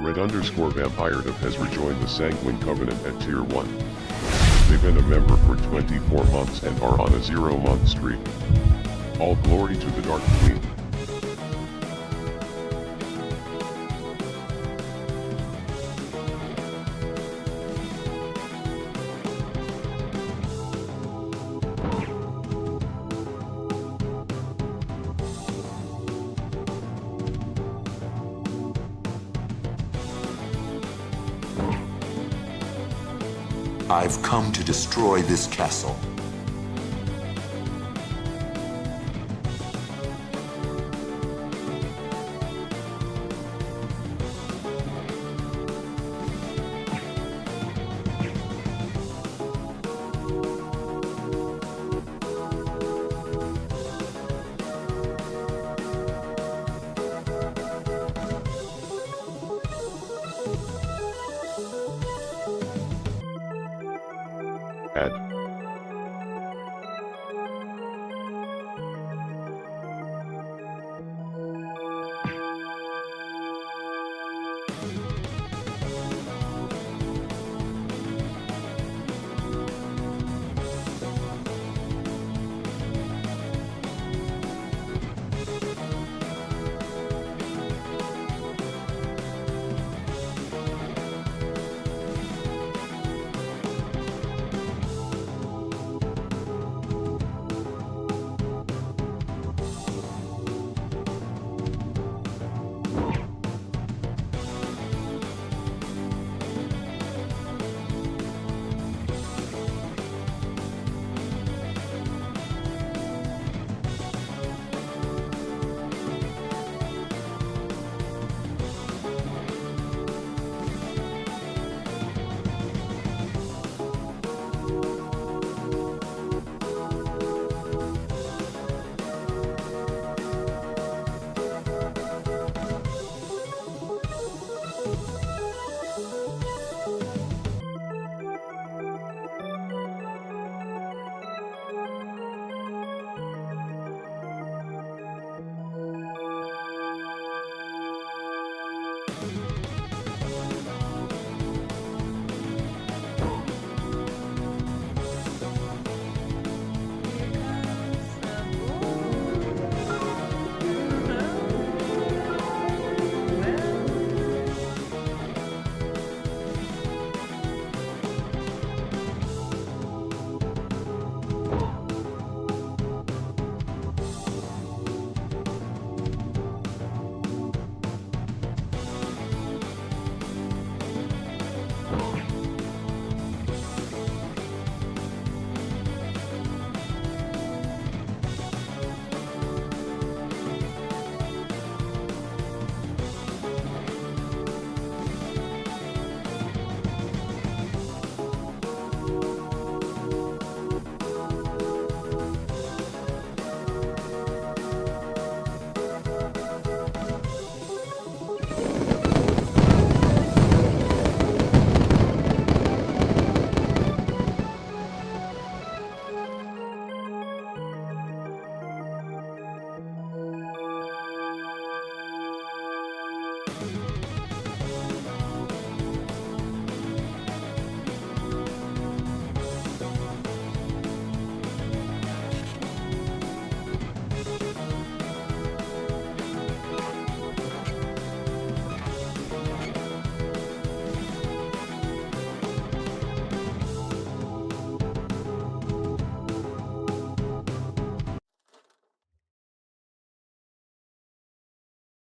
Red_Vampiredom has rejoined the Sanguine Covenant at Tier 1. They've been a member for 24 months and are on a 0-month streak. All glory to the Dark Queen. I've come to destroy this castle. Add.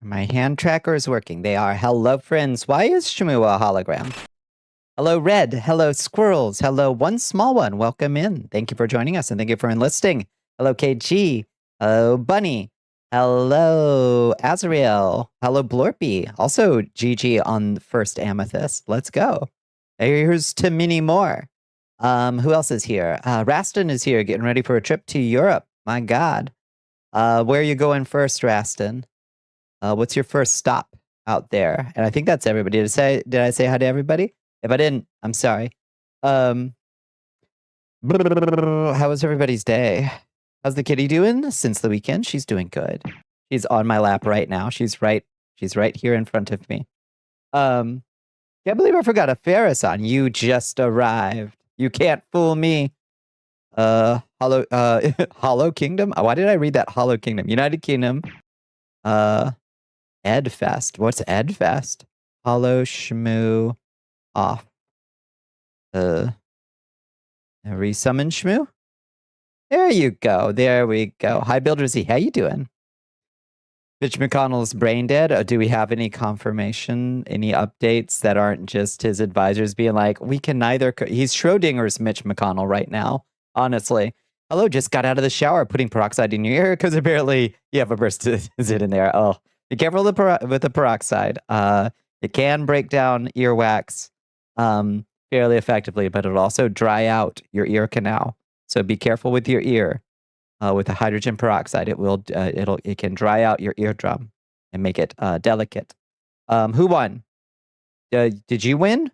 My hand tracker is working. They are. Hello, friends. Why is Shamu a hologram? Hello, Red. Hello, Squirrels. Hello, One Small One. Welcome in. Thank you for joining us and thank you for enlisting. Hello, KG. Hello, Bunny. Hello, Azrael. Hello, Blorpy. Also, GG on the first Amethyst. Let's go. Here's to many more. Who else is here? Rastin is here, getting ready for a trip to Europe. My God. Where are you going first, Rastin? What's your first stop out there? And I think that's everybody. Did I say hi to everybody? If I didn't, I'm sorry. How was everybody's day? How's the kitty doing since the weekend? She's doing good. She's on my lap right now. She's right here in front of me. Can't believe I forgot a Ferris on. You just arrived. You can't fool me. Hollow Hollow Kingdom? Why did I read that? Hollow Kingdom. United Kingdom. Edfest. What's Edfest? Hollow Shmoo off. Resummon Shmoo? There you go. There we go. Hi, Builder Z. How you doing? Mitch McConnell's brain dead. Do we have any confirmation, any updates that aren't just his advisors being like, we can neither... He's Schrodinger's Mitch McConnell right now, honestly. Hello, just got out of the shower putting peroxide in your ear because apparently you have a burst in there. Oh, be careful with the peroxide. It can break down earwax fairly effectively, but it'll also dry out your ear canal. So be careful with your ear. With the hydrogen peroxide, it can dry out your eardrum and make it delicate. Who won? Did you win?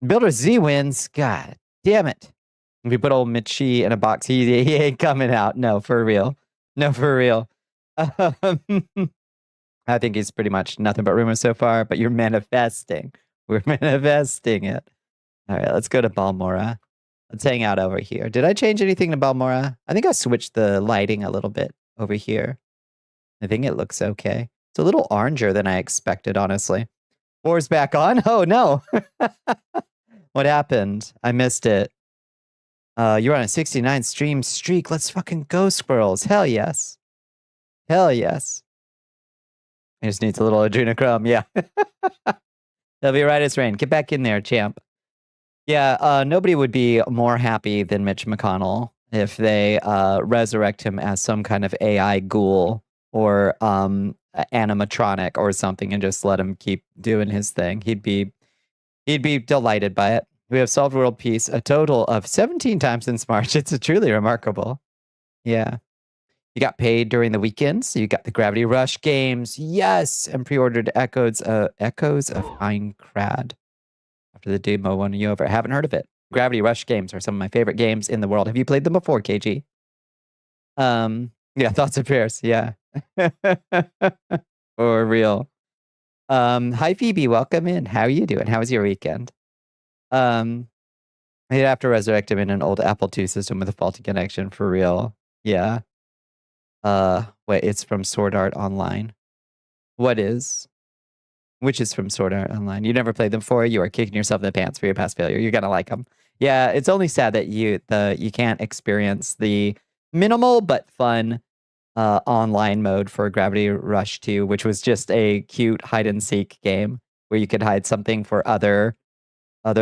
Builder Z wins. God damn it! If you put old Mitchie in a box, he ain't coming out. No, for real. No, for real. I think he's pretty much nothing but rumors so far. But you're manifesting. We're manifesting it. All right, let's go to Balmora. Let's hang out over here. Did I change anything to Balmora? I think I switched the lighting a little bit over here. I think it looks okay. It's a little oranger than I expected, honestly. War's back on? Oh, no. What happened? I missed it. You're on a 69 stream streak. Let's fucking go, squirrels. Hell yes. Hell yes. It just needs a little adrenochrome. Yeah. That'll be right as rain. Get back in there, champ. Yeah, nobody would be more happy than Mitch McConnell if they resurrect him as some kind of AI ghoul or animatronic or something and just let him keep doing his thing. He'd be delighted by it. We have solved world peace a total of 17 times since March. It's truly remarkable. Yeah. You got paid during the weekends. You got the Gravity Rush games. Yes. And pre-ordered Echoes of Einkrad. After the demo won you over. I haven't heard of it. Gravity Rush games are some of my favorite games in the world. Have you played them before, KG? Yeah, thoughts and prayers. Yeah. For real. Hi Phoebe, welcome in. How are you doing? How was your weekend? You'd have to resurrect him in an old Apple II system with a faulty connection for real. Yeah. Wait, it's from Sword Art Online. What is? Which is from Sword Art Online. You never played them before. You are kicking yourself in the pants for your past failure. You're gonna like them. Yeah, it's only sad that you can't experience the minimal but fun online mode for Gravity Rush 2, which was just a cute hide and seek game where you could hide something for other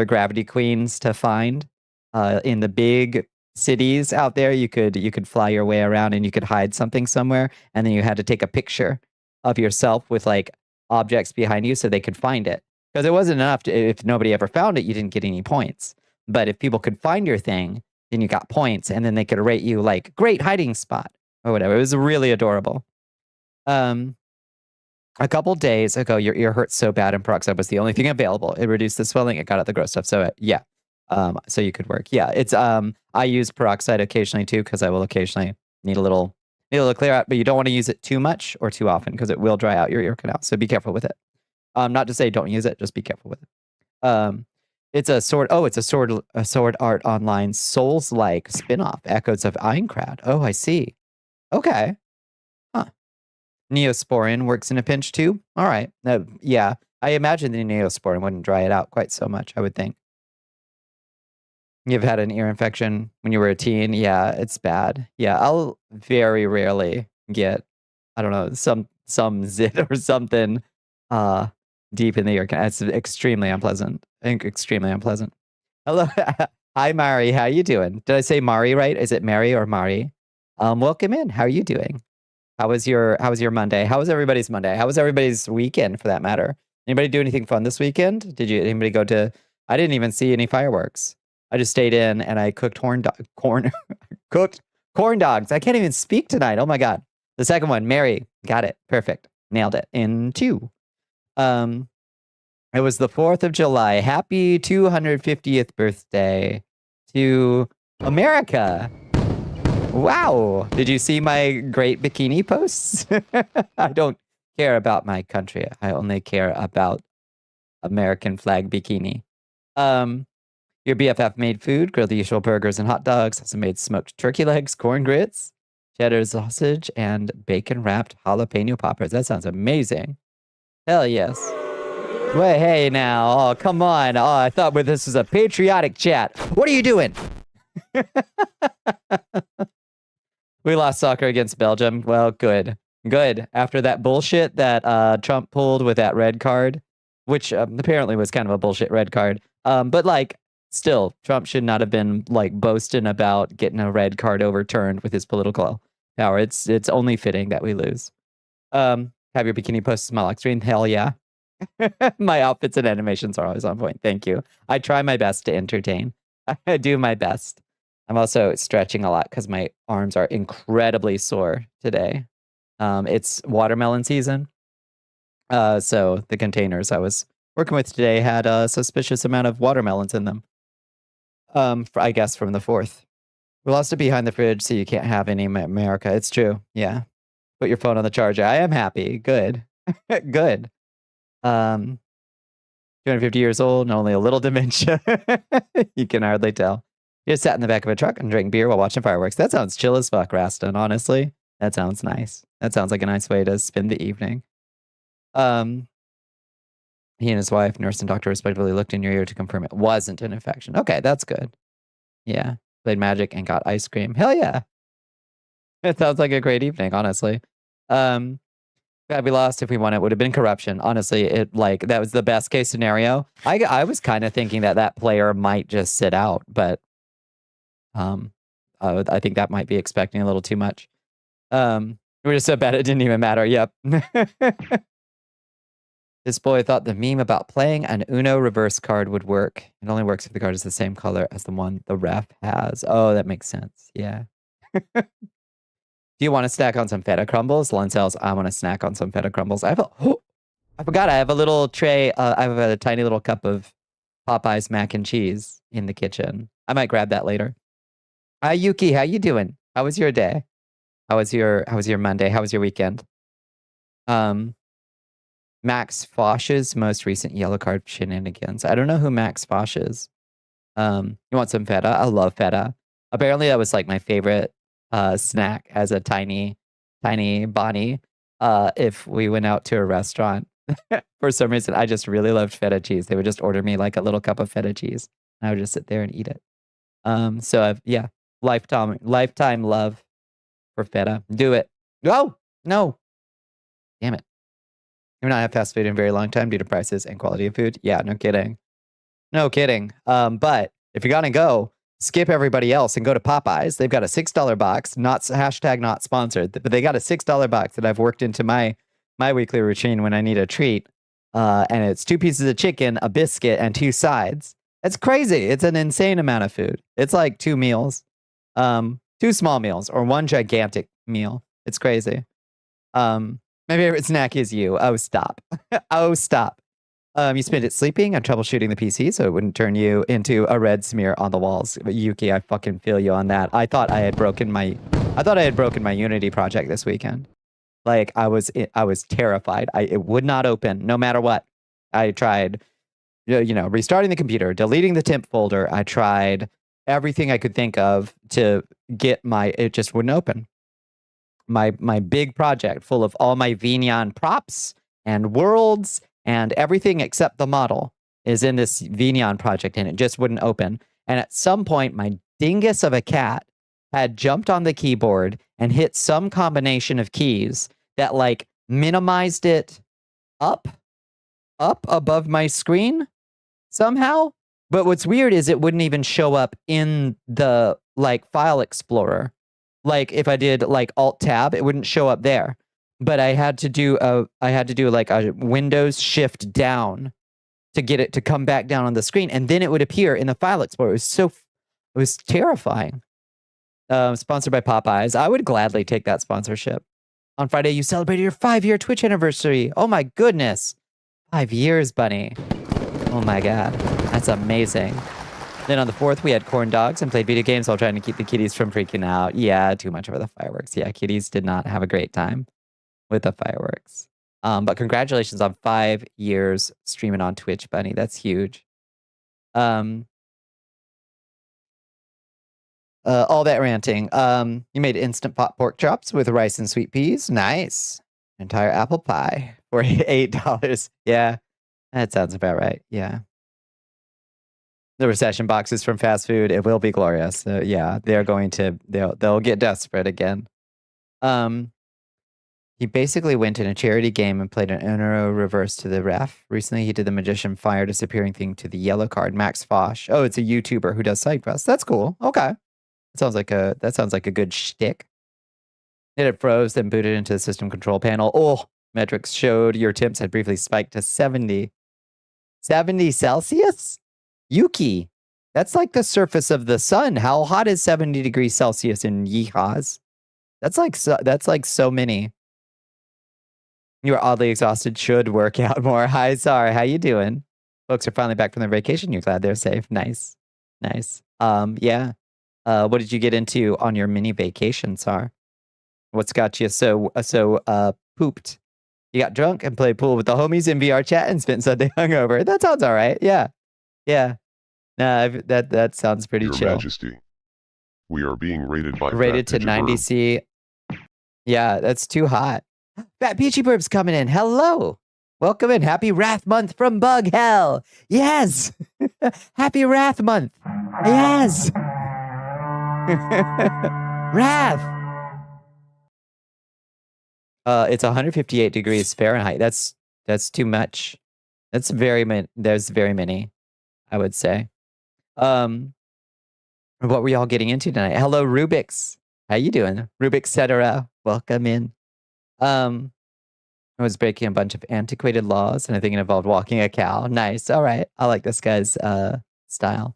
Gravity Queens to find. In the big cities out there, you could fly your way around and you could hide something somewhere, and then you had to take a picture of yourself with like objects behind you so they could find it. Because it wasn't enough if nobody ever found it, you didn't get any points. But if people could find your thing, then you got points, and then they could rate you like great hiding spot or whatever. It was really adorable. A couple days ago, your ear hurt so bad and peroxide was the only thing available. It reduced the swelling, it got out the gross stuff. So yeah. So you could work. Yeah, it's I use peroxide occasionally too, because I will occasionally need a little clear out, but you don't want to use it too much or too often because it will dry out your ear canal. So be careful with it. Not to say don't use it, just be careful with it. It's a Sword Art Online Souls-like spin-off, Echoes of Einkrad. Oh, I see. Okay. Huh. Neosporin works in a pinch too. All right. Yeah, I imagine the Neosporin wouldn't dry it out quite so much, I would think. You've had an ear infection when you were a teen. Yeah, it's bad. Yeah, I'll very rarely get, I don't know, some zit or something deep in the ear. It's extremely unpleasant. I think extremely unpleasant. Hello. Hi, Mari. How you doing? Did I say Mari right? Is it Mary or Mari? Welcome in. How are you doing? How was your Monday? How was everybody's Monday? How was everybody's weekend for that matter? Anybody do anything fun this weekend? Anybody go to, I didn't even see any fireworks. I just stayed in and I cooked corn dogs. I can't even speak tonight. Oh my God. The second one, Mary, got it. Perfect. Nailed it in 2. It was the 4th of July. Happy 250th birthday to America. Wow. Did you see my great bikini posts? I don't care about my country. I only care about American flag bikini. Your BFF made food, grilled the usual burgers and hot dogs, also made smoked turkey legs, corn grits, cheddar sausage, and bacon-wrapped jalapeno poppers. That sounds amazing. Hell yes. Wait, hey now. Oh, come on. Oh, I thought this was a patriotic chat. What are you doing? We lost soccer against Belgium. Well, good. Good. After that bullshit that Trump pulled with that red card, which apparently was kind of a bullshit red card. But like, still, Trump should not have been like boasting about getting a red card overturned with his political power. It's only fitting that we lose. Have your bikini post small lock screen? Hell yeah. My outfits and animations are always on point. Thank you. I try my best to entertain. I do my best. I'm also stretching a lot because my arms are incredibly sore today. It's watermelon season. So the containers I was working with today had a suspicious amount of watermelons in them. I guess from the 4th. We lost it behind the fridge, so you can't have any in America. It's true. Yeah. Put your phone on the charger. I am happy. Good. Good. 250 years old and only a little dementia. You can hardly tell. You just sat in the back of a truck and drank beer while watching fireworks. That sounds chill as fuck, Raston, honestly. That sounds nice. That sounds like a nice way to spend the evening. He and his wife, nurse and doctor, respectively looked in your ear to confirm it wasn't an infection. Okay, that's good. Yeah. Played Magic and got ice cream. Hell yeah. It sounds like a great evening, honestly. Glad we lost. If we won, it would have been corruption. Honestly, that was the best case scenario. I was kind of thinking that player might just sit out, but I think that might be expecting a little too much. We're just so bad it didn't even matter. Yep. This boy thought the meme about playing an Uno reverse card would work. It only works if the card is the same color as the one the ref has. Oh, that makes sense. Yeah. Do you want to snack on some feta crumbles? Lon says, I want to snack on some feta crumbles. I forgot I have a little tray. I have a tiny little cup of Popeye's mac and cheese in the kitchen. I might grab that later. Hi, Yuki. How you doing? How was your day? How was your Monday? How was your weekend? Max Fosh's most recent yellow card shenanigans. I don't know who Max Fosh is. You want some feta? I love feta. Apparently that was like my favorite snack as a tiny Bonnie. If we went out to a restaurant, for some reason, I just really loved feta cheese. They would just order me like a little cup of feta cheese. And I would just sit there and eat it. So yeah, lifetime love for feta. Do it. Oh, no. Damn it. You not have fast food in a very long time due to prices and quality of food. Yeah, no kidding. No kidding. But if you're gonna go, skip everybody else and go to Popeyes. They've got a $6 box, not sponsored, but they got a $6 box that I've worked into my weekly routine when I need a treat. And it's 2 pieces of chicken, a biscuit, and 2 sides. It's crazy. It's an insane amount of food. It's like 2 meals, 2 small meals, or 1 gigantic meal. It's crazy. My favorite snack is you. Oh, stop. Oh, stop. You spent it sleeping and troubleshooting the PC so it wouldn't turn you into a red smear on the walls. But Yuki, I fucking feel you on that. I thought I had broken my Unity project this weekend. Like I was terrified. It would not open no matter what. I tried, restarting the computer, deleting the temp folder. I tried everything I could think of to get it just wouldn't open. My big project full of all my Vignon props and worlds and everything except the model is in this Vignon project and it just wouldn't open. And at some point, my dingus of a cat had jumped on the keyboard and hit some combination of keys that like minimized it up above my screen somehow. But what's weird is it wouldn't even show up in the like file explorer. Like if I did like Alt Tab, it wouldn't show up there. But I had to do like a Windows Shift down to get it to come back down on the screen, and then it would appear in the file explorer. It was terrifying. Sponsored by Popeyes. I would gladly take that sponsorship. On Friday, you celebrated your 5-year Twitch anniversary. Oh my goodness. 5 years, Bunny. Oh my God. That's amazing. Then on the 4th, we had corn dogs and played video games while trying to keep the kitties from freaking out. Yeah, too much over the fireworks. Yeah, kitties did not have a great time with the fireworks. But congratulations on 5 years streaming on Twitch, Bunny. That's huge. All that ranting. You made instant pot pork chops with rice and sweet peas. Nice. Entire apple pie for $8. Yeah, that sounds about right. Yeah. The recession boxes from fast food, it will be glorious. Yeah, they're going to, they'll get desperate again. He basically went in a charity game and played an Uno reverse to the ref. Recently, he did the magician fire disappearing thing to the yellow card, Max Fosh. Oh, it's a YouTuber who does side quests. That's cool. Okay. That sounds like a good shtick. It froze, then booted into the system control panel. Oh, metrics showed your temps had briefly spiked to 70. 70 Celsius? Yuki, that's like the surface of the sun. How hot is 70 degrees Celsius in Yeehaws? That's like so many. You are oddly exhausted. Should work out more. Hi, Zara. How you doing? Folks are finally back from their vacation. You're glad they're safe. Nice. Nice. Yeah. What did you get into on your mini vacation, Sar? What's got you so pooped? You got drunk and played pool with the homies in VR chat and spent Sunday hungover. That sounds all right. Yeah. Yeah. Nah, that sounds pretty Your chill. Majesty, we are being rated by Rated to 90C. Yeah, that's too hot. Fat Peachy Burb's coming in. Hello. Welcome in. Happy Wrath Month from Bug Hell. Yes. Happy Wrath Month. Yes. Wrath. It's 158 degrees Fahrenheit. That's too much. There's very many, I would say. What were y'all getting into tonight? Hello, Rubik's. How you doing? Rubik's Cetera. Welcome in. I was breaking a bunch of antiquated laws, and I think it involved walking a cow. Nice. All right. I like this guy's style.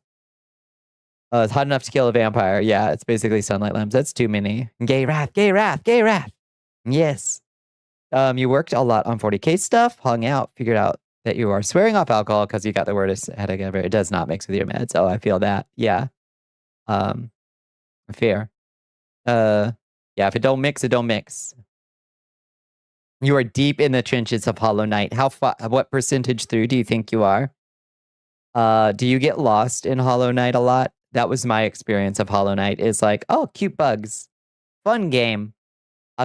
It's hot enough to kill a vampire. Yeah, it's basically sunlight lamps. That's too many. Gay wrath, gay wrath, gay wrath. Yes. You worked a lot on 40K stuff, hung out, figured out that you are swearing off alcohol because you got the word headache. It does not mix with your meds. Oh, I feel that. Yeah. Fair. Yeah, if it don't mix, it don't mix. You are deep in the trenches of Hollow Knight. What percentage through do you think you are? Do you get lost in Hollow Knight a lot? That was my experience of Hollow Knight. Is like, oh, cute bugs. Fun game.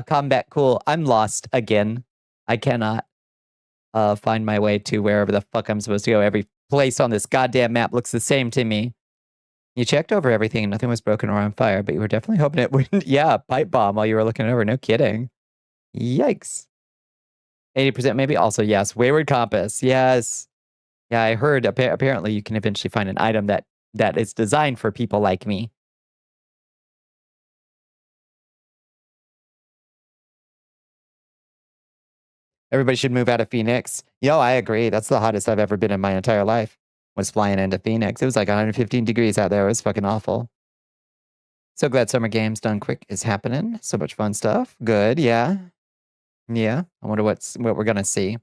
Combat cool. I'm lost again. I cannot find my way to wherever the fuck I'm supposed to go. Every place on this goddamn map looks the same to me. You checked over everything and nothing was broken or on fire, but you were definitely hoping it wouldn't. Yeah, pipe bomb while you were looking over. No kidding. Yikes. 80% maybe. Also, yes. Wayward Compass. Yes. Yeah, I heard apparently you can eventually find an item that is designed for people like me. Everybody should move out of Phoenix. Yo, I agree. That's the hottest I've ever been in my entire life. Was flying into Phoenix. It was like 115 degrees out there. It was fucking awful. So glad Summer Games Done Quick is happening. So much fun stuff. Good, yeah. Yeah. I wonder what we're gonna see.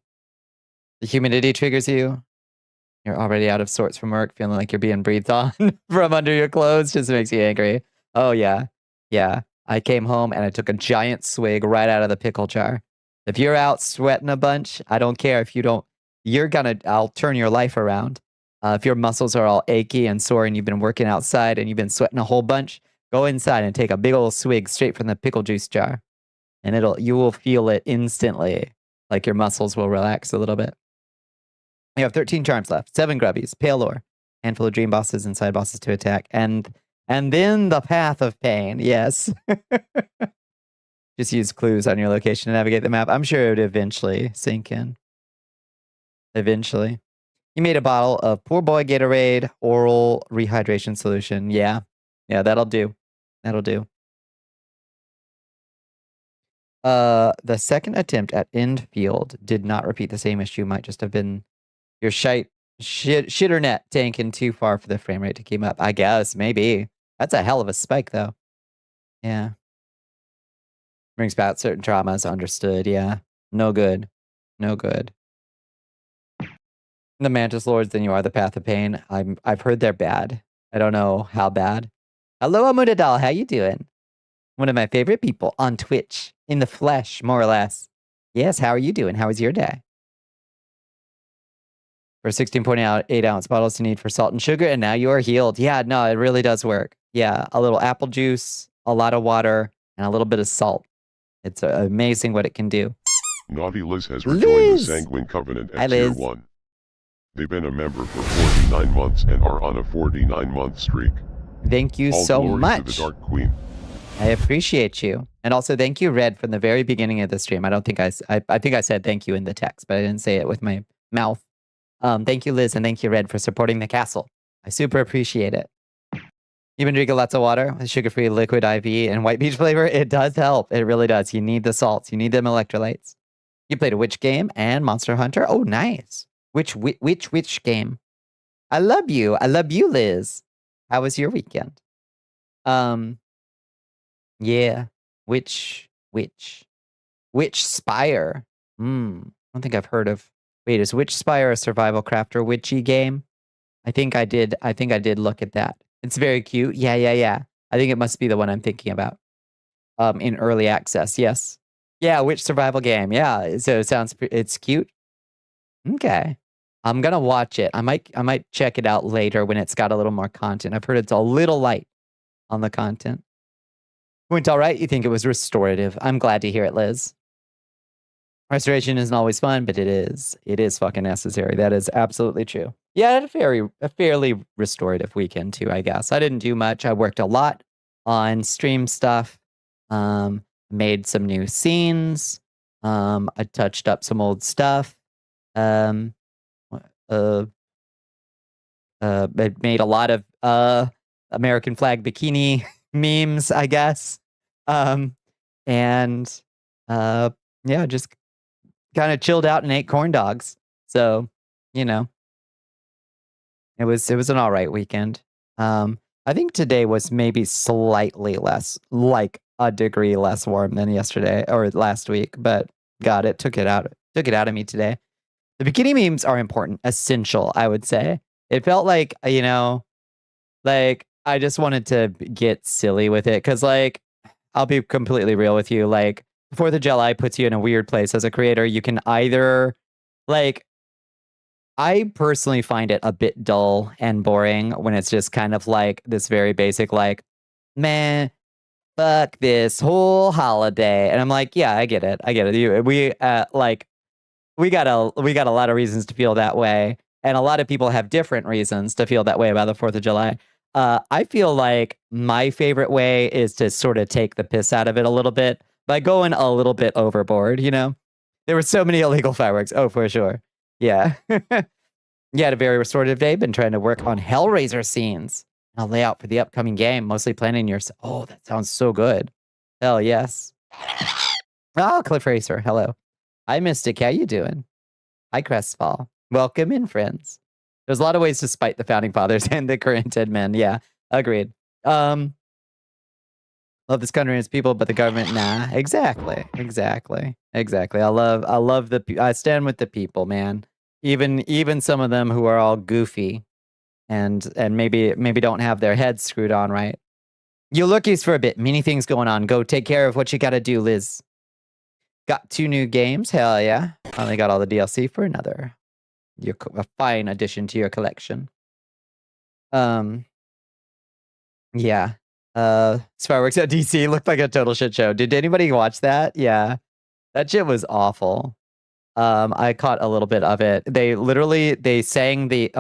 The humidity triggers you. You're already out of sorts from work, feeling like you're being breathed on from under your clothes. Just makes you angry. Oh yeah. Yeah. I came home and I took a giant swig right out of the pickle jar. If you're out sweating a bunch, I don't care if you don't, I'll turn your life around. If your muscles are all achy and sore and you've been working outside and you've been sweating a whole bunch, go inside and take a big old swig straight from the pickle juice jar. And you will feel it instantly. Like your muscles will relax a little bit. You have 13 charms left, 7 grubbies, pale lore, handful of dream bosses and side bosses to attack, and then the path of pain. Yes. Just use clues on your location to navigate the map. I'm sure it would eventually sink in. Eventually. You made a bottle of Poor Boy Gatorade oral rehydration solution. Yeah. Yeah, that'll do. That'll do. The second attempt at Endfield did not repeat the same issue. Might just have been your shitternet tanking too far for the frame rate to keep up. I guess, maybe. That's a hell of a spike, though. Yeah. Brings back certain traumas. Understood. Yeah. No good. No good. The Mantis Lords, then you are the Path of Pain. I've heard they're bad. I don't know how bad. Hello, Amudadal. How you doing? One of my favorite people on Twitch. In the flesh, more or less. Yes, how are you doing? How was your day? For 16.8 ounce bottles, you need for salt and sugar, and now you are healed. Yeah, no, it really does work. Yeah, a little apple juice, a lot of water, and a little bit of salt. It's amazing what it can do. Naughty Liz has rejoined the Liz! Sanguine Covenant Hi, at Tier Liz. 1. They've been a member for 49 months and are on a 49-month streak. Thank you All so glory much. to the Dark Queen. I appreciate you. And also thank you, Red, from the very beginning of the stream. I don't think I think I said thank you in the text, but I didn't say it with my mouth. Thank you, Liz, and thank you, Red, for supporting the castle. I super appreciate it. You've been drinking lots of water with sugar-free liquid IV and white peach flavor. It does help. It really does. You need the salts. You need them electrolytes. You played a witch game and Monster Hunter. Oh, nice. Which game? I love you. I love you, Liz. How was your weekend? Yeah. Witch Spire. I don't think I've heard of. Wait, is Witch Spire a survival crafter witchy game? I think I did look at that. It's very cute. Yeah. I think it must be the one I'm thinking about. In early access, yes. Yeah, witch survival game. Yeah. So it's cute. Okay. I'm gonna watch it. I might check it out later when it's got a little more content. I've heard it's a little light on the content. Went all right. You think it was restorative. I'm glad to hear it, Liz. Restoration isn't always fun, but it is fucking necessary. That is absolutely true. Yeah, I had a fairly restorative weekend too, I guess. I didn't do much. I worked a lot on stream stuff. Made some new scenes. I touched up some old stuff. I made a lot of American flag bikini memes, I guess. Yeah, just kind of chilled out and ate corn dogs. So, it was an all right weekend. I think today was maybe slightly less, like a degree less warm than yesterday or last week, but God, it took it out of me today. The bikini memes are important, essential, I would say. It felt like, like I just wanted to get silly with it because, like, I'll be completely real with you. Like, 4th of July puts you in a weird place as a creator. You can either, like, I personally find it a bit dull and boring when it's just kind of like this very basic, like, man, fuck this whole holiday. And I'm like, yeah, I get it. We got a lot of reasons to feel that way. And a lot of people have different reasons to feel that way about the 4th of July. I feel like my favorite way is to sort of take the piss out of it a little bit by going a little bit overboard, There were so many illegal fireworks. Oh, for sure. Yeah. You had a very restorative day. Been trying to work on Hellraiser scenes. I'll lay out for the upcoming game, mostly planning your... Oh, that sounds so good. Hell yes. Oh, Cliff Racer. Hello. Hi, Mystic. How you doing? Hi, Crestfall. Welcome in, friends. There's a lot of ways to spite the founding fathers and the current dead men. Yeah, agreed. Love this country and its people, but the government, nah. Exactly. I stand with the people, man. Even some of them who are all goofy and maybe don't have their heads screwed on right. You lookies for a bit. Many things going on. Go take care of what you gotta do, Liz. Got 2 new games. Hell yeah. Finally got all the DLC for another. A fine addition to your collection. Yeah. Fireworks at DC looked like a total shit show. Did anybody watch that? Yeah. That shit was awful. I caught a little bit of it. They sang the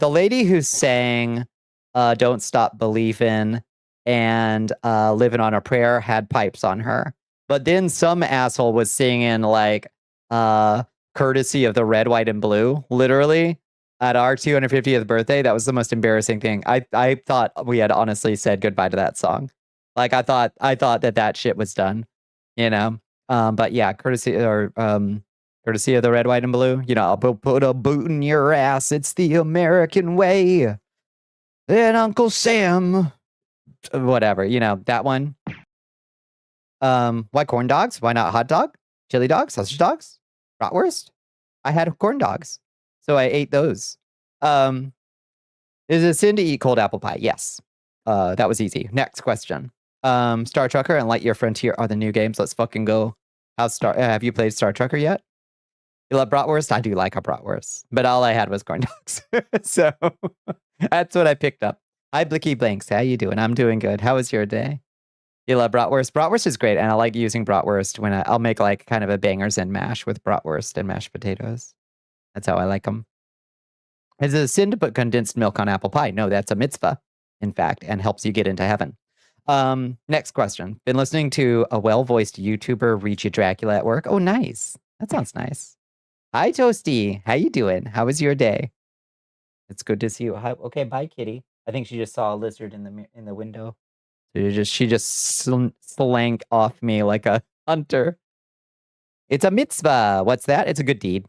lady who sang Don't Stop Believin' and Living on a Prayer had pipes on her. But then some asshole was singing like courtesy of the red, white, and blue, literally at our 250th birthday. That was the most embarrassing thing. I thought we had honestly said goodbye to that song. Like I thought that shit was done, But yeah, courtesy of the red, white, and blue. I'll put a boot in your ass. It's the American way. And Uncle Sam, whatever, that one. Why corn dogs? Why not hot dog? Chili dogs? Sausage dogs? Bratwurst? I had corn dogs, so I ate those. Is it a sin to eat cold apple pie? Yes. That was easy. Next question. Star Trucker and Lightyear Frontier are the new games. Let's fucking go. Have you played Star Trekker yet? You love bratwurst? I do like a bratwurst, but all I had was corn dogs. So that's what I picked up. Hi, Blicky Blanks. How you doing? I'm doing good. How was your day? You love bratwurst? Bratwurst is great, and I like using bratwurst when I'll make like kind of a bangers and mash with bratwurst and mashed potatoes. That's how I like them. Is it a sin to put condensed milk on apple pie? No, that's a mitzvah, in fact, and helps you get into heaven. Next question. Been listening to a well-voiced YouTuber read you Dracula at work. Oh, nice. That sounds nice. Hi, Toasty. How you doing? How was your day? It's good to see you. Hi, okay, bye, kitty. I think she just saw a lizard in the window. So she just slank off me like a hunter. It's a mitzvah. What's that? It's a good deed.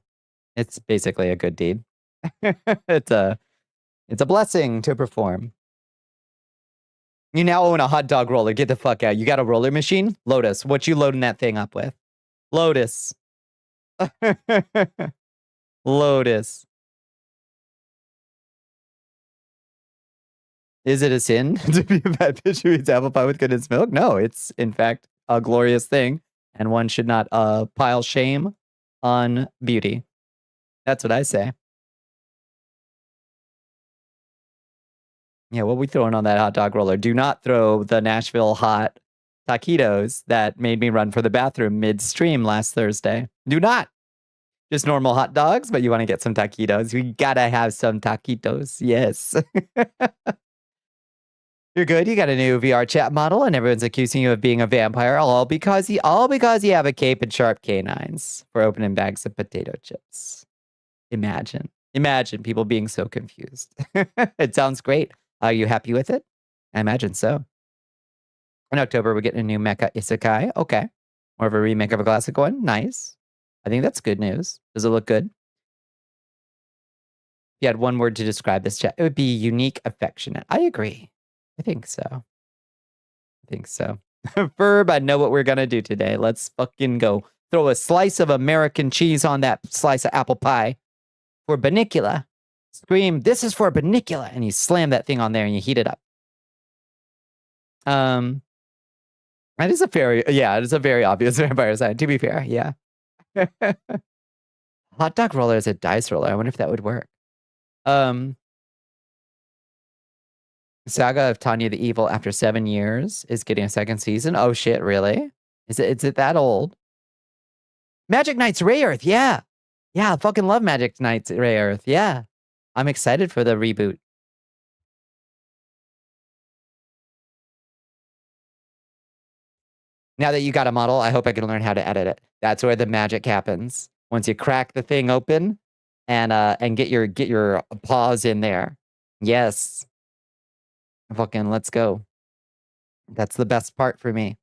It's basically a good deed. It's a blessing to perform. You now own a hot dog roller. Get the fuck out. You got a roller machine? Lotus, what you loading that thing up with? Lotus. Lotus. Is it a sin to be a bad bitch who eats apple pie with condensed milk? No, it's in fact a glorious thing, and one should not pile shame on beauty. That's what I say. Yeah, what we throwing on that hot dog roller? Do not throw the Nashville hot taquitos that made me run for the bathroom midstream last Thursday. Do not. Just normal hot dogs, but you want to get some taquitos. We gotta have some taquitos. Yes. You're good. You got a new VR chat model, and everyone's accusing you of being a vampire, all because you have a cape and sharp canines for opening bags of potato chips. Imagine people being so confused. It sounds great. Are you happy with it? I imagine so. In October, we're getting a new mecha isekai. Okay. More of a remake of a classic one. Nice. I think that's good news. Does it look good? If you had one word to describe this chat, it would be unique, affectionate. I agree. I think so. Ferb, I know what we're going to do today. Let's fucking go. Throw a slice of American cheese on that slice of apple pie for Bonnicula. Scream, this is for Bonnicula. And you slam that thing on there and you heat it up. It is a very obvious vampire sign, to be fair. Yeah. Hot dog roller is a dice roller. I wonder if that would work. Saga of Tanya the Evil after 7 years is getting a second season. Oh shit, really? Is it that old? Magic Knights Ray Earth, yeah. Yeah, I fucking love Magic Knights Ray Earth. Yeah. I'm excited for the reboot. Now that you got a model, I hope I can learn how to edit it. That's where the magic happens. Once you crack the thing open and get your paws in there. Yes. Fucking let's go. That's the best part for me.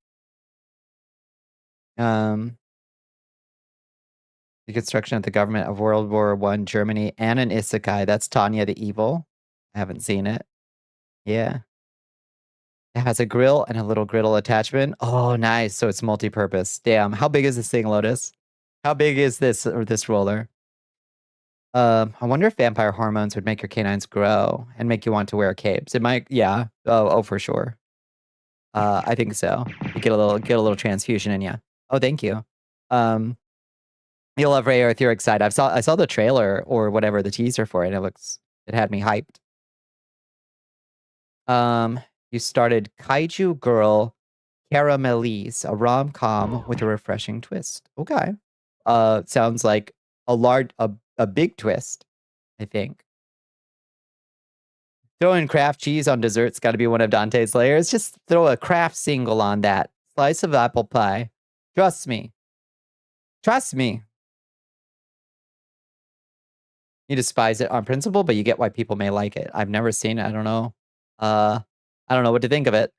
The construction of the government of World War I, Germany, and an isekai. That's Tanya the Evil. I haven't seen it. Yeah. It has a grill and a little griddle attachment. Oh, nice. So it's multi-purpose. Damn. How big is this thing, Lotus? How big is this roller? I wonder if vampire hormones would make your canines grow and make you want to wear capes. It might, yeah. Oh, for sure. I think so. You get a little transfusion in you. Oh, thank you. You'll love Ray Earth. You're excited. I saw the trailer or whatever, the teaser for it. It had me hyped. You started Kaiju Girl Caramelise, a rom-com with a refreshing twist. Okay. Sounds like a big twist, I think. Throwing craft cheese on dessert's got to be one of Dante's layers. Just throw a craft single on that. Slice of apple pie. Trust me. Trust me. You despise it on principle, but you get why people may like it. I've never seen it. I don't know. I don't know what to think of it.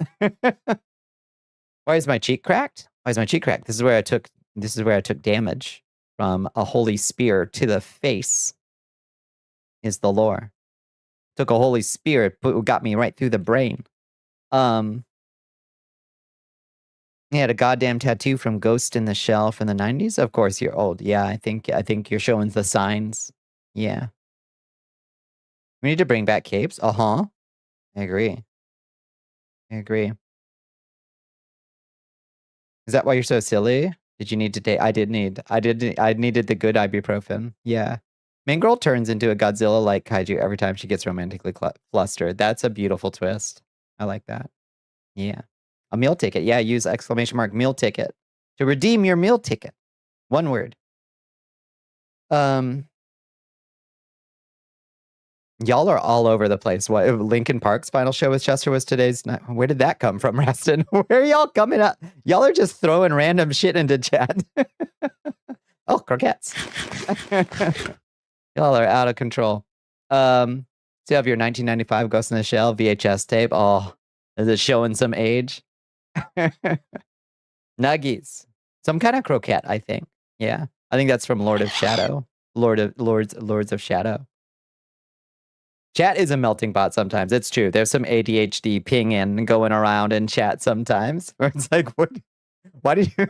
Why is my cheek cracked? Why is my cheek cracked? This is where I took damage from a holy spear to the face. Is the lore. Took a holy spear, got me right through the brain. He had a goddamn tattoo from Ghost in the Shell from the 90s. Of course, you're old. Yeah, I think you're showing the signs. Yeah. We need to bring back capes. I agree. Is that why you're so silly? Did you need to take? I needed the good ibuprofen. Yeah. Main girl turns into a Godzilla-like kaiju every time she gets romantically flustered. That's a beautiful twist. I like that. Yeah. A meal ticket. Yeah, use exclamation mark meal ticket to redeem your meal ticket. One word. Y'all are all over the place. What Linkin Park's final show with Chester was today's night. Where did that come from, Rastin? Where are y'all coming up? Y'all are just throwing random shit into chat. Oh, croquettes. Y'all are out of control. So you have your 1995 Ghost in the Shell VHS tape. Oh, is it showing some age? Nuggies. Some kind of croquette, I think. Yeah. I think that's from Lord of Shadow. Lords of Shadow. Chat is a melting pot sometimes. It's true. There's some ADHD pinging going around in chat sometimes. Where it's like, what? Why did you?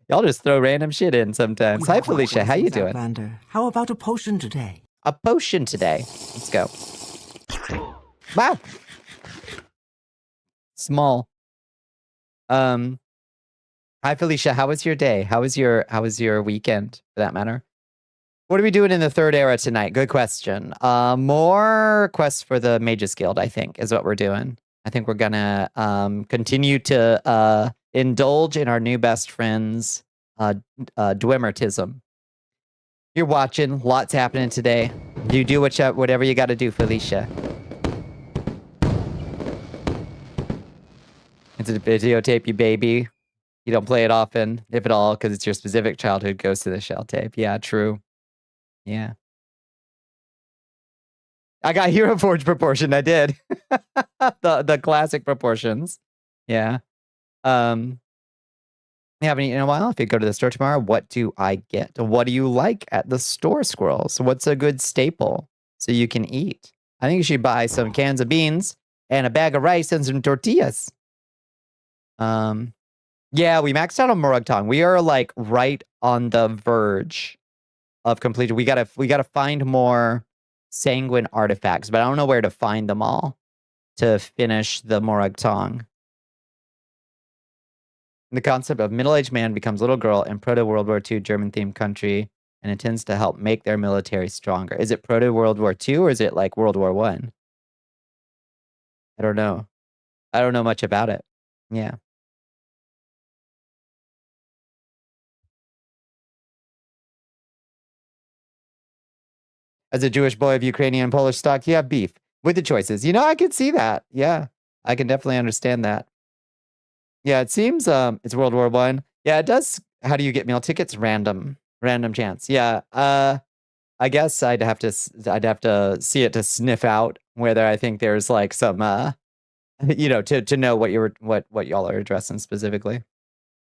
Y'all just throw random shit in sometimes. Hi, Felicia. How you doing? Outlander. How about a potion today? A potion today. Let's go. Wow. Small. Hi, Felicia. How was your day? How was your weekend, for that matter? What are we doing in the third era tonight? Good question. More quests for the Mages Guild, I think, is what we're doing. I think we're gonna continue to indulge in our new best friend's Dwemertism. You're watching. Lots happening today. You do whatever you got to do, Felicia. It's a videotape, you baby. You don't play it often, if at all, because it's your specific childhood Ghost in the Shell tape. Yeah, true. Yeah. I got Hero Forge proportion. I did. the classic proportions. Yeah. You haven't eaten in a while. If you go to the store tomorrow, what do I get? What do you like at the store, Squirrels? What's a good staple so you can eat? I think you should buy some cans of beans and a bag of rice and some tortillas. Yeah, we maxed out on Morrowind. We are like right on the verge of completion. We gotta find more sanguine artifacts, but I don't know where to find them all to finish the Morag-Tong. The concept of middle-aged man becomes little girl in proto-World War II German-themed country and intends to help make their military stronger. Is it proto-World War II or is it like World War I? I don't know. I don't know much about it. Yeah. As a Jewish boy of Ukrainian and Polish stock, you have beef with the choices. You know, I can see that. Yeah, I can definitely understand that. Yeah, it seems it's World War I. Yeah, it does. How do you get meal tickets? Random chance. Yeah. I guess I'd have to see it to sniff out whether I think there's like some you know, to know what y'all are addressing specifically.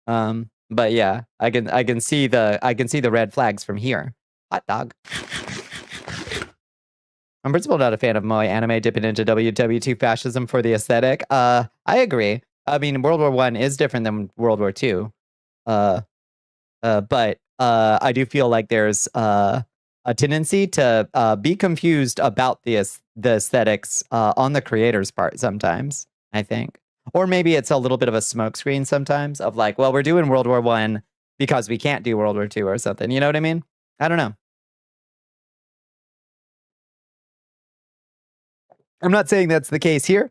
But yeah, I can see the red flags from here. Hot dog. I'm principal not a fan of moe anime dipping into WW2 fascism for the aesthetic. I agree. I mean, World War I is different than World War II. But I do feel like there's a tendency to be confused about the aesthetics on the creator's part sometimes, I think. Or maybe it's a little bit of a smokescreen sometimes of like, well, we're doing World War I because we can't do World War II or something. You know what I mean? I don't know. I'm not saying that's the case here,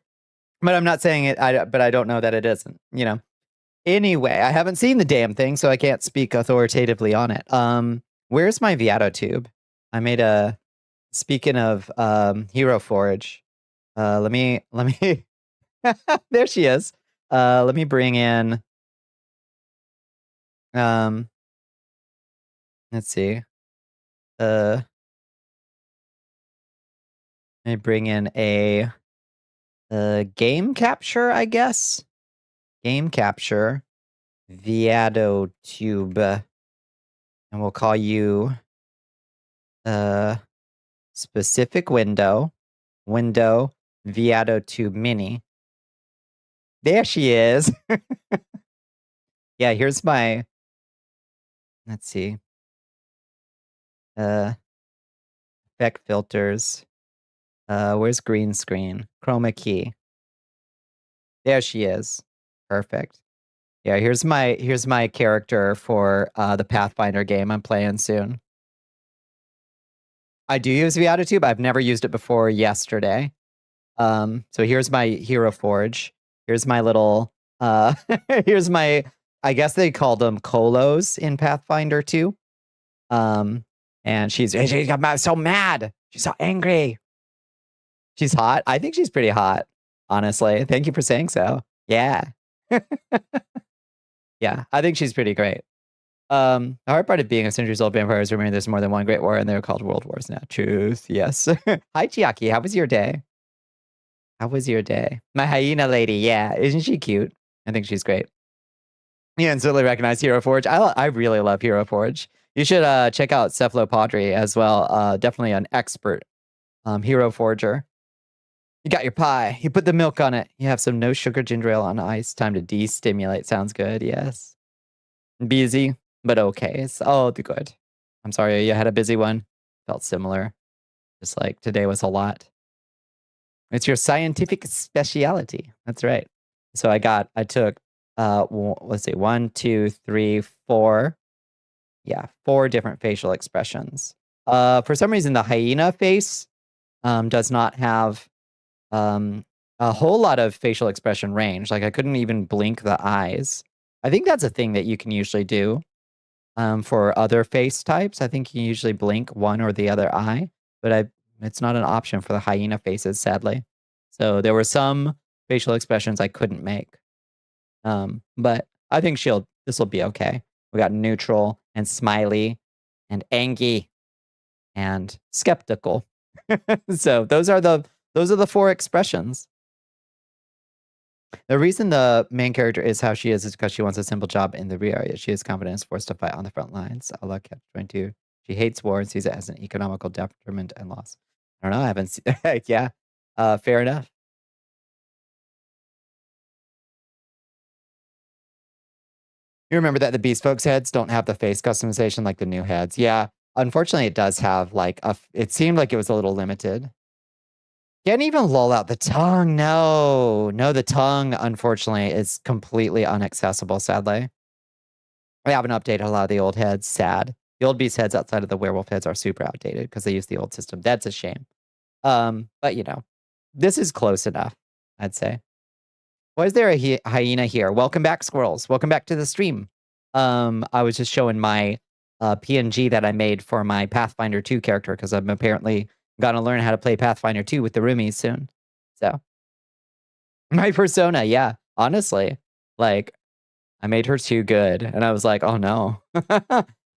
but I'm not saying it. But I don't know that it isn't. You know. Anyway, I haven't seen the damn thing, so I can't speak authoritatively on it. Where's my Viato tube? I made a. Speaking of Hero Forge, let me. There she is. Let me bring in. Let's see. Let me bring in a game capture, I guess. Game capture. Viato tube. And we'll call you specific window Viato tube mini. There she is. Yeah, here's my, let's see. Effect filters. Where's green screen? Chroma key. There she is. Perfect. Yeah, here's my character for the Pathfinder game I'm playing soon. I do use Vtuber. I've never used it before yesterday. So here's my hero forge. Here's my little here's my, I guess they called them colos in Pathfinder 2. And she got so mad. She's so angry. She's hot. I think she's pretty hot, honestly. Thank you for saying so. Yeah. Yeah, I think she's pretty great. The hard part of being a centuries-old vampire is remembering there's more than one Great War, and they're called World Wars now. Truth, yes. Hi, Chiaki. How was your day? How was your day? My hyena lady, yeah. Isn't she cute? I think she's great. You instantly recognize Hero Forge. I really love Hero Forge. You should check out Cephalopodry as well. Definitely an expert Hero Forger. You got your pie. You put the milk on it. You have some no sugar ginger ale on ice. Time to de-stimulate. Sounds good, yes. Busy, but okay. It's all good. I'm sorry you had a busy one. Felt similar. Just like today was a lot. It's your scientific speciality. That's right. So I took, let's see, 1, 2, 3, 4. Yeah, 4 different facial expressions. For some reason, the hyena face does not have a whole lot of facial expression range. Like I couldn't even blink the eyes. I think that's a thing that you can usually do for other face types. I think you usually blink one or the other eye, but it's not an option for the hyena faces, sadly. So there were some facial expressions I couldn't make. But I think this will be okay. We got neutral and smiley and angry and skeptical. So those are the 4 expressions. The reason the main character is how she is because she wants a simple job in the rear area. She is confident and is forced to fight on the front lines. I love Catch 22. She hates war and sees it as an economical detriment and loss. I don't know. I haven't seen. Yeah. Fair enough. You remember that the Beast Folks heads don't have the face customization like the new heads. Yeah. Unfortunately, it does have like it seemed like it was a little limited. Can't even lull out the tongue. No, the tongue, unfortunately, is completely inaccessible, sadly. I haven't updated a lot of the old heads. Sad. The old beast heads outside of the werewolf heads are super outdated because they use the old system. That's a shame. But you know, this is close enough, I'd say. Why is there a hyena here? Welcome back, squirrels. Welcome back to the stream. I was just showing my PNG that I made for my Pathfinder 2 character because I'm apparently gonna learn how to play Pathfinder 2 with the roomies soon. So my persona, yeah, honestly, like I made her too good, and I was like, oh no,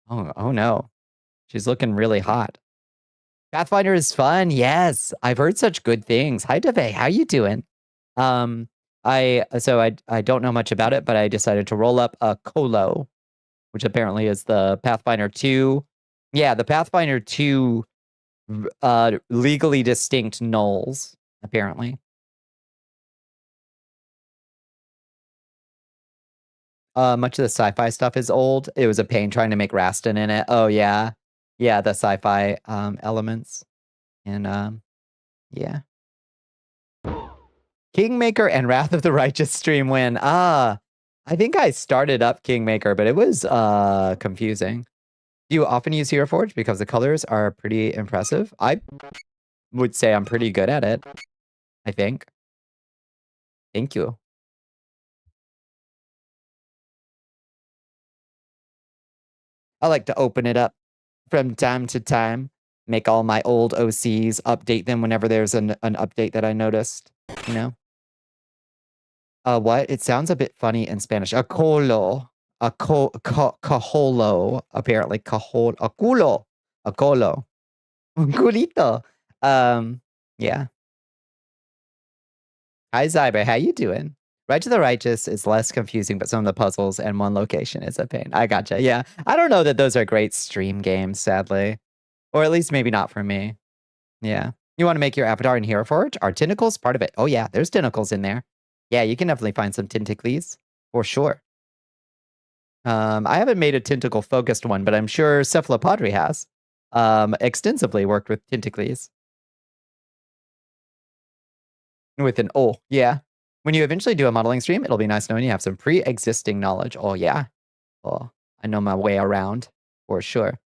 oh no, she's looking really hot. Pathfinder is fun, yes. I've heard such good things. Hi, Dave, how you doing? I don't know much about it, but I decided to roll up a Colo, which apparently is the Pathfinder 2. Yeah, the Pathfinder 2 legally distinct nulls, apparently. Much of the sci-fi stuff is old. It was a pain trying to make Rastin in it. Oh yeah. Yeah, the sci-fi elements. And yeah. Kingmaker and Wrath of the Righteous stream win. I think I started up Kingmaker, but it was confusing. Do you often use Hero Forge because the colors are pretty impressive? I would say I'm pretty good at it. I think. Thank you. I like to open it up from time to time, make all my old OCs, update them whenever there's an update that I noticed, you know? What? It sounds a bit funny in Spanish. A colo. A cajolo, apparently. A culo. A colo. Un culito. Yeah. Hi, Zyber. How you doing? Right to the Righteous is less confusing, but some of the puzzles and one location is a pain. I gotcha. Yeah. I don't know that those are great stream games, sadly. Or at least maybe not for me. Yeah. You want to make your avatar in Hero Forge? Are tentacles part of it? Oh, yeah. There's tentacles in there. Yeah, you can definitely find some tentacles. For sure. I haven't made a tentacle-focused one, but I'm sure Cephalopodry has. Extensively worked with tentacles. With an O, yeah. when you eventually do a modeling stream, it'll be nice knowing you have some pre-existing knowledge. Oh, yeah. Oh, I know my way around for sure.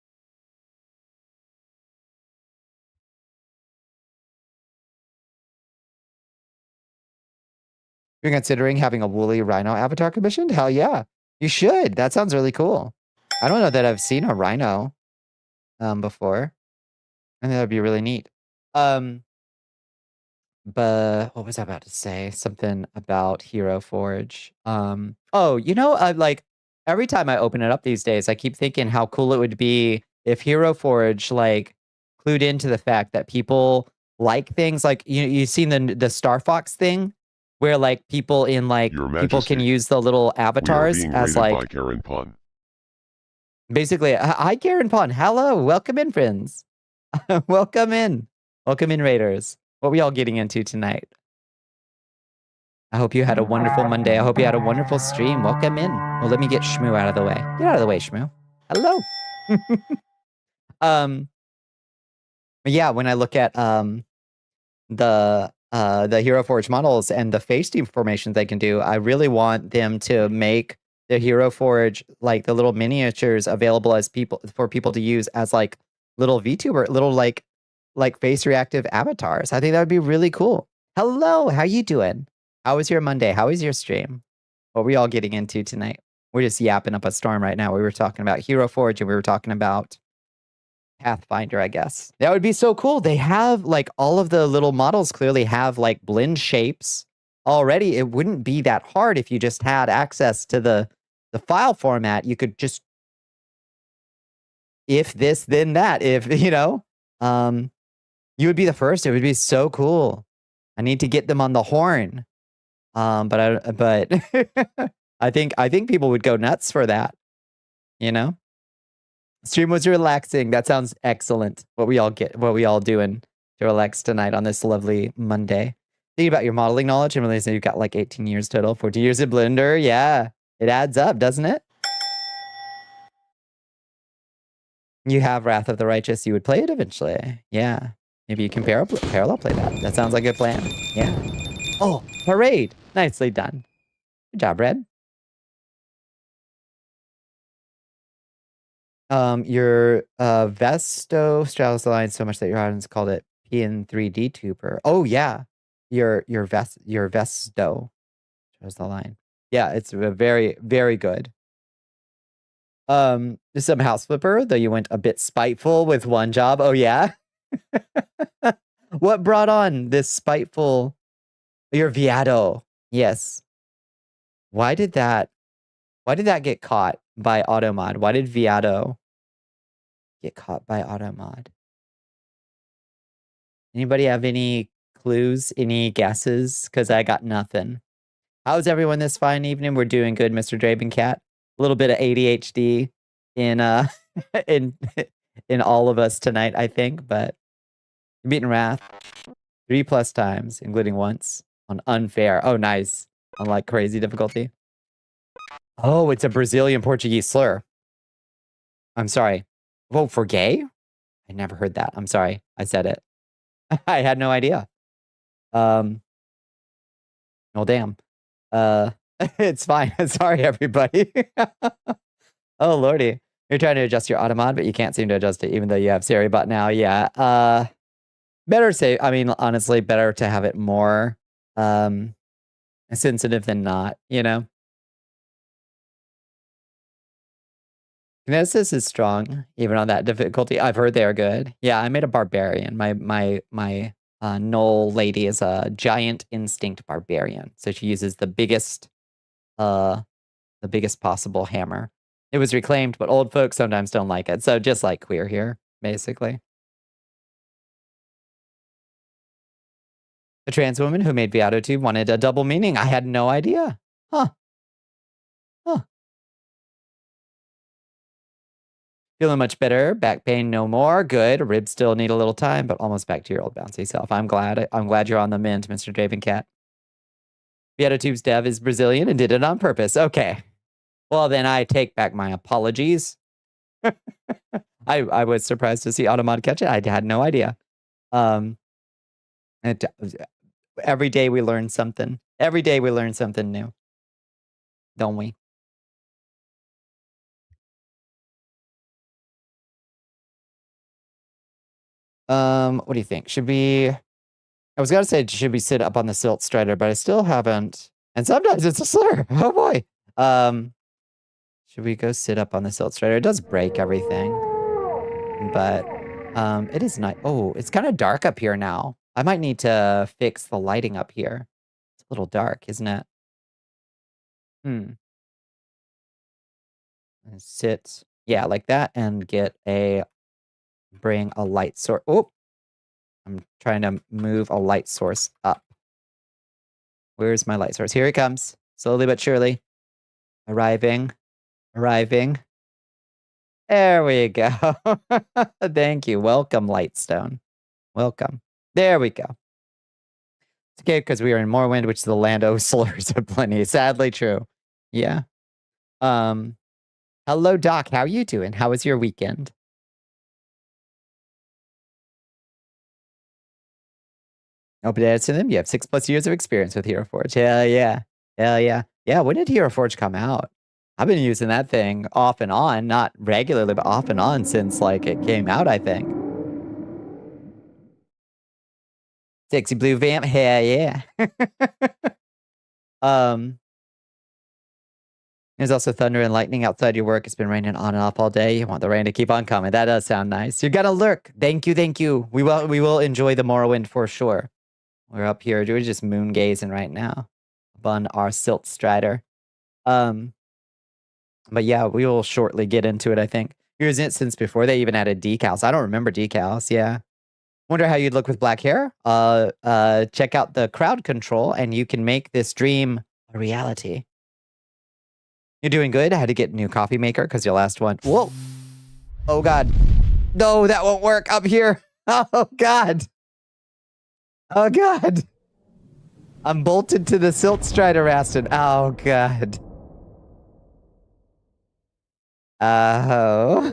You're considering having a woolly rhino avatar commissioned? Hell yeah. You should. That sounds really cool. I don't know that I've seen a rhino before. I think that'd be really neat. But what was I about to say? Something about Hero Forge. Oh, you know, like every time I open it up these days, I keep thinking how cool it would be if Hero Forge like clued into the fact that people like things like you've seen the Star Fox thing where like people in like Your people can Majesty, use the little we are avatars being as raided like by Karen Pun. basically hi Karen Pond. Hello, welcome in, friends. Welcome in. Welcome in, Raiders. What are we all getting into tonight? I hope you had a wonderful Monday. I hope you had a wonderful stream. Welcome in. Well, let me get Shmoo out of the way. Get out of the way, Shmoo. Hello. Yeah, when I look at the Hero Forge models and the face deformations they can do, I really want them to make the Hero Forge like the little miniatures available as for people to use as like little VTuber, little like face reactive avatars. I think that would be really cool. Hello, how you doing? How was your Monday? How was your stream? What were we all getting into tonight? We're just yapping up a storm right now. We were talking about Hero Forge and we were talking about Pathfinder, I guess. That would be so cool. They have like all of the little models clearly have like blend shapes already. It wouldn't be that hard if you just had access to the file format. You could just if this, then that. If you know, you would be the first. It would be so cool. I need to get them on the horn. But I think people would go nuts for that. You know? Stream was relaxing. That sounds excellent. What we all doing to relax tonight on this lovely Monday. Thinking about your modeling knowledge and realizing you've got like 18 years total, 14 years in Blender. Yeah, it adds up, doesn't it? You have Wrath of the Righteous. You would play it eventually. Yeah. Maybe you can parallel play that. That sounds like a plan. Yeah. Oh, parade. Nicely done. Good job, Red. Your Vesto straddles the line so much that your audience called it PN3D tuber. Oh yeah. Your Vesto straddles the line. Yeah, it's a very, very good. Some house flipper, though you went a bit spiteful with one job. Oh yeah. What brought on this spiteful? Your Viado. Yes. Why did that get caught by Automod? Why did Viado get caught by Automod? Anybody have any clues, any guesses? Because I got nothing. How's everyone this fine evening? We're doing good, Mr. Draven Cat. A little bit of ADHD in in all of us tonight, I think, but beaten Wrath 3+ times, including once on unfair. Oh, nice. On like crazy difficulty. Oh, it's a Brazilian Portuguese slur. I'm sorry. Vote for gay? I never heard that. I'm sorry. I said it. I had no idea. Well, damn. It's fine. Sorry, everybody. Oh, lordy. You're trying to adjust your Automod, but you can't seem to adjust it, even though you have Siri bot now. Yeah. Better say, I mean, honestly, better to have it more sensitive than not, you know? Kinesis is strong, even on that difficulty. I've heard they are good. Yeah, I made a barbarian. My Knoll lady is a giant instinct barbarian. So she uses the biggest possible hammer. It was reclaimed, but old folks sometimes don't like it. So just like queer here, basically. A trans woman who made Vtuber wanted a double meaning. I had no idea. Huh. Feeling much better. Back pain no more. Good. Ribs still need a little time, but almost back to your old bouncy self. I'm glad you're on the mend, Mr. Draven Cat. Vtuber's dev is Brazilian and did it on purpose. Okay. Well, then I take back my apologies. I was surprised to see Automod catch it. I had no idea. Every day we learn something. Every day we learn something new. Don't we? What do you think? Should we... I was gonna say, should we sit up on the silt strider, but I still haven't. And sometimes it's a slur. Oh boy. Should we go sit up on the silt strider? It does break everything. But it is nice. Oh, it's kind of dark up here now. I might need to fix the lighting up here. It's a little dark, isn't it? Sit, yeah, like that, and bring a light source. Oh, I'm trying to move a light source up. Where's my light source? Here it comes, slowly but surely. Arriving. There we go. Thank you. Welcome, Lightstone. Welcome. There we go. It's okay because we are in Morrowind, which is the land of slurs aplenty. Sadly true. Yeah. Hello, Doc. How are you doing? How was your weekend? Open to answer them. You have 6+ years of experience with Hero Forge. Hell yeah. Hell yeah. Yeah, when did Hero Forge come out? I've been using that thing off and on, not regularly, but off and on since like it came out, I think. Sexy blue vamp. Hell yeah. There's also thunder and lightning outside your work. It's been raining on and off all day. You want the rain to keep on coming. That does sound nice. You're gonna lurk. Thank you, thank you. We will enjoy the Morrowind for sure. We're up here. We're just moon gazing right now. Up on our silt strider. But yeah, we will shortly get into it, I think. Here's it since before they even added decals. I don't remember decals, yeah. Wonder how you'd look with black hair. Check out the crowd control and you can make this dream a reality. You're doing good. I had to get a new coffee maker because your last one. Whoa. Oh, God. No, that won't work up here. Oh, God. Oh, God. I'm bolted to the silt strider, Aston. Oh, God. Oh.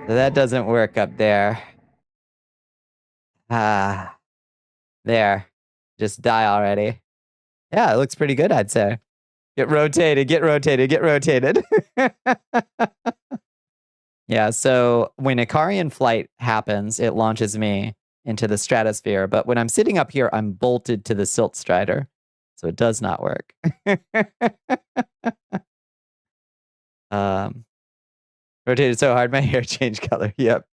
That doesn't work up there. There. Just die already. Yeah, it looks pretty good, I'd say. Get rotated, get rotated, get rotated. Yeah, so when Icarian flight happens, it launches me into the stratosphere. But when I'm sitting up here, I'm bolted to the silt strider. So it does not work. Rotated so hard, my hair changed color. Yep.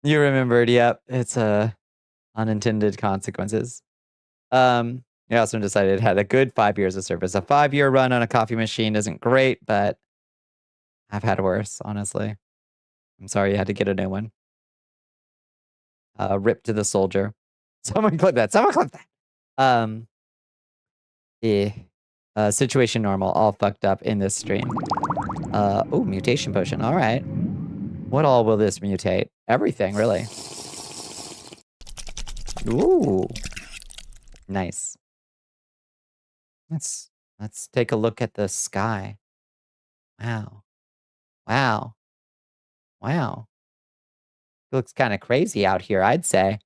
You remembered, yep. It's unintended consequences. I also decided it had a good 5 years of service. A 5-year run on a coffee machine isn't great, but I've had worse, honestly. I'm sorry you had to get a new one. Rip to the soldier. Someone clip that. Someone clip that. Yeah. Situation normal. All fucked up in this stream. Oh, mutation potion. All right. What all will this mutate? Everything, really. Ooh. Nice. Let's take a look at the sky. Wow. Wow. Wow. It looks kind of crazy out here, I'd say.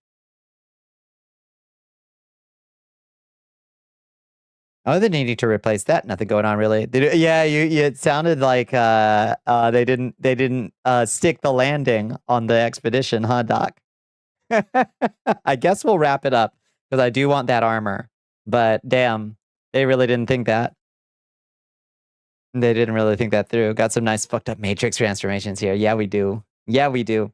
Oh, they're needing to replace that. Nothing going on really. Yeah, it sounded like they didn't stick the landing on the expedition, huh, Doc? I guess we'll wrap it up because I do want that armor. But damn, they really didn't think that. They didn't really think that through. Got some nice fucked up matrix transformations here. Yeah, we do. Yeah, we do.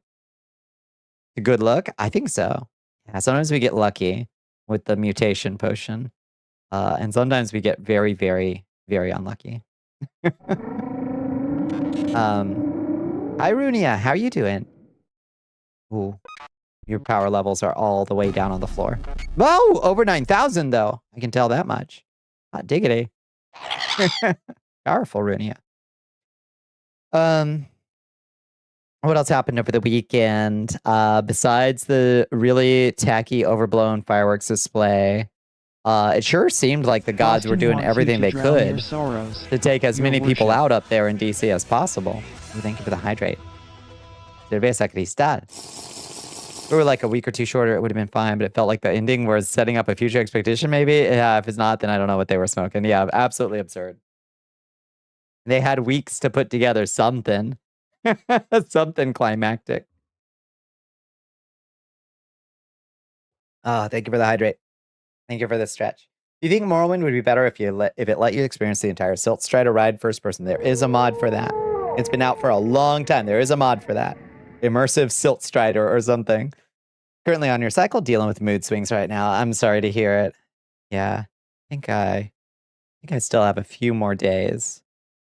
A good look? I think so. Yeah, sometimes we get lucky with the mutation potion. And sometimes we get very, very, very unlucky. Hi, Runia. How are you doing? Ooh. Your power levels are all the way down on the floor. Whoa! Over 9,000, though. I can tell that much. Hot diggity. Powerful, Runia. What else happened over the weekend? Besides the really tacky, overblown fireworks display, it sure seemed like the gods were doing everything they could to take as many people out up there in DC as possible. Thank you for the hydrate. Cerveza cristal. If it were like a week or two shorter, it would have been fine, but it felt like the ending was setting up a future expectation, maybe. Yeah, if it's not, then I don't know what they were smoking. Yeah, absolutely absurd. They had weeks to put together something. Something climactic. Oh, thank you for the hydrate. Thank you for the stretch. Do you think Morrowind would be better if it let you experience the entire Silt Strider ride first person? There is a mod for that. It's been out for a long time. There is a mod for that. Immersive Silt Strider or something. Currently on your cycle, dealing with mood swings right now. I'm sorry to hear it. Yeah, I think I still have a few more days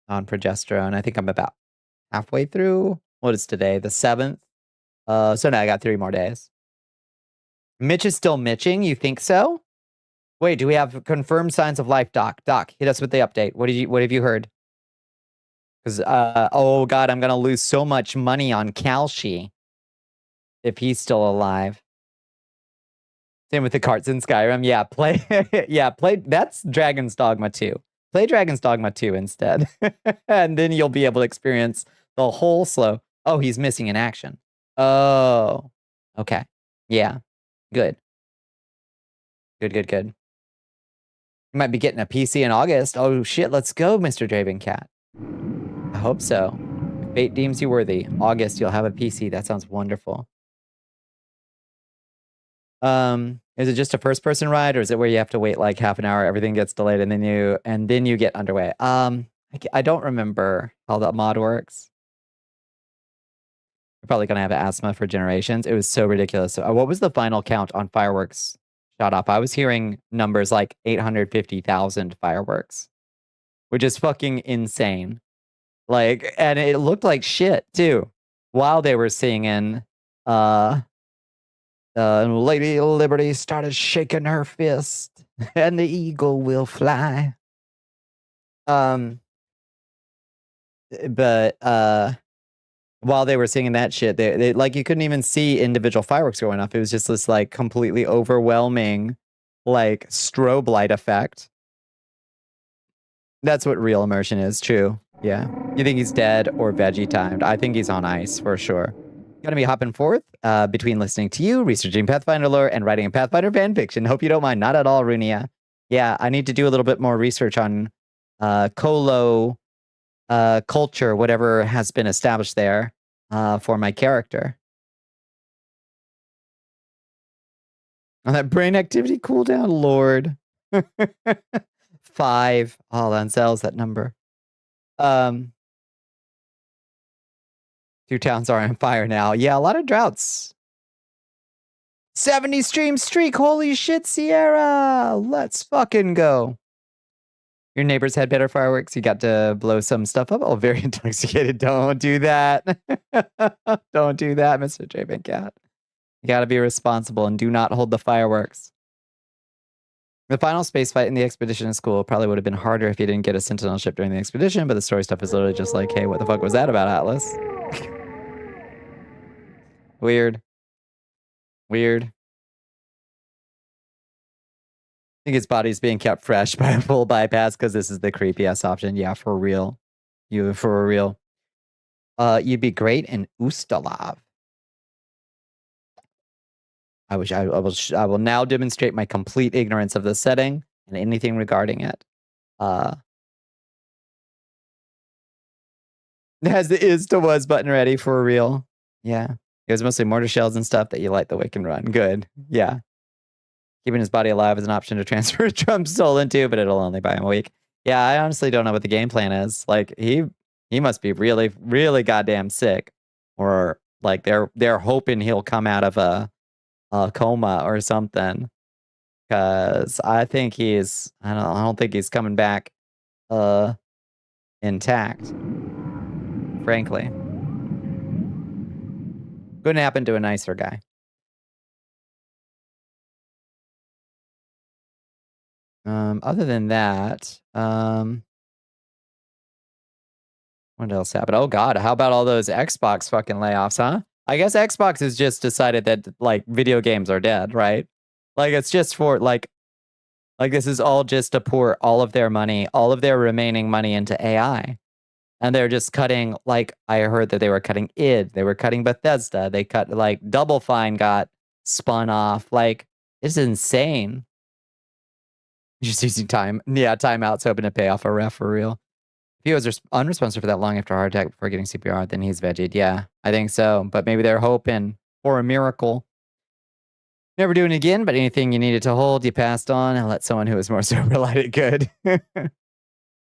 on progesterone. I think I'm about halfway through. What is today? The 7th. So now I got 3 more days. Mitch is still mitching. You think so? Wait, do we have confirmed signs of life, Doc? Doc, hit us with the update. What have you heard? Because oh god, I'm gonna lose so much money on Kalshi if he's still alive. Same with the carts in Skyrim. Yeah, play that's Dragon's Dogma 2. Play Dragon's Dogma 2 instead. And then you'll be able to experience the whole slow. Oh, he's missing in action. Oh. Okay. Yeah. Good. Good. You might be getting a PC in August. Oh shit, let's go, Mr. Draven Cat. I hope so. If fate deems you worthy, August you'll have a PC. That sounds wonderful. Is it just a first person ride, or is it where you have to wait like half an hour, everything gets delayed, and then you get underway? I don't remember how that mod works. We're probably gonna have asthma for generations. It was so ridiculous. So, what was the final count on fireworks shot up? I was hearing numbers like 850,000 fireworks, which is fucking insane. Like, and it looked like shit too while they were singing. Lady Liberty started shaking her fist, and the eagle will fly. But while they were singing that shit, they like you couldn't even see individual fireworks going off. It was just this like completely overwhelming, like strobe light effect. That's what real immersion is. True. Yeah. You think he's dead or veggie timed? I think he's on ice for sure. Gonna be hopping forth between listening to you, researching Pathfinder lore, and writing a Pathfinder fan fiction. Hope you don't mind. Not at all, Runia. Yeah, I need to do a little bit more research on Colo culture, whatever has been established there for my character. On that brain activity cooldown, Lord. 5. Oh, that sells that number. 2 towns are on fire now. Yeah, a lot of droughts. 70 stream streak. Holy shit, Sierra. Let's fucking go. Your neighbors had better fireworks. You got to blow some stuff up. Oh, very intoxicated. Don't do that. Don't do that, Mr. Draven Cat. You got to be responsible and do not hold the fireworks. The final space fight in the expedition in school probably would have been harder if you didn't get a sentinel ship during the expedition, but the story stuff is literally just like, hey, what the fuck was that about, Atlas? Weird. I think his body's being kept fresh by a full bypass because this is the creepiest option. Yeah, for real. For real. You'd be great in Ustalav. I will now demonstrate my complete ignorance of the setting and anything regarding it. Has the is to was button ready for real. Yeah. It was mostly mortar shells and stuff that you light the wick and run. Good. Yeah. Keeping his body alive is an option to transfer Trump's soul into, but it'll only buy him a week. Yeah, I honestly don't know what the game plan is. Like, he must be really, really goddamn sick. Or like they're hoping he'll come out of a coma or something. Cause I think I don't think he's coming back intact. Frankly. Couldn't happen to a nicer guy. Other than that, what else happened? Oh god, how about all those Xbox fucking layoffs, huh? I guess Xbox has just decided that like video games are dead, right? Like it's just for like this is all just to pour all of their money, all of their remaining money into AI. And they're just cutting, like, I heard that they were cutting id, they were cutting Bethesda, they cut, like, Double Fine got spun off. Like, it's insane. Just using timeouts hoping to pay off a ref for real. If he was unresponsive for that long after a heart attack before getting CPR, then he's vegged. Yeah, I think so. But maybe they're hoping for a miracle. Never doing it again, but anything you needed to hold, you passed on and let someone who is more sober light it good.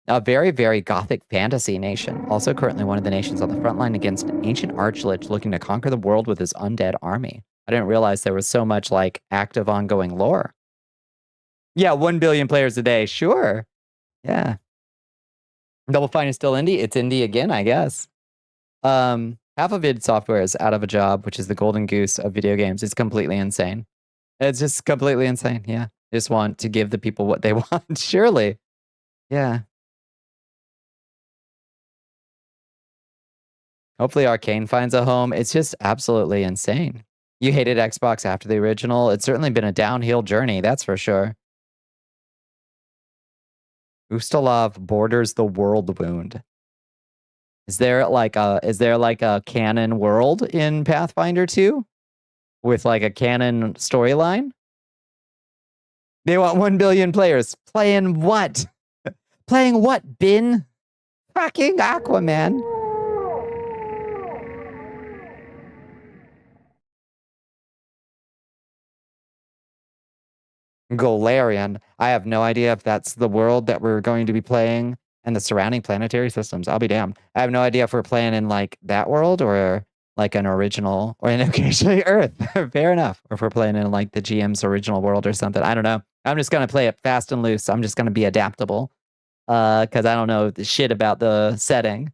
A very, very gothic fantasy nation. Also currently one of the nations on the front line against an ancient archlich looking to conquer the world with his undead army. I didn't realize there was so much, like, active ongoing lore. Yeah, 1 billion players a day. Sure. Yeah. Double Fine is still indie. It's indie again, I guess. Half of id software is out of a job, which is the golden goose of video games. It's completely insane. It's just completely insane. Yeah. Just want to give the people what they want. Surely. Yeah. Hopefully Arcane finds a home. It's just absolutely insane. You hated Xbox after the original. It's certainly been a downhill journey, that's for sure. Ustalov borders the world wound. Is there like a canon world in Pathfinder 2? With like a canon storyline? They want 1 billion players. Playing what? Playing what, Bin? Fucking Aquaman. Golarion. I have no idea if that's the world that we're going to be playing and the surrounding planetary systems. I'll be damned. I have no idea if we're playing in like that world or like an original or in occasionally Earth. Fair enough. Or if we're playing in like the GM's original world or something. I don't know. I'm just going to play it fast and loose. I'm just going to be adaptable. Because I don't know the shit about the setting.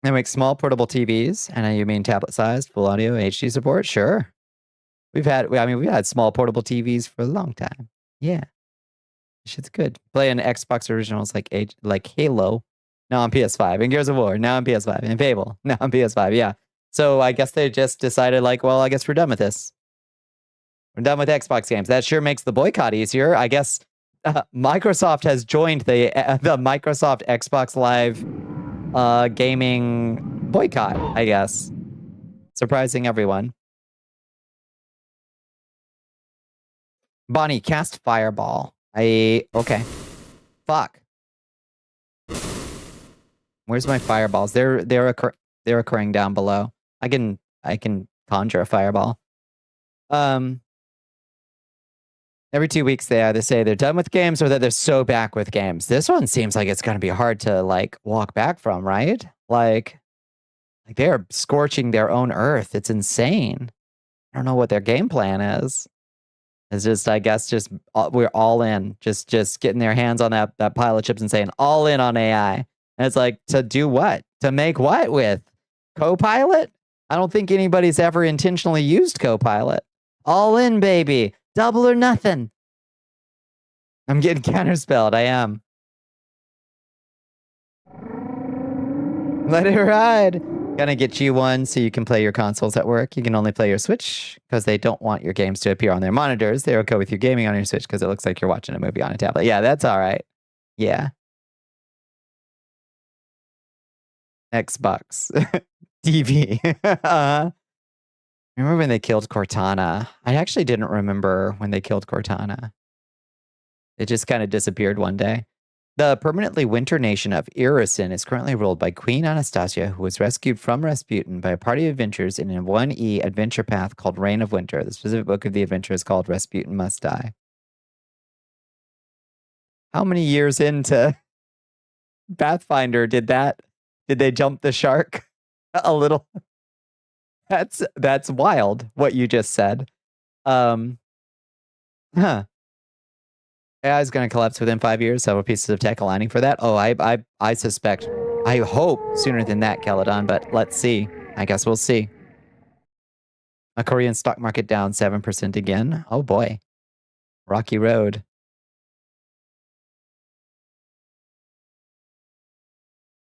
They make small portable TVs. And you mean tablet sized, full audio, HD support? Sure. We've had small portable TVs for a long time. Yeah. Shit's good. Playing Xbox originals like Halo, now on PS5, and Gears of War, now on PS5, and Fable, now on PS5. Yeah. So I guess they just decided, like, well, I guess we're done with this. We're done with Xbox games. That sure makes the boycott easier. I guess Microsoft has joined the Microsoft Xbox Live gaming boycott, I guess. Surprising everyone. Bonnie, cast Fireball. Okay. Fuck. Where's my fireballs? They're occurring down below. I can conjure a fireball. Every 2 weeks they either say they're done with games or that they're so back with games. This one seems like it's gonna be hard to like walk back from, right? Like they're scorching their own earth. It's insane. I don't know what their game plan is. It's just, I guess, we're all in. Just getting their hands on that pile of chips and saying, all in on AI. And it's like, to do what? To make what with? Copilot? I don't think anybody's ever intentionally used Copilot. All in, baby. Double or nothing. I'm getting counterspelled. I am. Let it ride. Gonna get you one so you can play your consoles at work. You can only play your Switch because they don't want your games to appear on their monitors. They're okay with you gaming on your Switch because it looks like you're watching a movie on a tablet. Yeah, that's all right. Yeah. Xbox. TV. Remember when they killed Cortana? I actually didn't remember when they killed Cortana. It just kind of disappeared one day. The permanently winter nation of Irison is currently ruled by Queen Anastasia, who was rescued from Rasputin by a party of adventurers in a 1E adventure path called Reign of Winter. The specific book of the adventure is called Rasputin Must Die. How many years into Pathfinder did they jump the shark a little? That's wild what you just said. AI is going to collapse within 5 years. Several pieces of tech aligning for that. Oh, I suspect. I hope sooner than that, Caledon, but let's see. I guess we'll see. A Korean stock market down 7% again. Oh boy. Rocky road.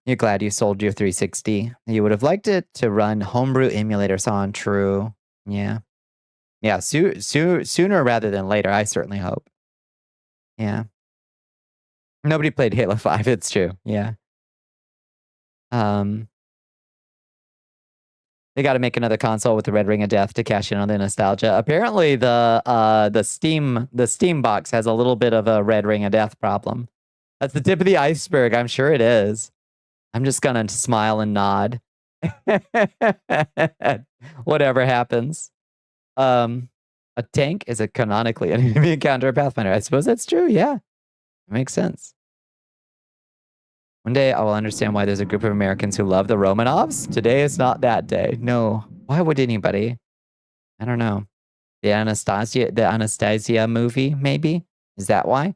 You're glad you sold your 360. You would have liked it to run homebrew emulators on. True. Yeah. Yeah, sooner rather than later, I certainly hope. Yeah. Nobody played Halo 5, it's true. Yeah. They got to make another console with the Red Ring of Death to cash in on the nostalgia. Apparently, the Steam box has a little bit of a Red Ring of Death problem. That's the tip of the iceberg. I'm sure it is. I'm just gonna smile and nod. Whatever happens. A tank is a canonically an enemy encounter a Pathfinder. I suppose that's true. Yeah, it makes sense. One day I will understand why there's a group of Americans who love the Romanovs. Today is not that day. No. Why would anybody? I don't know. The Anastasia movie, maybe? Is that why?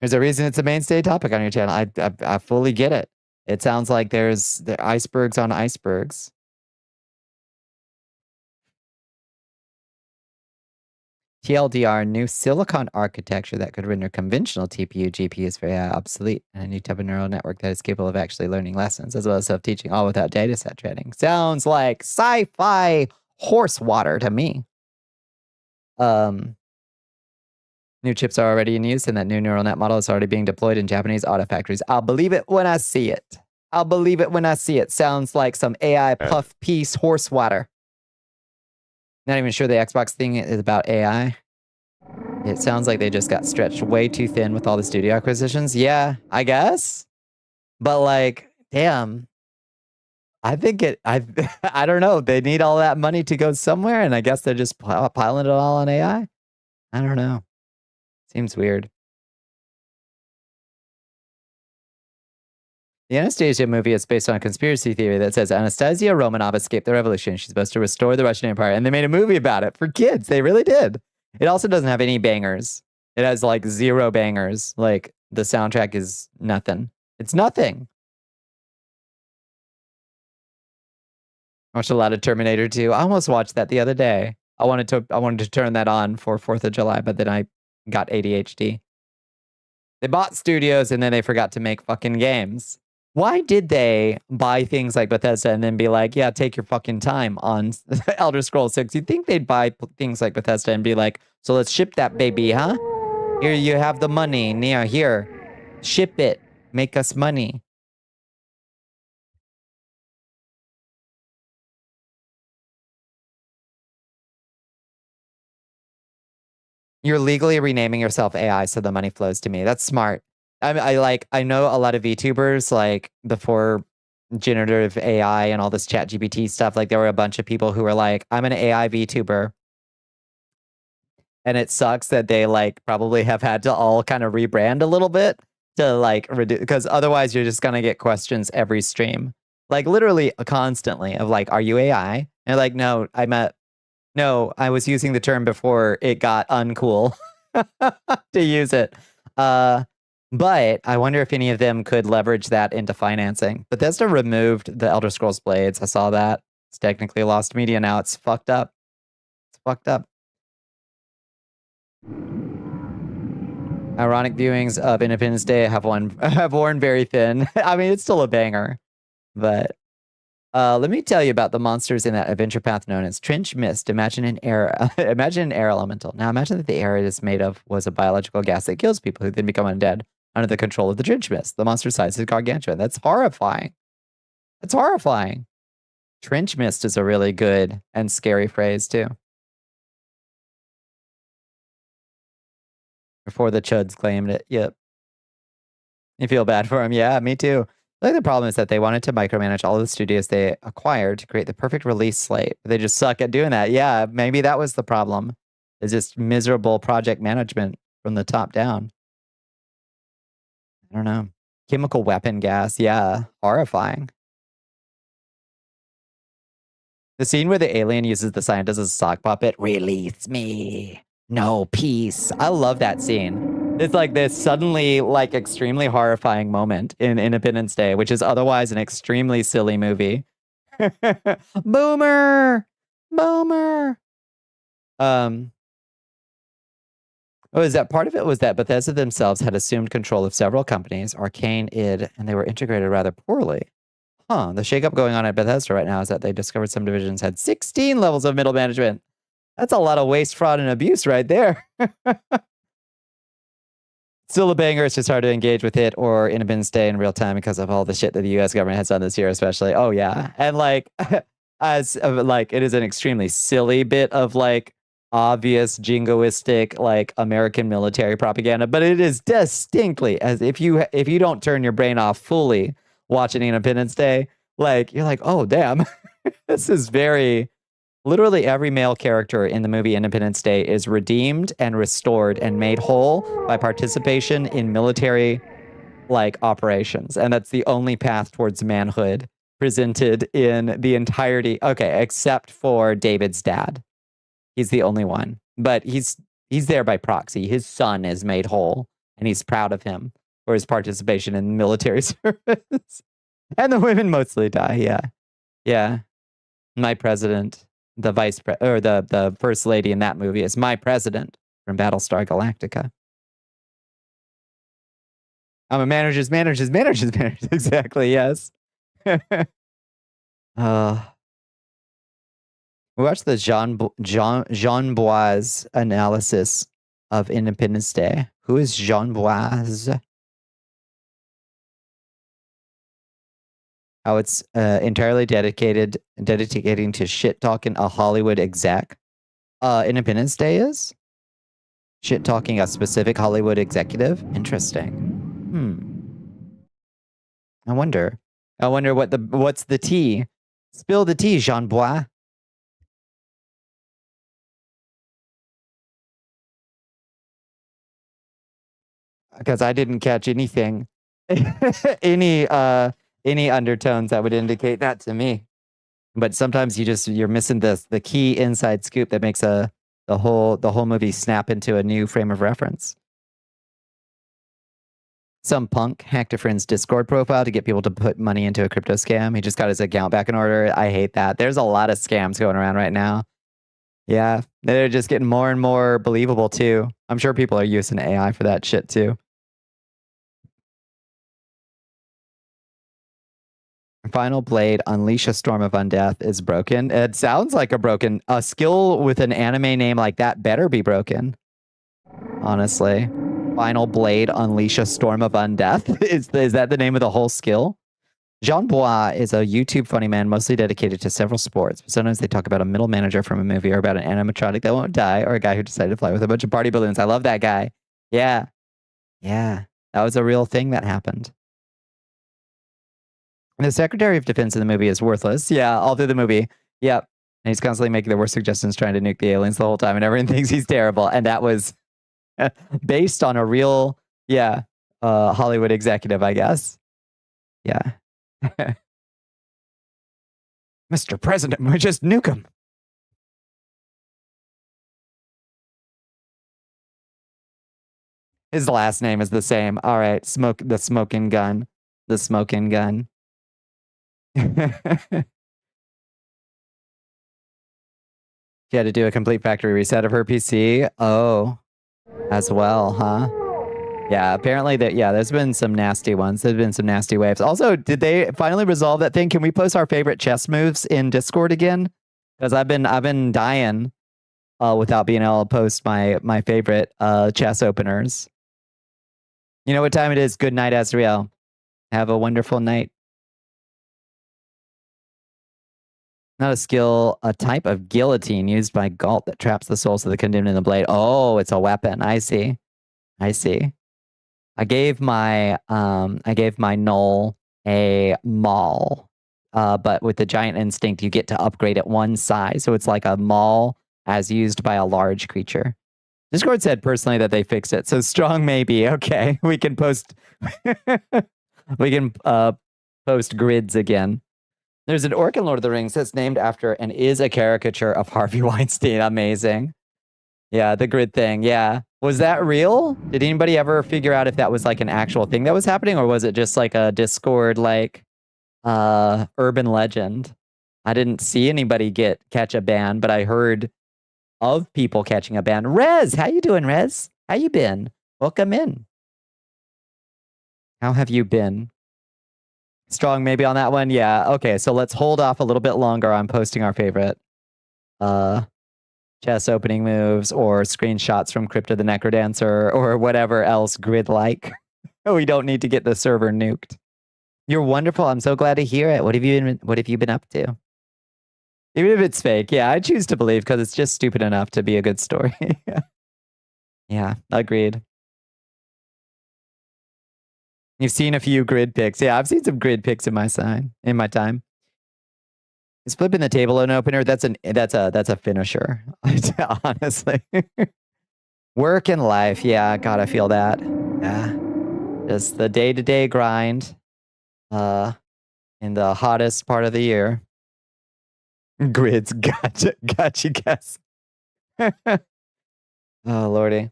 There's a reason it's a mainstay topic on your channel. I fully get it. It sounds like there's the icebergs on icebergs. TLDR, new silicon architecture that could render conventional TPU, GPUs very obsolete, and a new type of neural network that is capable of actually learning lessons, as well as self-teaching, all without dataset training. Sounds like sci-fi horse water to me. New chips are already in use, and that new neural net model is already being deployed in Japanese auto factories. I'll believe it when I see it. I'll believe it when I see it. Sounds like some AI puff piece horse water. Not even sure the Xbox thing is about AI. It sounds like they just got stretched way too thin with all the studio acquisitions. Yeah, I guess. But like, damn. I think I don't know. They need all that money to go somewhere, and I guess they're just piling it all on AI. I don't know. Seems weird. The Anastasia movie is based on a conspiracy theory that says Anastasia Romanov escaped the revolution. She's supposed to restore the Russian Empire. And they made a movie about it for kids. They really did. It also doesn't have any bangers. It has like 0 bangers. Like the soundtrack is nothing. It's nothing. I watched a lot of Terminator 2. I almost watched that the other day. I wanted to turn that on for 4th of July, but then I got ADHD. They bought studios and then they forgot to make fucking games. Why did they buy things like Bethesda and then be like, yeah, take your fucking time on Elder Scrolls 6? You'd think they'd buy things like Bethesda and be like, so let's ship that baby, huh? Here you have the money. Here, ship it. Make us money. You're legally renaming yourself AI so the money flows to me. That's smart. I know a lot of VTubers, like before generative AI and all this chat GPT stuff, like there were a bunch of people who were like, I'm an AI VTuber. And it sucks that they like probably have had to all kind of rebrand a little bit to like reduce, because otherwise you're just gonna get questions every stream. Like literally constantly of like, are you AI? And like, no, I was using the term before it got uncool to use it. But I wonder if any of them could leverage that into financing. Bethesda removed the Elder Scrolls Blades. I saw that. It's technically lost media now. It's fucked up. It's fucked up. Ironic viewings of Independence Day have worn very thin. I mean, it's still a banger. But let me tell you about the monsters in that adventure path known as Trench Mist. Imagine an air elemental. Now imagine that the air it is made of was a biological gas that kills people who then become undead under the control of the Trench Mist. The monster size is gargantuan. That's horrifying. That's horrifying. Trench Mist is a really good and scary phrase too. Before the Chuds claimed it. Yep. You feel bad for him. Yeah, me too. I think the problem is that they wanted to micromanage all of the studios they acquired to create the perfect release slate. They just suck at doing that. Yeah, maybe that was the problem. It's just miserable project management from the top down. I don't know. Chemical weapon gas. Yeah, horrifying. The scene where the alien uses the scientist as a sock puppet. Release me. No peace. I love that scene. It's like this suddenly like extremely horrifying moment in Independence Day, which is otherwise an extremely silly movie. Boomer. Is that part of it was that Bethesda themselves had assumed control of several companies, Arcane, id, and they were integrated rather poorly. The shakeup going on at Bethesda right now is that they discovered some divisions had 16 levels of middle management. That's a lot of waste, fraud, and abuse right there. Still a banger. It's just hard to engage with it or Independence Day in real time because of all the shit that the U.S. government has done this year, especially. Oh yeah, and like, as like, it is an extremely silly bit of like obvious jingoistic like American military propaganda, but it is distinctly as if you don't turn your brain off fully watching Independence Day, like you're like, oh damn, this is very. Literally every male character in the movie Independence Day is redeemed and restored and made whole by participation in military like operations. And that's the only path towards manhood presented in the entirety. Okay, except for David's dad. He's the only one. But he's there by proxy. His son is made whole and he's proud of him for his participation in military service. And the women mostly die, yeah. Yeah. My president. The the first lady in that movie is my president from Battlestar Galactica. I'm a manager's. Exactly, yes. We watched the Jean Bois analysis of Independence Day. Who is Jean Bois? How it's entirely dedicating to shit talking a Hollywood exec. Independence Day is shit talking a specific Hollywood executive. Interesting. I wonder what's the tea. Spill the tea, Jean Bois. Because I didn't catch anything, any undertones that would indicate that to me. But sometimes you're missing the key inside scoop that makes the whole movie snap into a new frame of reference. Some punk hacked a friend's Discord profile to get people to put money into a crypto scam. He just got his account back in order. I hate that. There's a lot of scams going around right now. Yeah, they're just getting more and more believable too. I'm sure people are using AI for that shit too. Final blade, unleash a storm of undeath is broken. It sounds like a skill with an anime name like that better be broken. Honestly. Final blade, unleash a storm of undeath. Is that the name of the whole skill? Jean Bois is a YouTube funny man mostly dedicated to several sports. Sometimes they talk about a middle manager from a movie or about an animatronic that won't die or a guy who decided to fly with a bunch of party balloons. I love that guy. Yeah. Yeah. That was a real thing that happened. The Secretary of Defense in the movie is worthless. Yeah, all through the movie. Yep. And he's constantly making the worst suggestions, trying to nuke the aliens the whole time, and everyone thinks he's terrible. And that was based on a real, Hollywood executive, I guess. Yeah. Mr. President, we just nuke him. His last name is the same. All right, the smoking gun. The smoking gun. She had to do a complete factory reset of her PC. Oh, as well, huh? Yeah, apparently there's been some nasty ones. There's been some nasty waves. Also, did they finally resolve that thing? Can we post our favorite chess moves in Discord again? Because I've been dying without being able to post my favorite chess openers. You know what time it is? Good night, Azriel. Have a wonderful night. Not a skill, a type of guillotine used by Galt that traps the souls of the condemned in the blade. Oh, it's a weapon. I see. I gave my Null a maul. But with the giant instinct, you get to upgrade it one size. So it's like a maul as used by a large creature. Discord said personally that they fixed it. So strong maybe. Okay. We can post post grids again. There's an orc in Lord of the Rings that's named after and is a caricature of Harvey Weinstein. Amazing. Yeah, the grid thing. Yeah. Was that real? Did anybody ever figure out if that was like an actual thing that was happening, or was it just like a Discord like urban legend? I didn't see anybody catch a ban, but I heard of people catching a ban. Rez, how you doing, Rez? How you been? Welcome in. How have you been? Strong maybe on that one? Yeah. Okay, so let's hold off a little bit longer on posting our favorite chest opening moves or screenshots from Crypto the Necrodancer or whatever else grid-like. We don't need to get the server nuked. You're wonderful. I'm so glad to hear it. What have you been up to? Even if it's fake, yeah, I choose to believe because it's just stupid enough to be a good story. Yeah, agreed. You've seen a few grid picks. Yeah, I've seen some grid picks in my time. Is flipping the table an opener? That's a finisher. Honestly. Work and life. Yeah, God, I feel that. Yeah. Just the day-to-day grind. In the hottest part of the year. Grids. Gotcha, guess. Oh, Lordy.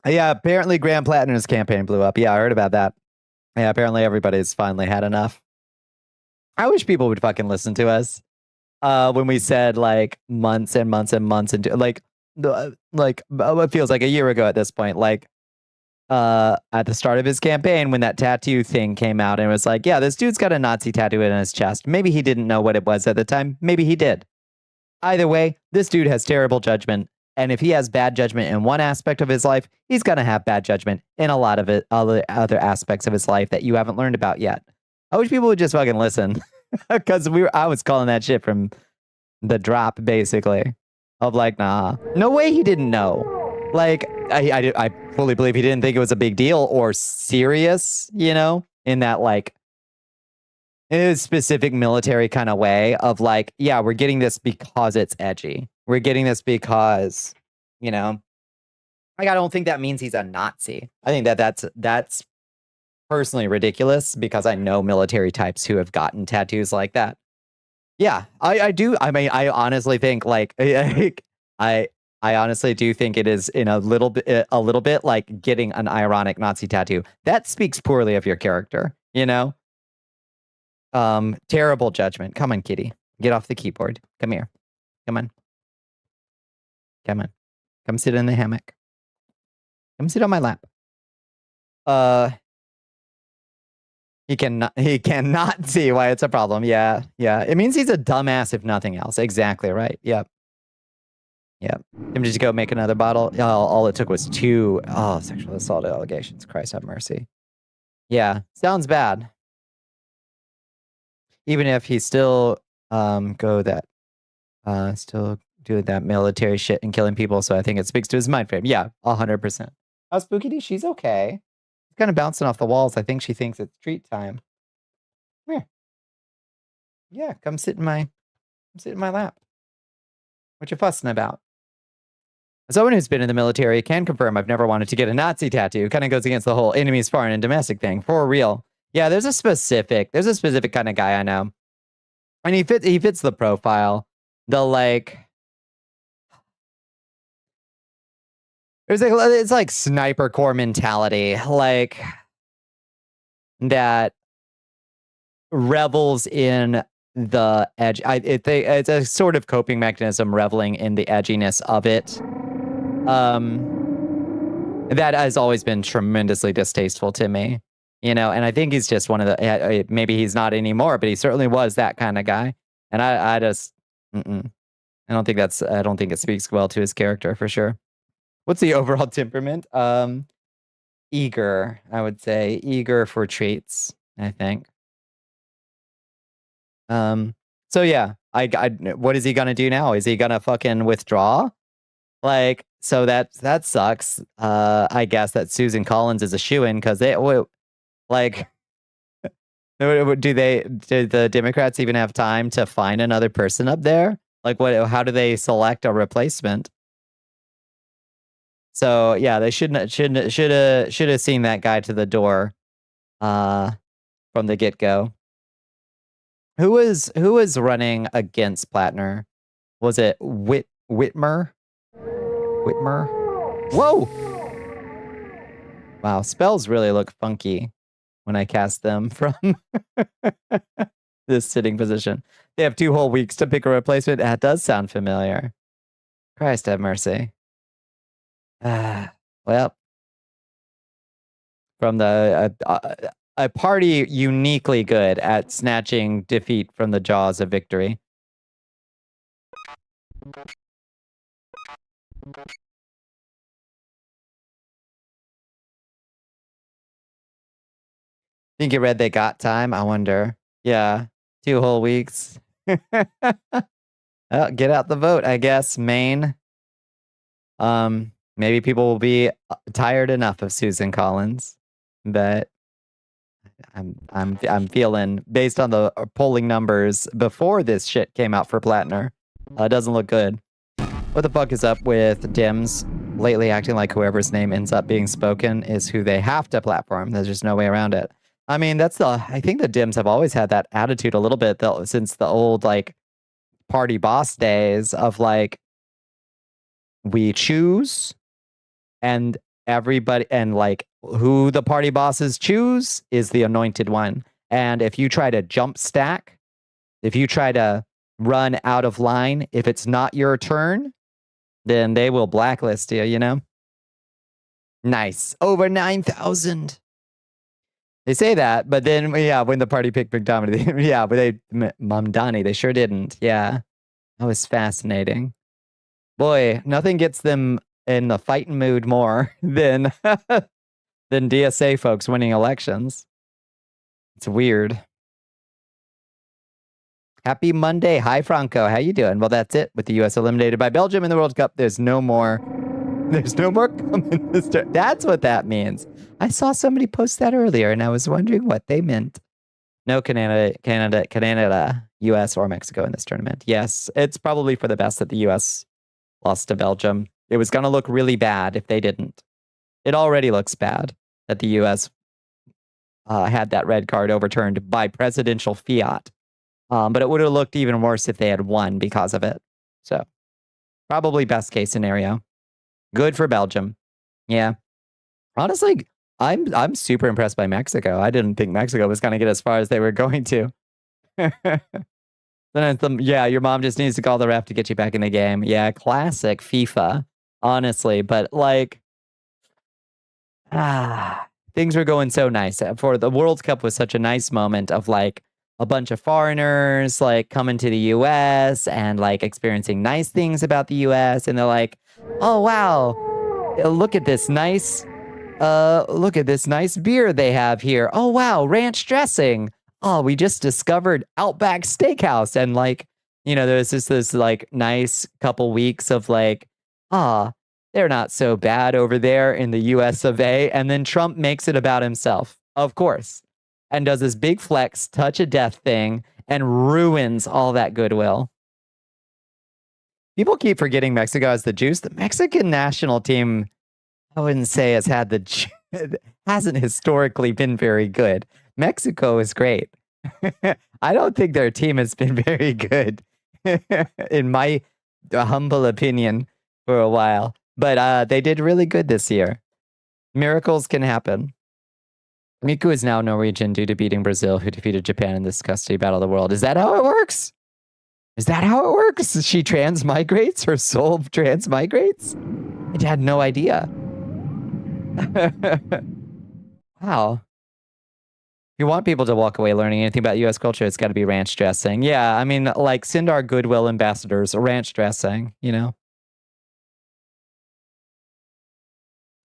Yeah, apparently Grand Platinum's campaign blew up. Yeah, I heard about that. Yeah, apparently everybody's finally had enough. I wish people would fucking listen to us. When we said like months and months and months into it feels like a year ago at this point, like at the start of his campaign when that tattoo thing came out and it was like, yeah, this dude's got a Nazi tattoo in his chest. Maybe he didn't know what it was at the time. Maybe he did. Either way, this dude has terrible judgment. And if he has bad judgment in one aspect of his life, he's going to have bad judgment in a lot of other aspects of his life that you haven't learned about yet. I wish people would just fucking listen. Because I was calling that shit from the drop, basically. Of like, nah. No way he didn't know. Like, I fully believe he didn't think it was a big deal or serious, you know? In that, like, in a specific military kind of way of like, yeah, we're getting this because it's edgy. We're getting this because, you know, like, I don't think that means he's a Nazi. I think that's personally ridiculous because I know military types who have gotten tattoos like that. Yeah, I do. I mean, I honestly think like I honestly do think it is in a little bit like getting an ironic Nazi tattoo. That speaks poorly of your character, you know? Terrible judgment. Come on, kitty. Get off the keyboard. Come here. Come on. Come on. Come sit in the hammock. Come sit on my lap. He cannot see why it's a problem. Yeah. It means he's a dumbass if nothing else. Exactly right. Yep. Him just go make another bottle. Oh, all it took was 2 sexual assault allegations. Christ have mercy. Yeah, sounds bad. Even if he still still doing that military shit and killing people, so I think it speaks to his mind frame. Yeah, 100%. Oh, Spooky D, she's okay. She's kind of bouncing off the walls. I think she thinks it's treat time. Come here. Yeah, come sit in my lap. What you fussing about? Someone who's been in the military can confirm I've never wanted to get a Nazi tattoo. Kind of goes against the whole enemies foreign and domestic thing. For real. Yeah, there's a specific kind of guy I know. And he fits the profile. The like it's like sniper core mentality, like that revels in the edge. It's a sort of coping mechanism, reveling in the edginess of it. That has always been tremendously distasteful to me, you know. And I think he's just one of the. Maybe he's not anymore, but he certainly was that kind of guy. And I just, I don't think it speaks well to his character for sure. What's the overall temperament? Eager, I would say. Eager for treats, I think. So yeah, what is he gonna do now? Is he gonna fucking withdraw? Like, so that sucks. I guess that Susan Collins is a shoo-in because do the Democrats even have time to find another person up there? Like, how do they select a replacement? So yeah, they should have seen that guy to the door, from the get-go. Who was running against Plattner? Was it Whitmer? Whoa! Wow, spells really look funky when I cast them from this sitting position. They have 2 whole weeks to pick a replacement. That does sound familiar. Christ have mercy. Well, from a party uniquely good at snatching defeat from the jaws of victory. Think you read they got time? I wonder. Yeah, 2 whole weeks. Oh, get out the vote, I guess, Maine. Maybe people will be tired enough of Susan Collins, but I'm feeling, based on the polling numbers before this shit came out for Plattner, doesn't look good. What the fuck is up with Dims lately acting like whoever's name ends up being spoken is who they have to platform? There's just no way around it. I mean, I think the Dims have always had that attitude a little bit though, since the old like party boss days of like, we choose and everybody, and like who the party bosses choose is the anointed one. And if you try to jump stack, if you try to run out of line, if it's not your turn, then they will blacklist you, you know? Nice. Over 9,000. They say that, but then, yeah, when the party picked McDomedy, yeah, but Mamdani, they sure didn't. Yeah. That was fascinating. Boy, nothing gets them in the fighting mood more than DSA folks winning elections. It's weird. Happy Monday. Hi, Franco. How you doing? Well, that's it. With the U.S. eliminated by Belgium in the World Cup, there's no more coming this turn. That's what that means. I saw somebody post that earlier, and I was wondering what they meant. No Canada, U.S. or Mexico in this tournament. Yes, it's probably for the best that the U.S. lost to Belgium. It was going to look really bad if they didn't. It already looks bad that the U.S. Had that red card overturned by presidential fiat. But it would have looked even worse if they had won because of it. So, probably best case scenario. Good for Belgium. Yeah. Honestly, I'm super impressed by Mexico. I didn't think Mexico was going to get as far as they were going to. Then yeah, your mom just needs to call the ref to get you back in the game. Yeah, classic FIFA, honestly. But like, things were going so nice. For the World Cup was such a nice moment of like a bunch of foreigners like coming to the US and like experiencing nice things about the US. And they're like, oh, wow, look at this nice beer they have here. Oh, wow, ranch dressing. Oh, we just discovered Outback Steakhouse. And like, you know, there's just this like nice couple weeks of like, they're not so bad over there in the US of A. And then Trump makes it about himself, of course, and does this big flex, touch of death thing and ruins all that goodwill. People keep forgetting Mexico has the juice. The Mexican national team, I wouldn't say hasn't historically been very good. Mexico is great. I don't think their team has been very good, in my humble opinion, for a while. But they did really good this year. Miracles can happen. Miku is now Norwegian due to beating Brazil, who defeated Japan in this custody battle of the world. Is that how it works? Is that how it works? She transmigrates? Her soul transmigrates? I had no idea. Wow. If you want people to walk away learning anything about U.S. culture, it's got to be ranch dressing. Yeah, I mean, like, send our goodwill ambassadors ranch dressing, you know?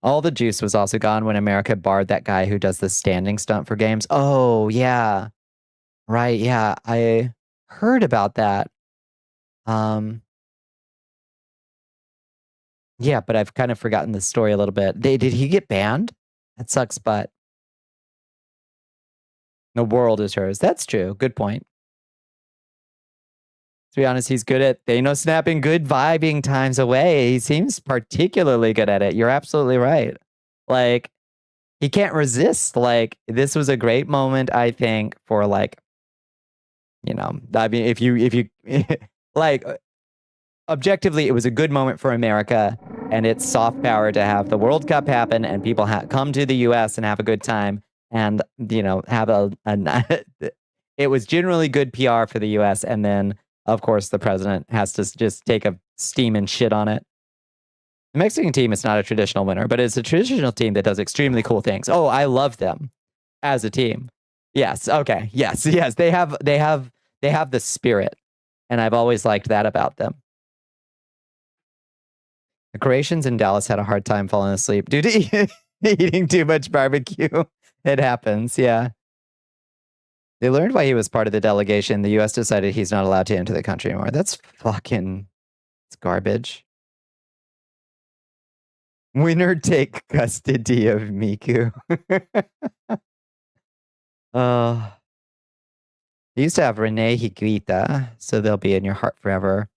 All the juice was also gone when America barred that guy who does the standing stunt for games. Oh, yeah. Right, yeah. I heard about that. Yeah, but I've kind of forgotten the story a little bit. Did he get banned? That sucks, but the world is hers. That's true. Good point. To be honest, he's good at snapping good vibing times away. He seems particularly good at it. You're absolutely right. Like, he can't resist. Like, this was a great moment, I think, for like, you know, I mean, if you like, objectively, it was a good moment for America and its soft power to have the World Cup happen and people come to the US and have a good time and, you know, have it was generally good PR for the US. And then, of course, the president has to just take a steam and shit on it. The Mexican team is not a traditional winner, but it's a traditional team that does extremely cool things. Oh, I love them as a team. Yes. Okay. Yes. Yes. They have the spirit. And I've always liked that about them. The Croatians in Dallas had a hard time falling asleep due to eating too much barbecue. It happens, yeah. They learned why he was part of the delegation. The U.S. decided he's not allowed to enter the country anymore. That's fucking... It's garbage. Winner take custody of Miku. They used to have Renee Higuita, so they'll be in your heart forever.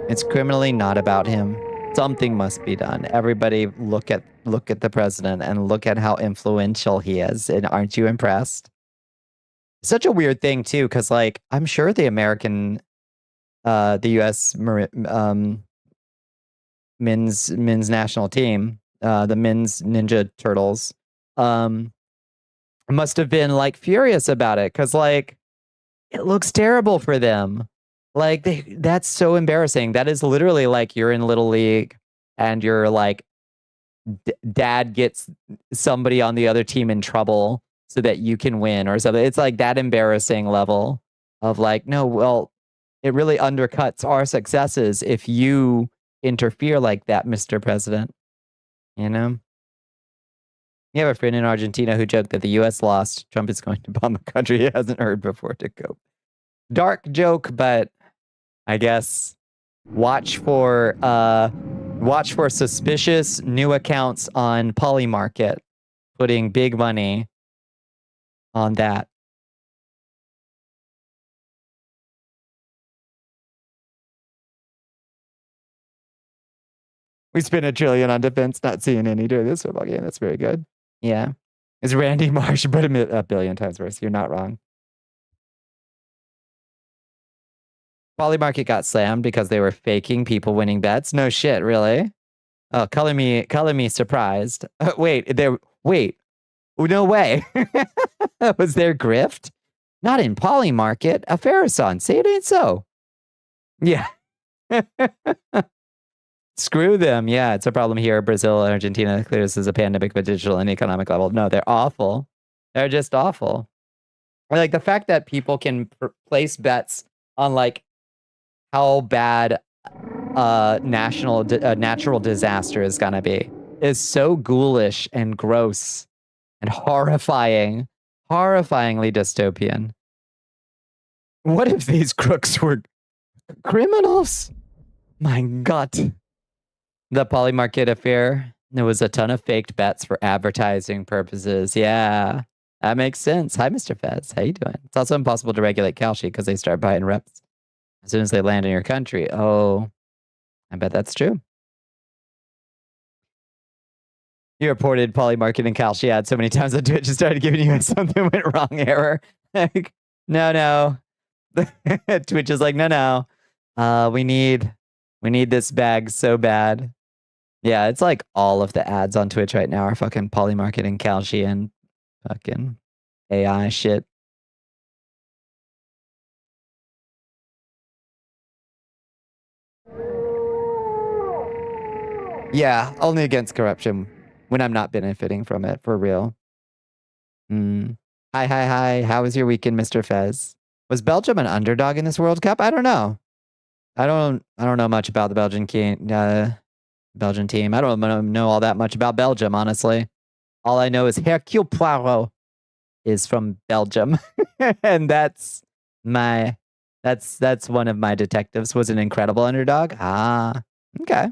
It's criminally not about him. Something must be done. Everybody look at the president and look at how influential he is. And aren't you impressed? Such a weird thing too, because like I'm sure the American, the U.S. men's national team, the men's Ninja Turtles, must have been like furious about it because like it looks terrible for them. Like that's so embarrassing. That is literally like you're in Little League and you're like dad gets somebody on the other team in trouble so that you can win or something. It's like that embarrassing level of like, no, well, it really undercuts our successes if you interfere like that, Mr. President. You know? You have a friend in Argentina who joked that the U.S. lost. Trump is going to bomb a country he hasn't heard before to cope. Dark joke, but I guess watch for suspicious new accounts on Polymarket, putting big money on that. We spent $1 trillion on defense, not seeing any during this football game. That's very good. Yeah. It's Randy Marsh, but a billion times worse. You're not wrong. Polymarket got slammed because they were faking people winning bets. No shit, really? Oh, color me surprised. Wait. No way. Was there grift? Not in Polymarket. A Pharaoh-son. Say it ain't so. Yeah. Screw them. Yeah, it's a problem here. Brazil, Argentina, clear this is a pandemic, but digital and economic level. No, they're awful. They're just awful. Like the fact that people can place bets on like how bad natural disaster is gonna be is so ghoulish and gross and horrifyingly dystopian. What if these crooks were criminals? My God. The Polymarket affair, there was a ton of faked bets for advertising purposes. Yeah, that makes sense. Hi, Mr. Fez. How you doing? It's also impossible to regulate Kalshi because they start buying reps as soon as they land in your country. Oh, I bet that's true. You reported Polymarket and Kalshi ad so many times on Twitch and started giving you something went wrong error. Like, no. Twitch is like, no. We need this bag so bad. Yeah, it's like all of the ads on Twitch right now are fucking Polymarket and Kalshi and fucking AI shit. Yeah, only against corruption when I'm not benefiting from it, for real. Hi. How was your weekend, Mr. Fez? Was Belgium an underdog in this World Cup? I don't know. I don't know much about the Belgian team. I don't know all that much about Belgium, honestly. All I know is Hercule Poirot is from Belgium. And that's one of my detectives, was an incredible underdog. Ah, okay.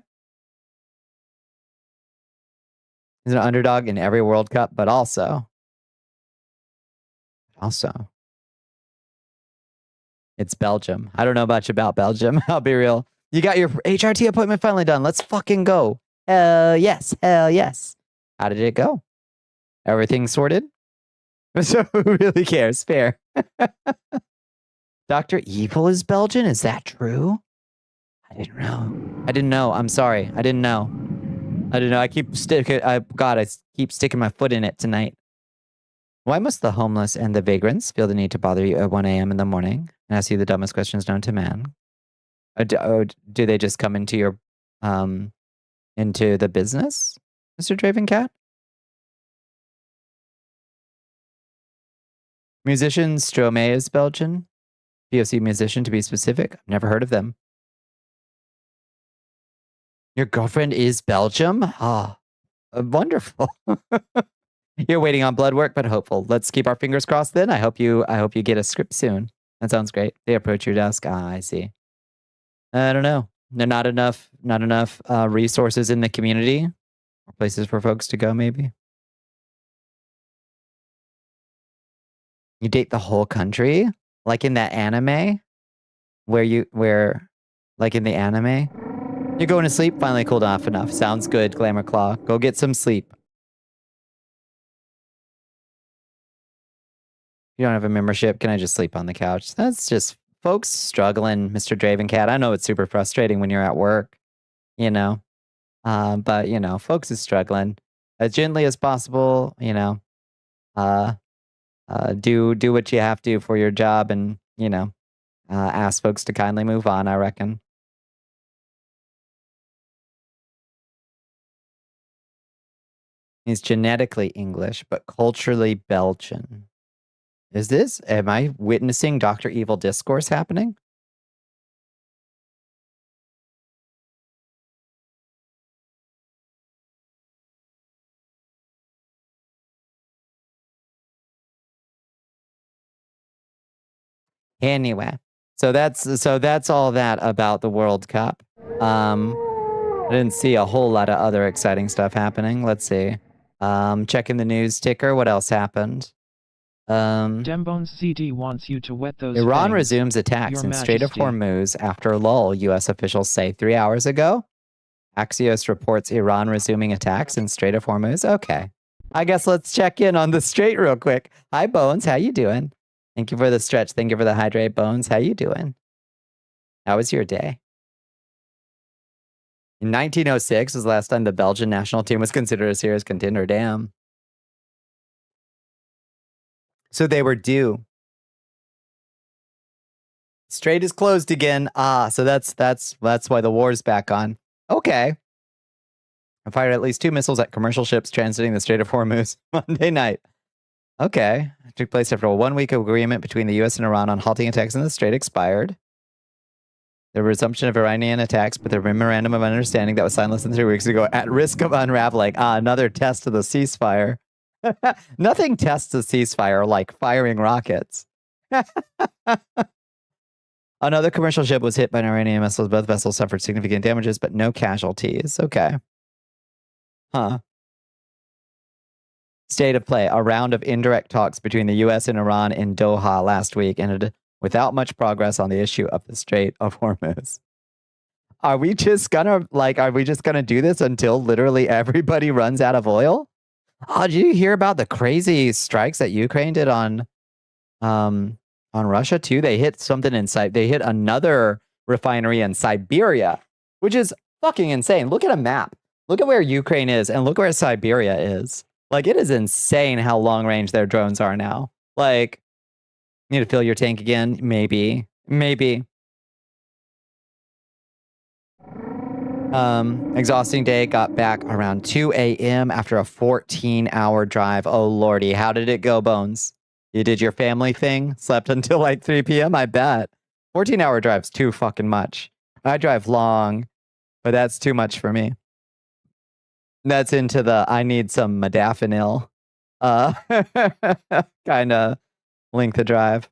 He's an underdog in every World Cup, but also it's Belgium. I don't know much about Belgium. I'll be real. You got your HRT appointment finally done. Let's fucking go. Hell yes. How did it go? Everything sorted? So who really cares? Fair. Dr. Evil is Belgian? Is that true? I didn't know. I'm sorry. I didn't know. I keep sticking my foot in it tonight. Why must the homeless and the vagrants feel the need to bother you at 1 a.m. in the morning and ask you the dumbest questions known to man? Do they just come into your into the business, Mr. Draven Cat? Musician Stromae is Belgian. POC musician, to be specific. I've never heard of them. Your girlfriend is Belgium? Ah, wonderful. You're waiting on blood work, but hopeful. Let's keep our fingers crossed then. I hope you get a script soon. That sounds great. They approach your desk. Ah, I see. I don't know. There are not enough resources in the community or places for folks to go, maybe. You date the whole country? Like in that anime? Where like in the anime? You're going to sleep? Finally cooled off enough. Sounds good, Glamour Claw. Go get some sleep. You don't have a membership? Can I just sleep on the couch? That's just folks struggling, Mr. Dravencat. I know it's super frustrating when you're at work, you know. But you know, folks is struggling. As gently as possible, you know. Do what you have to for your job, and you know, ask folks to kindly move on, I reckon. He's genetically English, but culturally Belgian. Am I witnessing Dr. Evil discourse happening? Anyway, so that's all that about the World Cup. I didn't see a whole lot of other exciting stuff happening. Let's see. Checking the news ticker. What else happened? Dembones CD wants you to wet those Iran fangs, resumes attacks Your in Strait of Majesty. Hormuz after a lull, U.S. officials say 3 hours ago. Axios reports Iran resuming attacks in Strait of Hormuz. Okay. I guess let's check in on the strait real quick. Hi, Bones. How you doing? Thank you for the stretch. Thank you for the hydrate, Bones. How you doing? How was your day? In 1906 was the last time the Belgian national team was considered a serious contender. Damn. So they were due. Strait is closed again. Ah, so that's why the war's back on. Okay. I fired at least 2 missiles at commercial ships transiting the Strait of Hormuz Monday night. Okay. It took place after a 1-week agreement between the U.S. and Iran on halting attacks in the strait expired. The resumption of Iranian attacks, but the memorandum of understanding that was signed less than 3 weeks ago at risk of unraveling. Another test of the ceasefire. Nothing tests a ceasefire like firing rockets. Another commercial ship was hit by an Iranian missile. Both vessels suffered significant damages, but no casualties. Okay. Huh. State of play. A round of indirect talks between the U.S. and Iran in Doha last week ended without much progress on the issue of the Strait of Hormuz. Are we just gonna do this until literally everybody runs out of oil? Oh, did you hear about the crazy strikes that Ukraine did on Russia too? They hit something they hit another refinery in Siberia, which is fucking insane. Look at a map. Look at where Ukraine is and look where Siberia is. Like, it is insane how long range their drones are now. Like, need to fill your tank again? Maybe. Exhausting day. Got back around 2 a.m. after a 14-hour drive. Oh, lordy. How did it go, Bones? You did your family thing? Slept until like 3 p.m.? I bet. 14-hour drive's too fucking much. I drive long, but that's too much for me. That's into the I need some modafinil kind of length of drive.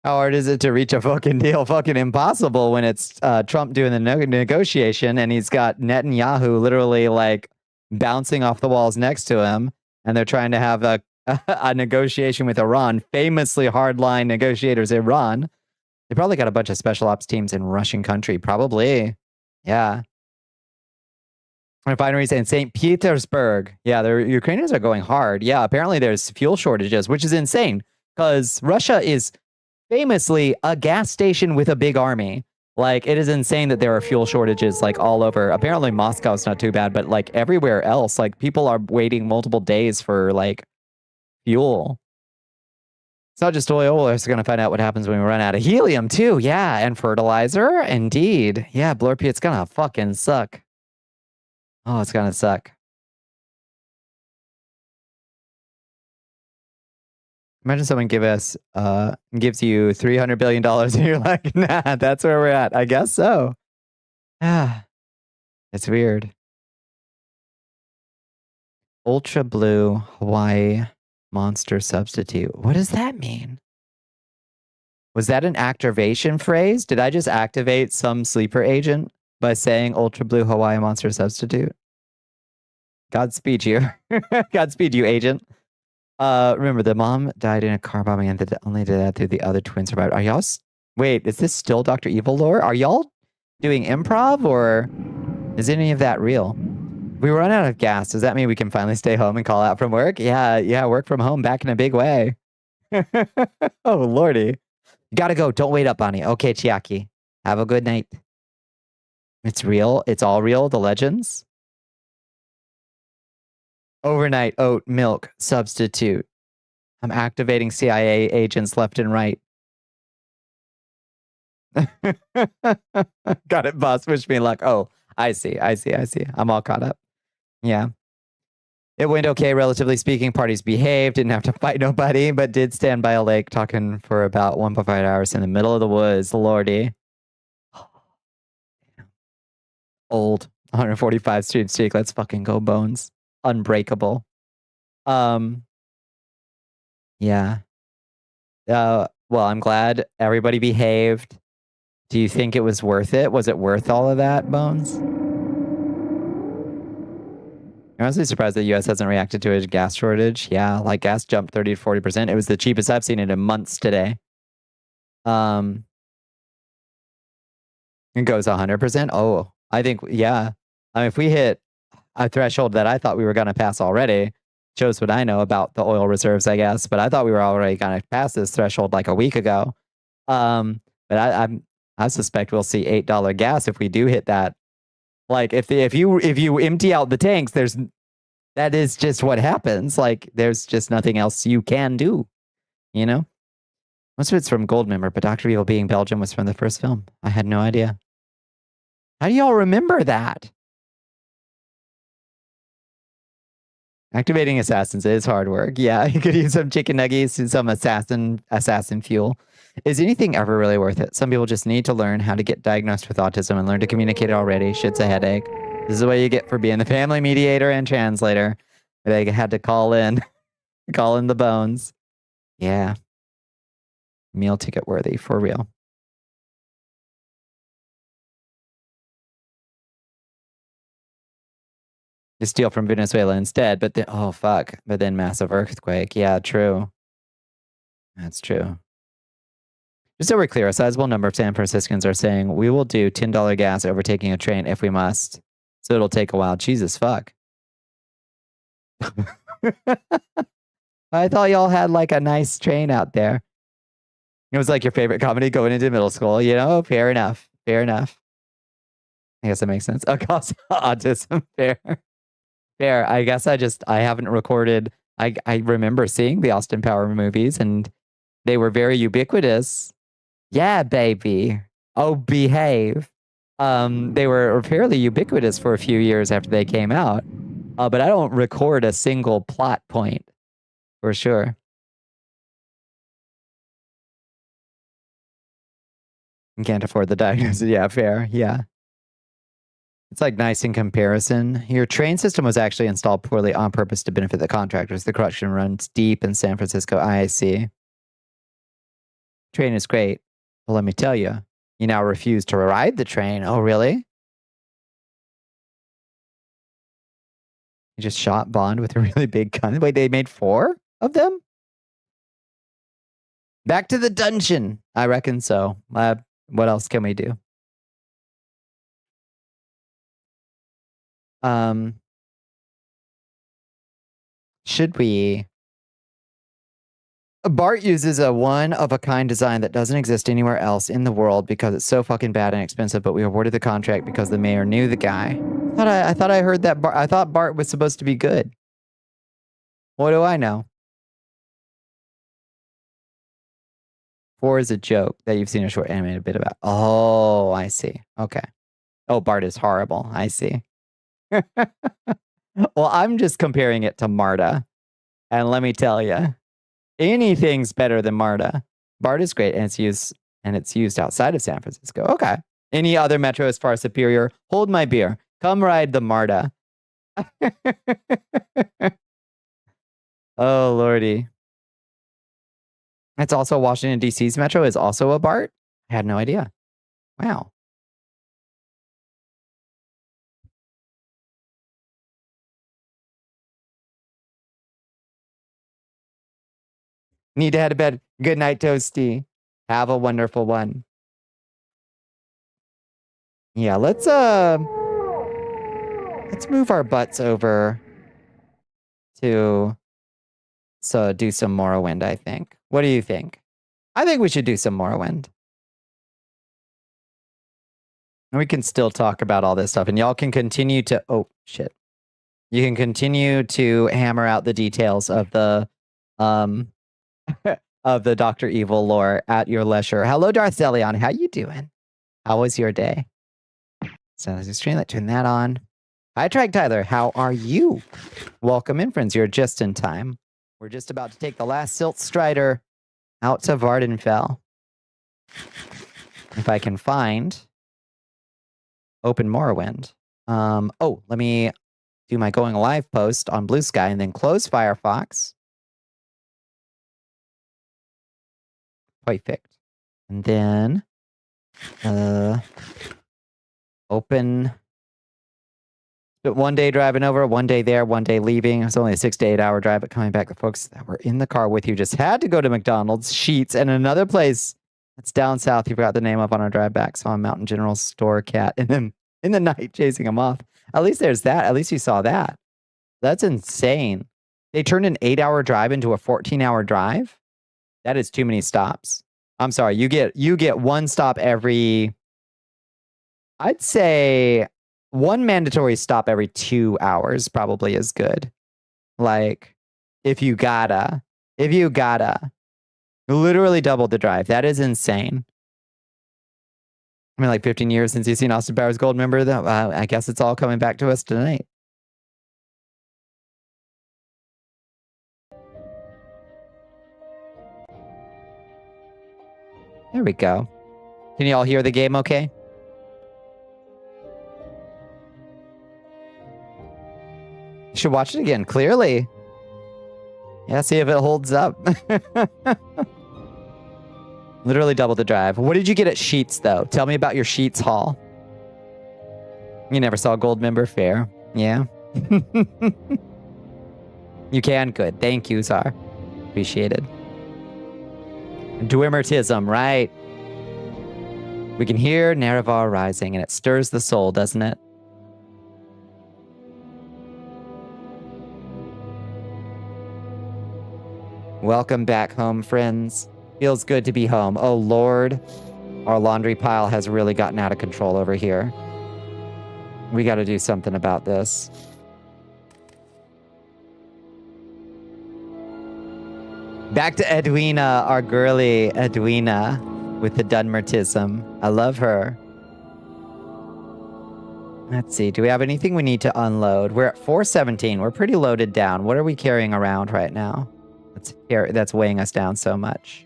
How hard is it to reach a fucking deal? Fucking impossible when it's Trump doing the negotiation and he's got Netanyahu literally like bouncing off the walls next to him, and they're trying to have a negotiation with Iran. Famously hardline negotiators, Iran. They probably got a bunch of special ops teams in Russian country. Probably. Yeah. Refineries in St. Petersburg. Yeah, the Ukrainians are going hard. Yeah, apparently there's fuel shortages, which is insane because Russia is famously a gas station with a big army. Like, it is insane that there are fuel shortages like all over. Apparently Moscow's not too bad, but like everywhere else, like people are waiting multiple days for like fuel. It's not just oil. We're also going to find out what happens when we run out of helium too. Yeah, and fertilizer. Indeed. Yeah, Blurpy, it's going to fucking suck. Oh, it's gonna suck. Imagine someone gives you $300 billion and you're like, nah, that's where we're at. I guess so. Ah, It's weird. Ultra blue Hawaii monster substitute. What does that mean? Was that an activation phrase? Did I just activate some sleeper agent by saying ultra blue Hawaii monster substitute? Godspeed you. Godspeed you, agent. Remember, the mom died in a car bombing and only did that through the other twin survived. Are y'all... Wait, is this still Dr. Evil lore? Are y'all doing improv or is any of that real? We run out of gas. Does that mean we can finally stay home and call out from work? Yeah, work from home back in a big way. Oh, lordy. You gotta go. Don't wait up, Bonnie. Okay, Chiaki. Have a good night. It's real. It's all real. The legends. Overnight oat milk substitute. I'm activating CIA agents left and right. Got it, boss. Wish me luck. Oh, I see. I'm all caught up. Yeah. It went okay, relatively speaking. Parties behaved, didn't have to fight nobody, but did stand by a lake talking for about 1.5 hours in the middle of the woods. Lordy. Old. 145 stream streak. Let's fucking go, Bones. Unbreakable. Yeah. Well, I'm glad everybody behaved. Do you think it was worth it? Was it worth all of that, Bones? I'm honestly surprised the US hasn't reacted to a gas shortage. Yeah, like gas jumped 30 to 40%. It was the cheapest I've seen it in months today. It goes 100%. Oh, I think, yeah. I mean, if we hit a threshold that I thought we were going to pass already, shows what I know about the oil reserves, I guess. But I thought we were already going to pass this threshold like a week ago. But I suspect we'll see $8 gas if we do hit that. Like if you empty out the tanks, that is just what happens. Like there's just nothing else you can do, you know? Most of it's from Goldmember, but Dr. Evil being Belgium was from the first film. I had no idea. How do y'all remember that? Activating assassins is hard work. Yeah, you could use some chicken nuggets and some assassin fuel. Is anything ever really worth it? Some people just need to learn how to get diagnosed with autism and learn to communicate already. Shit's a headache. This is what you get for being the family mediator and translator. They had to call in the Bones. Yeah. Meal ticket worthy, for real. Just steal from Venezuela instead, but then, oh fuck. But then massive earthquake. Yeah, true. That's true. Just so we're clear, a sizable number of San Franciscans are saying we will do $10 gas overtaking a train if we must. So it'll take a while. Jesus fuck. I thought y'all had like a nice train out there. It was like your favorite comedy going into middle school, you know? Fair enough. I guess that makes sense. Oh, cause autism. Fair. I guess I haven't recorded. I remember seeing the Austin Power movies and they were very ubiquitous. Yeah, baby. Oh, behave. They were fairly ubiquitous for a few years after they came out. But I don't record a single plot point for sure. You can't afford the diagnosis. Yeah, fair. Yeah. It's like nice in comparison. Your train system was actually installed poorly on purpose to benefit the contractors. The corruption runs deep in San Francisco. I see. Train is great. Well, let me tell you, you now refuse to ride the train. Oh, really? You just shot Bond with a really big gun. Wait, they made 4 of them? Back to the dungeon. I reckon so. What else can we do? Should we... Bart uses a one-of-a-kind design that doesn't exist anywhere else in the world because it's so fucking bad and expensive, but we awarded the contract because the mayor knew the guy. I thought I heard that I thought Bart was supposed to be good. What do I know? 4 is a joke that you've seen a short animated bit about. Oh, I see. Okay. Oh, Bart is horrible. I see. Well, I'm just comparing it to Marta. And let me tell you, anything's better than Marta. Bart is great, and it's used outside of San Francisco. Okay. Any other metro is far superior. Hold my beer. Come ride the Marta. Oh, lordy. It's also Washington, D.C.'s metro is also a BART? I had no idea. Wow. Need to head to bed. Good night, Toasty. Have a wonderful one. Yeah, let's move our butts over to do some Morrowind, I think. What do you think? I think we should do some Morrowind. And we can still talk about all this stuff, and y'all can continue to oh shit. You can continue to hammer out the details of the of the Dr. Evil lore at your leisure. Hello, Darth Zelion. How you doing? How was your day? So let's just turn that on. Hi, Trag Tyler. How are you? Welcome in, friends. You're just in time. We're just about to take the last Silt Strider out to Vardenfell. If I can find Open Morrowind. Oh, let me do my going live post on Blue Sky and then close Firefox. Perfect. And then open. But 1 day driving over, 1 day there, 1 day leaving. It was only a 6 to 8 hour drive, but coming back, the folks that were in the car with you just had to go to McDonald's, Sheets, and another place that's down south. You forgot the name up on our drive back. Saw a Mountain General store cat, and then in the night chasing him off. At least there's that. At least you saw that. That's insane. They turned an 8-hour drive into a 14-hour drive. That is too many stops. I'm sorry. You get one stop every. I'd say one mandatory stop every 2 hours probably is good. Like, if you gotta, literally double the drive. That is insane. I mean, like 15 years since you've seen Austin Powers Gold member, though. I guess it's all coming back to us tonight. There we go. Can you all hear the game okay? You should watch it again, clearly. Yeah, see if it holds up. Literally double the drive. What did you get at Sheets, though? Tell me about your Sheets haul. You never saw a gold member? Fair. Yeah. You can? Good. Thank you, Czar. Appreciated. Dwimmertism, right. We can hear Nerevar rising, and it stirs the soul, doesn't it? Welcome back home, friends. Feels good to be home. Oh, Lord. Our laundry pile has really gotten out of control over here. We got to do something about this. Back to Edwina, our girly Edwina with the Dunmertism. I love her. Let's see. Do we have anything we need to unload? We're at 417. We're pretty loaded down. What are we carrying around right now? That's weighing us down so much.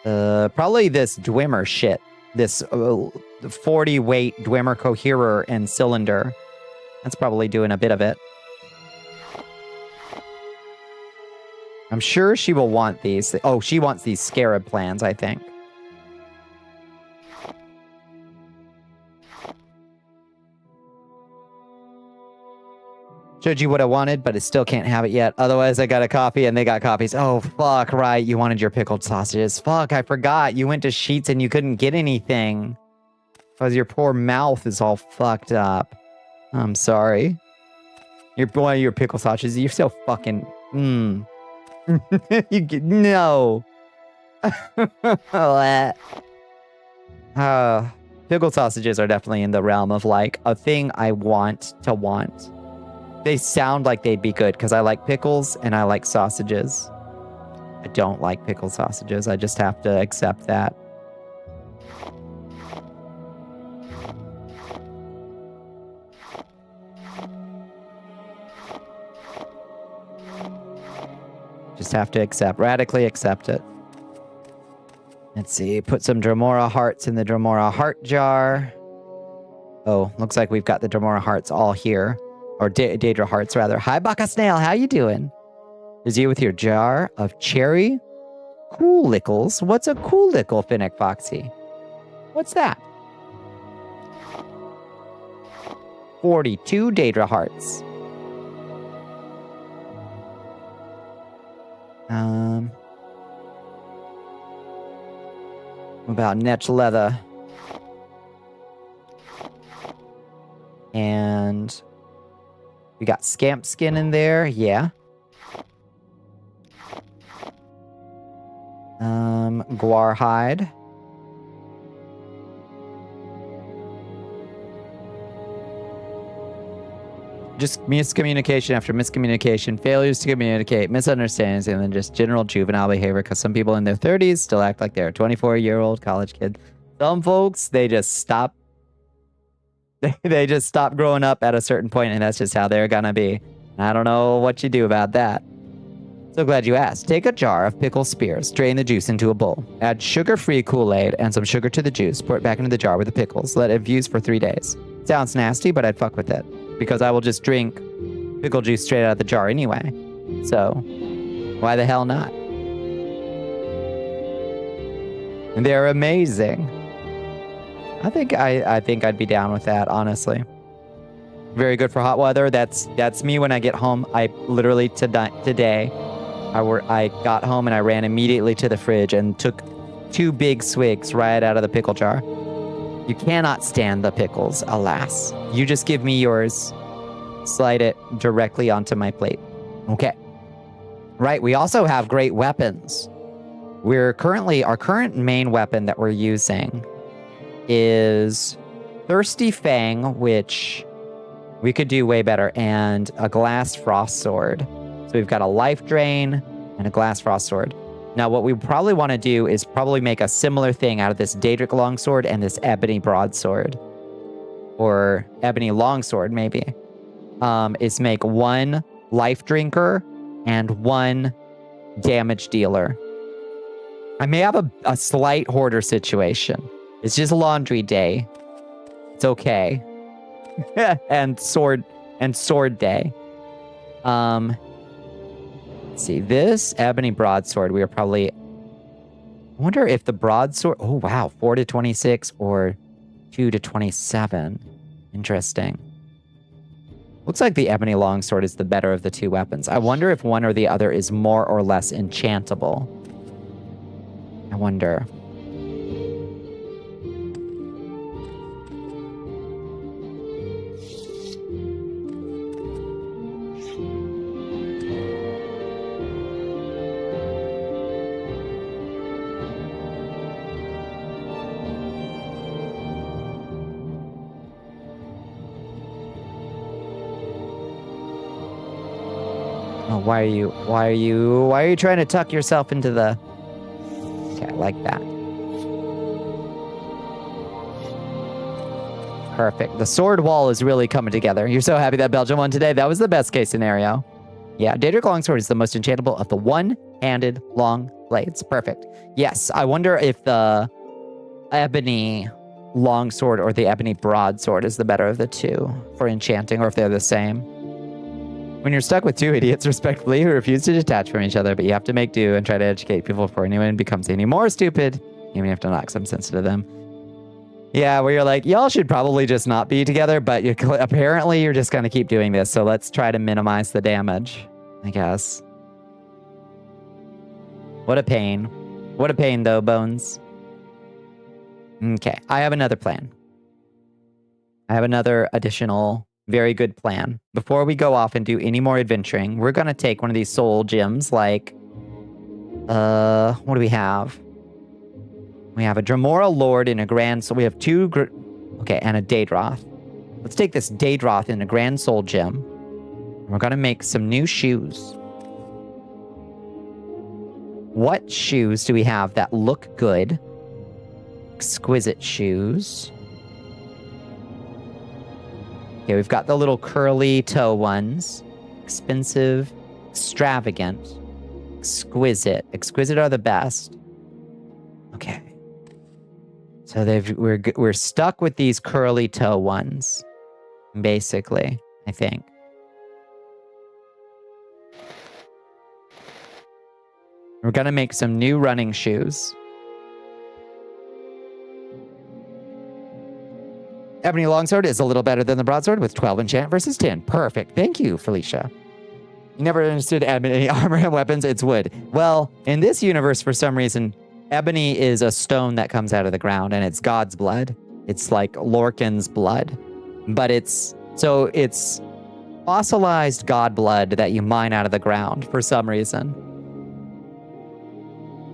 Probably this Dwimmer shit. This 40 weight Dwimmer coherer and cylinder. That's probably doing a bit of it. I'm sure she will want these. Oh, she wants these scarab plans, I think. Showed you what I wanted, but I still can't have it yet. Otherwise, I got a copy and they got copies. Oh, fuck, right. You wanted your pickled sausages. Fuck, I forgot. You went to Sheets and you couldn't get anything. Because your poor mouth is all fucked up. I'm sorry. Your pickled sausages, you're so fucking... No. Pickled sausages are definitely in the realm of like a thing I want to want. They sound like they'd be good because I like pickles and I like sausages. I don't like pickled sausages. I just have to accept that. Just have to radically accept it. Let's see, put some Dremora hearts in the Dremora heart jar. Oh, looks like we've got the Dremora hearts all here. Or Daedra hearts, rather. Hi, Baka Snail. How you doing? Is you with your jar of cherry coolickles? What's a coolickle, Finnick Foxy? What's that? 42 Daedra hearts. What about Netch leather? And we got scamp skin in there, yeah. Guar hide. Just miscommunication after miscommunication, failures to communicate, misunderstandings, and then just general juvenile behavior, because some people in their 30s still act like they're a 24-year-old college kid. Some folks, they just stop. They just stop growing up at a certain point, and that's just how they're gonna be. I don't know what you do about that. So glad you asked. Take a jar of pickle spears, drain the juice into a bowl. Add sugar-free Kool-Aid and some sugar to the juice. Pour it back into the jar with the pickles. Let it infuse for 3 days. Sounds nasty, but I'd fuck with it. Because I will just drink pickle juice straight out of the jar anyway. So, why the hell not? And they're amazing. I think I'd be down with that, honestly. Very good for hot weather. That's me when I get home. I literally today I got home and I ran immediately to the fridge and took 2 big swigs right out of the pickle jar. You cannot stand the pickles, alas. You just give me yours. Slide it directly onto my plate. Okay. Right, we also have great weapons. Our current main weapon that we're using is Thirsty Fang, which we could do way better, and a Glass Frost Sword. So we've got a Life Drain and a Glass Frost Sword. Now, what we probably want to do is probably make a similar thing out of this Daedric Longsword and this Ebony Broadsword. Or Ebony Longsword, maybe. Is make 1 Life Drinker and 1 Damage Dealer. I may have a slight hoarder situation. It's just laundry day. It's okay. and sword day. Let's see, this Ebony Broadsword, we are probably... I wonder if the Broadsword... Oh, wow, 4 to 26 or 2 to 27. Interesting. Looks like the Ebony Longsword is the better of the 2 weapons. I wonder if one or the other is more or less enchantable. I wonder. Oh, why are you trying to tuck yourself into the... Okay, I like that. Perfect. The sword wall is really coming together. You're so happy that Belgium won today. That was the best case scenario. Yeah, Daedric Longsword is the most enchantable of the one-handed long blades. Perfect. Yes, I wonder if the Ebony Longsword or the Ebony Broadsword is the better of the 2 for enchanting, or if they're the same. When you're stuck with 2 idiots, respectfully, who refuse to detach from each other, but you have to make do and try to educate people before anyone becomes any more stupid, you may have to knock some sense into them. Yeah, where you're like, y'all should probably just not be together, but apparently you're just going to keep doing this, so let's try to minimize the damage, I guess. What a pain. What a pain, though, Bones. Okay, I have another plan. I have another additional... very good plan. Before we go off and do any more adventuring, we're going to take one of these soul gems, like... what do we have? We have a Dremora Lord in a Grand... So we have 2... Okay, and a Daedroth. Let's take this Daedroth in a Grand Soul Gem. And we're going to make some new shoes. What shoes do we have that look good? Exquisite shoes. Okay, we've got the little curly toe ones. Expensive, extravagant, exquisite. Exquisite are the best. Okay. So we're stuck with these curly toe ones, basically, I think. We're gonna make some new running shoes. Ebony Longsword is a little better than the Broadsword with 12 enchant versus 10. Perfect. Thank you, Felicia. You never understood ebony armor and weapons. It's wood. Well, in this universe, for some reason, ebony is a stone that comes out of the ground, and it's God's blood. It's like Lorcan's blood. But it's fossilized God blood that you mine out of the ground for some reason.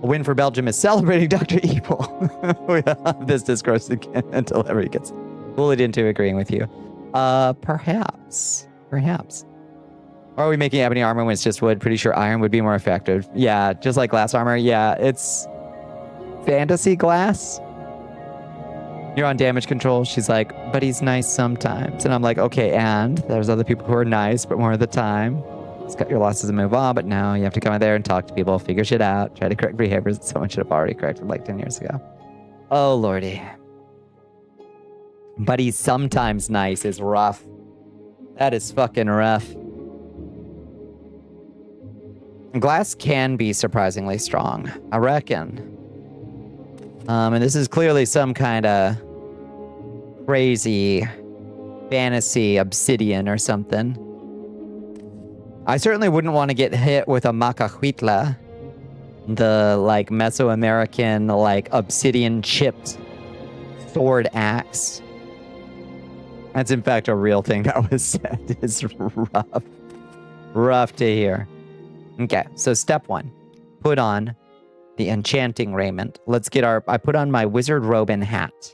A win for Belgium is celebrating Dr. Evil. We have this discourse again until everybody gets bullied into agreeing with you. Perhaps. Or are we making ebony armor when it's just wood? Pretty sure iron would be more effective. Yeah, just like glass armor. Yeah, it's fantasy glass. You're on damage control. She's like, but he's nice sometimes. And I'm like, okay, and there's other people who are nice, but more of the time. Just cut your losses and move on, but now you have to come in there and talk to people, figure shit out, try to correct behaviors that someone should have already corrected like 10 years ago. Oh, lordy. But he's sometimes nice is rough. That is fucking rough. Glass can be surprisingly strong, I reckon. And this is clearly some kind of crazy fantasy obsidian or something. I certainly wouldn't want to get hit with a macahuitla, the like Mesoamerican like obsidian chipped sword axe. That's in fact a real thing that was said. It's rough. Rough to hear. Okay, so step 1. Put on the enchanting raiment. Let's get I put on my wizard robe and hat.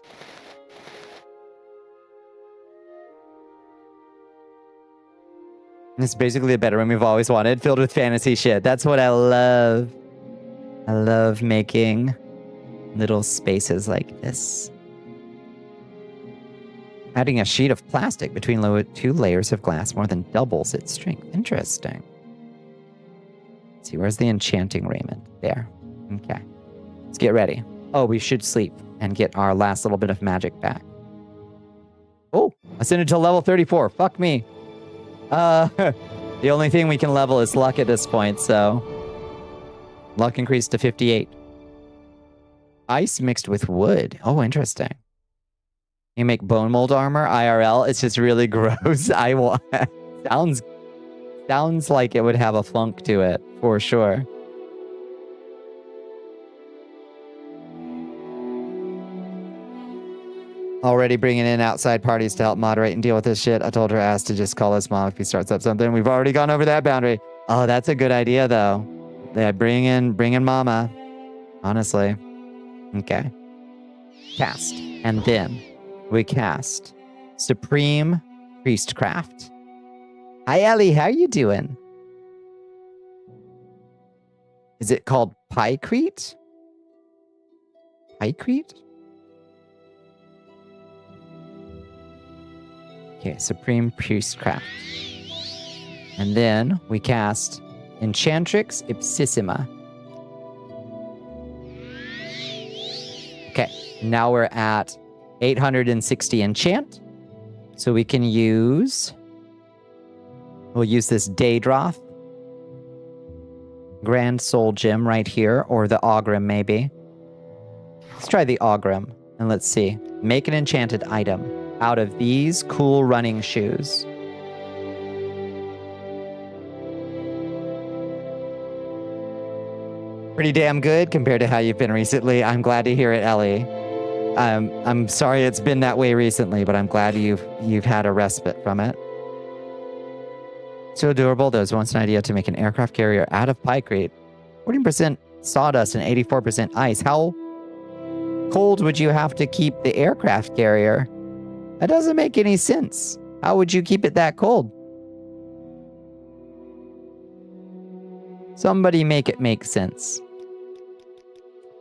It's basically the bedroom we've always wanted, filled with fantasy shit. That's what I love. I love making little spaces like this. Adding a sheet of plastic between 2 layers of glass more than doubles its strength. Interesting. Let's see, where's the enchanting raiment? There. Okay. Let's get ready. Oh, we should sleep and get our last little bit of magic back. Oh, ascended to level 34. Fuck me. The only thing we can level is luck at this point, so luck increased to 58. Ice mixed with wood. Oh, interesting. You make bone mold armor IRL. It's just really gross. Sounds like it would have a funk to it for sure. Already bringing in outside parties to help moderate and deal with this shit. I told her ass to just call us mom if he starts up something. We've already gone over that boundary. Oh, that's a good idea though. Yeah, bring in mama. Honestly. Okay. Cast. And then we cast Supreme Priestcraft. Hi Ellie, how you doing? Is it called Pycrete? Pycrete? Okay, Supreme Priestcraft. And then we cast Enchantrix Ipsissima. Okay, now we're at 860 enchant. So we can use... We'll use this Daedroth. Grand Soul Gem right here, or the Ogrim maybe. Let's try the Ogrim, and let's see. Make an enchanted item out of these cool running shoes. Pretty damn good compared to how you've been recently. I'm glad to hear it, Ellie. I'm sorry it's been that way recently, but I'm glad you've had a respite from it. So adorable. There was once an idea to make an aircraft carrier out of Pycrete. 14% sawdust and 84% ice. How cold would you have to keep the aircraft carrier? That doesn't make any sense. How would you keep it that cold? Somebody make it make sense.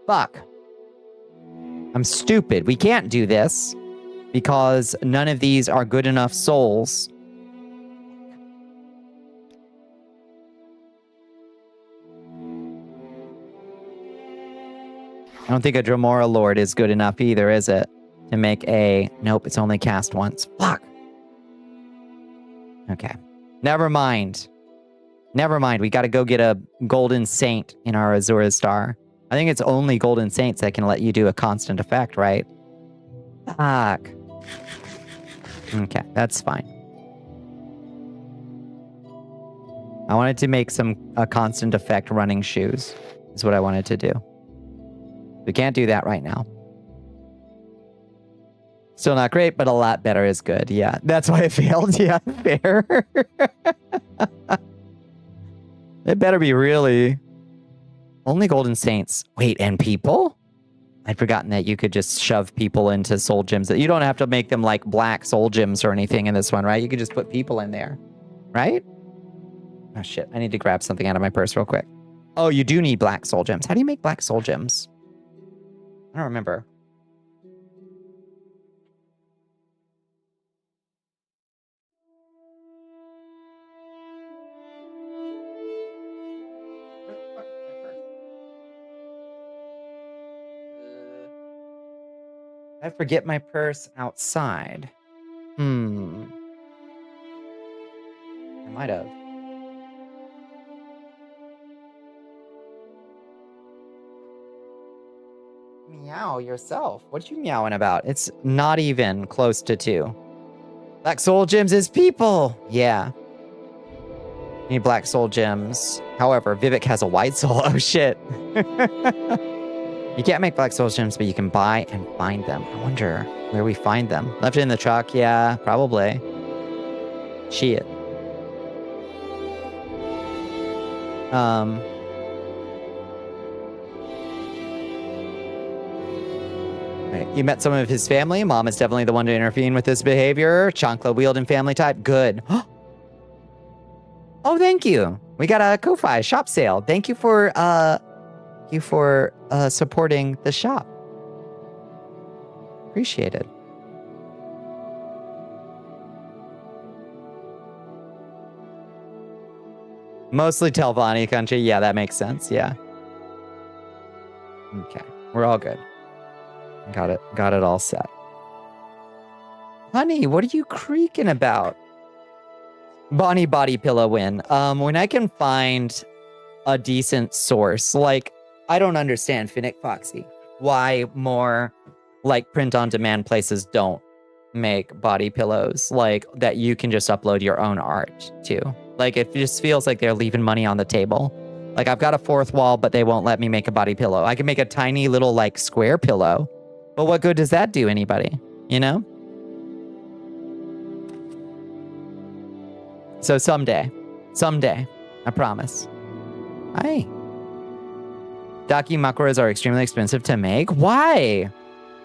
Fuck. I'm stupid. We can't do this because none of these are good enough souls. don't think a Dremora Lord is good enough either, is it? To make a... Nope, it's only cast once. Fuck! Okay. Never mind. Never mind. We gotta go get a Golden Saint in our Azura Star. I think it's only Golden Saints that can let you do a constant effect, right? Fuck. Okay, that's fine. I wanted to make a constant effect running shoes. Is what I wanted to do. We can't do that right now. Still not great, but a lot better is good. Yeah, that's why it failed. Yeah, fair. It better be really... Only Golden Saints. Wait, and people? I'd forgotten that you could just shove people into soul gems. You don't have to make them like black soul gems or anything in this one, right? You could just put people in there, right? Oh shit, I need to grab something out of my purse real quick. Oh, you do need black soul gems. How do you make black soul gems? I don't remember. I forget my purse outside. I might have. Meow yourself. What you meowing about? It's not even close to 2. Black soul gems is people. Yeah. Need black soul gems. However, Vivek has a white soul. Oh shit. You can't make black soul gems, but you can buy and find them. I wonder where we find them. Left it in the truck? Yeah, probably. Shit. Right. You met some of his family. Mom is definitely the one to intervene with this behavior. Chancla wield and family type. Good. Oh, thank you. We got a Ko-Fi shop sale. Thank you for supporting the shop. Appreciate it. Mostly Telvanni country. Yeah, that makes sense. Yeah. Okay. We're all good. Got it all set. Honey, what are you creaking about? Bonnie body pillow win. When I can find a decent source, like, I don't understand, Finnick Foxy, why more like print-on-demand places don't make body pillows like that you can just upload your own art to. Like, it just feels like they're leaving money on the table. Like, I've got a fourth wall, but they won't let me make a body pillow. I can make a tiny little like square pillow, but what good does that do anybody? You know? So someday, I promise. Hi. Daki makuras are extremely expensive to make. Why?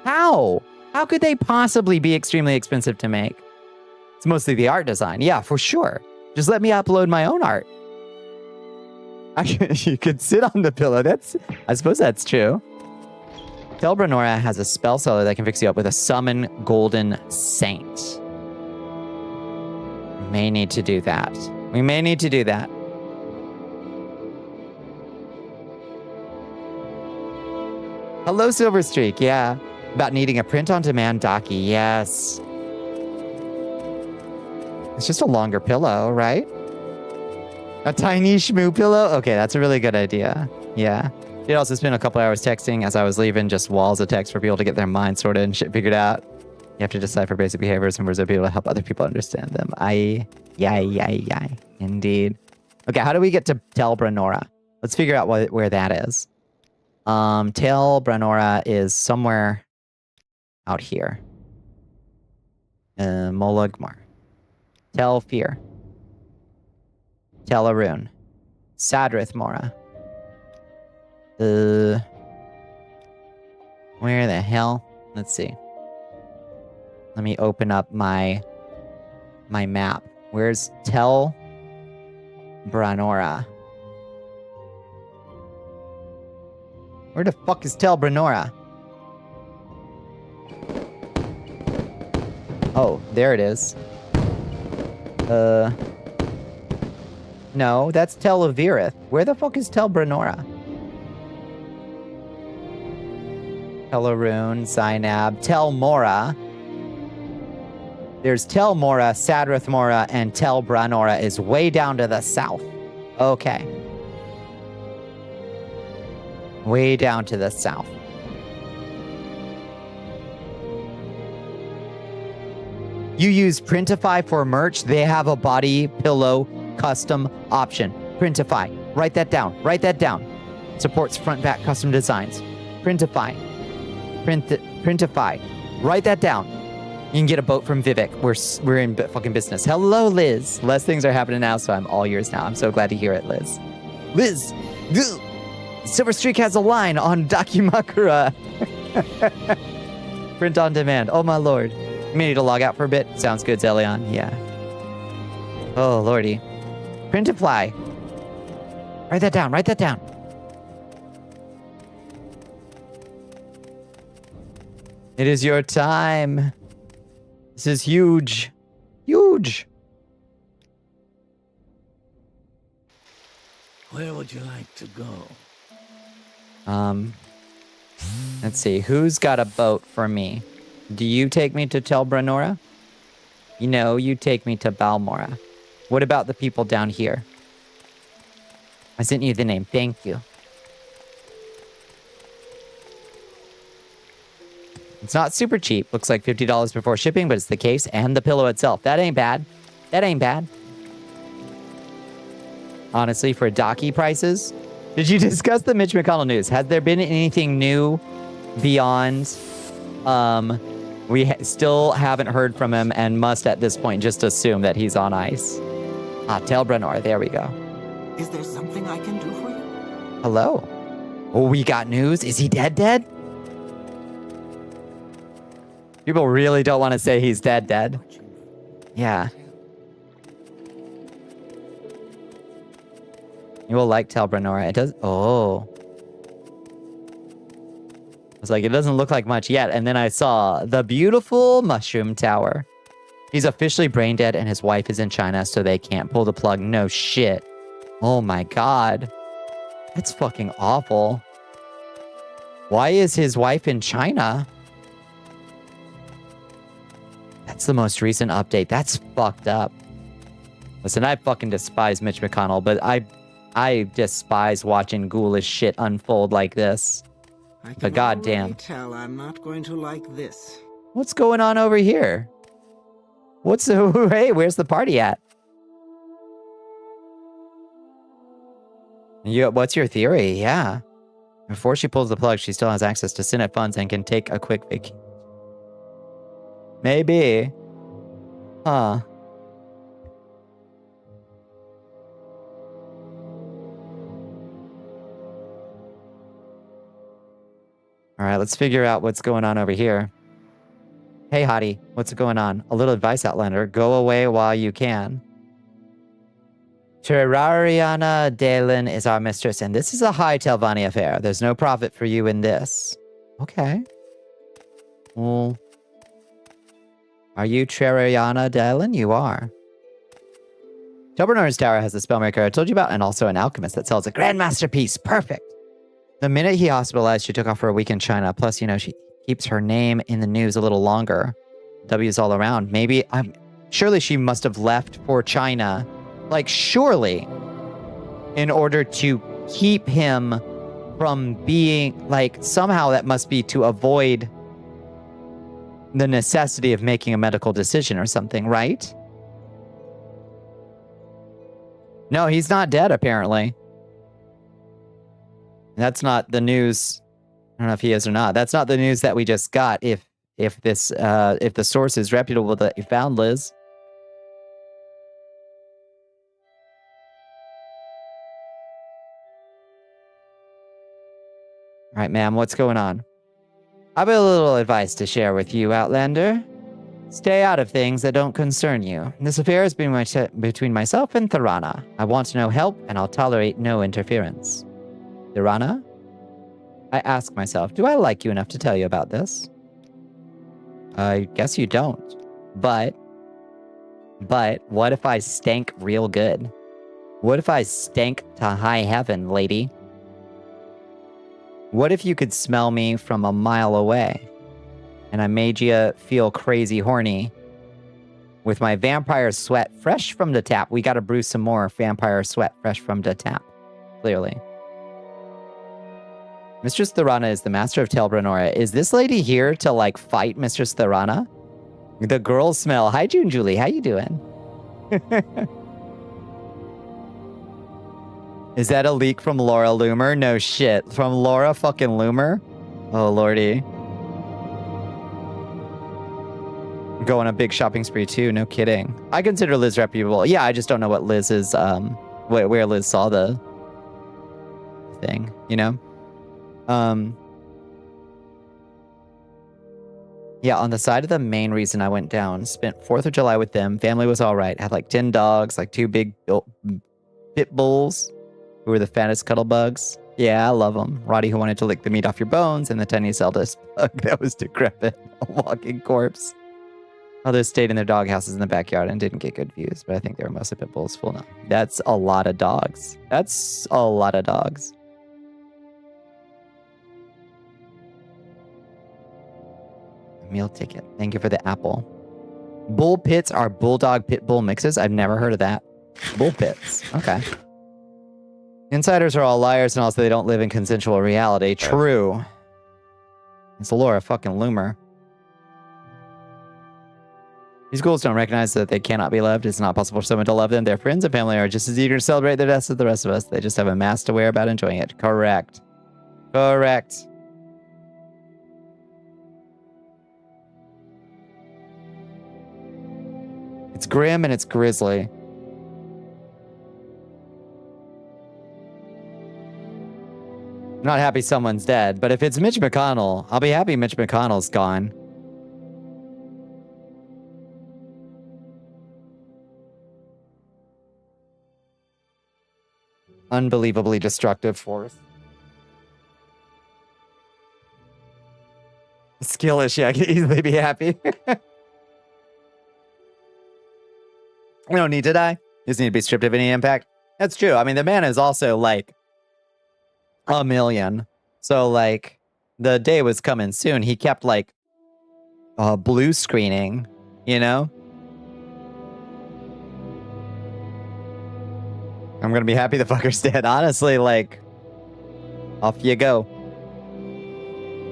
How? How could they possibly be extremely expensive to make? It's mostly the art design. Yeah, for sure. Just let me upload my own art. You could sit on the pillow. I suppose that's true. Telbranora has a spell seller that can fix you up with a summon golden saint. We may need to do that. Hello, Silverstreak. Yeah. About needing a print-on-demand Daki. Yes. It's just a longer pillow, right? A tiny shmoo pillow? Okay, that's a really good idea. Yeah. It also spent a couple hours texting as I was leaving, just walls of text for people to get their mind sorted and shit figured out. You have to decipher basic behaviors and words of people to help other people understand them. Yay. Indeed. Okay, how do we get to Telbranora? Let's figure out where that is. Telbranora is somewhere out here. Molugmar. Telfir. Telarun. Sadrith Mora. Where the hell? Let's see. Let me open up my map. Where's Telbranora? Where the fuck is Telbranora? Oh, there it is. No, that's Tel Avirith. Where the fuck is Telbranora? Pelarune, Zainab, Tel Mora. There's Tel Mora, Sadrath Mora, and Tel Branora is way down to the south. Okay. Way down to the south. You use Printify for merch. They have a body pillow custom option. Printify. Write that down. Write that down. Supports front back custom designs. Printify. Printify. Write that down. You can get a boat from Vivek. We're in fucking business. Hello, Liz. Less things are happening now, so I'm all yours now. I'm so glad to hear it, Liz. Liz! Silver Streak has a line on Dakimakura. Print on demand. Oh, my lord. You may need to log out for a bit. Sounds good, Zelion. Yeah. Oh, lordy. Printify. Write that down. Write that down. It is your time. This is huge. Huge. Where would you like to go? Let's see. Who's got a boat for me? Do you take me to Tel Branora? No, you take me to Balmora. What about the people down here? I sent you the name. Thank you. It's not super cheap. Looks like $50 before shipping, but it's the case and the pillow itself. That ain't bad. That ain't bad. Honestly, for Daki prices. Did you discuss the Mitch McConnell news? Has there been anything new beyond... still haven't heard from him and must at this point just assume that he's on ice. Tel Branor. There we go. Is there something I can do for you? Hello. Oh, we got news. Is he dead? People really don't want to say he's dead. Yeah. You will like Tel Branora. It does... Oh. I was like, it doesn't look like much yet. And then I saw the beautiful Mushroom Tower. He's officially brain dead and his wife is in China, so they can't pull the plug. No shit. Oh my god. That's fucking awful. Why is his wife in China? That's the most recent update. That's fucked up. Listen, I fucking despise Mitch McConnell, but I despise watching ghoulish shit unfold like this. But goddamn. Tell I'm not going to like this. What's going on over here? Hey, where's the party at? What's your theory? Yeah. Before she pulls the plug, she still has access to Senate funds and can take a quick vacation. Maybe. Huh. Alright, let's figure out what's going on over here. Hey, hottie. What's going on? A little advice, Outlander. Go away while you can. Terrariana Dalen is our mistress, and this is a high Telvanni affair. There's no profit for you in this. Okay. Well... Are you Terrariana Dalen? You are. Tobernor's Tower has a spellmaker I told you about, and also an alchemist that sells a grandmaster piece. Perfect. The minute he hospitalized, she took off for a week in China. Plus, you know, she keeps her name in the news a little longer. W's all around. Maybe, surely she must have left for China. Like, surely, in order to keep him from being, like, somehow that must be to avoid the necessity of making a medical decision or something, right? No, he's not dead, apparently. That's not the news. I don't know if he is or not. That's not the news that we just got. If the source is reputable that you found, Liz. All right, ma'am, what's going on? I've got a little advice to share with you, Outlander. Stay out of things that don't concern you. This affair has been between myself and Thorana. I want no help, and I'll tolerate no interference. Thorana? I ask myself, do I like you enough to tell you about this? I guess you don't. But what if I stank real good? What if I stank to high heaven, lady? What if you could smell me from a mile away? And I made you feel crazy horny with my vampire sweat fresh from the tap. We gotta brew some more vampire sweat fresh from the tap. Clearly. Mistress Thorana is the master of Telbranora. Is this lady here to, like, fight Mistress Thorana? The girls smell. Hi, June Julie. How you doing? Is that a leak from Laura Loomer? No shit. From Laura fucking Loomer? Oh, lordy. Go on a big shopping spree, too. No kidding. I consider Liz reputable. Yeah, I just don't know what Liz is, where Liz saw the thing, you know? Yeah, on the side of the main reason I went down, spent 4th of July with them. Family was all right. Had like 10 dogs, like 2 big pit bulls who were the fattest cuddle bugs. Yeah, I love them. Roddy who wanted to lick the meat off your bones, and the tiniest eldest bug that was decrepit, a walking corpse. Others stayed in their dog houses in the backyard and didn't get good views, but I think they were mostly pit bulls full now. That's a lot of dogs. That's a lot of dogs. Meal ticket. Thank you for the apple. Bull pits are bulldog pit bull mixes. I've never heard of that. Bull pits. Okay. Insiders are all liars and also they don't live in consensual reality. True. It's Laura fucking Loomer. These ghouls don't recognize that they cannot be loved. It's not possible for someone to love them. Their friends and family are just as eager to celebrate their deaths as the rest of us. They just have a mask to wear about enjoying it. Correct. Correct. It's grim and it's grisly. I'm not happy someone's dead, but if it's Mitch McConnell, I'll be happy Mitch McConnell's gone. Unbelievably destructive force. Skill issue, I can easily be happy. You don't need to die. You just need to be stripped of any impact. That's true. I mean, the man is also like a million. So like the day was coming soon. He kept like blue screening, you know? I'm going to be happy the fucker's dead. Honestly, like, off you go.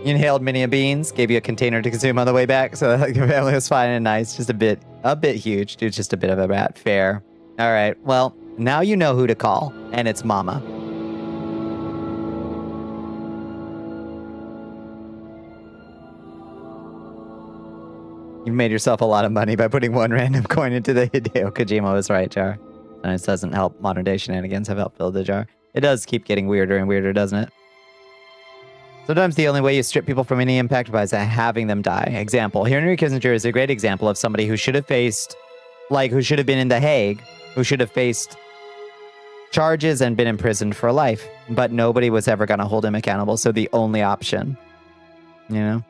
You inhaled many a beans, gave you a container to consume on the way back, so like, the family was fine and nice. Just a bit huge, dude. Just a bit of a rat. Fair. All right. Well, now you know who to call, and it's Mama. You've made yourself a lot of money by putting one random coin into the Hideo Kojima was right jar. And it doesn't help modern day shenanigans have helped fill the jar. It does keep getting weirder and weirder, doesn't it? Sometimes the only way you strip people from any impact is by having them die. Example, Henry Kissinger is a great example of somebody who should have faced, like, who should have been in The Hague, who should have faced charges and been imprisoned for life. But nobody was ever going to hold him accountable, so the only option, you know?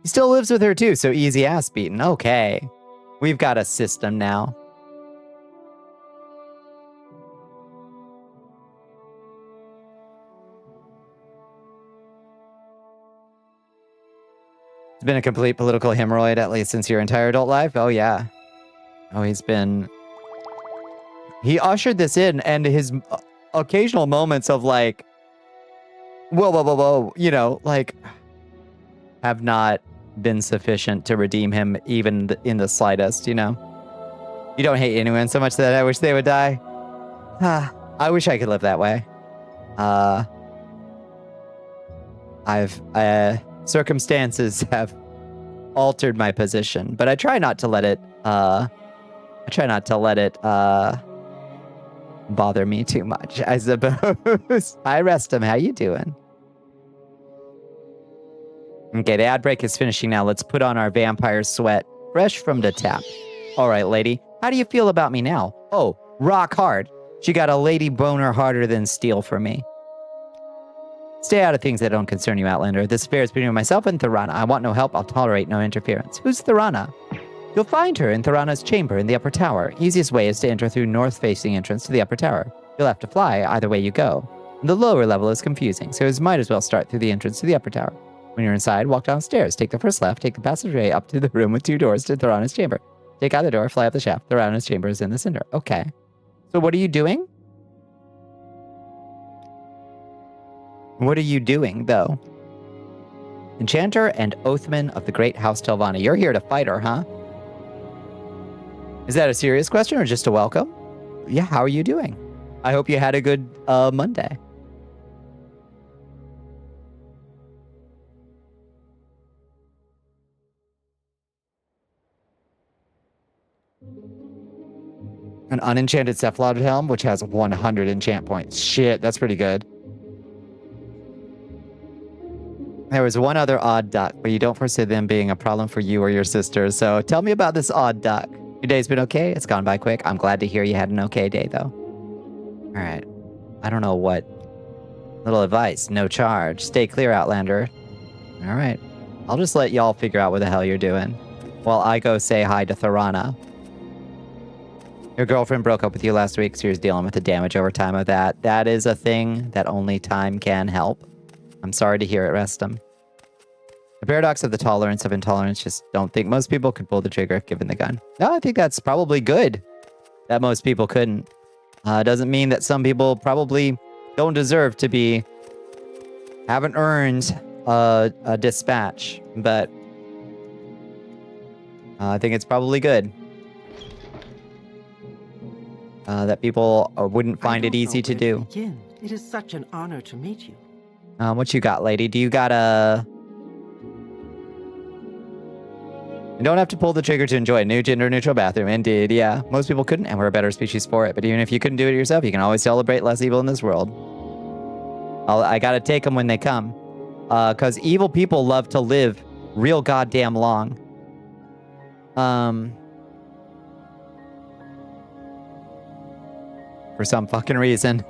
He still lives with her, too, so easy ass beaten. Okay. We've got a system now. It's been a complete political hemorrhoid, at least since your entire adult life. Oh, yeah. Oh, he ushered this in, and his occasional moments of, like, whoa, you know, like, have not been sufficient to redeem him even in the slightest, you know? You don't hate anyone so much that I wish they would die. I wish I could live that way. Circumstances have altered my position, but I try not to let it bother me too much, I suppose. Hi, Restum, how you doing? Okay, the ad break is finishing now. Let's put on our vampire sweat, fresh from the tap. All right, lady, how do you feel about me now? Oh, rock hard. She got a lady boner harder than steel for me. Stay out of things that don't concern you, Outlander. This affair is between myself and Thorana. I want no help. I'll tolerate no interference. Who's Thorana? You'll find her in Thorana's chamber in the upper tower. Easiest way is to enter through north-facing entrance to the upper tower. You'll have to fly either way you go. The lower level is confusing, so you might as well start through the entrance to the upper tower. When you're inside, walk downstairs, take the first left, take the passageway up to the room with 2 doors to Thorana's chamber. Take out the door, fly up the shaft. Thorana's chamber is in the center. Okay. So what are you doing? What are you doing, though? Enchanter and Oathman of the Great House Telvanni. You're here to fight her, huh? Is that a serious question or just a welcome? Yeah, how are you doing? I hope you had a good Monday. An unenchanted Cephalod Helm, which has 100 enchant points. Shit, that's pretty good. There was one other odd duck, but you don't foresee them being a problem for you or your sister. So tell me about this odd duck. Your day's been okay? It's gone by quick. I'm glad to hear you had an okay day, though. All right. I don't know what. Little advice. No charge. Stay clear, Outlander. All right. I'll just let y'all figure out what the hell you're doing while I go say hi to Thorana. Your girlfriend broke up with you last week, so you're dealing with the damage over time of that. That is a thing that only time can help. I'm sorry to hear it, Restum. The paradox of the tolerance of intolerance, just don't think most people could pull the trigger if given the gun. No, I think that's probably good that most people couldn't. Doesn't mean that some people probably don't deserve to be, haven't earned a dispatch, but I think it's probably good. That people wouldn't find it easy to do. It is such an honor to meet you. What you got, lady? Do you got a... You don't have to pull the trigger to enjoy a new gender-neutral bathroom. Indeed, yeah. Most people couldn't, and we're a better species for it. But even if you couldn't do it yourself, you can always celebrate less evil in this world. I gotta take them when they come. Because evil people love to live real goddamn long. For some fucking reason.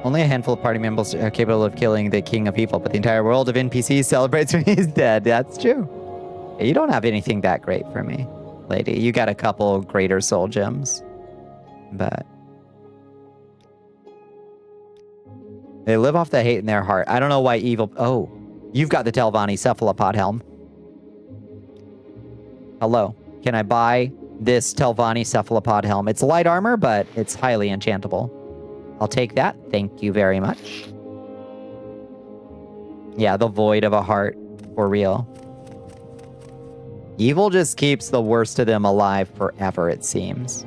Only a handful of party members are capable of killing the king of evil, but the entire world of NPCs celebrates when he's dead. That's true. You don't have anything that great for me, lady. You got a couple greater soul gems. But they live off the hate in their heart. I don't know why evil... Oh, you've got the Telvanni Cephalopod Helm. Hello. Can I buy this Telvanni Cephalopod Helm? It's light armor, but it's highly enchantable. I'll take that. Thank you very much. Yeah, the void of a heart. For real. Evil just keeps the worst of them alive forever, it seems.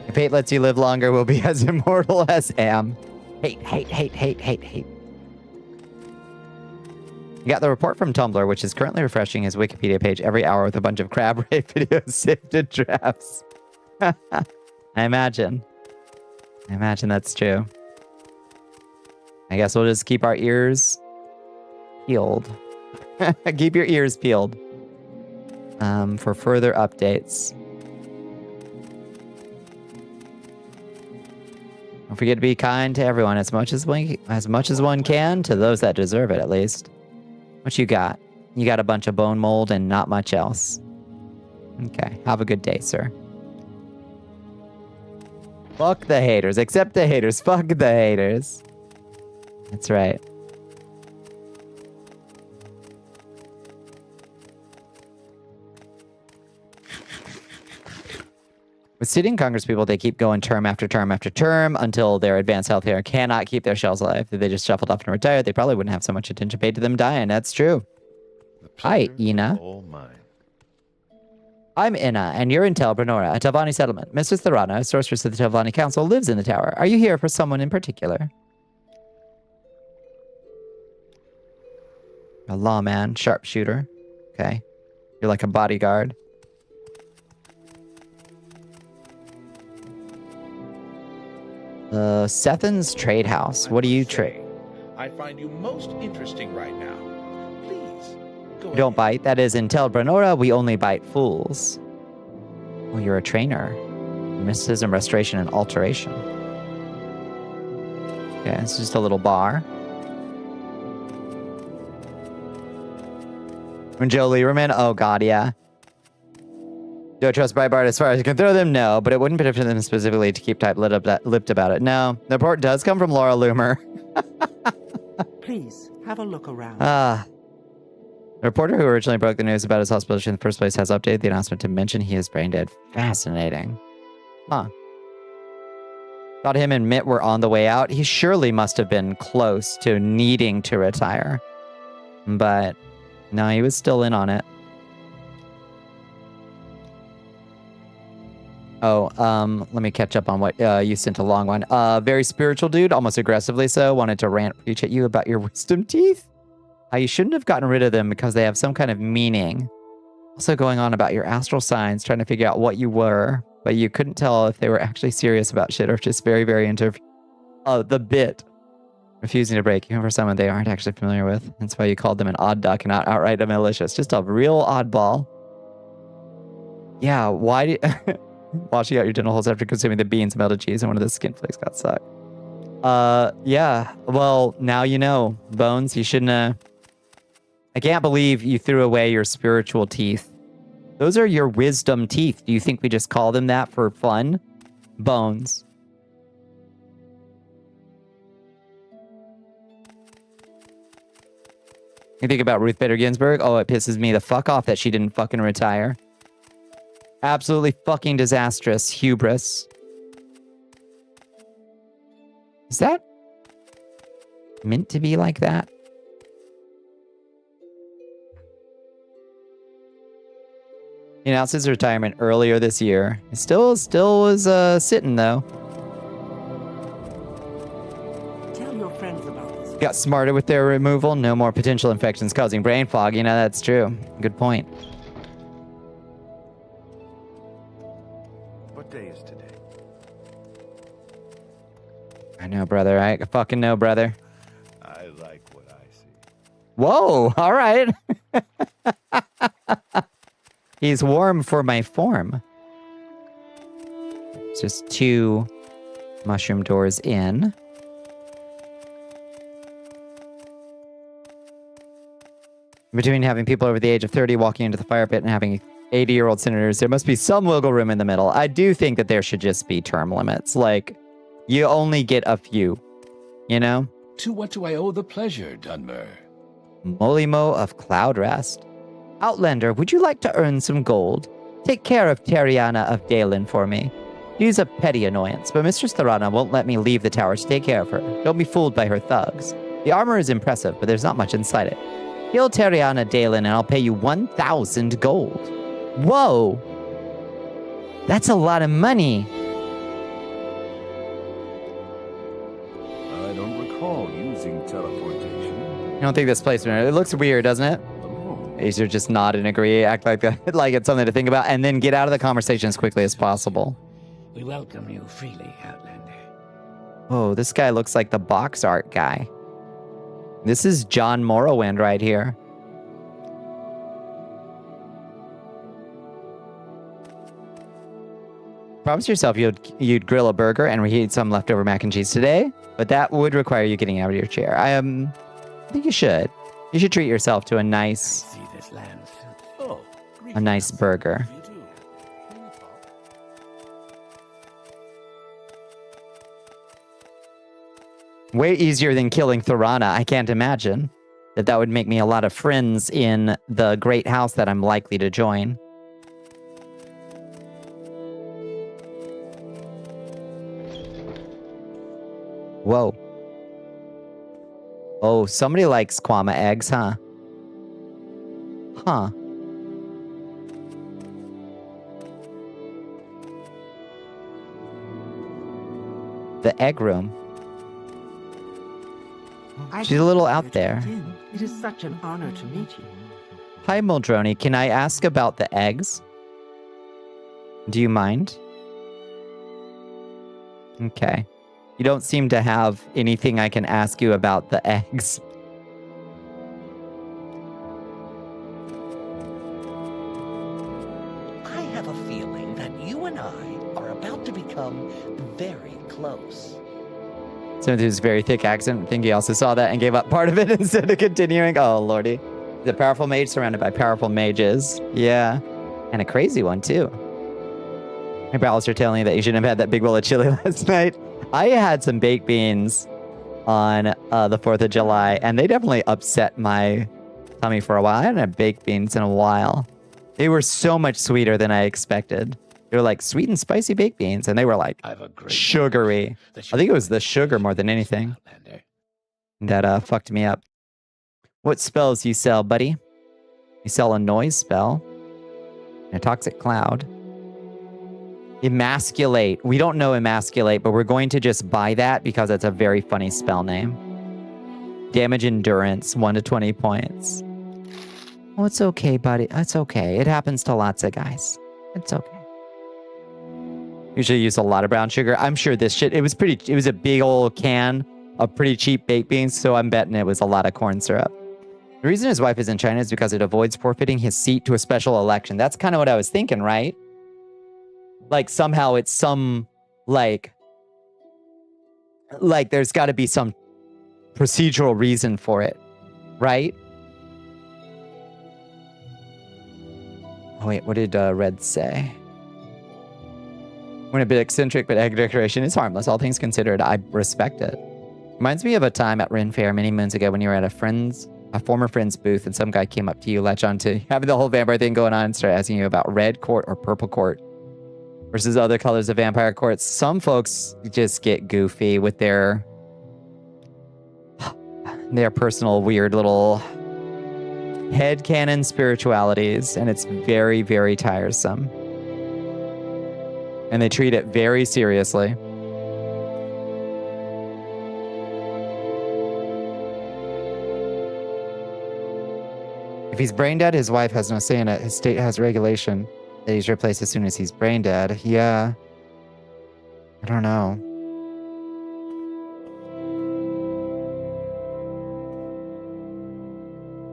If hate lets you live longer, we'll be as immortal as Am. Hate, hate, hate, hate, hate, hate. You got the report from Tumblr, which is currently refreshing his Wikipedia page every hour with a bunch of crab rape videos saved in drafts. I imagine that's true. I guess we'll just keep our ears peeled. Keep your ears peeled for further updates. Don't forget to be kind to everyone as much as one can, to those that deserve it, at least. What you got? You got a bunch of bone mold and not much else. Okay, have a good day, sir. Fuck the haters. Accept the haters. Fuck the haters. That's right. With sitting Congress people, they keep going term after term after term until their advanced healthcare cannot keep their shells alive. If they just shuffled off and retired, they probably wouldn't have so much attention paid to them dying. That's true. Hi, Ina. I'm Ina, and you're in Tel Brenora, a Telvanni settlement. Mistress Thorana, sorceress of the Telvanni Council, lives in the tower. Are you here for someone in particular? A lawman, sharpshooter. Okay. You're like a bodyguard. Sethin's Trade House. What do you trade? I find you most interesting right now. Please, go ahead. Don't bite. That is, in Tel Brenora, we only bite fools. Oh, you're a trainer. Mysticism, restoration, and alteration. Okay, it's just a little bar. From Joe Lieberman. Oh, God, yeah. Do I trust Breitbart as far as you can throw them? No, but it wouldn't benefit them specifically to keep lipped about it. No, the report does come from Laura Loomer. Please, have a look around. The reporter who originally broke the news about his hospitalization in the first place has updated the announcement to mention he is brain dead. Fascinating. Huh. Thought him and Mitt were on the way out. He surely must have been close to needing to retire. But no, he was still in on it. Oh, let me catch up on what you sent a long one. Very spiritual dude, almost aggressively so, wanted to rant preach at you about your wisdom teeth. How you shouldn't have gotten rid of them because they have some kind of meaning. Also going on about your astral signs, trying to figure out what you were, but you couldn't tell if they were actually serious about shit or just very, very into the bit. Refusing to break, even for someone they aren't actually familiar with. That's why you called them an odd duck and not outright a malicious. Just a real oddball. Yeah, why did... Washing out your dental holes after consuming the beans, melted cheese, and one of the skin flakes got stuck. Yeah. Well, now you know. Bones, you shouldn't I can't believe you threw away your spiritual teeth. Those are your wisdom teeth. Do you think we just call them that for fun? Bones. You think about Ruth Bader Ginsburg? Oh, it pisses me the fuck off that she didn't fucking retire. Absolutely fucking disastrous hubris. Is that meant to be like that? He announced his retirement earlier this year. He still was sitting though. Tell your friends about this. Got smarter with their removal. No more potential infections causing brain fog. You know, that's true. Good point. What day is today? I know, brother. I fucking know, brother. I like what I see. Whoa, all right. He's warm for my form. It's just 2 mushroom doors in. Between having people over the age of 30 walking into the fire pit and having 80-year-old senators, there must be some wiggle room in the middle. I do think that there should just be term limits. Like, you only get a few, you know? To what do I owe the pleasure, Dunmer? Molimo of Cloud Rest. Outlander, would you like to earn some gold? Take care of Terriana of Dalen for me. She's a petty annoyance, but Mistress Thorana won't let me leave the tower to take care of her. Don't be fooled by her thugs. The armor is impressive, but there's not much inside it. Kill Terriana Dalen and I'll pay you 1,000 gold. Whoa! That's a lot of money. I don't recall using teleportation. I don't think this placement, it looks weird, doesn't it? You should just nod and agree, act like that, like it's something to think about, and then get out of the conversation as quickly as possible. We welcome you freely, Outlander. Oh, this guy looks like the box art guy. This is John Morrowind right here. Promise yourself you'd grill a burger and reheat some leftover mac and cheese today, but that would require you getting out of your chair. I think you should. You should treat yourself to a nice burger. Way easier than killing Thorana. I can't imagine that would make me a lot of friends in the great house that I'm likely to join. Whoa. Oh, somebody likes Kwama eggs, huh? Huh. The egg room. She's a little out there. It is such an honor to meet you. Hi, Muldroni. Can I ask about the eggs? Do you mind? Okay. You don't seem to have anything I can ask you about the eggs. I have a feeling that you and I are about to become very close. Someone who's very thick accent. I think he also saw that and gave up part of it instead of continuing. Oh, lordy. The powerful mage surrounded by powerful mages. Yeah. And a crazy one, too. My bowels are telling you that you shouldn't have had that big bowl of chili last night. I had some baked beans on the 4th of July, and they definitely upset my tummy for a while. I hadn't had baked beans in a while. They were so much sweeter than I expected. They were like sweet and spicy baked beans, and they were like sugary. I think it was the sugar more than anything that fucked me up. What spells you sell, buddy? You sell a noise spell, and a toxic cloud. Emasculate. We don't know emasculate, but we're going to just buy that because it's a very funny spell name. Damage endurance, 1 to 20 points. Oh, it's okay, buddy. It's okay. It happens to lots of guys. It's okay. Usually use a lot of brown sugar. I'm sure this shit, it was a big old can of pretty cheap baked beans, so I'm betting it was a lot of corn syrup. The reason his wife is in China is because it avoids forfeiting his seat to a special election. That's kind of what I was thinking, right? Like somehow it's some, like there's got to be some procedural reason for it, right? Oh, wait, what did Red say? When a bit eccentric, but egg decoration is harmless. All things considered, I respect it. Reminds me of a time at Ren Fair many moons ago when you were at a former friend's booth and some guy came up to you, latch on to having the whole vampire thing going on and started asking you about red court or purple court versus other colors of vampire courts. Some folks just get goofy with their personal weird little headcanon spiritualities, and it's very, very tiresome. And they treat it very seriously. If he's brain dead, his wife has no say in it. His state has regulation that he's replaced as soon as he's brain dead. Yeah. I don't know.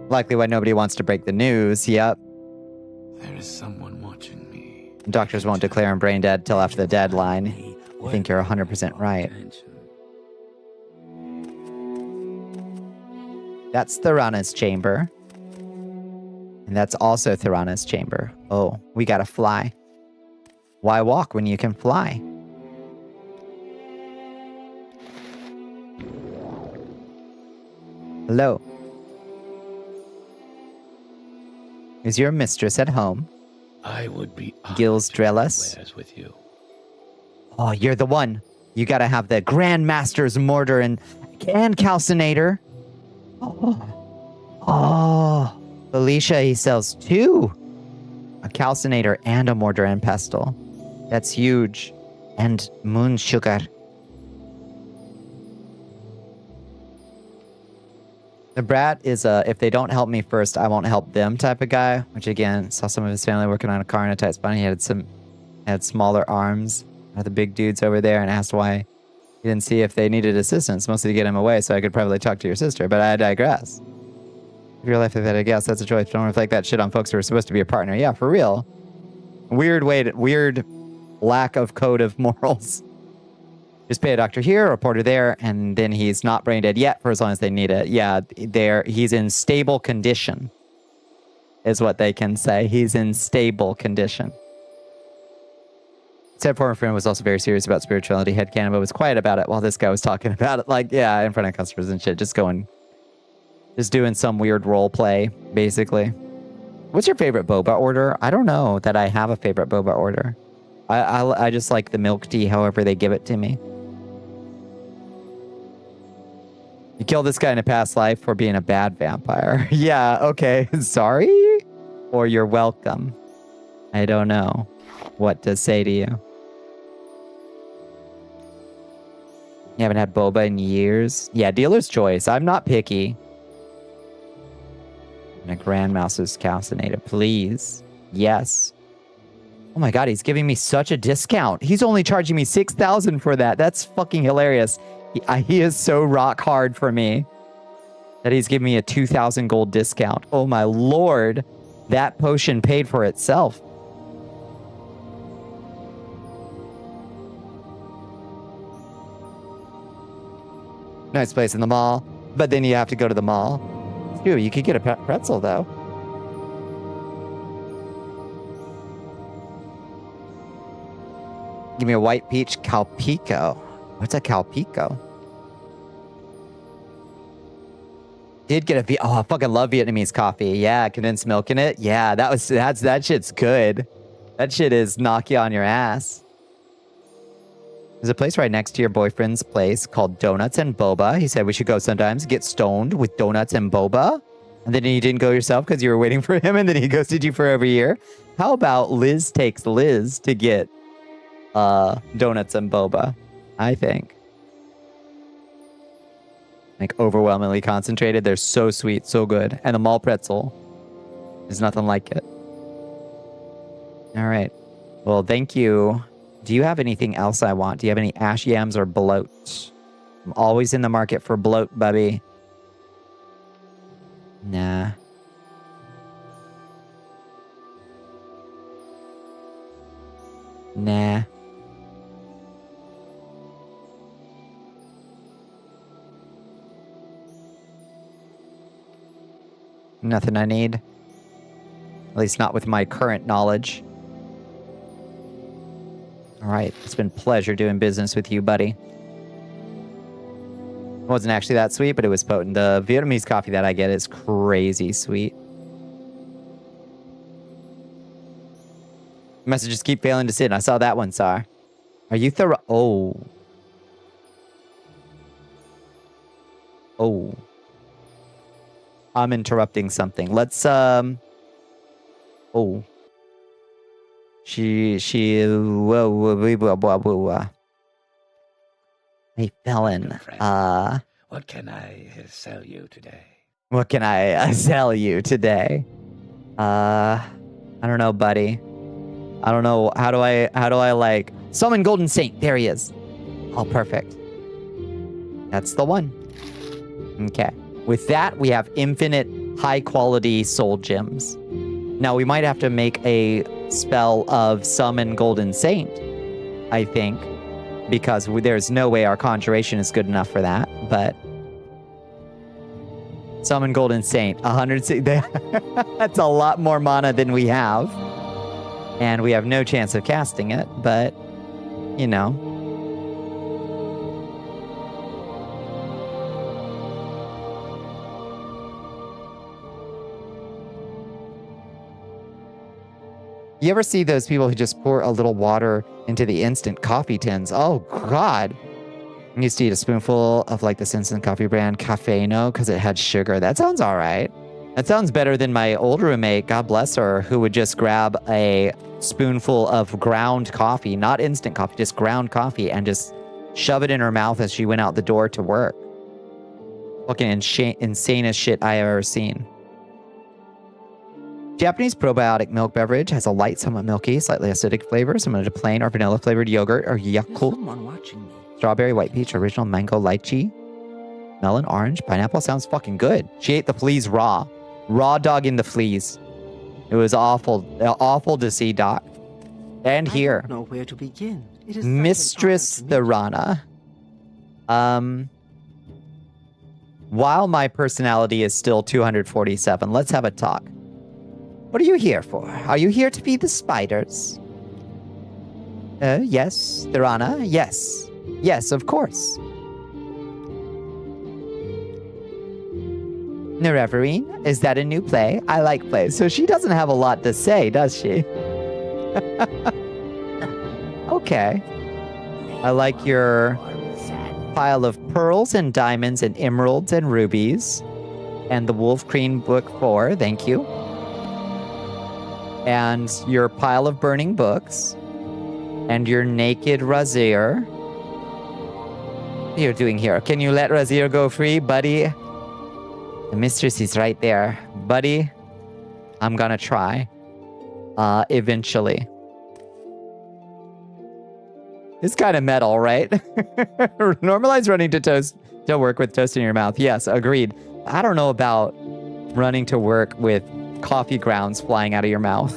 Likely why nobody wants to break the news. Yep. There is someone watching me. Doctors won't declare him brain dead till after the deadline. I think you're 100% right. That's Thorana's chamber. And that's also Thorana's chamber. Oh, we gotta fly. Why walk when you can fly? Hello. Is your mistress at home? I would be Gilles Drelis with you. Oh, you're the one. You gotta have the Grandmaster's Mortar and Calcinator. Oh. Felicia, he sells 2. A Calcinator and a Mortar and Pestle. That's huge. And moon sugar. The brat is a, if they don't help me first, I won't help them type of guy. Which again, saw some of his family working on a car in a tight spot. He had smaller arms. The big dudes over there, and asked why he didn't see if they needed assistance, mostly to get him away so I could probably talk to your sister, but I digress. If your life, if I had a guess, that's a choice. Don't reflect that shit on folks who are supposed to be your partner. Yeah, for real. Weird lack of code of morals. Just pay a doctor here, a reporter there, and then he's not brain dead yet for as long as they need it. Yeah, he's in stable condition, is what they can say. He's in stable condition. Said former friend was also very serious about spirituality. Headcanon, but was quiet about it while this guy was talking about it. Like, yeah, in front of customers and shit. Just doing some weird role play, basically. What's your favorite boba order? I don't know that I have a favorite boba order. I just like the milk tea, however they give it to me. You killed this guy in a past life for being a bad vampire. Yeah, okay. Sorry? Or you're welcome. I don't know what to say to you. You haven't had boba in years? Yeah, dealer's choice. I'm not picky. And a Grandmaster's Calcinator, please. Yes. Oh my god, he's giving me such a discount. He's only charging me 6,000 for that. That's fucking hilarious. He is so rock hard for me that he's giving me a 2,000 gold discount. Oh my lord. That potion paid for itself. Nice place in the mall. But then you have to go to the mall. Dude, you could get a pretzel, though. Give me a white peach Calpico. What's a Calpico? Did get a oh, I fucking love Vietnamese coffee. Yeah, condensed milk in it. Yeah, that shit's good. That shit is knock you on your ass. There's a place right next to your boyfriend's place called Donuts and Boba. He said we should go sometimes, get stoned with donuts and boba. And then you didn't go yourself because you were waiting for him, and then he ghosted you for every year. How about Liz takes Liz to get donuts and boba? I think. Like overwhelmingly concentrated. They're so sweet, so good. And the mall pretzel is nothing like it. All right. Well, thank you. Do you have anything else I want? Do you have any ash yams or bloat? I'm always in the market for bloat, bubby. Nah. Nah. Nothing I need. At least not with my current knowledge. All right. It's been a pleasure doing business with you, buddy. It wasn't actually that sweet, but it was potent. The Vietnamese coffee that I get is crazy sweet. Messages keep failing to send. I saw that one, Sar. Are you thorough? Oh. Oh. I'm interrupting something. Let's, oh. Whoa. Hey, felon. What can I sell you today? What can I sell you today? I don't know, buddy. I don't know. How do I like summon Golden Saint? There he is. Oh, perfect. That's the one. Okay. With that, we have infinite high-quality soul gems. Now, we might have to make a spell of Summon Golden Saint, I think, because there's no way our conjuration is good enough for that, but... Summon Golden Saint, 100... That's a lot more mana than we have. And we have no chance of casting it, but, you know... You ever see those people who just pour a little water into the instant coffee tins? Oh, God. I used to eat a spoonful of like this instant coffee brand, Cafeno, because it had sugar. That sounds all right. That sounds better than my old roommate, God bless her, who would just grab a spoonful of ground coffee, not instant coffee, just ground coffee, and just shove it in her mouth as she went out the door to work. Fucking insanest shit I ever seen. Japanese probiotic milk beverage has a light, somewhat milky, slightly acidic flavor, similar to plain or vanilla flavored yogurt or Yakult. Someone watching me. Strawberry, white peach, original mango lychee, melon, orange, pineapple. Sounds fucking good. She ate the fleas raw. Raw dogging the fleas. It was awful. Awful to see, Doc. And here. I don't know where to begin. It is Mistress Thorana. While my personality is still 247, let's have a talk. What are you here for? Are you here to feed the spiders? Yes, Thorana, yes. Yes, of course. Nerevarine, is that a new play? I like plays. So she doesn't have a lot to say, does she? Okay. I like your pile of pearls and diamonds and emeralds and rubies. And the Wolf Queen Book 4, thank you. And your pile of burning books. And your naked Razir. What are you doing here? Can you let Razir go free, buddy? The mistress is right there. Buddy, I'm gonna try. Eventually. It's kind of metal, right? Normalize running to work with toast in your mouth. Yes, agreed. I don't know about running to work with coffee grounds flying out of your mouth.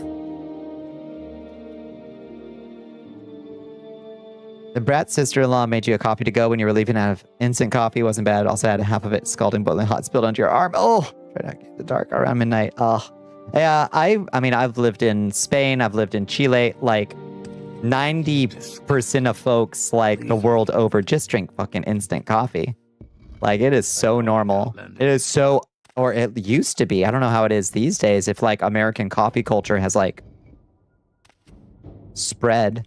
The brat's sister-in-law made you a coffee to go when you were leaving out of instant coffee. Wasn't bad. Also had half of it scalding boiling hot spilled onto your arm. Oh, try not to get the dark around midnight. Oh, yeah. I mean, I've lived in Spain. I've lived in Chile. Like, 90% of folks like the world over just drink fucking instant coffee. Like it is so normal. It is so, or it used to be. I don't know how it is these days. If like American coffee culture has like spread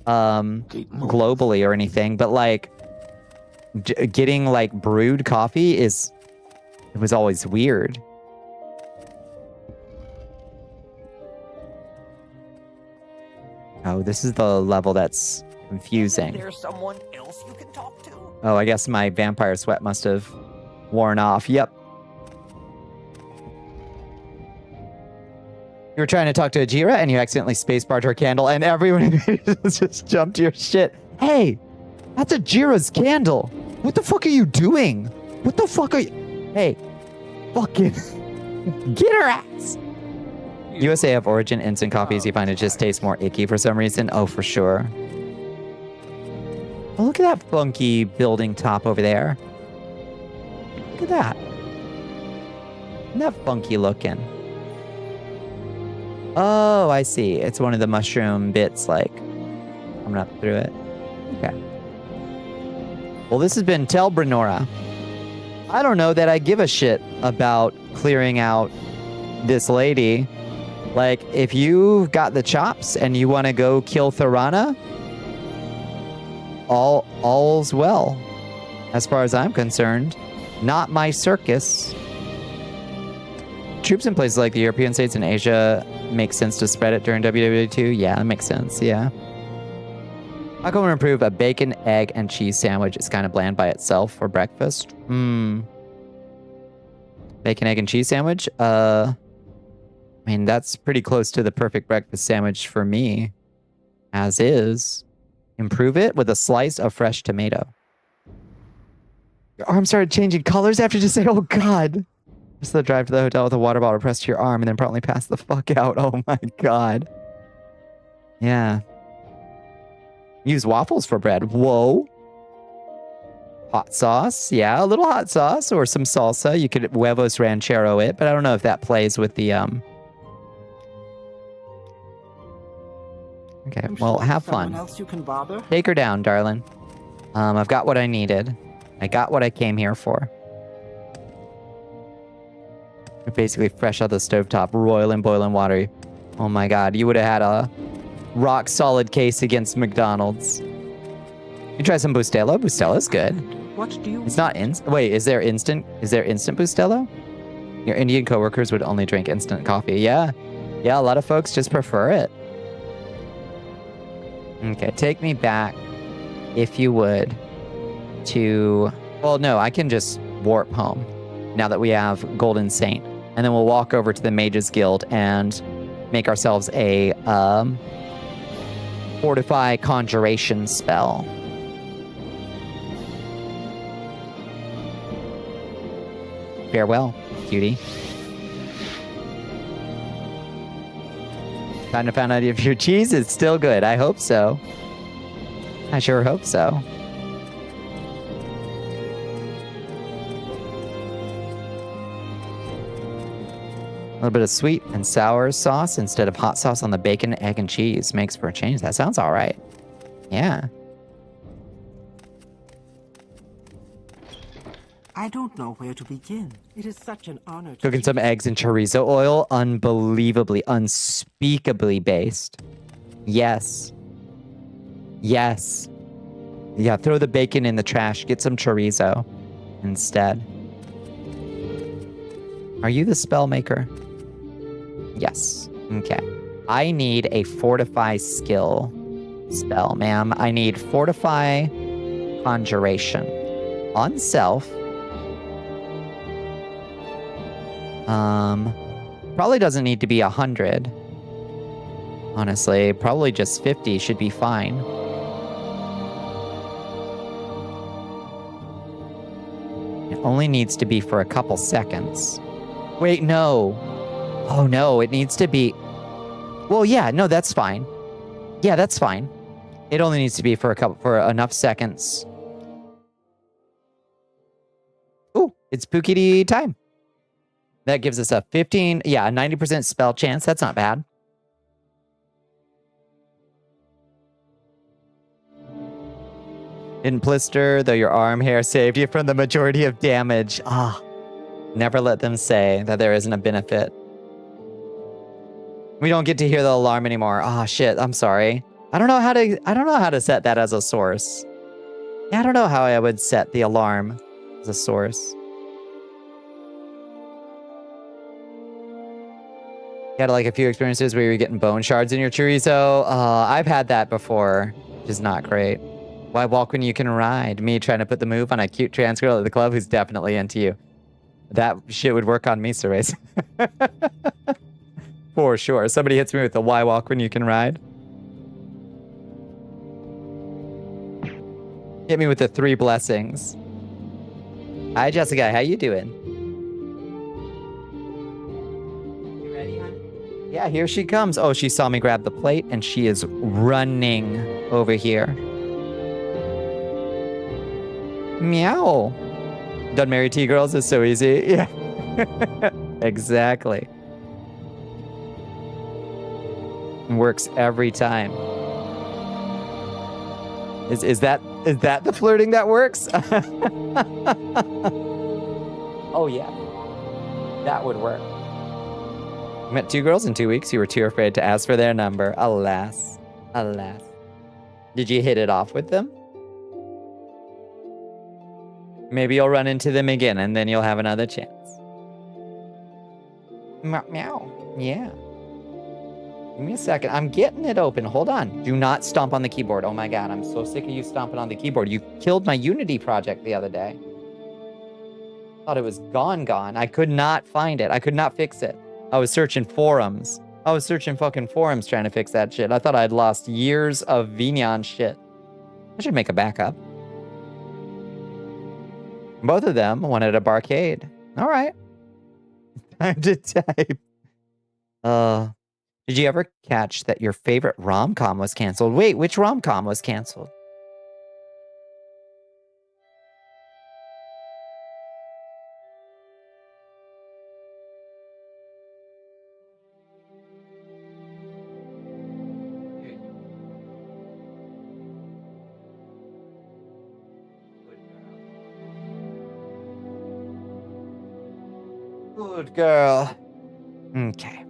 globally or anything, but like getting like brewed coffee it was always weird. Oh, this is the level that's confusing. There's someone else you can talk to? Oh, I guess my vampire sweat must have worn off. Yep. You were trying to talk to Ajira and you accidentally spacebarred her candle and everyone just jumped to your shit. Hey, that's Ajira's candle. What the fuck are you doing? What the fuck are you... Hey, fucking get her ass. USA of origin instant coffees, you find it just tastes more icky for some reason. Oh, for sure. Oh, look at that funky building top over there. Look at that. Isn't that funky looking? Oh, I see. It's one of the mushroom bits, like, coming up through it. Okay. Well, this has been Telbranora. I don't know that I give a shit about clearing out this lady. Like, if you got the chops and you want to go kill Thorana, all's well, as far as I'm concerned. Not my circus. Troops in places like the European states and Asia make sense to spread it during WW2. Yeah, that makes sense. Yeah. How can we improve a bacon, egg, and cheese sandwich? It's kind of bland by itself for breakfast. Bacon, egg, and cheese sandwich? I mean, that's pretty close to the perfect breakfast sandwich for me. As is. Improve it with a slice of fresh tomato. Your arm started changing colors after just saying, oh god. Just the drive to the hotel with a water bottle pressed to your arm and then promptly pass the fuck out. Oh my god. Yeah. Use waffles for bread. Whoa. Hot sauce. Yeah, a little hot sauce or some salsa. You could huevos ranchero it, but I don't know if that plays with the Okay, well, have fun. Else you can bother? Take her down, darling. I've got what I needed. I got what I came here for. Basically fresh out the stovetop, roiling, boiling water. Oh my god, you would have had a rock solid case against McDonald's. You try some Bustelo? Bustelo's good. What do you... It's not wait, is there instant Bustelo? Your Indian coworkers would only drink instant coffee. Yeah. Yeah, a lot of folks just prefer it. Okay, take me back, if you would, to... Well, no, I can just warp home now that we have Golden Saint. And then we'll walk over to the Mages Guild and make ourselves a Fortify Conjuration spell. Farewell, cutie. Time to find out if your cheese is still good. I hope so. I sure hope so. A little bit of sweet and sour sauce instead of hot sauce on the bacon, egg, and cheese makes for a change. That sounds all right. Yeah. I don't know where to begin. It is such an honor to... Cooking some eggs in chorizo oil. Unbelievably, unspeakably based. Yes. Yes. Yeah, throw the bacon in the trash. Get some chorizo instead. Are you the spell maker? Yes. Okay. I need a Fortify skill spell, ma'am. I need Fortify Conjuration. On self. Probably doesn't need to be 100. Honestly, probably just 50 should be fine. It only needs to be for a couple seconds. Wait, no. Oh no, it needs to be... Well, yeah, no, that's fine. Yeah, that's fine. It only needs to be for enough seconds. Ooh, it's Pukidi time. That gives us a 15, yeah, a 90% spell chance. That's not bad. Didn't blister, though your arm hair saved you from the majority of damage. Ah, never let them say that there isn't a benefit. We don't get to hear the alarm anymore. Ah, shit, I'm sorry. I don't know how to set that as a source. Yeah, I don't know how I would set the alarm as a source. You had like a few experiences where you're getting bone shards in your chorizo. I've had that before, which is not great. Why walk when you can ride? Me trying to put the move on a cute trans girl at the club who's definitely into you. That shit would work on me, Cervez. For sure. Somebody hits me with the why walk when you can ride. Hit me with the 3 blessings. Hi, Jessica. How you doing? You ready, honey? Yeah, here she comes. Oh, she saw me grab the plate, and she is running over here. Meow. Done marry T-girls is so easy. Yeah. Exactly. Works every time. Is that the flirting that works? Oh yeah. That would work. You met 2 girls in 2 weeks. You were too afraid to ask for their number. Alas. Alas. Did you hit it off with them? Maybe you'll run into them again and then you'll have another chance. Meow. Yeah. Give me a second. I'm getting it open. Hold on. Do not stomp on the keyboard. Oh my god, I'm so sick of you stomping on the keyboard. You killed my Unity project the other day. Thought it was gone. I could not find it. I could not fix it. I was searching forums. I was searching fucking forums trying to fix that shit. I thought I'd lost years of Vignon shit. I should make a backup. Both of them wanted a barcade. All right. Time to type. Did you ever catch that your favorite rom-com was canceled? Wait, which rom-com was canceled? Good girl. Okay.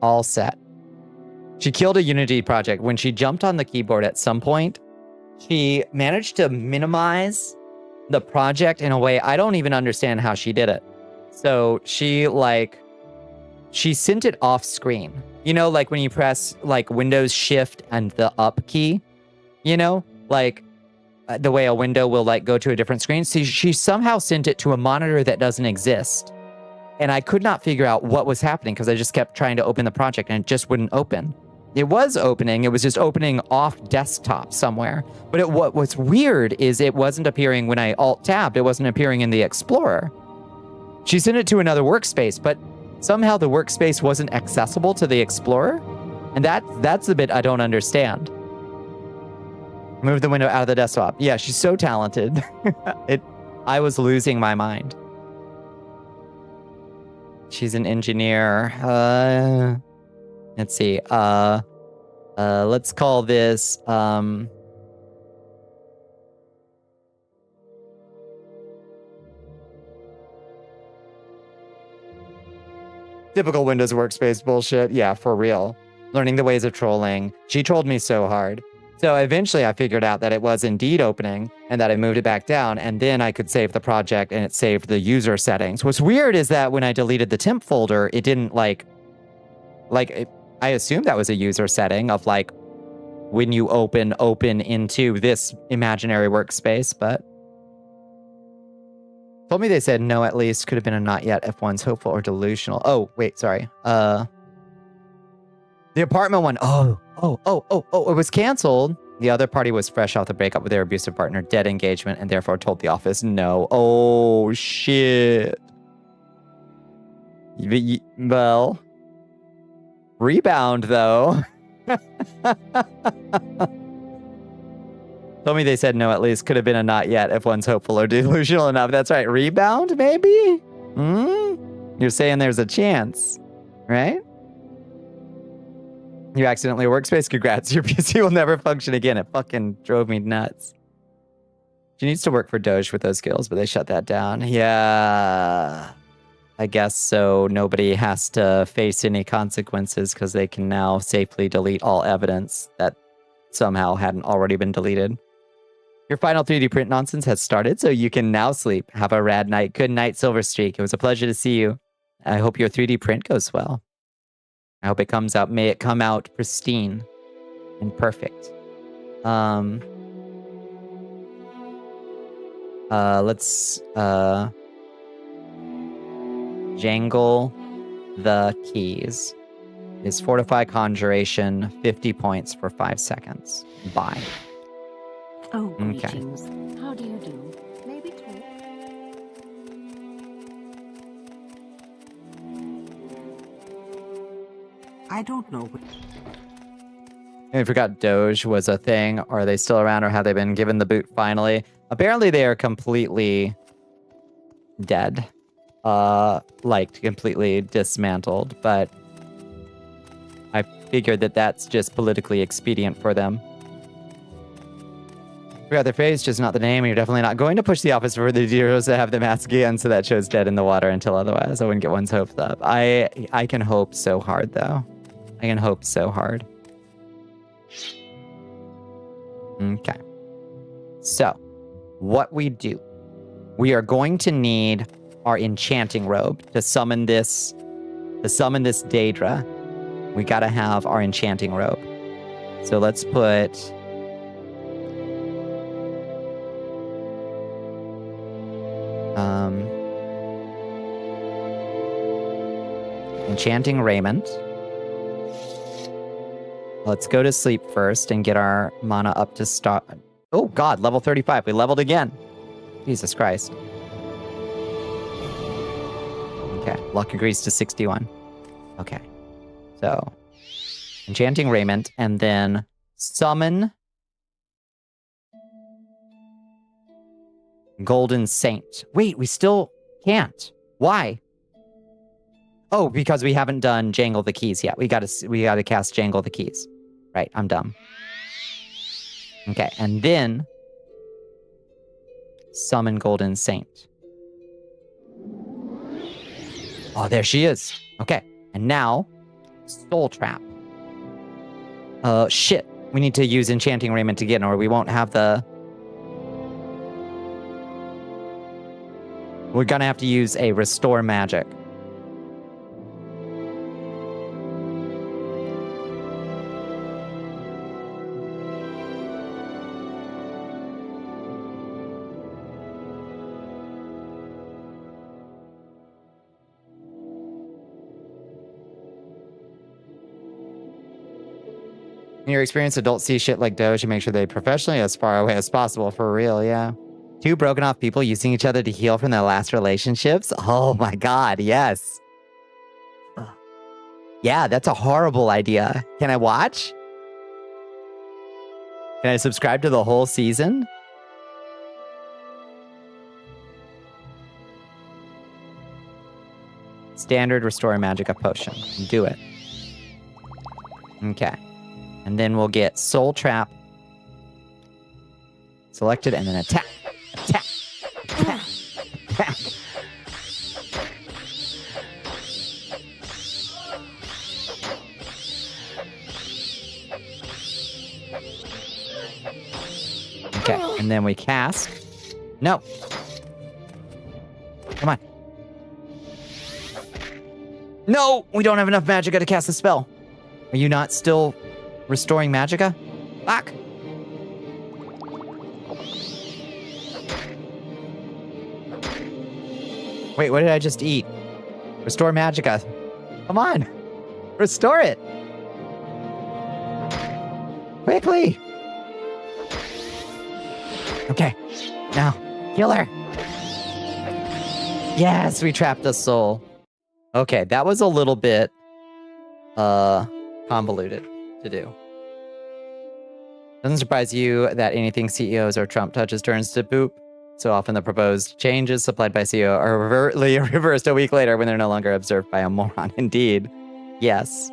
All set. She killed a Unity project. When she jumped on the keyboard at some point, she managed to minimize the project in a way I don't even understand how she did it. So she sent it off screen. You know, like when you press like Windows Shift and the up key, you know, like the way a window will like go to a different screen. So she somehow sent it to a monitor that doesn't exist. And I could not figure out what was happening because I just kept trying to open the project and it just wouldn't open. It was opening. It was just opening off desktop somewhere. But what's weird is it wasn't appearing when I alt-tabbed. It wasn't appearing in the Explorer. She sent it to another workspace, but somehow the workspace wasn't accessible to the Explorer. And that's the bit I don't understand. Move the window out of the desktop. Yeah, she's so talented. I was losing my mind. She's an engineer. Let's see. Let's call this typical Windows workspace bullshit. Yeah, for real. Learning the ways of trolling. She trolled me so hard. So eventually I figured out that it was indeed opening and that I moved it back down, and then I could save the project and it saved the user settings. What's weird is that when I deleted the temp folder, it didn't I assumed that was a user setting of like when you open into this imaginary workspace, but told me they said no at least, could have been a not yet if one's hopeful or delusional. Oh, wait, sorry. The apartment one. Oh, it was canceled. The other party was fresh off the breakup with their abusive partner, dead engagement, and therefore told the office no. Oh, shit. Well, rebound, though. Told me they said no at least, could have been a not yet if one's hopeful or delusional enough. That's right. Rebound, maybe? You're saying there's a chance, right? You accidentally workspace? Congrats. Your PC will never function again. It fucking drove me nuts. She needs to work for Doge with those skills, but they shut that down. Yeah. I guess so. Nobody has to face any consequences because they can now safely delete all evidence that somehow hadn't already been deleted. Your final 3D print nonsense has started, so you can now sleep. Have a rad night. Good night, Silver Streak. It was a pleasure to see you. I hope your 3D print goes well. I hope it comes out. May it come out pristine and perfect. Let's jangle the keys. Is Fortify Conjuration 50 points for 5 seconds. Bye. Oh, Okay. greetings. How do you do? Maybe talk. I don't know. I forgot Doge was a thing. Are they still around or have they been given the boot finally? Apparently they are completely dead. Like completely dismantled, but I figured that that's just politically expedient for them. Forgot their face, just not the name, and you're definitely not going to push the office for the heroes to have them ask again, so that show's dead in the water until otherwise. I wouldn't get one's hopes up. I can hope so hard, though. I can hope so hard. Okay. So, what we do. We are going to need our enchanting robe to summon this Daedra. We gotta have our enchanting robe. So let's put enchanting raiment. Let's go to sleep first and get our mana up to start. Oh god, level 35. We leveled again. Jesus Christ. Okay, luck agrees to 61. Okay. So, enchanting raiment, and then summon Golden Saint. Wait, we still can't. Why? Oh, because we haven't done Jangle the Keys yet. We gotta cast Jangle the Keys. Right, I'm dumb. Okay, and then summon Golden Saint. Oh, there she is. Okay, and now Soul Trap. Shit. We need to use Enchanting Raiment again, or we won't have the... We're gonna have to use a Restore Magic. In your experience, adults see shit like Doge and make sure they professionally as far away as possible, for real, yeah. Two broken off people using each other to heal from their last relationships? Oh my god, yes. Yeah, that's a horrible idea. Can I watch? Can I subscribe to the whole season? Standard Restore Magic Potion. Do it. Okay. And then we'll get Soul Trap selected and then attack. Attack. Attack. Attack. Okay, and then we cast. No. Come on. No, we don't have enough magicka to cast the spell. Are you not still restoring magicka? Fuck. Wait, what did I just eat? Restore magicka. Come on. Restore it. Quickly. Okay. Now, kill her. Yes, we trapped a soul. Okay, that was a little bit convoluted to do. Doesn't surprise you that anything CEOs or Trump touches turns to poop. So often the proposed changes supplied by CEO are overtly reversed a week later when they're no longer observed by a moron. Indeed. Yes.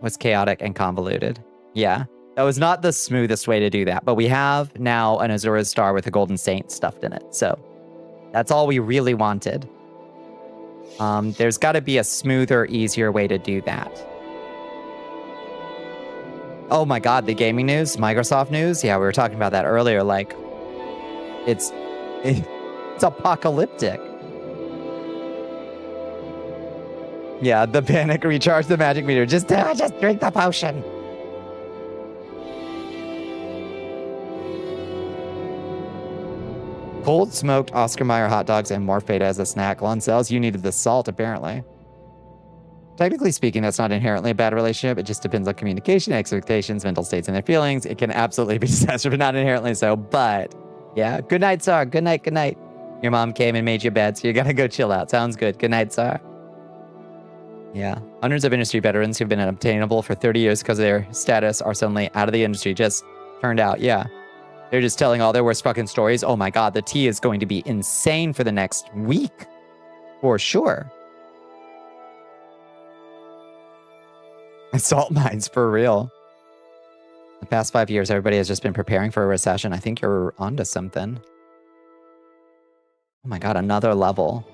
Was chaotic and convoluted. Yeah. That was not the smoothest way to do that, but we have now an Azura's Star with a Golden Saint stuffed in it. So that's all we really wanted. There's got to be a smoother, easier way to do that. Oh my God, the gaming news, Microsoft news. Yeah, we were talking about that earlier. Like, it's apocalyptic. Yeah, the panic, recharge the magic meter. Just drink the potion. Cold smoked Oscar Mayer hot dogs and more feta as a snack. Lon sells you needed the salt, apparently. Technically speaking, that's not inherently a bad relationship. It just depends on communication, expectations, mental states, and their feelings. It can absolutely be disastrous, but not inherently so. But yeah, good night, Sar. Good night, good night. Your mom came and made you bed, so you gotta go chill out. Sounds good. Good night, Sar. Yeah, hundreds of industry veterans who've been unobtainable for 30 years because of their status are suddenly out of the industry. Just turned out, yeah. They're just telling all their worst fucking stories. Oh my God, the tea is going to be insane for the next week. For sure. Salt mines, for real. The past 5 years, everybody has just been preparing for a recession. I think you're onto something. Oh my God, another level.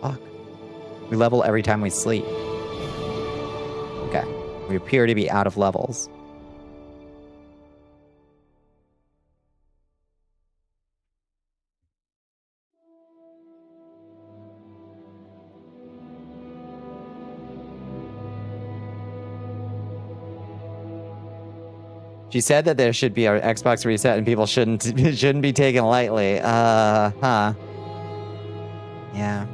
Fuck. We level every time we sleep. Okay. We appear to be out of levels. She said that there should be an Xbox reset and people shouldn't be taken lightly. Huh. Yeah.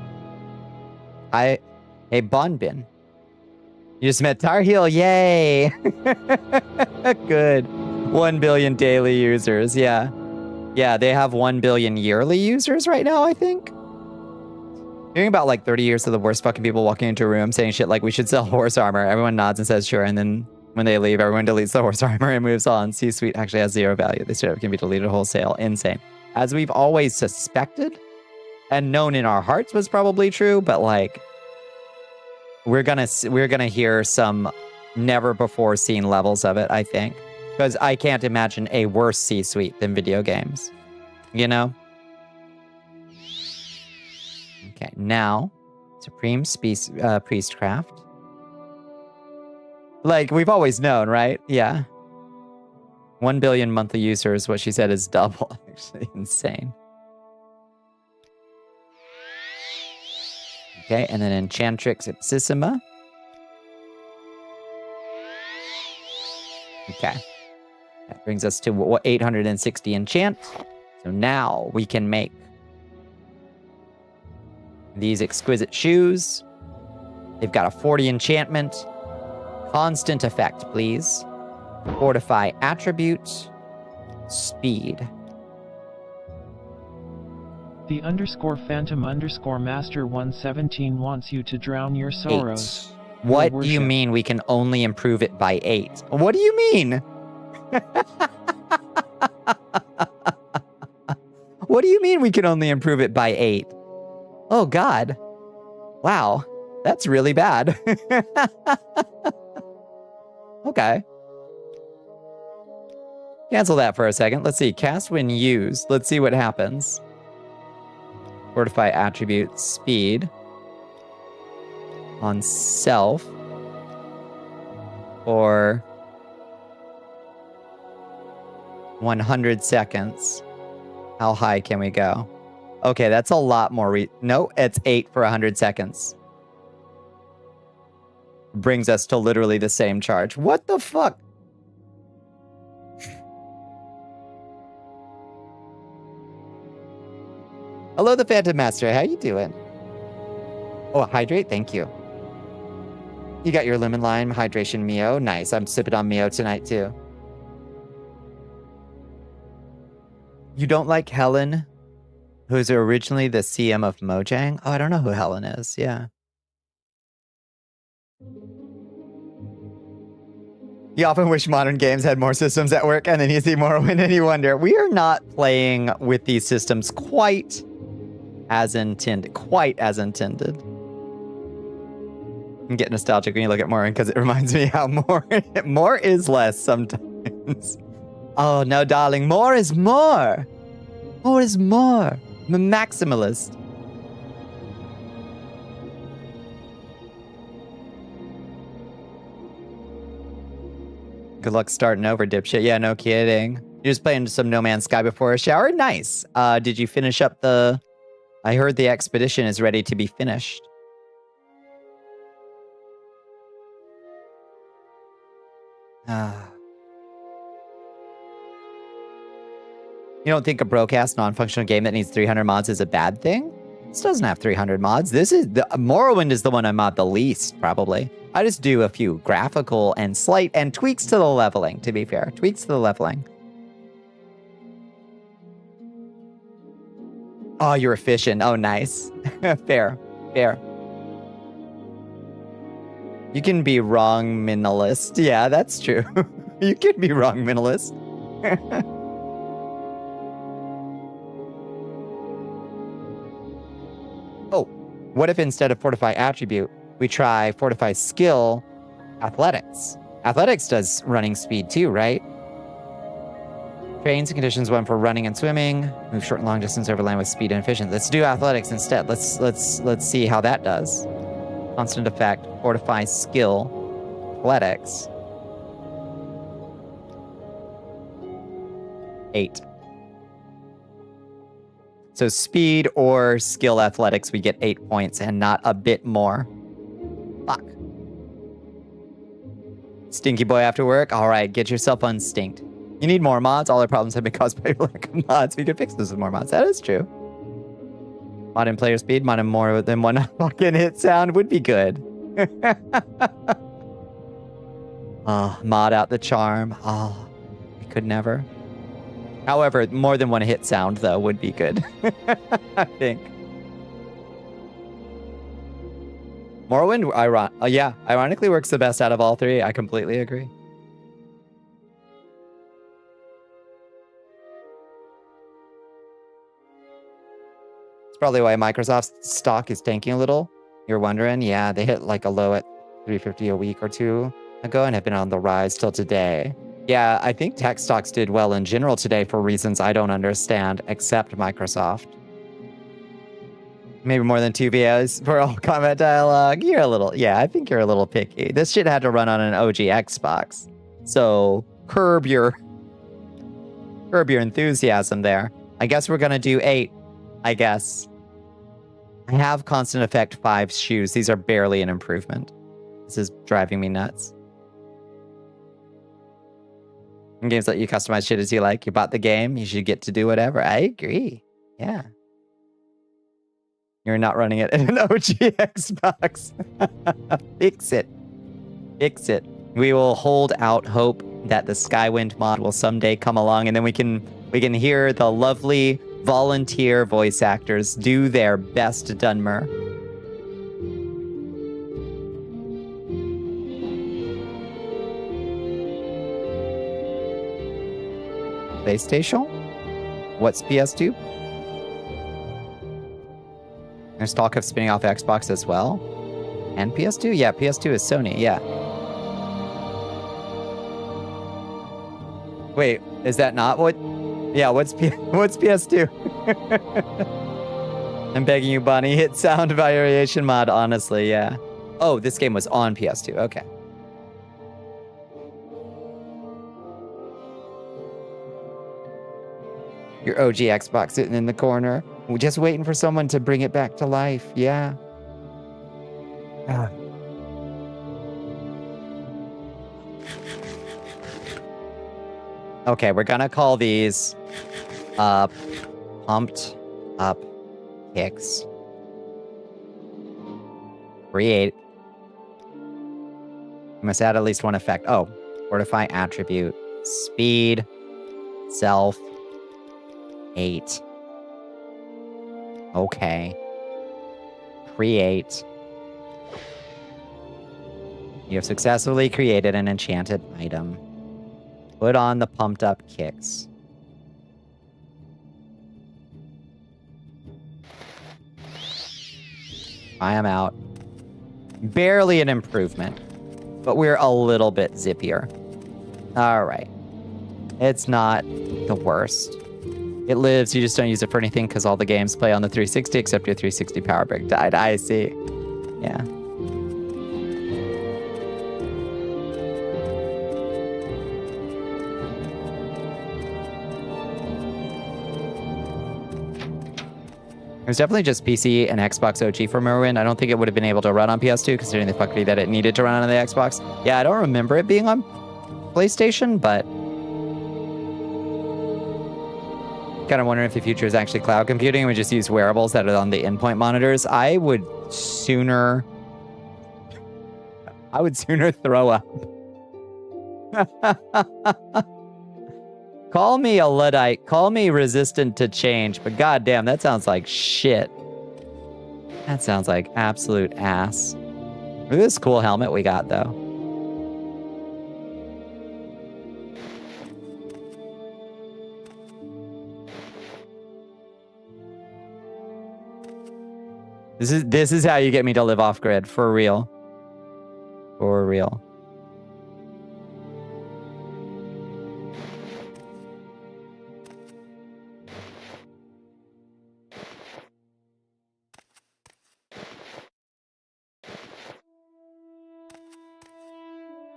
Hey, Bonbin. You just met Tar Heel, yay! Good. 1 billion daily users, yeah. Yeah, they have 1 billion yearly users right now, I think. Hearing about like 30 years of the worst fucking people walking into a room saying shit like, we should sell horse armor. Everyone nods and says sure, and then when they leave, everyone deletes the horse armor and moves on. C-Suite actually has zero value. They straight up can be deleted wholesale. Insane. As we've always suspected and known in our hearts was probably true, but like, we're gonna hear some never before seen levels of it, I think. Because I can't imagine a worse C-Suite than video games. You know? Okay, now, Supreme Priestcraft. Like, we've always known, right? Yeah. 1 billion monthly users, what she said is double. Actually, insane. Okay, and then Enchantrix Ipsissima. Okay. That brings us to 860 enchant. So now we can make these exquisite shoes. They've got a 40 enchantment. Constant effect, please. Fortify attribute. Speed. The _phantom_master 117 wants you to drown your sorrows. 8. What do you mean we can only improve it by 8? What do you mean? What do you mean we can only improve it by 8? Oh God. Wow. That's really bad. Okay. Cancel that for a second. Let's see. Cast when used. Let's see what happens. Fortify attribute speed. On self. For 100 seconds. How high can we go? Okay, that's a lot more. No, it's 8 for 100 seconds. Brings us to literally the same charge. What the fuck? Hello, the Phantom Master. How you doing? Oh, hydrate. Thank you. You got your lemon lime hydration Mio. Nice. I'm sipping on Mio tonight too. You don't like Helen, who's originally the CM of Mojang? Oh, I don't know who Helen is. Yeah. You often wish modern games had more systems at work, and then you see Morrowind and you wonder, we are not playing with these systems quite as intended. You get nostalgic when you look at Morrowind because it reminds me how more is less sometimes. Oh, no, darling. More is more. More is more. I'm a maximalist. Good luck starting over, dipshit. Yeah, no kidding. You're just playing some No Man's Sky before a shower? Nice. Did you finish up the... I heard the expedition is ready to be finished. You don't think a broadcast non-functional game that needs 300 mods is a bad thing? This doesn't have 300 mods. This is Morrowind is the one I mod the least, probably. I just do a few graphical and slight and tweaks to the leveling, to be fair. Tweaks to the leveling. Oh, you're efficient. Oh, nice. Fair. Fair. You can be wrong minimalist. Yeah, that's true. You can be wrong minimalist. Oh, what if instead of fortify attribute, we try fortify skill athletics? Athletics does running speed too, right? Trains and conditions one for running and swimming. Move short and long distance over land with speed and efficiency. Let's do athletics instead. Let's see how that does. Constant effect, fortify skill, athletics. 8. So speed or skill athletics, we get 8 points and not a bit more. Fuck. Stinky boy after work? All right, get yourself unstinked. You need more mods. All our problems have been caused by your lack of mods. We could fix this with more mods. That is true. Mod in player speed, mod in more than one fucking hit sound would be good. Oh, mod out the charm. Oh, I could never. However, more than one hit sound, though, would be good. I think. Morrowind, ironically works the best out of all three. I completely agree. It's probably why Microsoft's stock is tanking a little. You're wondering? Yeah, they hit like a low at 350 a week or two ago and have been on the rise till today. Yeah, I think tech stocks did well in general today for reasons I don't understand, except Microsoft. Maybe more than 2 videos for all combat dialogue. You're a little, yeah, I think you're a little picky. This shit had to run on an OG Xbox. So curb your enthusiasm there. I guess we're gonna do 8, I guess. I have constant effect 5 shoes. These are barely an improvement. This is driving me nuts. In games let you customize shit as you like. You bought the game, you should get to do whatever. I agree. Yeah. You're not running it in an OG Xbox. Fix it. Fix it. We will hold out hope that the Skywind mod will someday come along, and then we can hear the lovely volunteer voice actors do their best Dunmer. PlayStation? What's PS2? There's talk of spinning off Xbox as well. And PS2? Yeah, PS2 is Sony, yeah. Wait, is that not what? Yeah, what's PS2? I'm begging you, Bonnie, hit sound variation mod, honestly, yeah. Oh, this game was on PS2, okay. Your OG Xbox sitting in the corner. We're just waiting for someone to bring it back to life. Yeah. Okay, we're gonna call these pumped up kicks. Create. You must add at least one effect. Oh, fortify attribute. Speed. Self. 8. Okay. Create. You have successfully created an enchanted item. Put on the pumped up kicks. I am out. Barely an improvement, but we're a little bit zippier. All right. It's not the worst. It lives, you just don't use it for anything because all the games play on the 360 except your 360 power brick died. I see. Yeah. It was definitely just PC and Xbox OG for Morrowind. I don't think it would have been able to run on PS2 considering the fuckery that it needed to run on the Xbox. Yeah, I don't remember it being on PlayStation, but kind of wondering if the future is actually cloud computing and we just use wearables that are on the endpoint monitors. I would sooner throw up. Call me a Luddite, call me resistant to change, but goddamn, that sounds like shit. That sounds like absolute ass. Look at this cool helmet we got, though. This is how you get me to live off grid, for real. For real.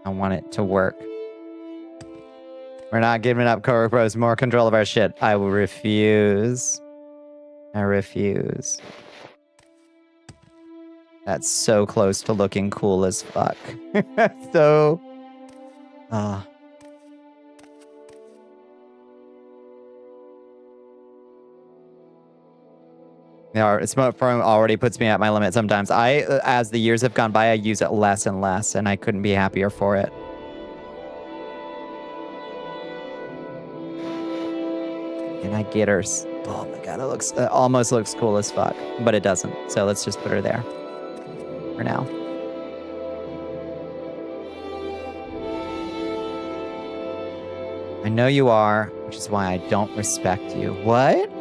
I want it to work. We're not giving up, Cowork Bros. More control of our shit. I will refuse. I refuse. That's so close to looking cool as fuck. So... Yeah, smoke foam already puts me at my limit sometimes. As the years have gone by, I use it less and less, and I couldn't be happier for it. And I get her. Oh my god, it almost looks cool as fuck, but it doesn't. So let's just put her there for now. I know you are, which is why I don't respect you. What?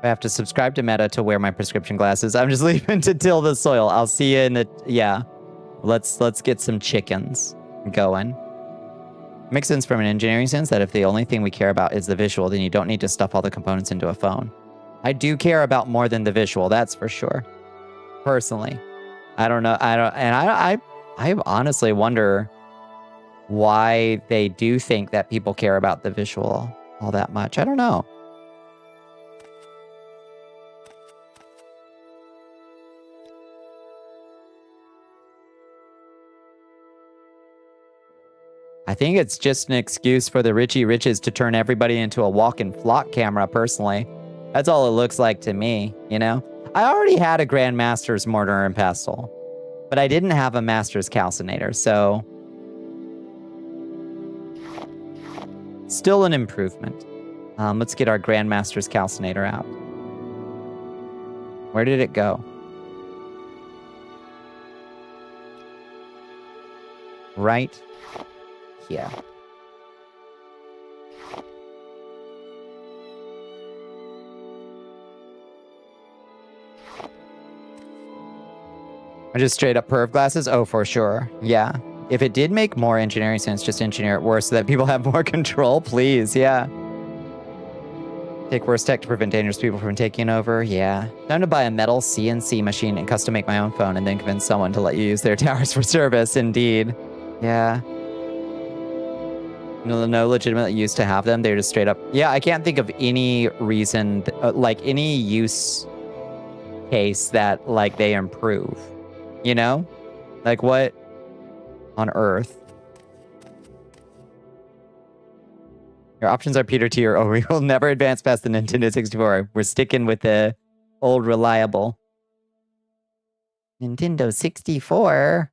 I have to subscribe to Meta to wear my prescription glasses. I'm just leaving to till the soil. I'll see you in the... Yeah. Let's get some chickens going. Makes sense from an engineering sense that if the only thing we care about is the visual, then you don't need to stuff all the components into a phone. I do care about more than the visual, that's for sure. Personally. I don't know. I honestly wonder why they do think that people care about the visual all that much. I don't know. I think it's just an excuse for the Richie Riches to turn everybody into a walk-in flock camera, personally. That's all it looks like to me, you know? I already had a Grandmaster's Mortar and Pestle, but I didn't have a Master's Calcinator, so... Still an improvement. Let's get our Grandmaster's Calcinator out. Where did it go? Right here. Or just straight up perv glasses? Oh, for sure. Yeah. If it did make more engineering sense, just engineer it worse so that people have more control, please. Yeah. Take worse tech to prevent dangerous people from taking over. Yeah. Time to buy a metal CNC machine and custom make my own phone and then convince someone to let you use their towers for service. Indeed. Yeah. No legitimate use to have them. They're just straight up. Yeah, I can't think of any reason, like any use case that like they improve. You know? Like what on earth? Your options are Peter tier. Oh, we will never advance past the Nintendo 64. We're sticking with the old reliable. Nintendo 64.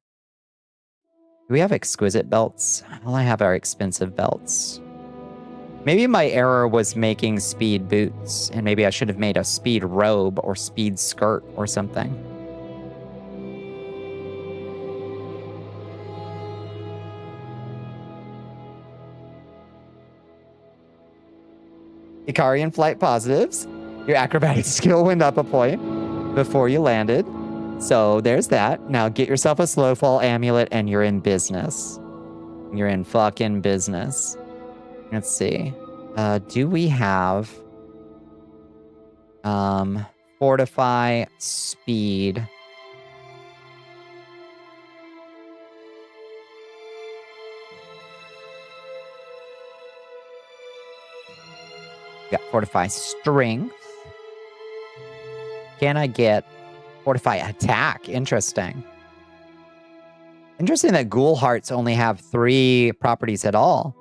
Do we have exquisite belts? All I have are expensive belts. Maybe my error was making speed boots, and maybe I should have made a speed robe or speed skirt or something. Ikarian flight positives. Your acrobatic skill went up a point before you landed. So there's that. Now get yourself a slow fall amulet and you're in business. You're in fucking business. Let's see. Do we have fortify speed? Got fortify strength. Can I get fortify attack? Interesting. Interesting that ghoul hearts only have 3 properties at all.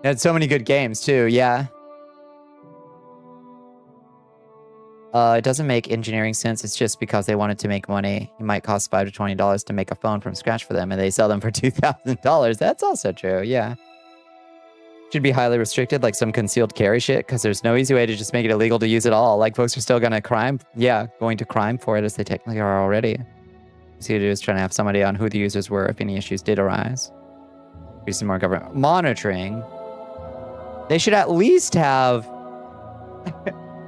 It had so many good games too, yeah. It doesn't make engineering sense. It's just because they wanted to make money. It might cost $5 to $20 to make a phone from scratch for them, and they sell them for $2,000. That's also true, yeah. Should be highly restricted, like some concealed carry shit, because there's no easy way to just make it illegal to use it all. Like, folks are still going to crime for it, as they technically are already. See, it is trying to have somebody on who the users were if any issues did arise. Do some more government monitoring. They should at least have...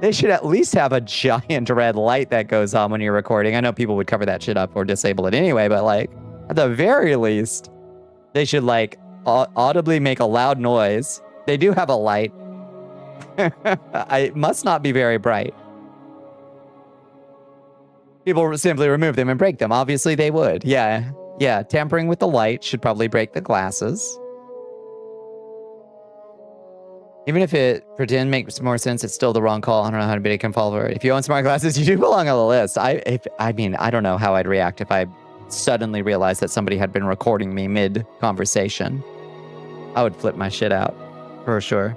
They should at least have a giant red light that goes on when you're recording. I know people would cover that shit up or disable it anyway, but like, at the very least, they should like audibly make a loud noise. They do have a light. It must not be very bright. People simply remove them and break them. Obviously they would. Yeah. Yeah. Tampering with the light should probably break the glasses. Even if it pretend makes more sense, it's still the wrong call. I don't know how anybody can fall for it. If you own smart glasses, you do belong on the list. I mean, I don't know how I'd react if I suddenly realized that somebody had been recording me mid-conversation. I would flip my shit out, for sure.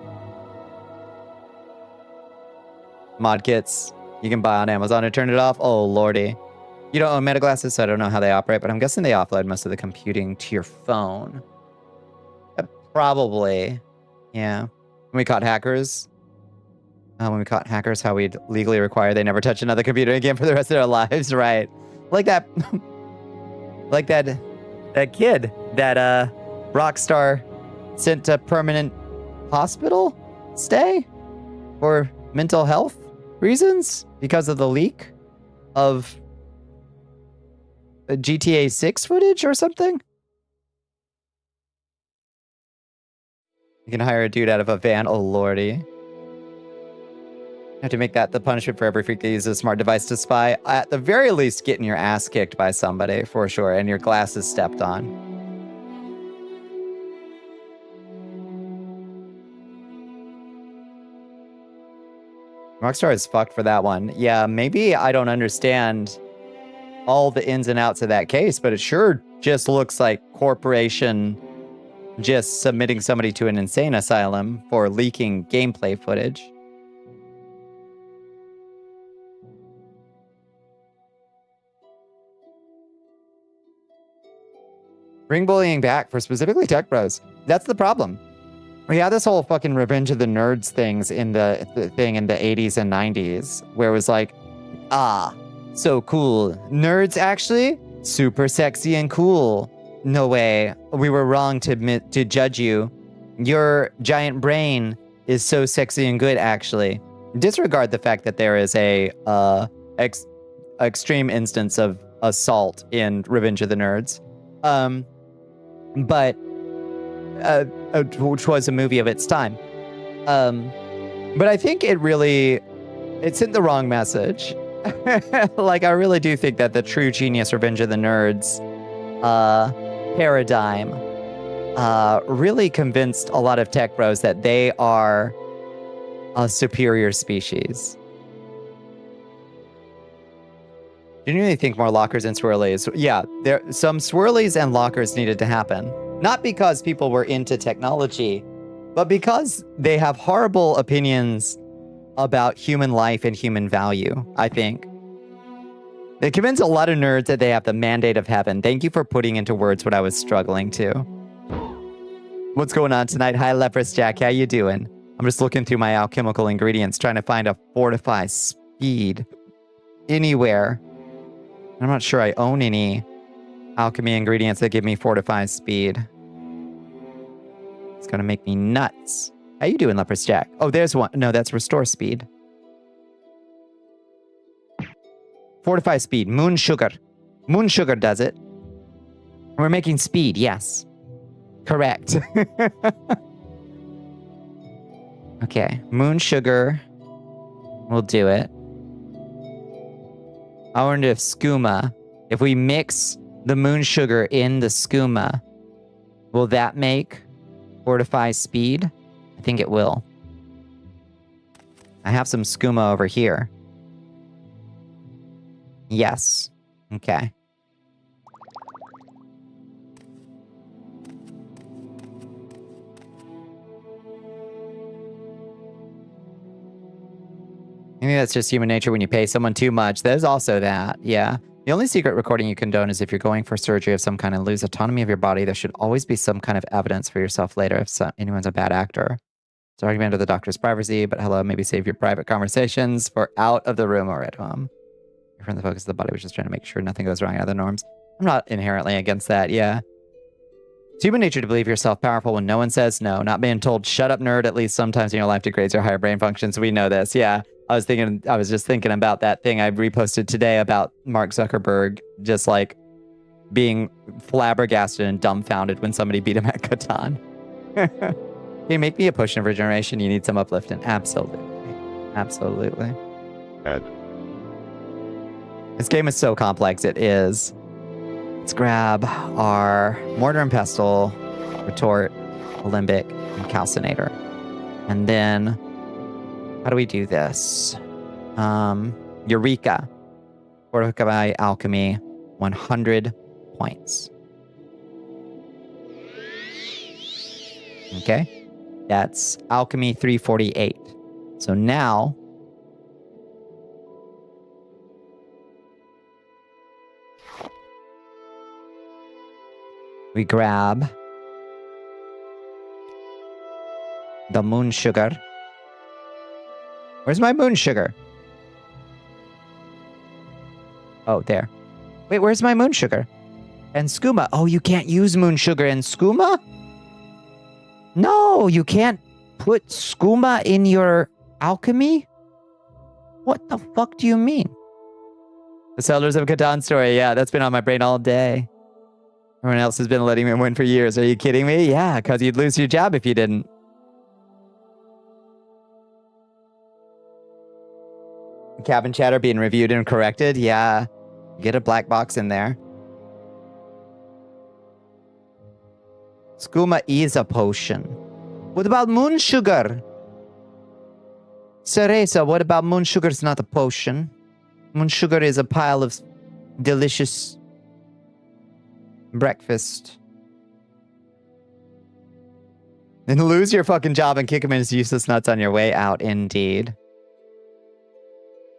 Mod kits you can buy on Amazon and turn it off. Oh, lordy. You don't own meta glasses, so I don't know how they operate, but I'm guessing they offload most of the computing to your phone. Probably. Yeah. When we caught hackers, how we'd legally require they never touch another computer again for the rest of their lives, right? Like that, like that kid that Rockstar sent to permanent hospital stay for mental health reasons because of the leak of GTA 6 footage or something. You can hire a dude out of a van. Oh, lordy. Have to make that the punishment for every freak that uses a smart device to spy. At the very least, getting your ass kicked by somebody, for sure, and your glasses stepped on. Rockstar is fucked for that one. Yeah, maybe I don't understand all the ins and outs of that case, but it sure just looks like corporation just submitting somebody to an insane asylum for leaking gameplay footage. Bring bullying back for specifically tech bros. That's the problem. We had this whole fucking Revenge of the Nerds things in the thing in the 80s and 90s, where it was like, so cool. Nerds actually super sexy and cool. No way. We were wrong to judge you. Your giant brain is so sexy and good, actually. Disregard the fact that there is a extreme instance of assault in Revenge of the Nerds. Which was a movie of its time. But I think it sent the wrong message. Like, I really do think that the true genius Revenge of the Nerds paradigm really convinced a lot of tech bros that they are a superior species. Genuinely think more lockers and swirlies. Yeah, some swirlies and lockers needed to happen. Not because people were into technology, but because they have horrible opinions about human life and human value, I think. They convince a lot of nerds that they have the mandate of heaven. Thank you for putting into words what I was struggling to. What's going on tonight? Hi, Leprous Jack. How you doing? I'm just looking through my alchemical ingredients, trying to find a fortify speed anywhere. I'm not sure I own any alchemy ingredients that give me fortify speed. It's gonna make me nuts. How you doing, Leprous Jack? Oh, there's one. No, that's restore speed. Fortify speed. Moon sugar. Moon sugar does it. We're making speed, yes. Correct. Okay, moon sugar will do it. I wonder if skooma, if we mix the moon sugar in the skooma, will that make fortify speed? I think it will. I have some skooma over here. Yes. Okay. I think that's just human nature when you pay someone too much. There's also that, yeah. The only secret recording you condone is if you're going for surgery of some kind and lose autonomy of your body. There should always be some kind of evidence for yourself later if anyone's a bad actor. It's an argument of the doctor's privacy, but hello, maybe save your private conversations for out of the room or at home. Your friend, the focus of the body was just trying to make sure nothing goes wrong out of the norms. I'm not inherently against that, yeah. It's human nature to believe yourself powerful when no one says no. Not being told, shut up, nerd, at least sometimes in your life degrades your higher brain functions. We know this, yeah. I was just thinking about that thing I reposted today about Mark Zuckerberg just like being flabbergasted and dumbfounded when somebody beat him at Catan. Can you make me a potion of regeneration? You need some uplifting. Absolutely. Absolutely. Add. This game is so complex. It is. Let's grab our Mortar and Pestle, Retort, Alembic, and Calcinator. And then how do we do this? Eureka. Fortify Alchemy, 100 points. Okay. That's Alchemy 348. So now we grab the moon sugar. Where's my moon sugar? Oh, there. Wait, where's my moon sugar? And skooma. Oh, you can't use moon sugar and skooma? No, you can't put skooma in your alchemy? What the fuck do you mean? The Settlers of Catan story. Yeah, that's been on my brain all day. Everyone else has been letting me win for years. Are you kidding me? Yeah, because you'd lose your job if you didn't. Cabin chatter being reviewed and corrected. Yeah. Get a black box in there. Skooma is a potion. What about moon sugar? Cereza, what about moon sugar? It's not a potion. Moon sugar is a pile of delicious breakfast. Then lose your fucking job and kick him in his useless nuts on your way out, indeed.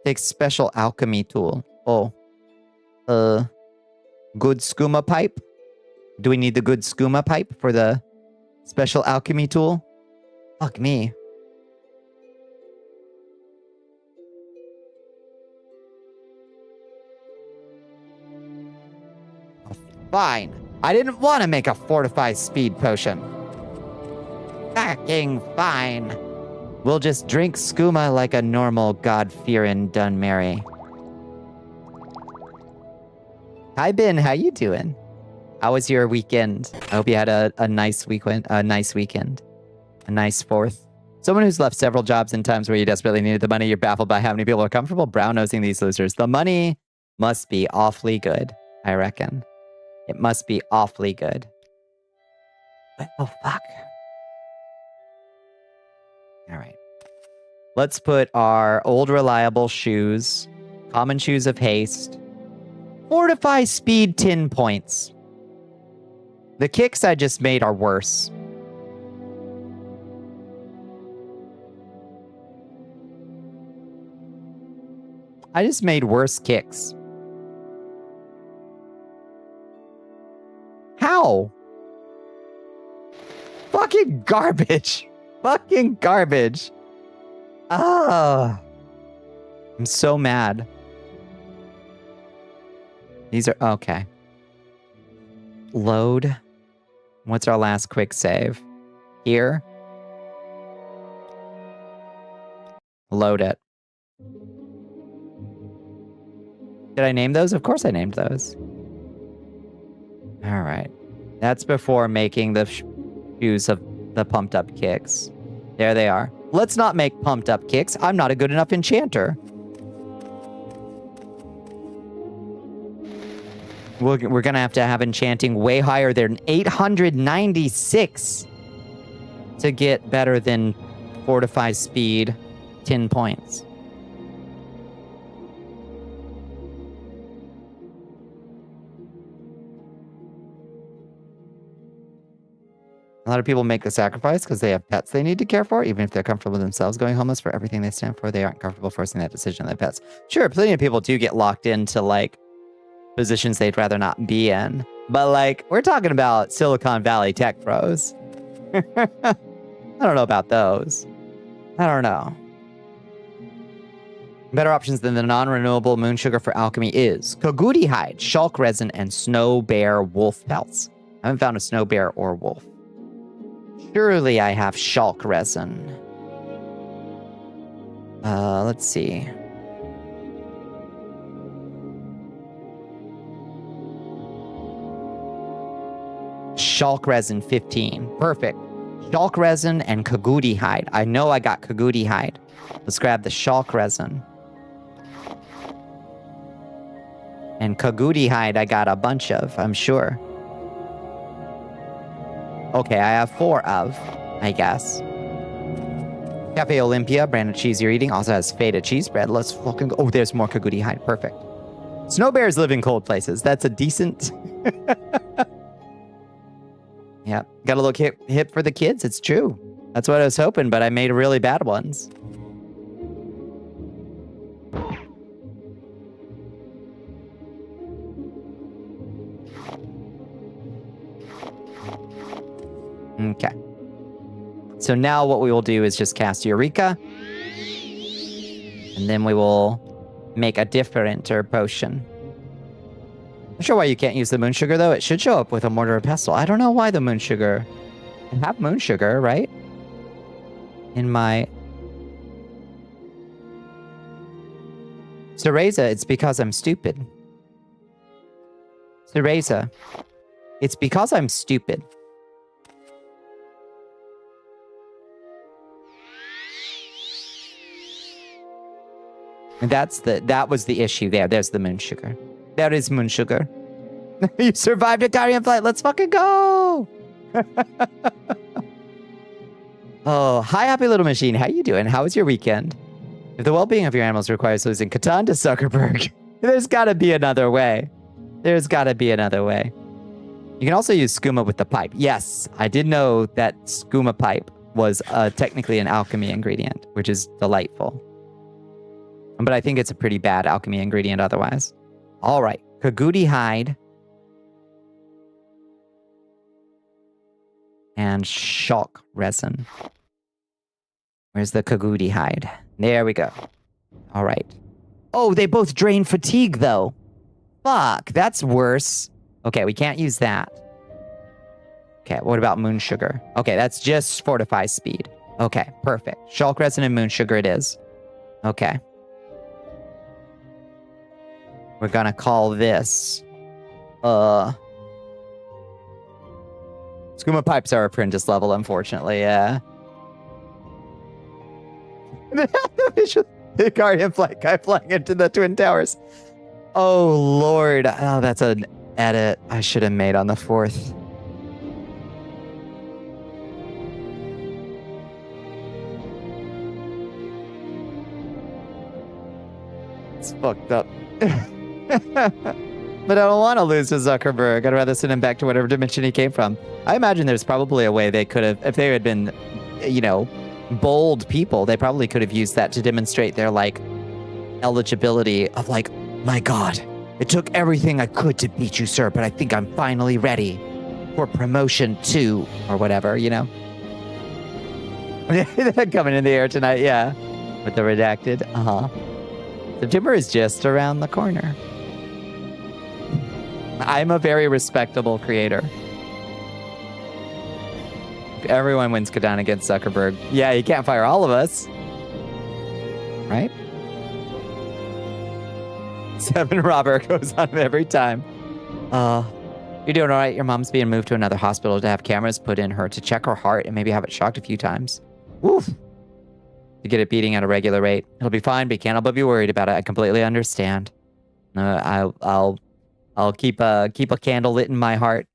Take special alchemy tool. Oh. Good skooma pipe? Do we need the good skooma pipe for the special alchemy tool? Fuck me. Oh, fine. I didn't want to make a fortified speed potion. Fucking fine. We'll just drink skooma like a normal God-fearing Dunmary. Hi, Ben. How you doing? How was your weekend? I hope you had a nice weekend. A nice 4th. Someone who's left several jobs in times where you desperately needed the money. You're baffled by how many people are comfortable brown-nosing these losers. The money must be awfully good, I reckon. It must be awfully good. But, oh, fuck. All right. Let's put our old reliable shoes, common shoes of haste, fortify speed 10 points. The kicks I just made are worse. I just made worse kicks. How? Fucking garbage. Fucking garbage. Ah. I'm so mad. These are okay. Load. What's our last quick save? Here. Load it. Did I name those? Of course I named those. All right. That's before making the shoes of the pumped up kicks. There they are. Let's not make pumped up kicks. I'm not a good enough enchanter. We're going to have enchanting way higher than 896 to get better than fortify speed 10 points. A lot of people make the sacrifice because they have pets they need to care for, even if they're comfortable themselves going homeless for everything they stand for. They aren't comfortable forcing that decision on their pets. Sure, plenty of people do get locked into, like, positions they'd rather not be in. But, like, we're talking about Silicon Valley tech pros. I don't know about those. I don't know. Better options than the non-renewable moon sugar for alchemy is Koguri hide, shulk resin, and snow bear wolf pelts. I haven't found a snow bear or wolf. Surely I have shulk resin. Let's see. Shulk resin 15. Perfect. Shulk resin and Koguri hide. I know I got Koguri hide. Let's grab the shulk resin. And Koguri hide I got a bunch of, I'm sure. Okay, I have 4 of, I guess. Cafe Olympia, brand of cheese you're eating, also has feta cheese bread. Let's fucking go. Oh, there's more Koguri hide. Perfect. Snow bears live in cold places. That's a decent... Yeah, got a look hip for the kids. It's true. That's what I was hoping, but I made really bad ones. Okay. So now what we will do is just cast Eureka. And then we will make a differenter potion. I'm not sure why you can't use the moon sugar, though. It should show up with a mortar or pestle. I don't know why the moon sugar... I have moon sugar, right? In my... Cereza, it's because I'm stupid. Cereza, it's because I'm stupid. And that was the issue there. There's the moon sugar. There is moon sugar. You survived a Guardian flight. Let's fucking go. Oh, hi, happy little machine. How you doing? How was your weekend? If the well-being of your animals requires losing Catan to Zuckerberg, there's got to be another way. There's got to be another way. You can also use skooma with the pipe. Yes, I did know that skooma pipe was technically an alchemy ingredient, which is delightful. But I think it's a pretty bad alchemy ingredient otherwise. All right, Koguri hide. And shulk resin. Where's the Koguri hide? There we go. All right. Oh, they both drain fatigue, though. Fuck, that's worse. Okay, we can't use that. Okay, what about moon sugar? Okay, that's just fortify speed. Okay, perfect. Shulk resin and moon sugar it is. Okay. We're gonna call this... Skooma pipes are apprentice level, unfortunately, yeah. The Guardian flight guy flying into the Twin Towers. Oh, Lord. Oh, that's an edit I should have made on the 4th. It's fucked up. But I don't want to lose to Zuckerberg. I'd rather send him back to whatever dimension he came from. I imagine there's probably a way they could have, if they had been, you know, bold people, they probably could have used that to demonstrate their, like, eligibility of, like, my God, it took everything I could to beat you, sir, but I think I'm finally ready for promotion to, or whatever, you know? Coming in the air tonight, yeah. With the redacted, September is just around the corner. I'm a very respectable creator. If everyone wins Catan against Zuckerberg, yeah, you can't fire all of us. right? 7 Robert goes on every time. You're doing all right. Your mom's being moved to another hospital to have cameras put in her to check her heart and maybe have it shocked a few times. Woof. To get it beating at a regular rate. It'll be fine, but you can't help but be worried about it. I completely understand. I'll keep a candle lit in my heart.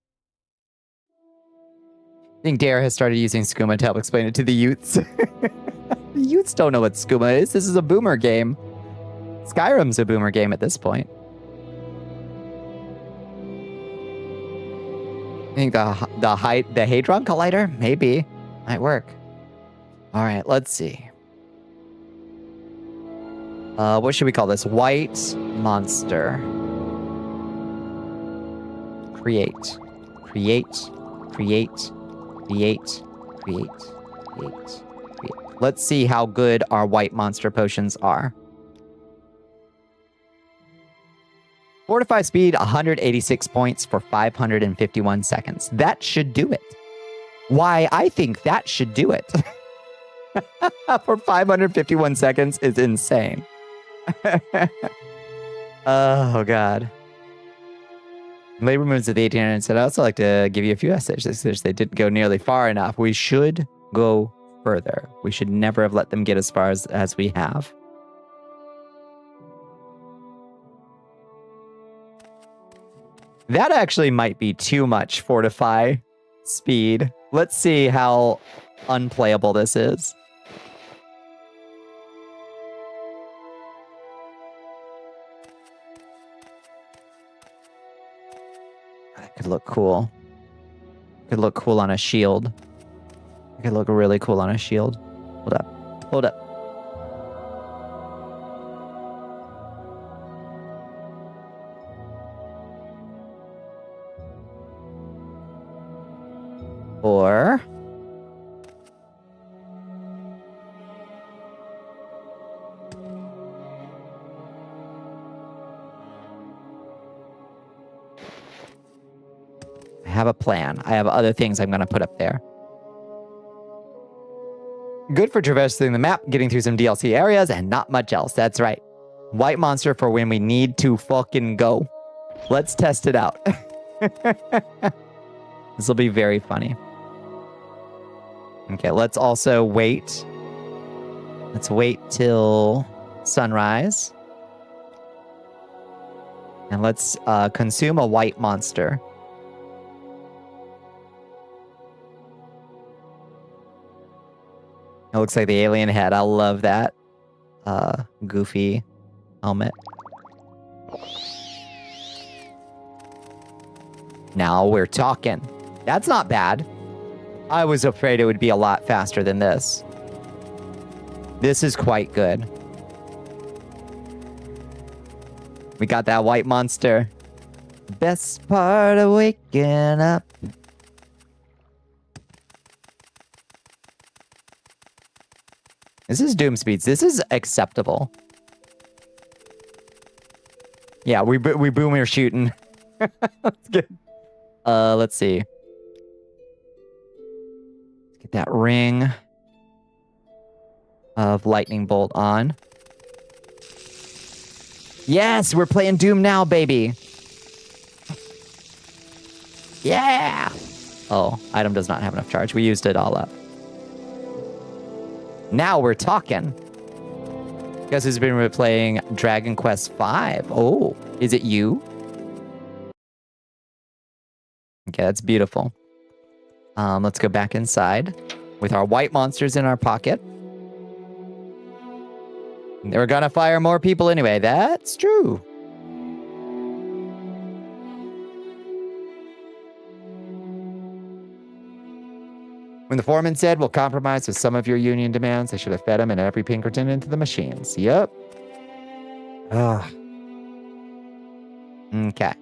I think Dare has started using skooma to help explain it to the youths. The youths don't know what skooma is. This is a boomer game. Skyrim's a boomer game at this point. I think the Hadron Collider? Maybe. Might work. All right, let's see. What should we call this? White monster. Create. Let's see how good our white monster potions are. Fortify speed, 186 points for 551 seconds. That should do it. Why, I think that should do it. For 551 seconds is insane. Oh, God. Labor moves of the 1800s said, I'd also like to give you a few essays. They didn't go nearly far enough. We should go further. We should never have let them get as far as we have. That actually might be too much fortify speed. Let's see how unplayable this is. That could look cool. Could look cool on a shield. It could look really cool on a shield. Hold up. Hold up. Or I have a plan. I have other things I'm going to put up there. Good for traversing the map, getting through some DLC areas, and not much else. That's right. White monster for when we need to fucking go. Let's test it out. This will be very funny. Okay, let's also wait. Let's wait till sunrise. And let's consume a white monster. It looks like the alien head. I love that. Goofy helmet. Now we're talking. That's not bad. I was afraid it would be a lot faster than this. This is quite good. We got that white monster. Best part of waking up. This is Doom speeds. This is acceptable. Yeah, we boomer shooting. That's good. Let's see. Get that ring of lightning bolt on. Yes, we're playing Doom now, baby. Yeah. Oh, item does not have enough charge. We used it all up. Now we're talking. Guess who's been playing Dragon Quest V? Oh, is it you? Okay, that's beautiful. Let's go back inside with our white monsters in our pocket. They were gonna fire more people anyway. That's true. When the foreman said, we'll compromise with some of your union demands, they should have fed him and every Pinkerton into the machines. Yep. Ugh. Okay.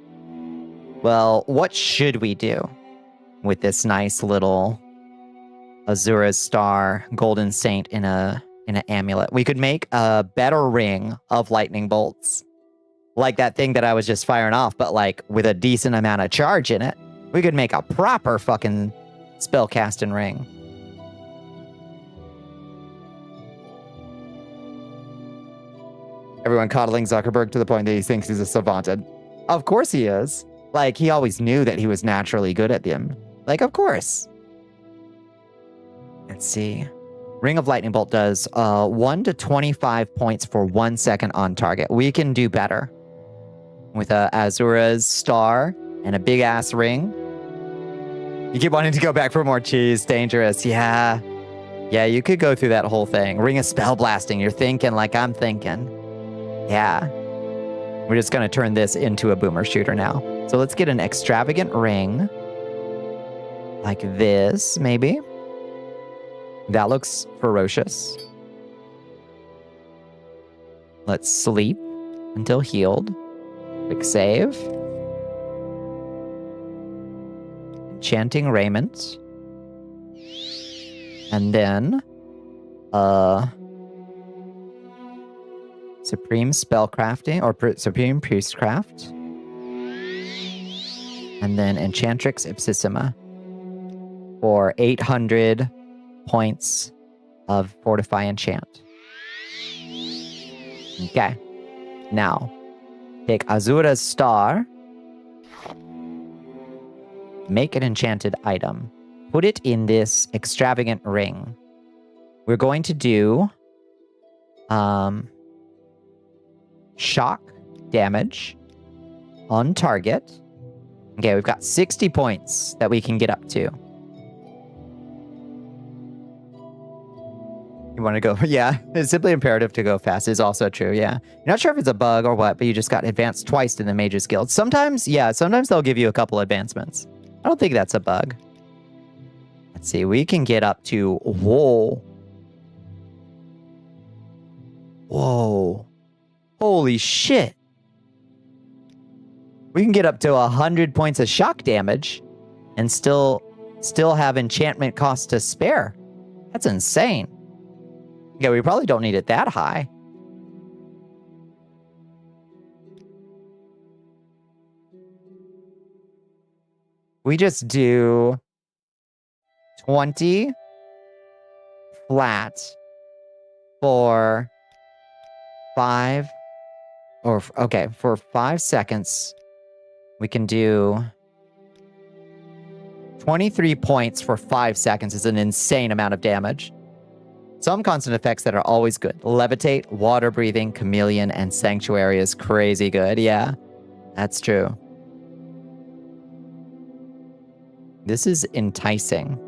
Well, what should we do with this nice little Azura's Star Golden Saint in an amulet? We could make a better ring of lightning bolts. Like that thing that I was just firing off, but like with a decent amount of charge in it. We could make a proper fucking spellcasting ring. Everyone coddling Zuckerberg to the point that he thinks he's a savant. Of course he is. Like, he always knew that he was naturally good at them. Like, of course. Let's see. Ring of Lightning Bolt does 1 to 25 points for 1 second on target. We can do better. With Azura's star and a big-ass ring. You keep wanting to go back for more cheese. Dangerous. Yeah. Yeah, you could go through that whole thing. Ring of Spell Blasting. You're thinking like I'm thinking. Yeah. We're just going to turn this into a boomer shooter now. So let's get an extravagant ring. Like this, maybe. That looks ferocious. Let's sleep until healed. Quick save. Enchanting Raiment. And then, Supreme Spellcrafting, or Supreme Priestcraft. And then Enchantrix Ipsissima for 800 points of Fortify Enchant. Okay. Now, take Azura's Star. Make an enchanted item. Put it in this extravagant ring. We're going to do shock damage on target. Okay, we've got 60 points that we can get up to. You want to go? Yeah, it's simply imperative to go fast is also true, yeah. You're not sure if it's a bug or what, but you just got advanced twice in the Mages Guild. Sometimes, yeah, sometimes they'll give you a couple advancements. I don't think that's a bug. Let's see, we can get up to, whoa. Whoa. Holy shit. We can get up to 100 points of shock damage and still have enchantment cost to spare. That's insane. Yeah, we probably don't need it that high. We just do 20 flat for 5, or okay, for 5 seconds. We can do 23 points for 5 seconds is an insane amount of damage. Some constant effects that are always good. Levitate, Water Breathing, Chameleon, and Sanctuary is crazy good. Yeah, that's true. This is enticing.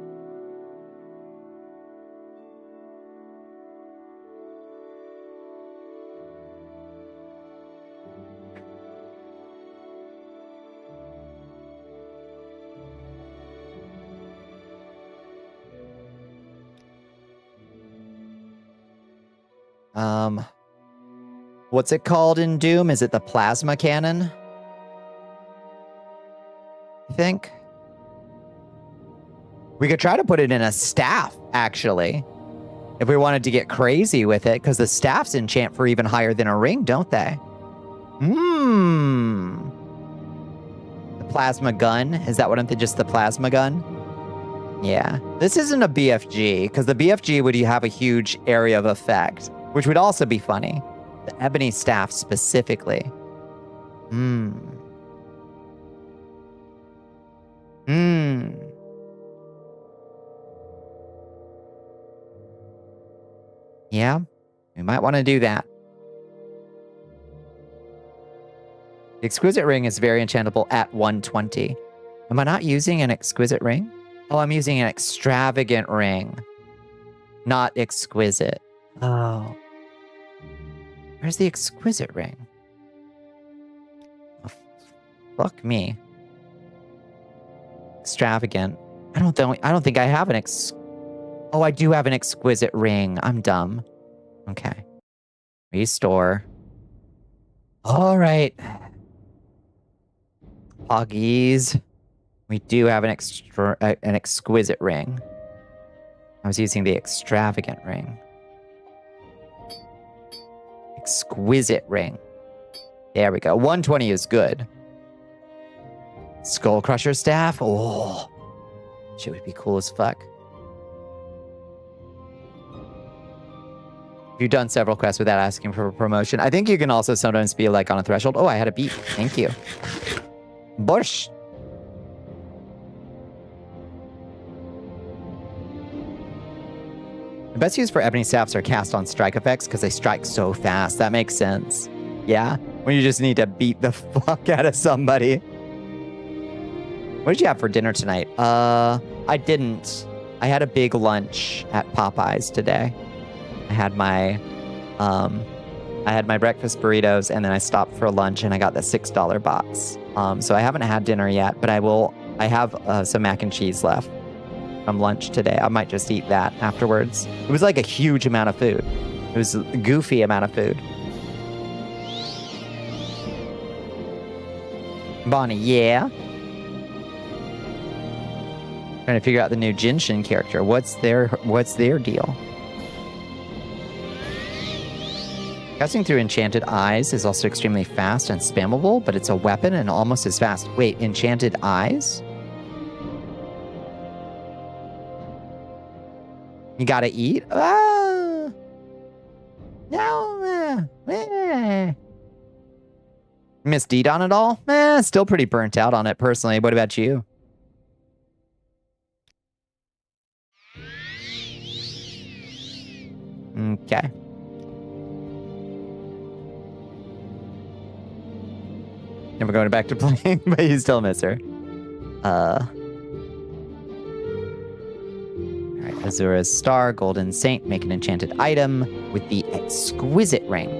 What's it called in Doom? Is it the plasma cannon? I think. We could try to put it in a staff, actually. If we wanted to get crazy with it, because the staffs enchant for even higher than a ring, don't they? The plasma gun? Is that what I'm thinking? Just the plasma gun? Yeah. This isn't a BFG, because the BFG would have a huge area of effect, which would also be funny. The ebony staff specifically. Yeah, we might want to do that. The exquisite ring is very enchantable at 120. Am I not using an exquisite ring? Oh, I'm using an extravagant ring. Not exquisite. Oh. Where's the exquisite ring? Oh, fuck me. Extravagant. I don't think I have an Oh, I do have an exquisite ring. I'm dumb. Okay. Restore. All right. Poggies. We do have an exquisite ring. I was using the extravagant ring. Exquisite ring. There we go. 120 is good. Skull Crusher staff. Oh, shit would be cool as fuck. If you've done several quests without asking for a promotion. I think you can also sometimes be like on a threshold. Oh, I had a beat. Thank you. Borscht. The best use for ebony staffs are cast on strike effects because they strike so fast. That makes sense. Yeah, when you just need to beat the fuck out of somebody. What did you have for dinner tonight? I didn't. I had a big lunch at Popeyes today. I had my breakfast burritos, and then I stopped for lunch, and I got the $6 box. So I haven't had dinner yet, but I will. I have some mac and cheese left from lunch today. I might just eat that afterwards. It was like a huge amount of food. It was a goofy amount of food. Bonnie, yeah? Trying to figure out the new Jinshin character. What's their deal? Casting through Enchanted Eyes is also extremely fast and spammable, but it's a weapon and almost as fast. Wait, Enchanted Eyes? You gotta eat? No. Miss Didon at all? Still pretty burnt out on it personally. What about you? Okay. Never going back to playing, but you still miss her. Alright, Azura's Star, Golden Saint, make an enchanted item with the exquisite ring.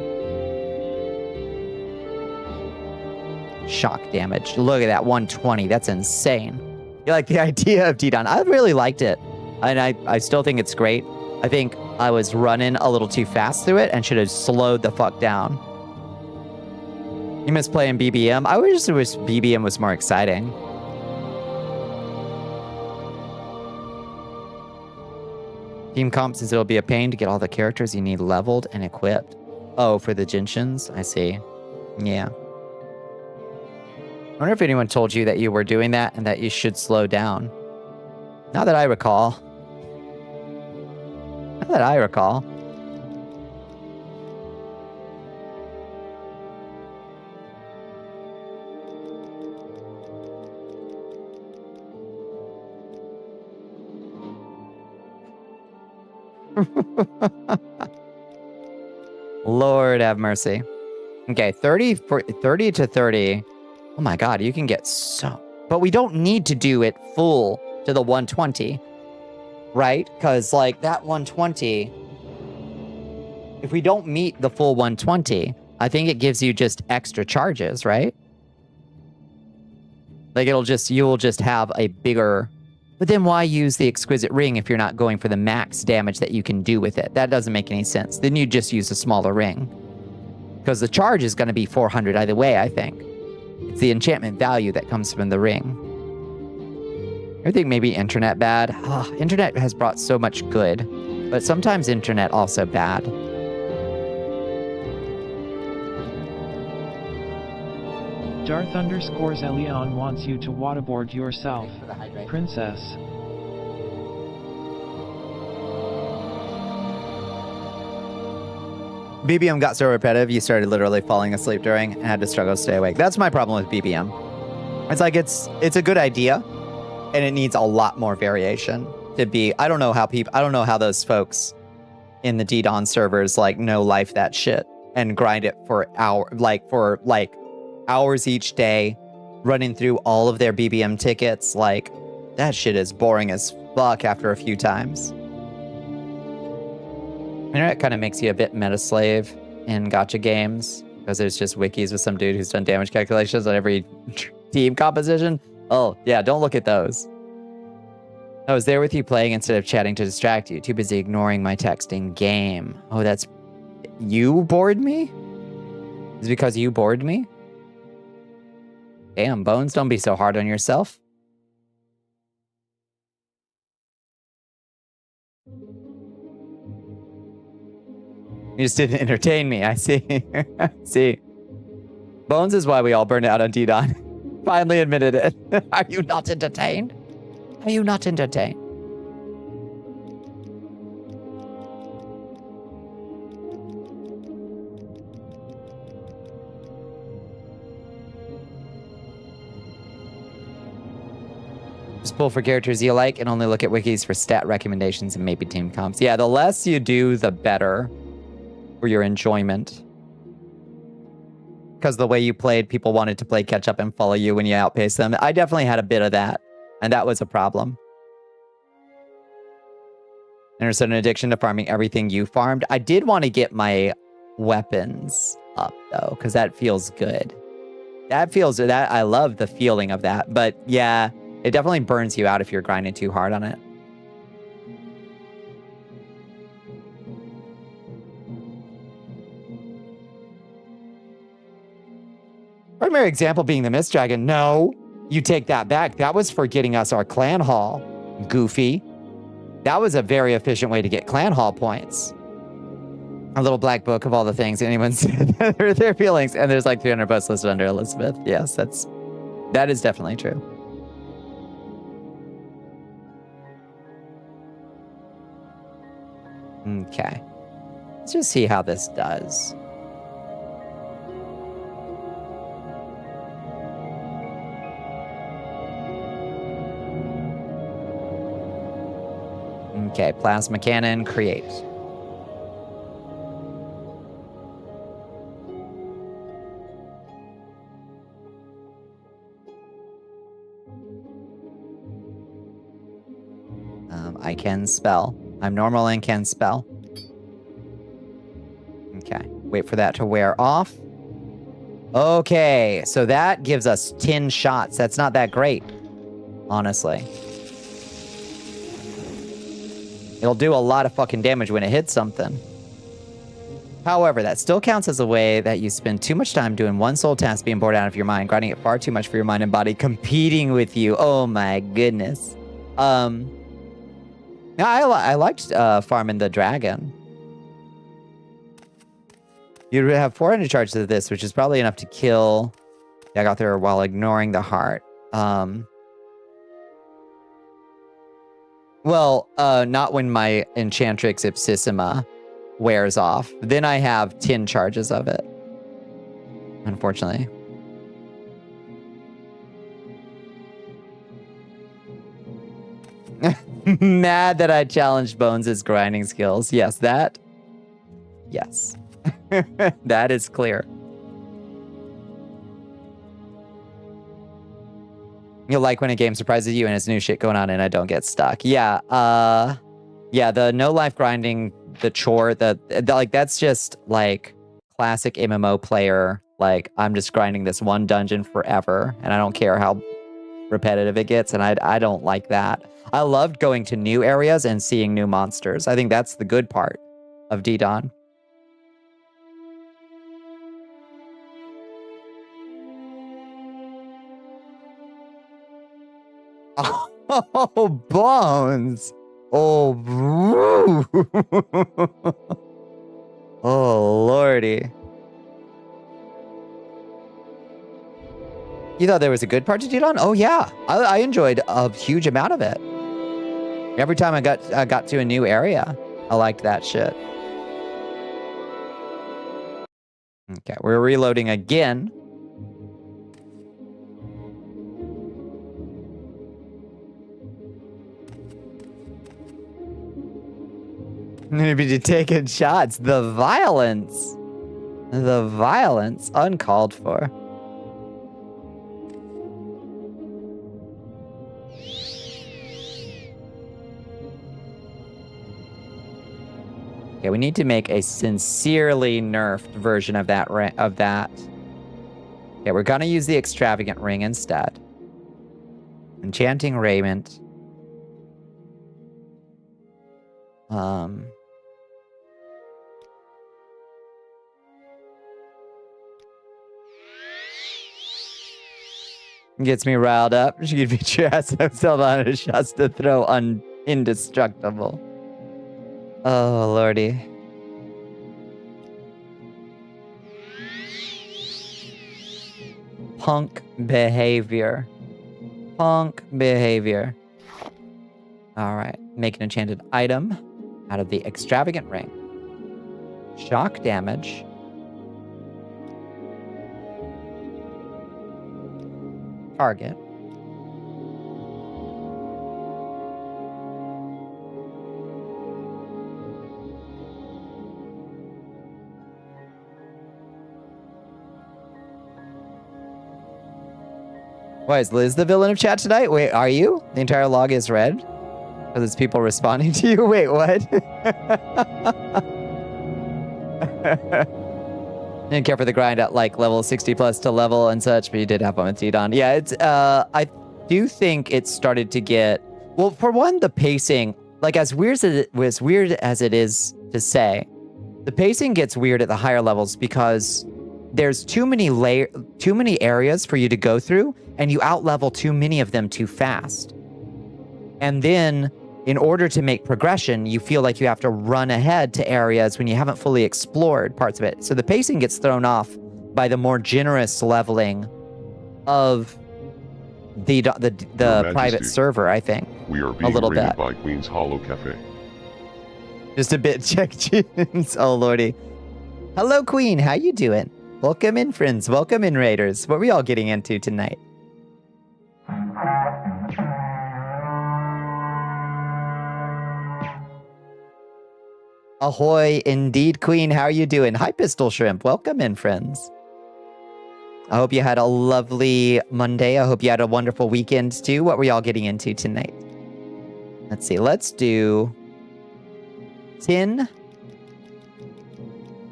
Shock damage. Look at that, 120. That's insane. You like the idea of Didon? I really liked it. And I still think it's great. I think I was running a little too fast through it and should have slowed the fuck down. You miss playing BBM? I just wish BBM was more exciting. Team comp says it'll be a pain to get all the characters you need leveled and equipped. Oh, for the Jinshins? I see. Yeah. I wonder if anyone told you that you were doing that and that you should slow down. Not that I recall. Not that I recall. Lord have mercy. Okay, 30 to 30. Oh my god, you can get so... But we don't need to do it full to the 120. Right? Because, like, that 120... If we don't meet the full 120, I think it gives you just extra charges, right? Like, you'll just have a bigger... But then why use the exquisite ring if you're not going for the max damage that you can do with it? That doesn't make any sense. Then you just use a smaller ring. Because the charge is going to be 400 either way, I think. It's the enchantment value that comes from the ring. I think maybe internet bad. Internet has brought so much good. But sometimes internet also bad. Darth_Elion wants you to waterboard yourself, princess. BBM got so repetitive, you started literally falling asleep during and had to struggle to stay awake. That's my problem with BBM. It's like, it's a good idea, and it needs a lot more variation to be... I don't know how those folks in the Didon servers, like, no life that shit and grind it for hours each day, running through all of their BBM tickets. Like, that shit is boring as fuck after a few times. Internet kind of makes you a bit meta slave in gacha games, because there's just wikis with some dude who's done damage calculations on every team composition. Oh, yeah, don't look at those. I was there with you playing instead of chatting to distract you. Too busy ignoring my texting game. Oh, that's... You bored me? Is it because you bored me? Damn, Bones, don't be so hard on yourself. You just didn't entertain me, I see. See. Bones is why we all burned out on Didon. Finally admitted it. Are you not entertained? Are you not entertained? Just pull for characters you like and only look at wikis for stat recommendations and maybe team comps. Yeah, the less you do, the better for your enjoyment. Because the way you played, people wanted to play catch up and follow you when you outpaced them. I definitely had a bit of that, and that was a problem. And there's an addiction to farming everything you farmed. I did want to get my weapons up, though, because that feels good. That I love the feeling of that. But yeah, it definitely burns you out if you're grinding too hard on it. Primary example being the Mist Dragon. No, you take that back. That was for getting us our clan hall. Goofy. That was a very efficient way to get clan hall points. A little black book of all the things anyone said their feelings. And there's like 300 posts listed under Elizabeth. Yes, that is definitely true. Okay. Let's just see how this does. Okay, plasma cannon, create. I can spell. I'm normal and can spell. Okay, wait for that to wear off. Okay, so that gives us 10 shots. That's not that great, honestly. It'll do a lot of fucking damage when it hits something. However, that still counts as a way that you spend too much time doing one sole task, being bored out of your mind, grinding it far too much for your mind and body, competing with you. Oh my goodness. No, I liked farming the dragon. You'd have 400 charges of this, which is probably enough to kill I got there while ignoring the heart. Well, not when my Enchantrix Ipsissima wears off. Then I have 10 charges of it. Unfortunately. Mad that I challenged Bones' grinding skills. Yes, that. Yes. That is clear. You'll like when a game surprises you and has new shit going on and I don't get stuck. Yeah, yeah, the no life grinding, the chore, the like, that's just like classic MMO player. Like, I'm just grinding this one dungeon forever and I don't care how repetitive it gets, and I don't like that. I loved going to new areas and seeing new monsters. I think that's the good part of D-Dawn. Oh, Bones! Oh, oh, lordy. You thought there was a good part to D-Dawn? Oh, yeah. I enjoyed a huge amount of it. Every time I got to a new area, I liked that shit. Okay, we're reloading again. I'm gonna be taking shots. The violence. The violence. Uncalled for. Okay, we need to make a sincerely nerfed version of that. Okay, we're gonna use the extravagant ring instead. Enchanting raiment. Gets me riled up. She could beat your ass himself on his shots to throw indestructible. Oh, lordy. Punk behavior. Punk behavior. All right. Make an enchanted item out of the extravagant ring. Shock damage. Target. Why, is Liz the villain of chat tonight? Wait, are you? The entire log is red? Because it's people responding to you? Wait, what? Didn't care for the grind at like level 60 plus to level and such, but you did have fun with T-Don. Yeah, it's, I do think it started to get, well, for one, the pacing, like as weird as it is to say, the pacing gets weird at the higher levels because there's too many areas for you to go through, and you out-level too many of them too fast. And then, in order to make progression, you feel like you have to run ahead to areas when you haven't fully explored parts of it. So the pacing gets thrown off by the more generous leveling of the private server, I think. We are being raided by Queen's Hollow Cafe. Just a bit, check James. Oh, lordy. Hello, Queen. How you doing? Welcome in, friends. Welcome in, Raiders. What are we all getting into tonight? Ahoy, indeed, Queen. How are you doing? Hi, Pistol Shrimp. Welcome in, friends. I hope you had a lovely Monday. I hope you had a wonderful weekend, too. What were y'all getting into tonight? Let's see. Let's do 10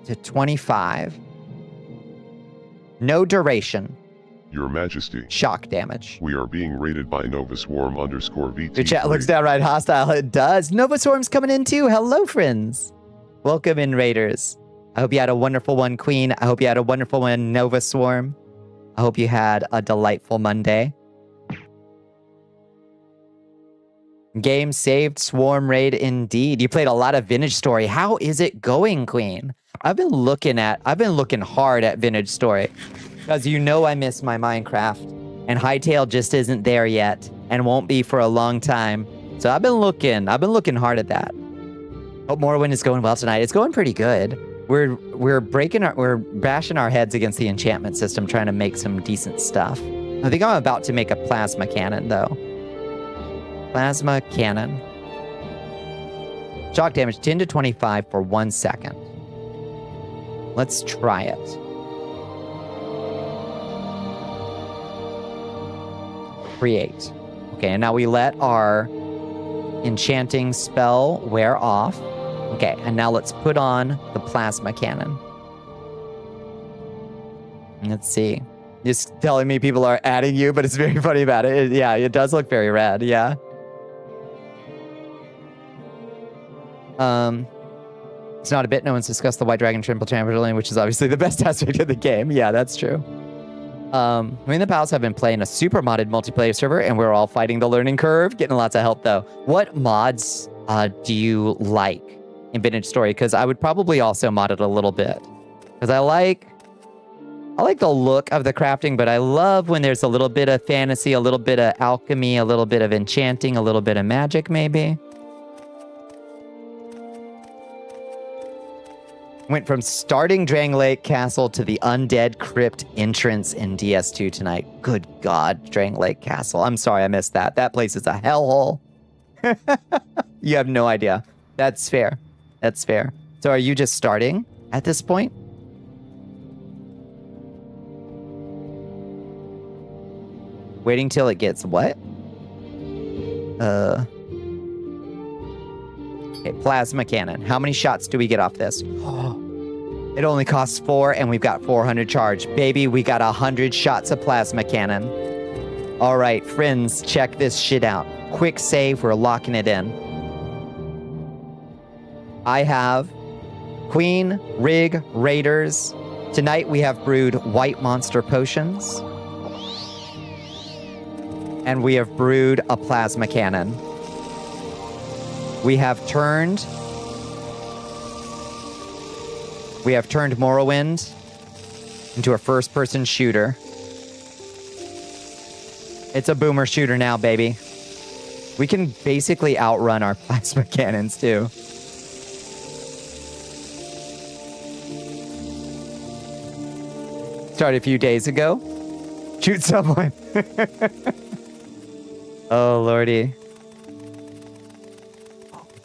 to 25. No duration. Your Majesty. Shock damage. We are being raided by Novaswarm_VT. The chat looks downright hostile. It does. Novaswarm's coming in too. Hello, friends. Welcome in, Raiders. I hope you had a wonderful one, Queen. I hope you had a wonderful one, Novaswarm. I hope you had a delightful Monday. Game saved, Swarm raid indeed. You played a lot of Vintage Story. How is it going, Queen? I've been looking hard at Vintage Story because you know I miss my Minecraft, and Hightail just isn't there yet and won't be for a long time. So I've been looking hard at that. Hope Morrowind is going well tonight. It's going pretty good. We're bashing our heads against the enchantment system, trying to make some decent stuff. I think I'm about to make a plasma cannon though. Plasma cannon. Shock damage 10 to 25 for 1 second. Let's try it. Create. Okay, and now we let our enchanting spell wear off. Okay, and now let's put on the plasma cannon. Let's see. Just telling me people are adding you, but it's very funny about it. Yeah, it does look very rad, yeah. It's not a bit. No one's discussed the White Dragon Trimble Trampoline, which is obviously the best aspect of the game. Yeah, that's true. Me and the pals have been playing a super modded multiplayer server, and we're all fighting the learning curve, getting lots of help though. What mods do you like in Vintage Story? Because I would probably also mod it a little bit. Because I like the look of the crafting, but I love when there's a little bit of fantasy, a little bit of alchemy, a little bit of enchanting, a little bit of magic maybe. Went from starting Drang Lake Castle to the Undead Crypt entrance in DS2 tonight. Good God, Drang Lake Castle. I'm sorry I missed that. That place is a hellhole. You have no idea. That's fair. That's fair. So are you just starting at this point? Waiting till it gets what? Okay, plasma cannon. How many shots do we get off this? It only costs 4, and we've got 400 charge. Baby, we got 100 shots of plasma cannon. All right, friends, check this shit out. Quick save, we're locking it in. I have Queen, Rig, Raiders. Tonight we have brewed White Monster Potions. And we have brewed a plasma cannon. We have turned Morrowind into a first-person shooter. It's a boomer shooter now, baby. We can basically outrun our plasma cannons, too. Started a few days ago. Shoot someone. Oh, lordy.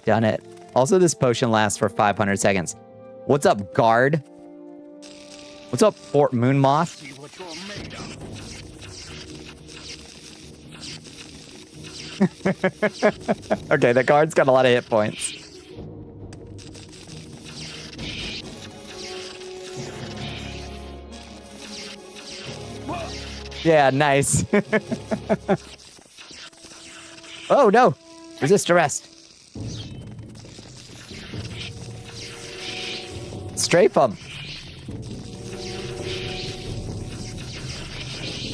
Done it. Also, this potion lasts for 500 seconds. What's up, guard? What's up, Fort Moonmoth? Okay, the guard's got a lot of hit points. Yeah, nice. Oh, no. Resist arrest. Strafe him.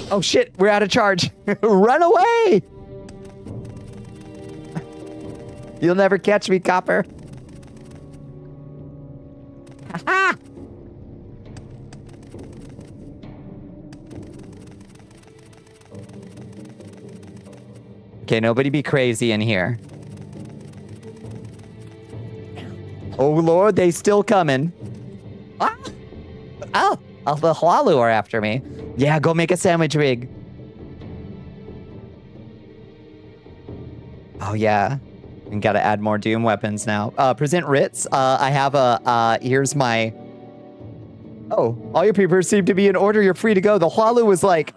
Oh, shit. We're out of charge. Run away. You'll never catch me, copper. Ha-ha. Okay, nobody be crazy in here. Oh, Lord, they still coming. Ah! Oh, the Hlalu are after me. Yeah, go make a sandwich rig. Oh, yeah. And gotta add more Doom weapons now. Present writs. I have a, here's my... Oh, all your papers seem to be in order. You're free to go. The Hlalu was like...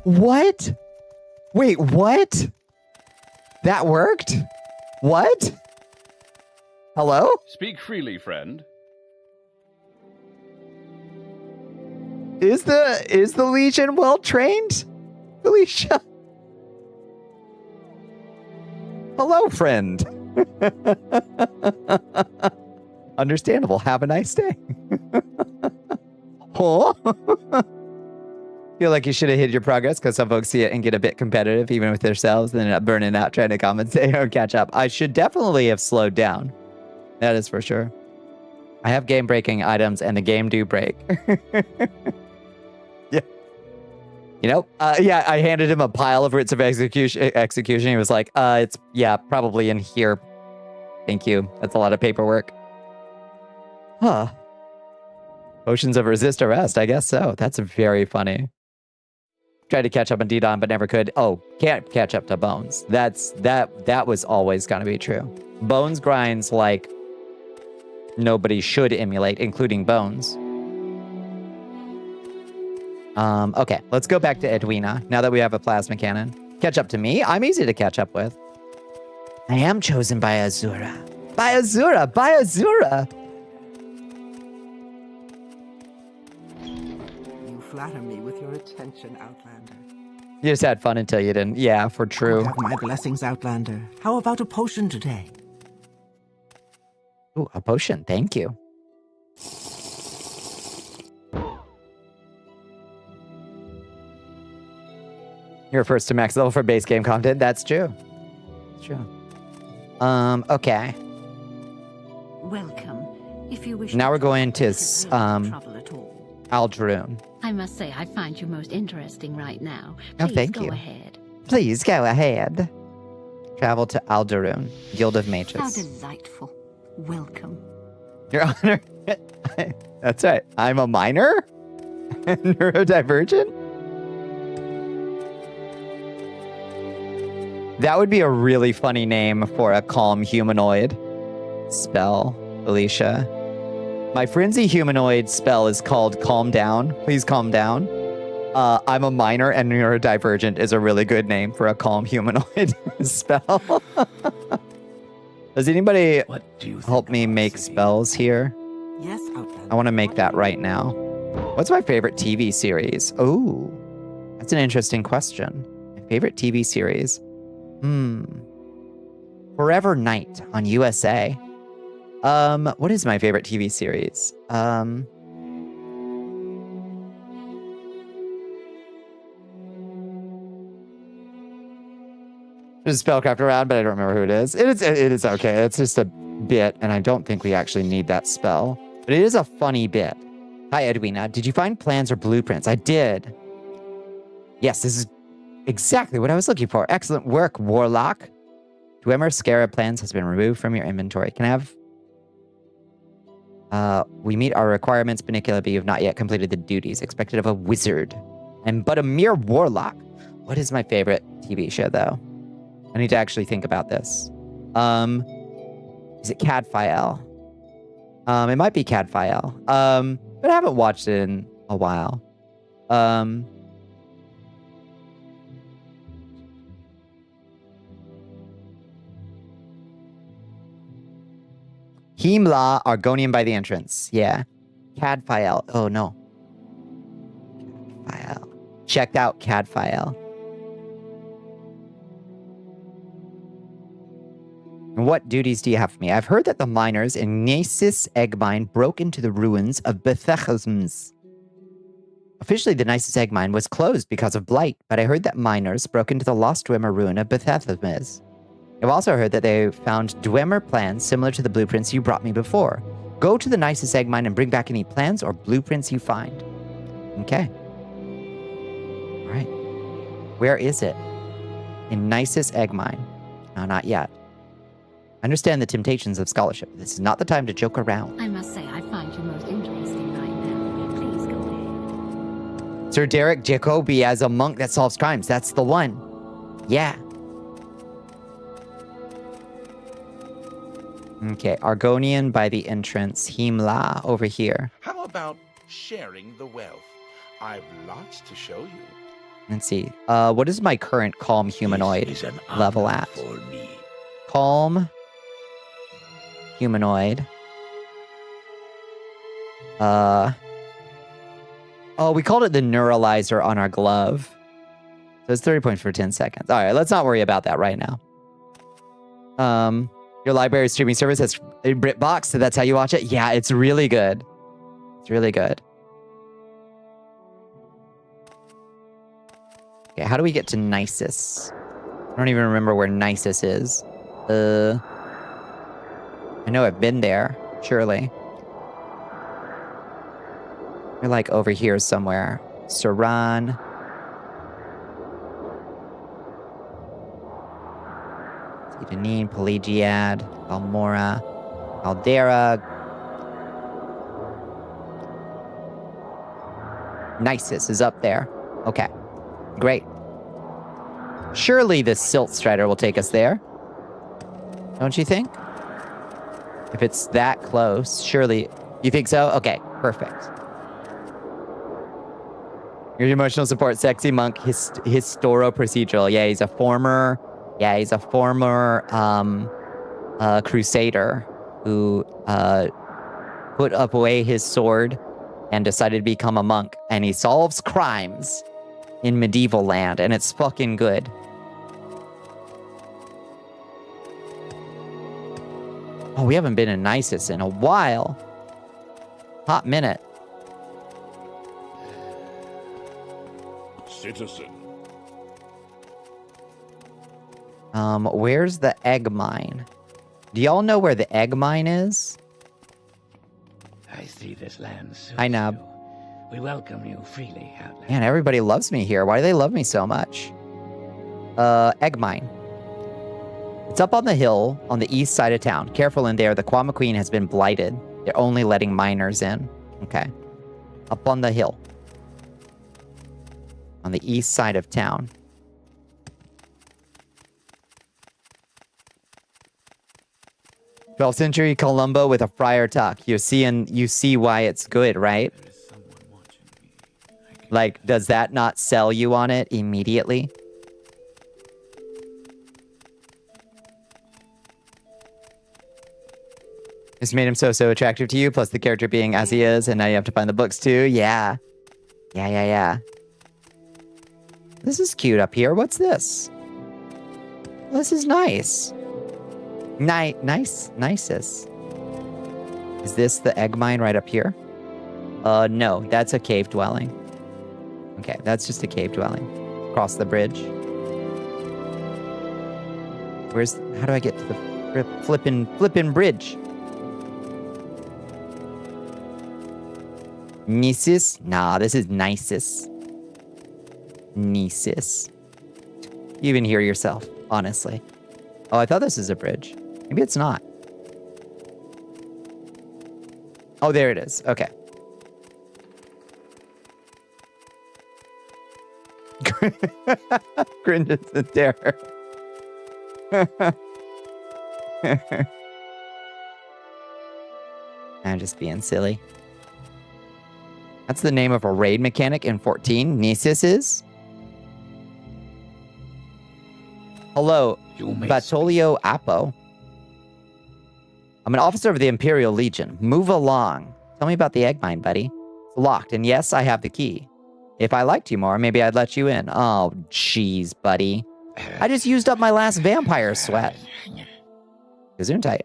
What? Wait, what? That worked? What? Hello? Speak freely, friend. Is the Legion well trained, Felicia? Hello, friend. Understandable. Have a nice day. Huh? Feel like you should have hid your progress because some folks see it and get a bit competitive even with themselves and end up burning out trying to compensate or catch up. I should definitely have slowed down. That is for sure. I have game-breaking items and the game do break. Yeah. You know, yeah, I handed him a pile of writs of execution. He was like, it's, yeah, probably in here. Thank you. That's a lot of paperwork. Huh. Potions of resist arrest. I guess so. That's very funny. Tried to catch up on D-Don, but never could. Oh, can't catch up to Bones. That was always going to be true. Bones grinds like nobody should emulate, including Bones. Okay, let's go back to Edwina, now that we have a plasma cannon. Catch up to me? I'm easy to catch up with. I am chosen by Azura. By Azura! By Azura! You flatter me with your attention, Outlander. You just had fun until you didn't. Yeah, for true. You have my blessings, Outlander. How about a potion today? Ooh, a potion. Thank you. You're first to max level for base game content. That's true. It's true. Okay. Welcome. If you wish. Now we're going to trouble at all. Aldroon. I must say, I find you most interesting right now. Oh, Please thank go you. ahead. Please go ahead. Travel to Aldaroon, Guild of How Mages. delightful. Welcome. Your Honor. That's right. I'm a minor? Neurodivergent? That would be a really funny name for a calm humanoid spell, Alicia. My frenzy humanoid spell is called Calm Down. Please calm down. I'm a minor and neurodivergent is a really good name for a calm humanoid spell. Does anybody help me make spells here? Yes, Outlander. I want to make that right now. What's my favorite TV series? Oh, that's an interesting question. My favorite TV series? Forever Night on USA. What is my favorite TV series? There's a spellcraft around, but I don't remember who it is. It is okay. It's just a bit, and I don't think we actually need that spell. But it is a funny bit. Hi, Edwina. Did you find plans or blueprints? I did. Yes, this is exactly what I was looking for. Excellent work, Warlock. Dwemer Scarab plans has been removed from your inventory. Can I have... we meet our requirements, Bonnicula, but you have not yet completed the duties expected of a wizard. I'm but a mere warlock. What is my favorite TV show, though? I need to actually think about this. Is it Cadfael? It might be Cadfael. But I haven't watched it in a while. Himla, Argonian by the entrance. Yeah. CAD file. Oh, no. File. Checked out CAD file. And what duties do you have for me? I've heard that the miners in Nisus Egg Mine broke into the ruins of Bethesms. Officially, the Nisus Egg Mine was closed because of blight, but I heard that miners broke into the lost Dwemer ruin of Bethesmes. I've also heard that they found Dwemer plans similar to the blueprints you brought me before. Go to the Nisus Egg Mine and bring back any plans or blueprints you find. Okay. All right. Where is it? In Nisus Egg Mine. No, not yet. Understand the temptations of scholarship. This is not the time to joke around. I must say, I find you most interesting right now. Please go ahead. Sir Derek Jacobi as a monk that solves crimes. That's the one. Yeah. Okay, Argonian by the entrance. Himla over here. How about sharing the wealth? I've lots to show you. Let's see. What is my current calm humanoid level at? For me. Calm humanoid. Oh, we called it the neuralizer on our glove. So it's 30 points for 10 seconds. All right, let's not worry about that right now. Your library streaming service has BritBox, so that's how you watch it? Yeah, it's really good. It's really good. Okay, how do we get to Nisus? I don't even remember where Nisus is. I know I've been there, surely. You're like over here somewhere. Saran. Sidonin, Pelagiad, Almora, Caldera. Nisus is up there. Okay, great. Surely this Silt Strider will take us there. Don't you think? If it's that close, surely... You think so? Okay, perfect. Your emotional support, sexy monk, Historo procedural. Yeah, he's a former... Yeah, he's a former crusader who put up away his sword and decided to become a monk. And he solves crimes in medieval land, and it's fucking good. Oh, we haven't been in Nisus in a while. Hot minute. Citizen. Where's the egg mine? Do y'all know where the egg mine is? I see this land suits I know. you. We welcome you freely, Outlander. Man, everybody loves me here. Why do they love me so much? Egg mine. It's up on the hill on the east side of town. Careful in there. The Kwama Queen has been blighted. They're only letting miners in. Okay. Up on the hill. On the east side of town. 12th century Columbo with a friar tuck. You see why it's good, right? Like, does that not sell you on it immediately? This made him so attractive to you, plus the character being as he is, and now you have to find the books too. Yeah. Yeah. This is cute up here. What's this? This is nice. Nisus. Is this the egg mine right up here? No, that's a cave dwelling. Okay, that's just a cave dwelling. Across the bridge. How do I get to the flippin' bridge? Nisus? Nah, this is Nisus. Nisus. You even hear yourself, honestly. Oh, I thought this was a bridge. Maybe it's not. Oh, there it is. Okay. Grindes in terror. I'm just being silly. That's the name of a raid mechanic in 14. Nisus is. Hello, Batolio Apo. I'm an officer of the Imperial Legion. Move along. Tell me about the egg mine, buddy. It's locked, and yes, I have the key. If I liked you more, maybe I'd let you in. Oh, jeez, buddy. I just used up my last vampire sweat. Gesundheit.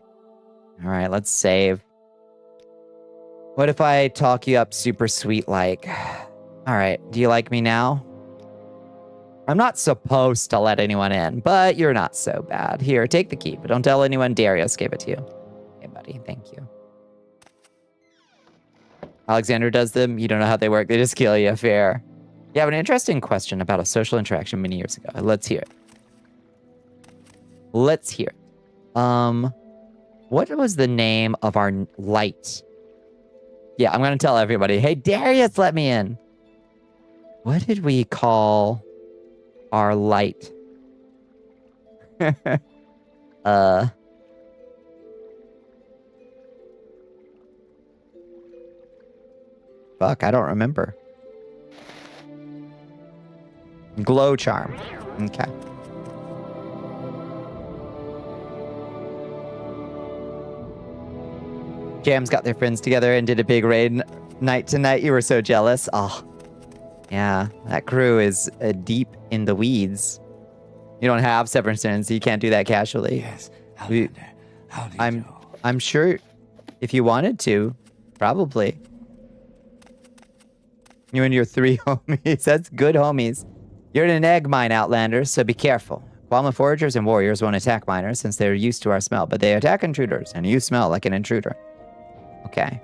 All right, let's save. What if I talk you up super sweet like? All right, do you like me now? I'm not supposed to let anyone in, but you're not so bad. Here, take the key, but don't tell anyone Darius gave it to you. Okay, buddy, thank you. Alexander does them. You don't know how they work. They just kill you. Fair. You have an interesting question about a social interaction many years ago. Let's hear it. Let's hear it. What was the name of our light? Yeah, I'm going to tell everybody. Hey, Darius, let me in. What did we call our light? Fuck, I don't remember. Glow charm. Okay. Jams got their friends together and did a big raid night tonight. You were so jealous. Oh, yeah. That crew is deep in the weeds. You don't have Severance, so you can't do that casually. Yes, Alexander. How do you do? I'm sure if you wanted to, probably. You and your 3 homies. That's good homies. You're in an egg mine, Outlander, so be careful. Qualma foragers and warriors won't attack miners since they're used to our smell, but they attack intruders, and you smell like an intruder. Okay.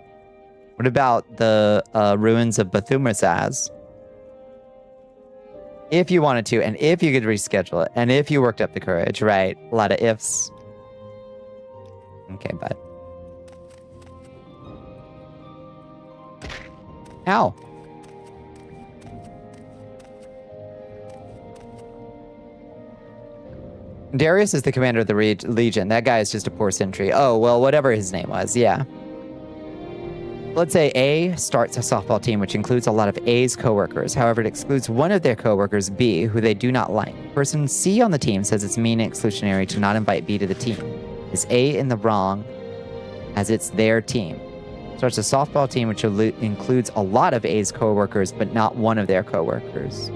What about the ruins of Bthumazaz? If you wanted to, and if you could reschedule it, and if you worked up the courage, right? A lot of ifs. Okay, bud. Ow. Darius is the commander of the Legion. That guy is just a poor sentry. Oh, well, whatever his name was, yeah. Let's say A starts a softball team, which includes a lot of A's coworkers. However, it excludes one of their coworkers, B, who they do not like. Person C on the team says it's mean and exclusionary to not invite B to the team. Is A in the wrong, as it's their team? Starts a softball team, which includes a lot of A's coworkers, but not one of their coworkers.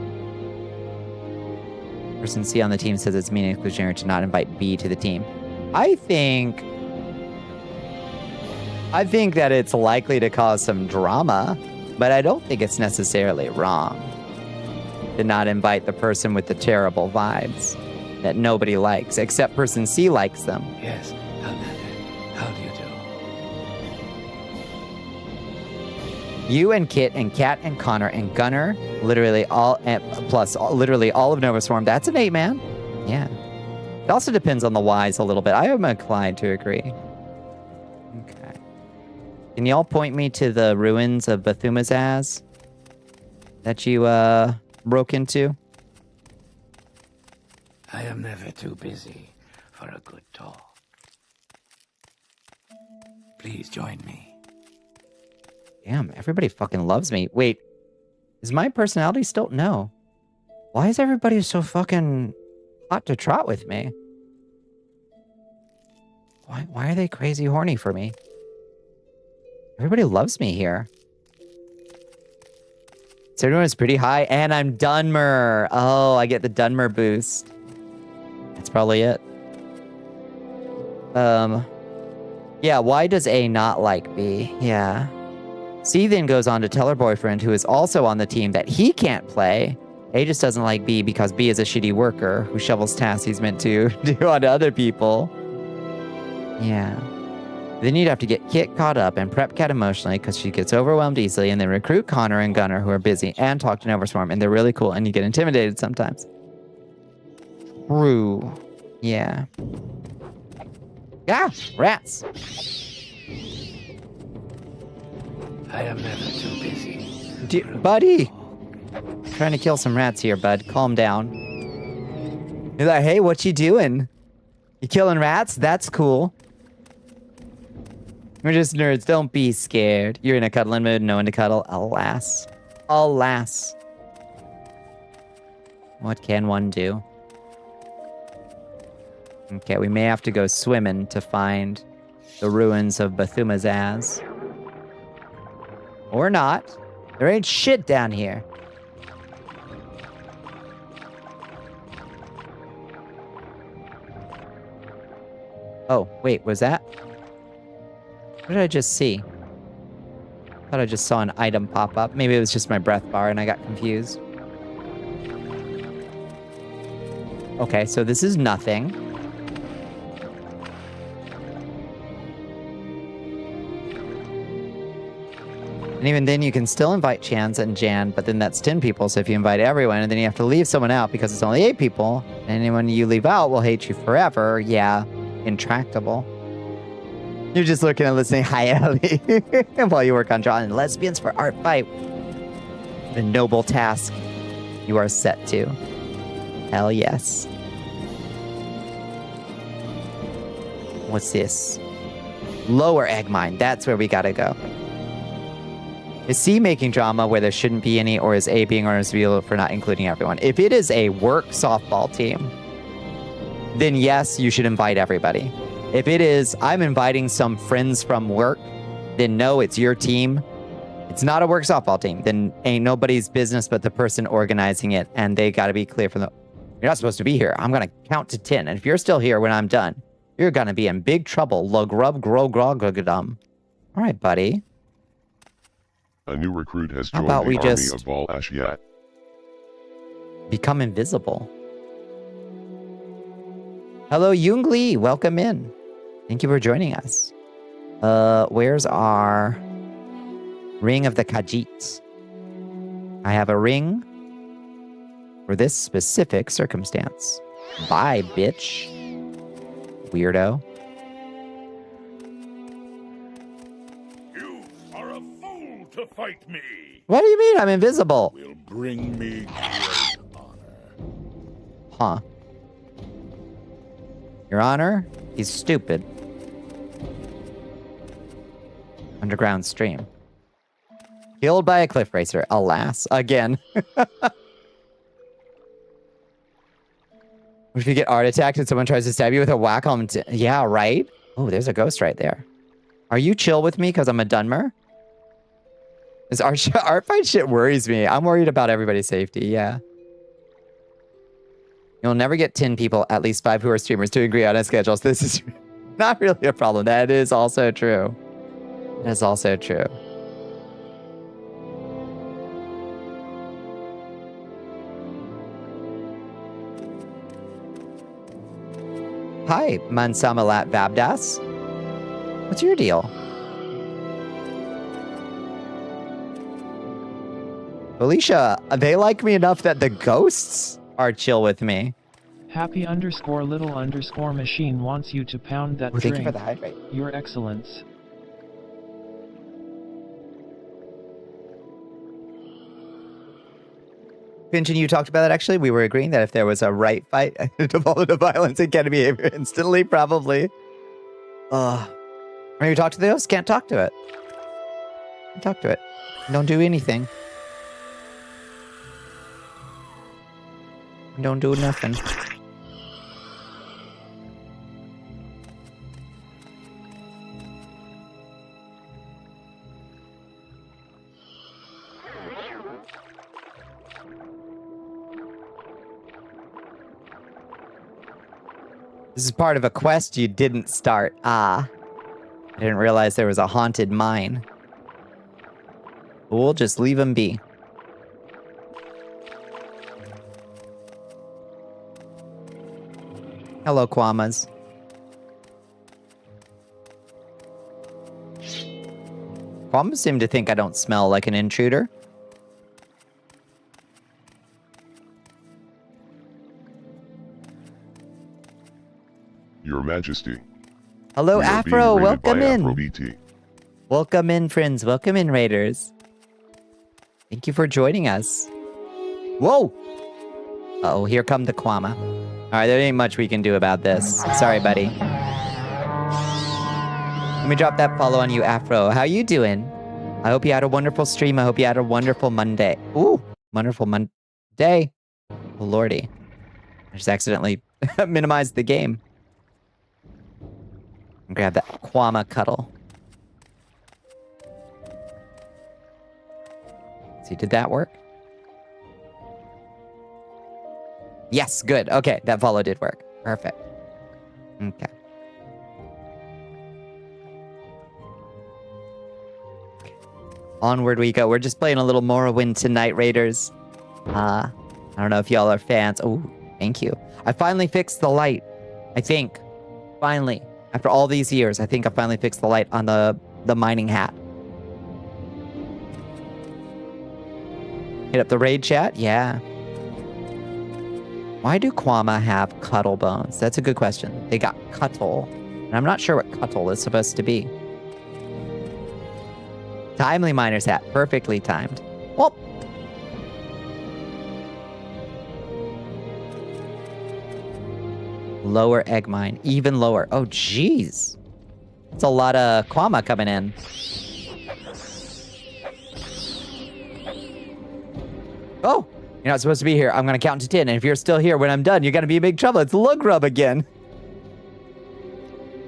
Person C on the team says it's mean and exclusionary to not invite B to the team. I think that it's likely to cause some drama, but I don't think it's necessarily wrong to not invite the person with the terrible vibes that nobody likes, except person C likes them. Yes, how do you do? You and Kit and Kat and Connor and Gunner, literally all, plus literally all of Nova Swarm. That's an 8-man. Yeah. It also depends on the whys a little bit. I am inclined to agree. Okay. Can y'all point me to the ruins of Bthumazaz that you broke into? I am never too busy for a good talk. Please join me. Damn, everybody fucking loves me. Wait, is my personality still? No. Why is everybody so fucking hot to trot with me? Why are they crazy horny for me? Everybody loves me here. So everyone's pretty high, and I'm Dunmer. Oh, I get the Dunmer boost. That's probably it. Yeah, why does A not like B? Yeah. C then goes on to tell her boyfriend, who is also on the team, that he can't play. A just doesn't like B because B is a shitty worker who shovels tasks he's meant to do on other people. Yeah. Then you'd have to get Kit caught up and prep Kat emotionally because she gets overwhelmed easily, and then recruit Connor and Gunner, who are busy, and talk to Nova Swarm, and they're really cool, and you get intimidated sometimes. True. Yeah. Ah! Rats! I am never too busy. Buddy! Trying to kill some rats here, bud. Calm down. You're like, hey, what you doing? You killing rats? That's cool. We're just nerds. Don't be scared. You're in a cuddling mood. No one to cuddle. Alas. Alas. What can one do? Okay, we may have to go swimming to find the ruins of Bethumazaz. Or not. There ain't shit down here. Oh, wait, was that? What did I just see? I thought I just saw an item pop up. Maybe it was just my breath bar and I got confused. Okay, so this is nothing. And even then you can still invite Chans and Jan, but then that's 10 people, so if you invite everyone and then you have to leave someone out because it's only 8 people, and anyone you leave out will hate you forever, yeah, intractable. You're just looking and listening, hi Ellie, while you work on drawing lesbians for art fight. The noble task you are set to. Hell yes. What's this? Lower egg mine, that's where we gotta go. Is C making drama where there shouldn't be any, or is A being responsible for not including everyone? If it is a work softball team, then yes, you should invite everybody. If it is, I'm inviting some friends from work, then no, it's your team. It's not a work softball team. Then ain't nobody's business but the person organizing it, and they gotta be clear from the... You're not supposed to be here. I'm gonna count to 10, and if you're still here when I'm done, you're gonna be in big trouble. Logrub grogrogodum. All right, buddy. A new recruit has How joined about the we army just of Val Ashiat. become invisible? Hello, Yung Lee. Welcome in. Thank you for joining us. Where's our ring of the Khajiit? I have a ring for this specific circumstance. Bye, bitch. Weirdo. You are a fool to fight me. What do you mean? I'm invisible. Will bring me great honor. Huh. Your Honor, he's stupid. Underground stream. Killed by a cliff racer. Alas, again. What if you get art attacked and someone tries to stab you with a whack-on? Yeah, right? Oh, there's a ghost right there. Are you chill with me because I'm a Dunmer? This art fight shit worries me. I'm worried about everybody's safety, yeah. You'll never get 10 people, at least 5 who are streamers, to agree on a schedule. So this is not really a problem. That is also true. That is also true. Hi, Mansamalat Vabdas. What's your deal? Felicia, they like me enough that the ghosts are chill with me. Happy_little_machine wants you to pound that drink. Thank you for the hydrate. Your Excellence. Finch and you talked about that actually. We were agreeing that if there was a right fight, it devolved into violence and can't behavior instantly, probably. When you talk to the host, can't talk to it. Can't talk to it. Don't do anything. Don't do nothing. This is part of a quest you didn't start. Ah. I didn't realize there was a haunted mine. We'll just leave him be. Hello, Kwamas. Kwamas seem to think I don't smell like an intruder. Your Majesty. Hello, We are Afro. being raided Welcome by in. Afro BT. Welcome in, friends. Welcome in, Raiders. Thank you for joining us. Whoa! Uh-oh, here come the Kwama. Alright, there ain't much we can do about this. Sorry, buddy. Let me drop that follow on you, Afro. How you doing? I hope you had a wonderful stream. I hope you had a wonderful Monday. Ooh, wonderful Monday. Oh, lordy. I just accidentally minimized the game. Grab that Quama Cuddle. See, did that work? Yes, good. Okay, that follow did work. Perfect. Okay. Onward we go. We're just playing a little Morrowind tonight, Raiders. I don't know if y'all are fans. Oh, thank you. I finally fixed the light. I think. Finally. After all these years, I think I finally fixed the light on the mining hat. Hit up the raid chat? Yeah. Why do Quama have cuddle bones? That's a good question. They got cuttle. And I'm not sure what cuttle is supposed to be. Timely miner's hat. Perfectly timed. Well. Lower egg mine. Even lower. Oh, jeez. It's a lot of Quama coming in. Oh, you're not supposed to be here. I'm going to count to 10. And if you're still here when I'm done, you're going to be in big trouble. It's lug rub again.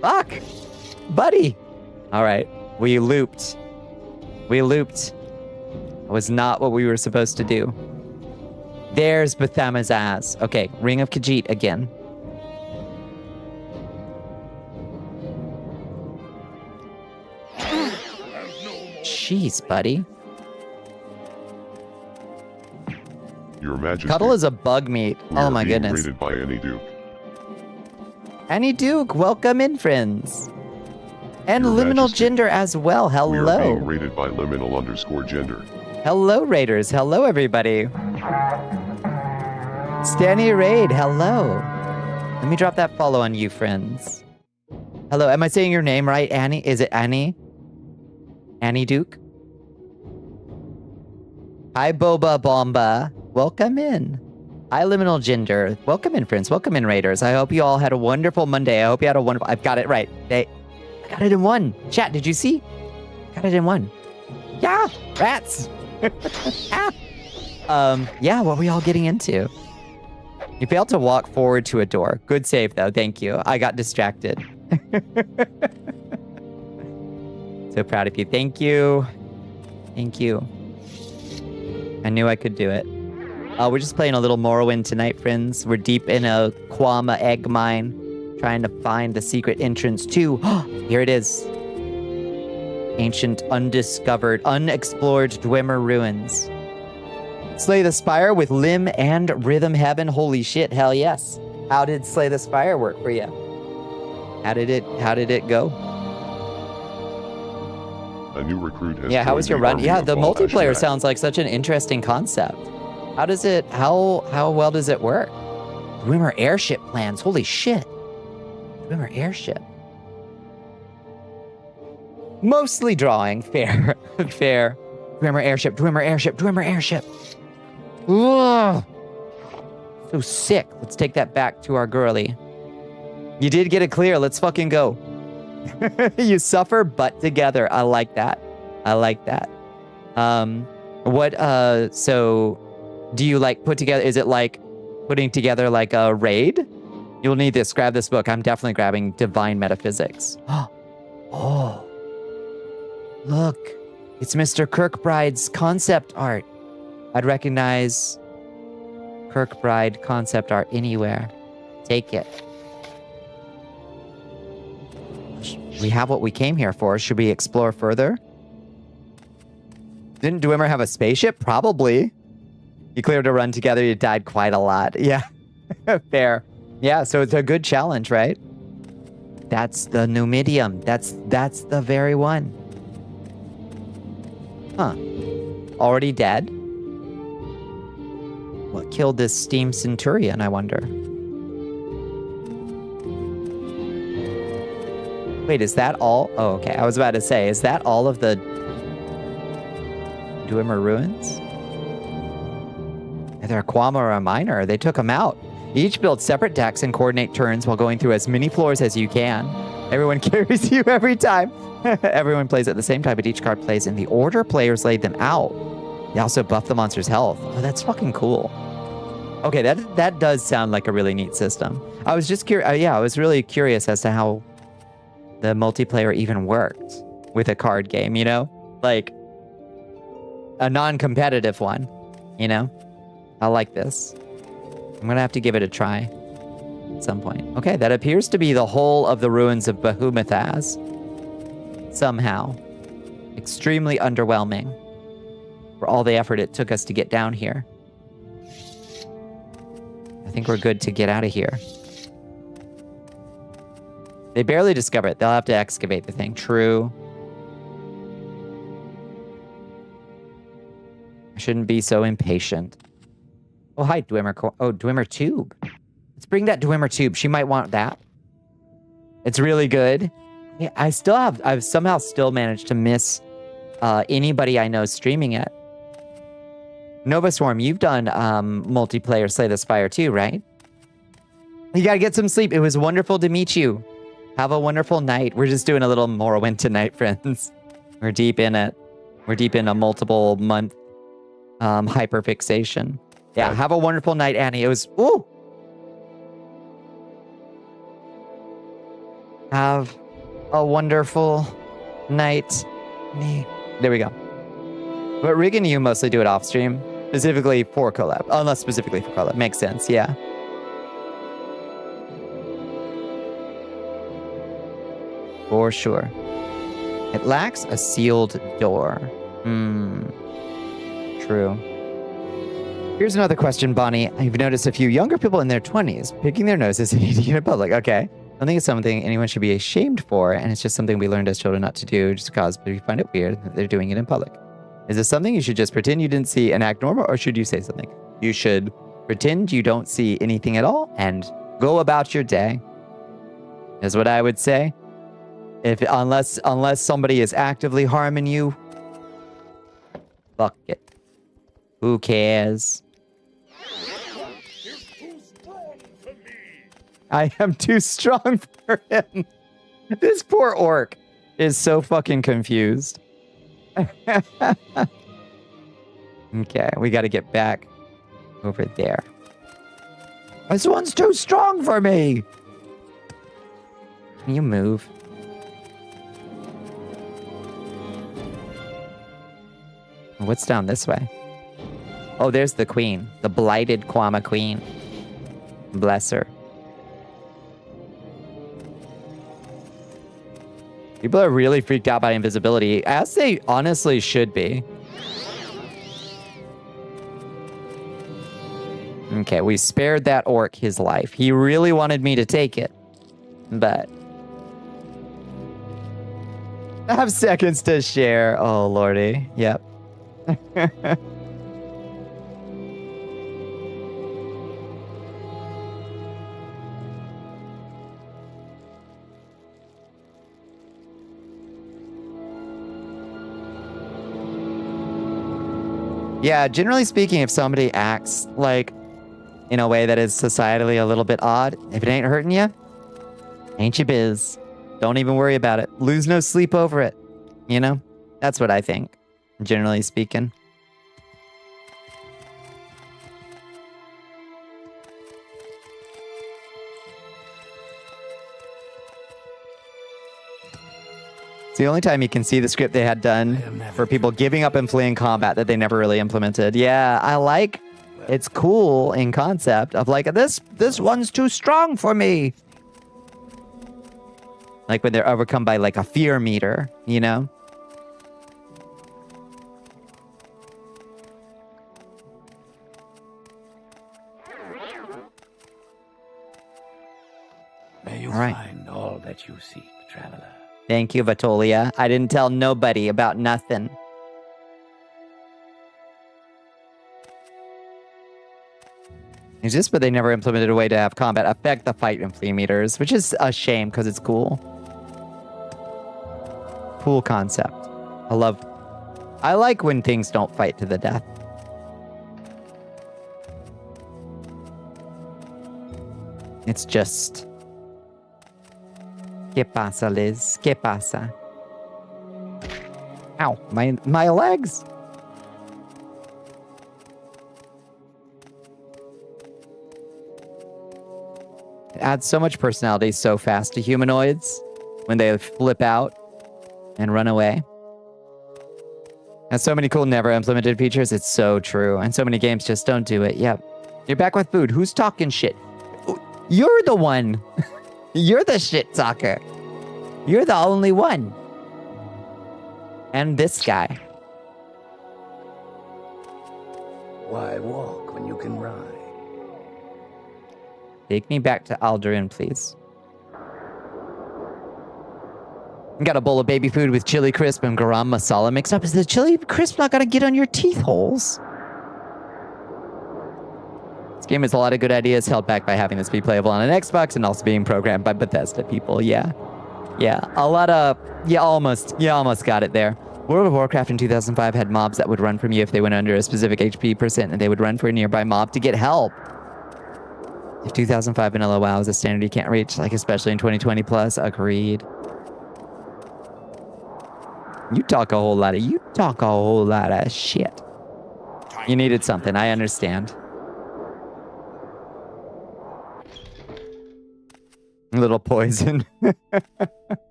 Fuck. Buddy. All right. We looped. We looped. That was not what we were supposed to do. There's Bathama's ass. Okay. Ring of Khajiit again. Jeez, buddy. Your Majesty. Cuddle is a bug meat. Oh my goodness. Rated by Annie Duke. Annie Duke, welcome in, friends. And Your Liminal Majesty. Gender as well. We are Hello. being rated by liminal_gender. Hello, Raiders. Hello, everybody. Stanny Raid, hello. Let me drop that follow on you, friends. Hello, am I saying your name right, Annie? Is it Annie? Annie Duke? Hi, Boba Bomba. Welcome in. Hi, Liminal Gender. Welcome in, friends. Welcome in, Raiders. I hope you all had a wonderful Monday. I hope you had a wonderful... I've got it right. I got it in one. Chat, did you see? Got it in one. Yeah, rats. Yeah, what were y'all getting into? You failed to walk forward to a door. Good save, though. Thank you. I got distracted. So proud of you. Thank you. Thank you. I knew I could do it. We're just playing a little Morrowind tonight, friends. We're deep in a Quama egg mine, trying to find the secret entrance to... Here it is. Ancient, undiscovered, unexplored Dwemer ruins. Slay the Spire with limb and rhythm heaven. Holy shit, hell yes. How did Slay the Spire work for you? How did it go? A new recruit has Yeah, how was your run? army Yeah, of the all multiplayer Ashrak. sounds like such an interesting concept. How does it, how well does it work? Dwemer airship plans, holy shit. Dwemer airship. Mostly drawing, fair, fair. Dwemer airship, Dwemer airship, Dwemer airship. Ugh. So sick. Let's take that back to our girly. You did get it clear, let's fucking go. You suffer, but together. I like that. I like that. So do you like put together, is it like putting together like a raid? You'll need this, grab this book. I'm definitely grabbing Divine Metaphysics. Oh, look, it's Mr. Kirkbride's concept art. I'd recognize Kirkbride concept art anywhere. Take it. We have what we came here for. Should we explore further? Didn't Dwemer have a spaceship? Probably. You cleared a run together. You died quite a lot. Yeah, fair. Yeah, so it's a good challenge, right? That's the Numidium. That's the very one. Huh. Already dead? What killed this steam centurion, I wonder? Wait, is that all? Oh, okay. I was about to say, is that all of the Dwemer ruins? Either a Quama or a miner. They took them out. Each build separate decks and coordinate turns while going through as many floors as you can. Everyone carries you every time. Everyone plays at the same time, but each card plays in the order players laid them out. They also buff the monster's health. Oh, that's fucking cool. Okay, that does sound like a really neat system. I was just curious. Yeah, I was really curious as to how the multiplayer even worked with a card game, you know? Like, a non-competitive one, you know? I like this. I'm gonna have to give it a try at some point. Okay, that appears to be the whole of the ruins of Bahumathaz. Somehow. Extremely underwhelming for all the effort it took us to get down here. I think we're good to get out of here. They barely discover it. They'll have to excavate the thing. True. I shouldn't be so impatient. Oh, hi, Dwemer. Oh, Dwemer Tube. Let's bring that Dwemer Tube. She might want that. It's really good. Yeah, I've somehow still managed to miss anybody I know streaming it. Nova Swarm, you've done multiplayer Slay the Spire too, right? You gotta get some sleep. It was wonderful to meet you. Have a wonderful night. We're just doing a little Morrowind tonight, friends. We're deep in it. We're deep in a multiple month hyperfixation. Yeah, have a wonderful night, Annie. It was, ooh! Have a wonderful night. There we go. But Rig and you mostly do it off stream, specifically for collab. Unless specifically for collab. Makes sense, yeah. For sure. It lacks a sealed door. True. Here's another question, Bonnie. I've noticed a few younger people in their 20s picking their noses and eating in public. Okay. I don't think it's something anyone should be ashamed for, and it's just something we learned as children not to do just because we find it weird that they're doing it in public. Is this something you should just pretend you didn't see and act normal, or should you say something? You should pretend you don't see anything at all and go about your day, is what I would say. Unless somebody is actively harming you, fuck it. Who cares? I am too strong for him. This poor orc is so fucking confused. Okay, we got to get back over there. This one's too strong for me. Can you move? What's down this way? Oh, there's the queen. The blighted Kwama queen. Bless her. People are really freaked out by invisibility, as they honestly should be. Okay, we spared that orc his life. He really wanted me to take it, but I have seconds to share. Oh, lordy. Yep. Yeah, generally speaking, if somebody acts like in a way that is societally a little bit odd, if it ain't hurting you, ain't your biz. Don't even worry about it. Lose no sleep over it. You know? That's what I think, generally speaking. It's the only time you can see the script they had done for people giving up and fleeing combat that they never really implemented. Yeah, I like, it's cool in concept of like, this one's too strong for me. Like when they're overcome by like a fear meter, you know? May you find all that you seek, traveler. Thank you, Vatolia. I didn't tell nobody about nothing. It's just, but they never implemented a way to have combat affect the fight and flee meters, which is a shame because it's cool. Cool concept. I like when things don't fight to the death. It's just... ¿Qué pasa, Liz? ¿Qué pasa? Ow, my legs! It adds so much personality so fast to humanoids when they flip out and run away. And so many cool never implemented features. It's so true. And so many games just don't do it. Yep. You're back with food. Who's talking shit? You're the one. You're the shit talker. You're the only one. And this guy. Why walk when you can ride? Take me back to Alderaan, please. Got a bowl of baby food with chili crisp and garam masala mixed up. Is the chili crisp not gonna get on your teeth holes? This game has a lot of good ideas held back by having this be playable on an Xbox and also being programmed by Bethesda people. Yeah. Yeah. A lot of... You almost got it there. World of Warcraft in 2005 had mobs that would run from you if they went under a specific HP percent, and they would run for a nearby mob to get help. If 2005 vanilla WoW is a standard you can't reach, like especially in 2020 plus, agreed. You talk a whole lot of shit. You needed something, I understand. A little poison.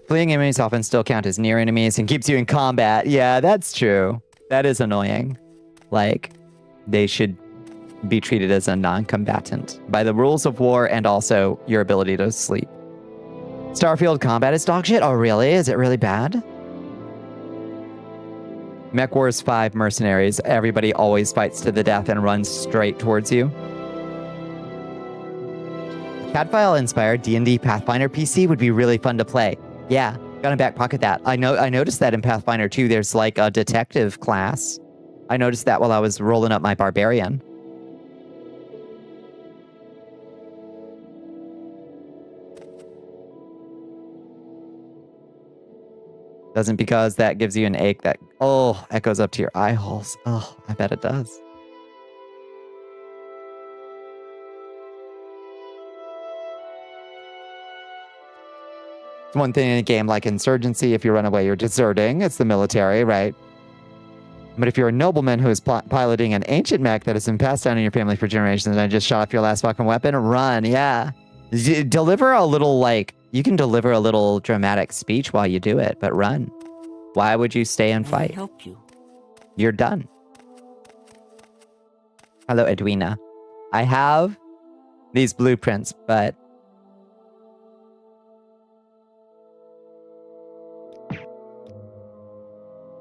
Fleeing enemies often still count as near enemies and keeps you in combat. Yeah, that's true. That is annoying. Like, they should be treated as a non-combatant by the rules of war and also your ability to sleep. Starfield combat is dog shit? Oh, really? Is it really bad? Mech Wars 5 mercenaries. Everybody always fights to the death and runs straight towards you. Cadfile-inspired D&D Pathfinder PC would be really fun to play. Yeah, gotta back pocket that. I noticed that in Pathfinder 2, there's like a detective class. I noticed that while I was rolling up my barbarian. Doesn't because that gives you an ache that, oh, echoes up to your eye holes. Oh, I bet it does. It's one thing in a game like Insurgency, if you run away, you're deserting. It's the military, right? But if you're a nobleman who is piloting an ancient mech that has been passed down in your family for generations and just shot off your last fucking weapon, run, yeah. Deliver a little, like, you can deliver a little dramatic speech while you do it, but run. Why would you stay and fight? Help you. You're done. Hello, Edwina. I have these blueprints, but...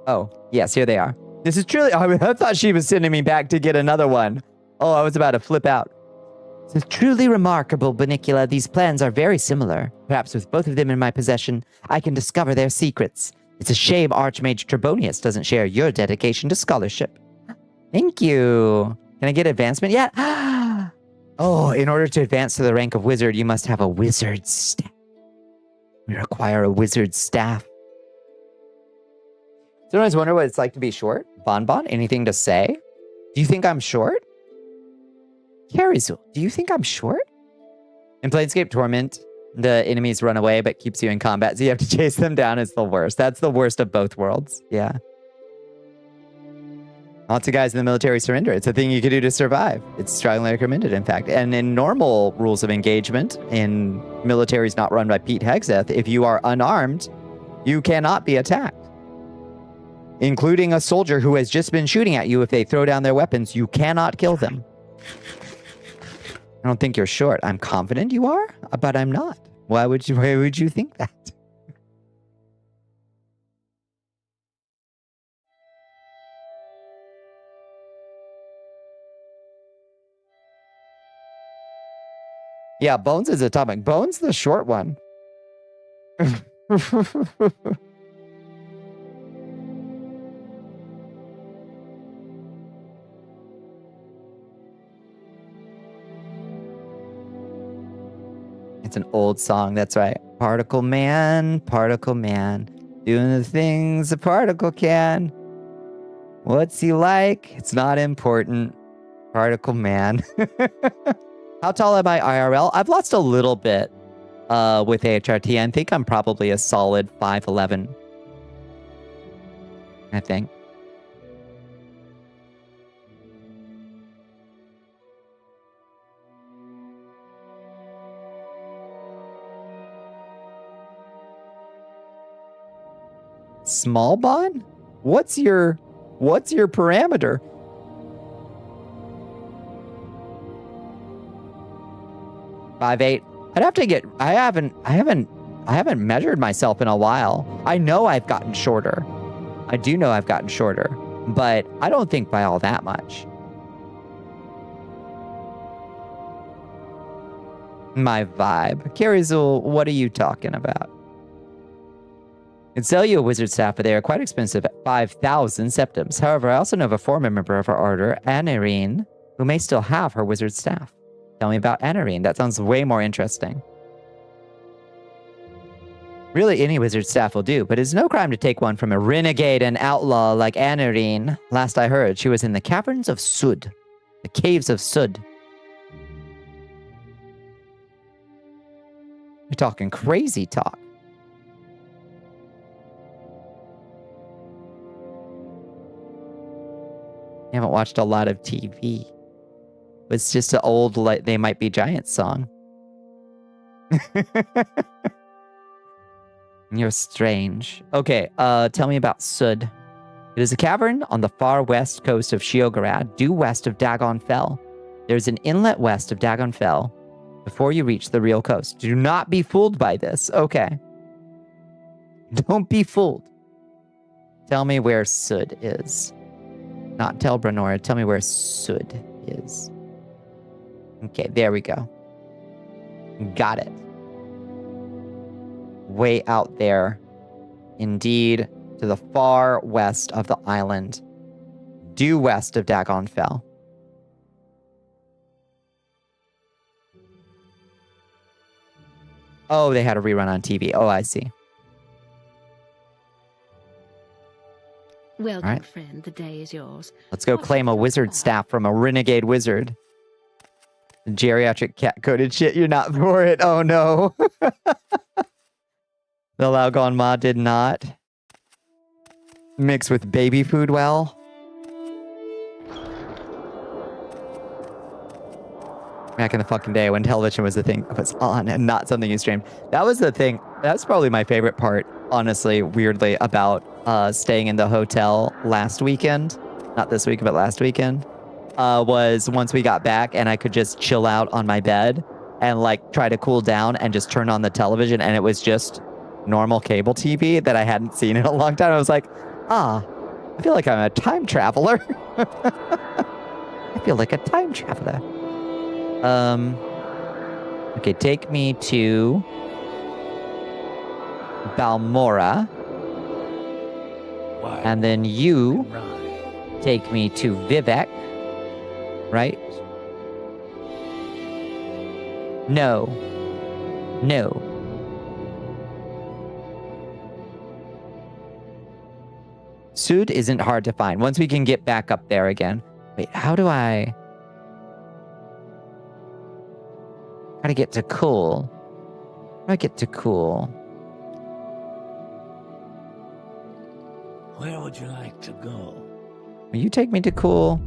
Oh, yes, here they are. This is truly... I thought she was sending me back to get another one. Oh, I was about to flip out. This is truly remarkable, Bonnicula. These plans are very similar. Perhaps with both of them in my possession, I can discover their secrets. It's a shame Archmage Trebonius doesn't share your dedication to scholarship. Thank you. Can I get advancement yet? Oh, in order to advance to the rank of wizard, you must have a wizard staff. We require a wizard staff. Sometimes wonder what it's like to be short. Bonbon, anything to say? Do you think I'm short? Carizul, do you think I'm short? In Planescape Torment, the enemies run away but keeps you in combat, so you have to chase them down. It's the worst. That's the worst of both worlds. Yeah. Lots of guys in the military surrender. It's a thing you can do to survive. It's strongly recommended, in fact. And in normal rules of engagement, in militaries not run by Pete Hegseth, if you are unarmed, you cannot be attacked. Including a soldier who has just been shooting at you. If they throw down their weapons, you cannot kill them. I don't think you're short. I'm confident you are, but I'm not. Why would you think that? Yeah, Bones is a topic. Bones the short one. It's an old song, that's right. Particle man, doing the things a particle can. What's he like? It's not important. Particle man. How tall am I IRL? I've lost a little bit with AHRT. I think I'm probably a solid 5'11". I think. small Bon? What's your parameter? Five eight. I'd have to get. I haven't measured myself in a while. I know I've gotten shorter. I do know I've gotten shorter, but I don't think by all that much. My vibe. Carizul, what are you talking about? I'd sell you a wizard staff, but they are quite expensive at 5,000 septims. However, I also know of a former member of our order, Anarine, who may still have her wizard staff. Tell me about Anarine. That sounds way more interesting. Really, any wizard staff will do, but it's no crime to take one from a renegade and outlaw like Anarine. Last I heard, she was in the caverns of Sud. The caves of Sud. You're talking crazy talk. You haven't watched a lot of TV. It's just an old, like, They Might Be Giants song. You're strange. Okay, tell me about Sud. It is a cavern on the far west coast of Sheograd, due west of Dagon Fell. There's an inlet west of Dagon Fell before you reach the real coast. Do not be fooled by this. Okay. Don't be fooled. Tell me where Sud is. Not Tel Branora. Tell me where Sud is. Okay, there we go. Got it. Way out there. Indeed, to the far west of the island. Due west of Dagon Fell. Oh, they had a rerun on TV. Oh, I see. Welcome, right. friend. The day is yours. Let's go claim a wizard staff from a renegade wizard. Geriatric cat-coated shit. You're not for it. Oh, no. The Laugon Ma did not mix with baby food well. Back in the fucking day when television was the thing that was on and not something you streamed. That was the thing. That's probably my favorite part, honestly, weirdly, about staying in the hotel last weekend. Not this week, but last weekend. Was once we got back and I could just chill out on my bed and like try to cool down and just turn on the television, and it was just normal cable TV that I hadn't seen in a long time. I was like, I feel like I'm a time traveler. I feel like a time traveler. Okay, take me to Balmora. And then you take me to Vivek. Right? No. No. Sud isn't hard to find. Once we can get back up there again. Wait, how do I... How to get to Cool? How do I get to Cool? Where would you like to go? Will you take me to Cool?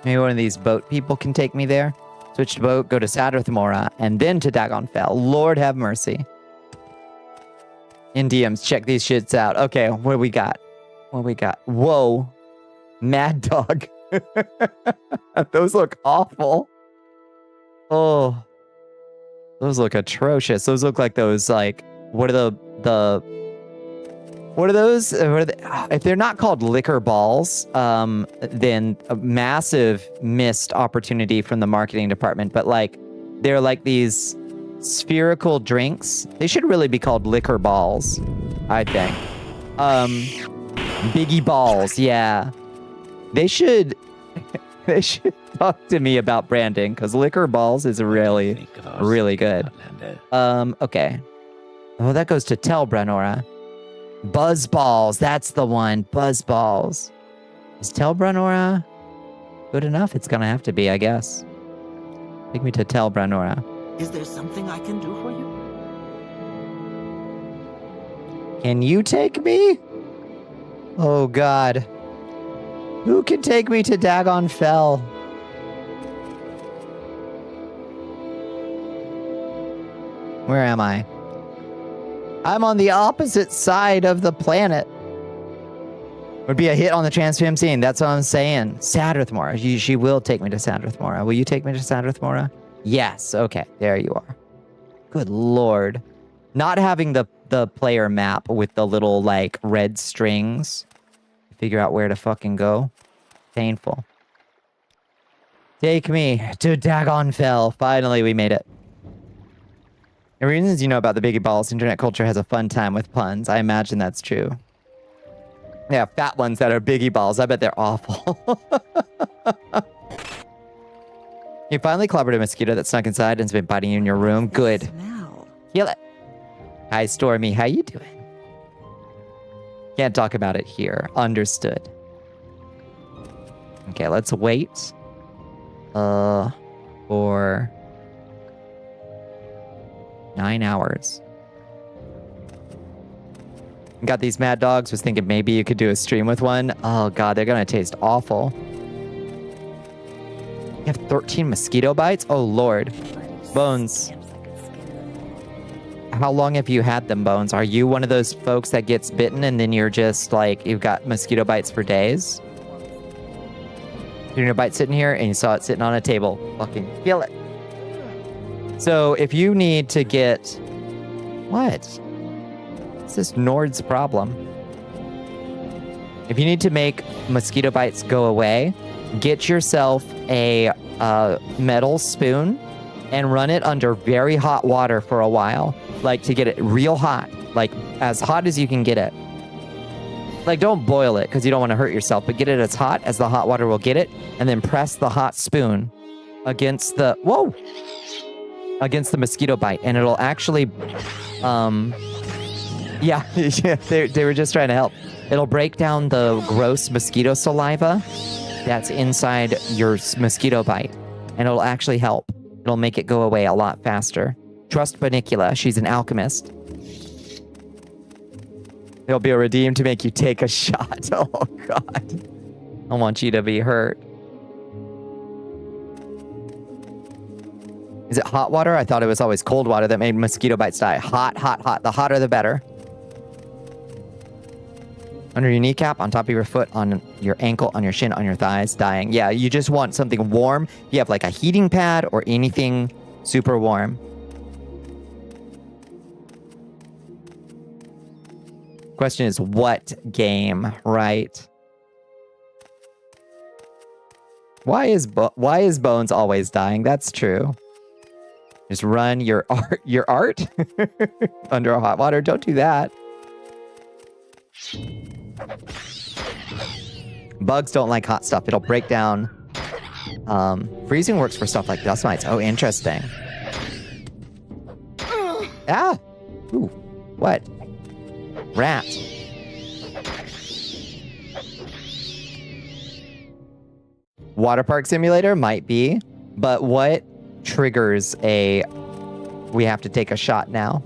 Maybe one of these boat people can take me there. Switch to boat, go to Sadrathmora, and then to Dagon Fell. Lord have mercy. In DMs, check these shits out. Okay, what do we got? What do we got? Whoa. Mad Dog. Those look awful. Oh. Those look atrocious. Those look like those, like, what are what are those? If they're not called liquor balls, then a massive missed opportunity from the marketing department. But like, they're like these spherical drinks. They should really be called liquor balls, I think. Biggie balls, yeah. They should talk to me about branding, because liquor balls is really good. Okay. Oh, that goes to Tel Branora. Buzz balls, that's the one. Buzz balls. Is Tel Branora good enough? It's gonna have to be, I guess. Take me to Tel Branora. Is there something I can do for you? Can you take me? Oh God. Who can take me to Dagon Fell? Where am I? I'm on the opposite side of the planet. Would be a hit on the Transfam scene. That's what I'm saying. Sadrithmora. She will take me to Sadrithmora. Will you take me to Sadrithmora? Yes. Okay. There you are. Good lord. Not having the player map with the little, like, red strings. Figure out where to fucking go. Painful. Take me to Dagonfell. Finally, we made it. The reasons you know about the Biggie Balls, internet culture has a fun time with puns. I imagine that's true. Yeah, fat ones that are Biggie Balls. I bet they're awful. You finally clobbered a mosquito that snuck inside and's been biting you in your room. Good. Kill it. Hi, Stormy. How you doing? Can't talk about it here. Understood. Okay, let's wait. For 9 hours. Got these mad dogs. Was thinking maybe you could do a stream with one. Oh god, they're gonna taste awful. You have 13 mosquito bites? Oh lord. Bones. How long have you had them, Bones? Are you one of those folks that gets bitten and then you're just like, you've got mosquito bites for days? You're gonna bite sitting here and you saw it sitting on a table. Fucking kill it. So if you need to get... What? What's this Nord's problem? If you need to make mosquito bites go away, get yourself a metal spoon and run it under very hot water for a while. Like, to get it real hot. Like, as hot as you can get it. Like, don't boil it, because you don't want to hurt yourself, but get it as hot as the hot water will get it, and then press the hot spoon against the... Whoa! Against the mosquito bite, and it'll actually... Yeah, they were just trying to help. It'll break down the gross mosquito saliva that's inside your mosquito bite, and it'll actually help. It'll make it go away a lot faster. Trust Bonnicula. She's an alchemist. There'll be a redeem to make you take a shot. Oh, God. I want you to be hurt. Is it hot water? I thought it was always cold water that made mosquito bites die. Hot, hot, hot. The hotter, the better. Under your kneecap, on top of your foot, on your ankle, on your shin, on your thighs, dying. Yeah, you just want something warm. You have like a heating pad or anything super warm. Question is, what game, right? Why is Bones always dying? That's true. Just run your art under a hot water. Don't do that. Bugs don't like hot stuff. It'll break down. Freezing works for stuff like dust mites. Oh, interesting. Ah! Ooh, what? Rat. Water park simulator might be, but what triggers a we have to take a shot now?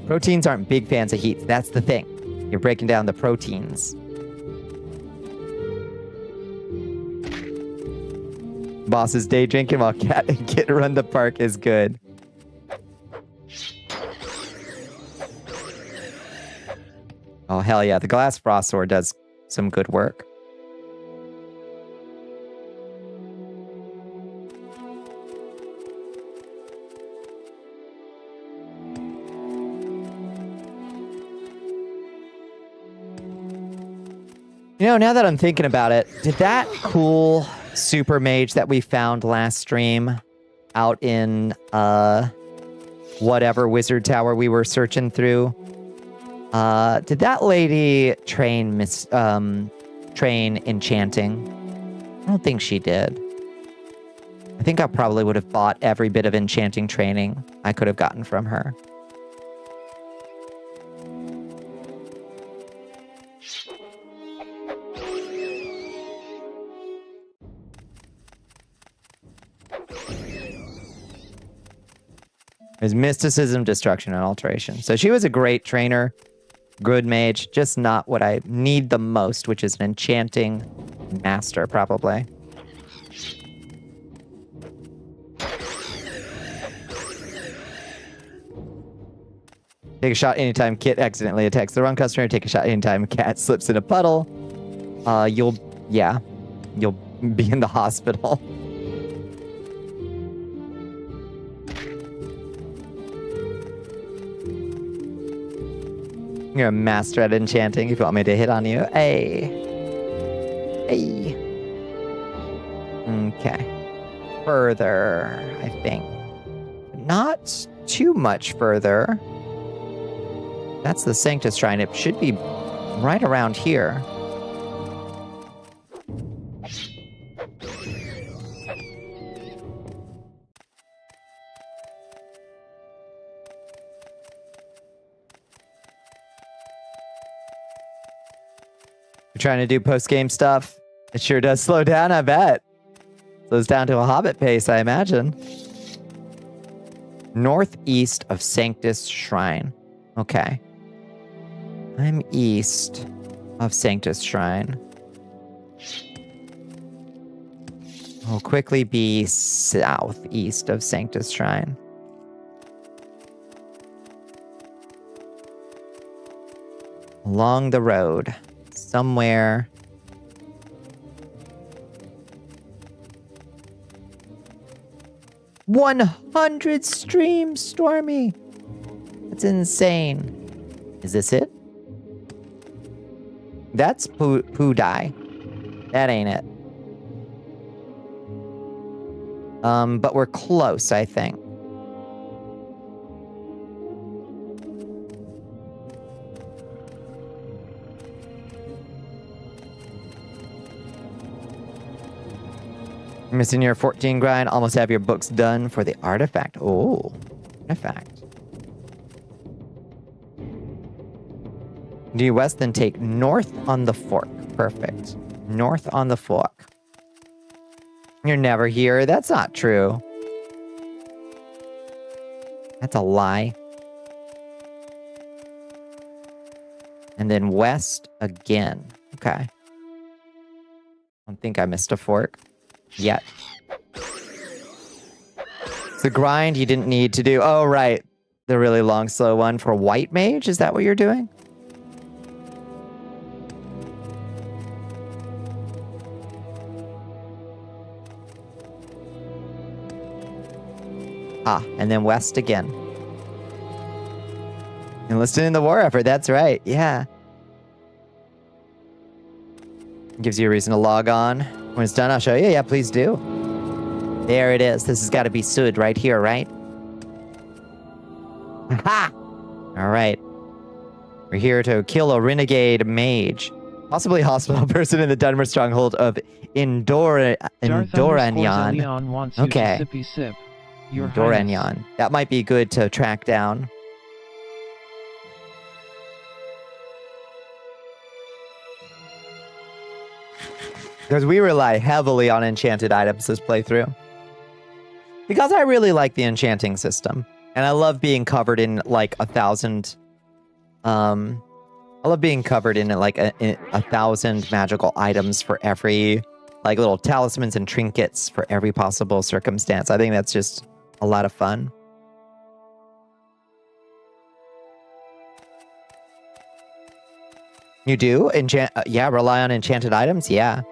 Proteins aren't big fans of heat. That's the thing. You're breaking down the proteins. Boss's day drinking while cat and kid run the park is good. Oh, hell yeah. The glass frost sword does some good work. You know, now that I'm thinking about it, did that cool super mage that we found last stream out in whatever wizard tower we were searching through, did that lady train enchanting? I don't think she did. I think I probably would have bought every bit of enchanting training I could have gotten from her. There's mysticism, destruction, and alteration. So she was a great trainer, good mage, just not what I need the most, which is an enchanting master, probably. Take a shot anytime Kit accidentally attacks the wrong customer. Take a shot anytime Cat slips in a puddle. You'll be in the hospital. You're a master at enchanting if you want me to hit on you. Hey. Hey. Okay. Further, I think. Not too much further. That's the Sanctus Shrine. It should be right around here. You're trying to do post-game stuff? It sure does slow down, I bet. Slows down to a Hobbit pace, I imagine. Northeast of Sanctus Shrine. Okay. I'm east of Sanctus Shrine. I'll quickly be southeast of Sanctus Shrine. Along the road. Somewhere. $100 streams, Stormy. That's insane. Is this it? That's Poo Die. That ain't it. But we're close, I think. Missing your 14 grind. Almost have your books done for the artifact. Oh, artifact. Due west, then take north on the fork. Perfect. North on the fork. You're never here. That's not true. That's a lie. And then west again. Okay. I don't think I missed a fork yet. It's the grind you didn't need to do. Oh, right. The really long, slow one for White Mage. Is that what you're doing? Ah, and then west again. Enlisted in the war effort. That's right. Yeah. Gives you a reason to log on. When it's done, I'll show you. Yeah, please do. There it is. This has got to be Sud right here, right? Ha! All right. We're here to kill a renegade mage. Possibly hospital person in the Dunmer stronghold of Indoranyan. Okay. Indoranyan. That might be good to track down. Because we rely heavily on enchanted items this playthrough. Because I really like the enchanting system. And I love being covered in like 1,000... I love being covered in like 1,000 magical items for every... like little talismans and trinkets for every possible circumstance. I think that's just a lot of fun. You do? Yeah, rely on enchanted items? Yeah.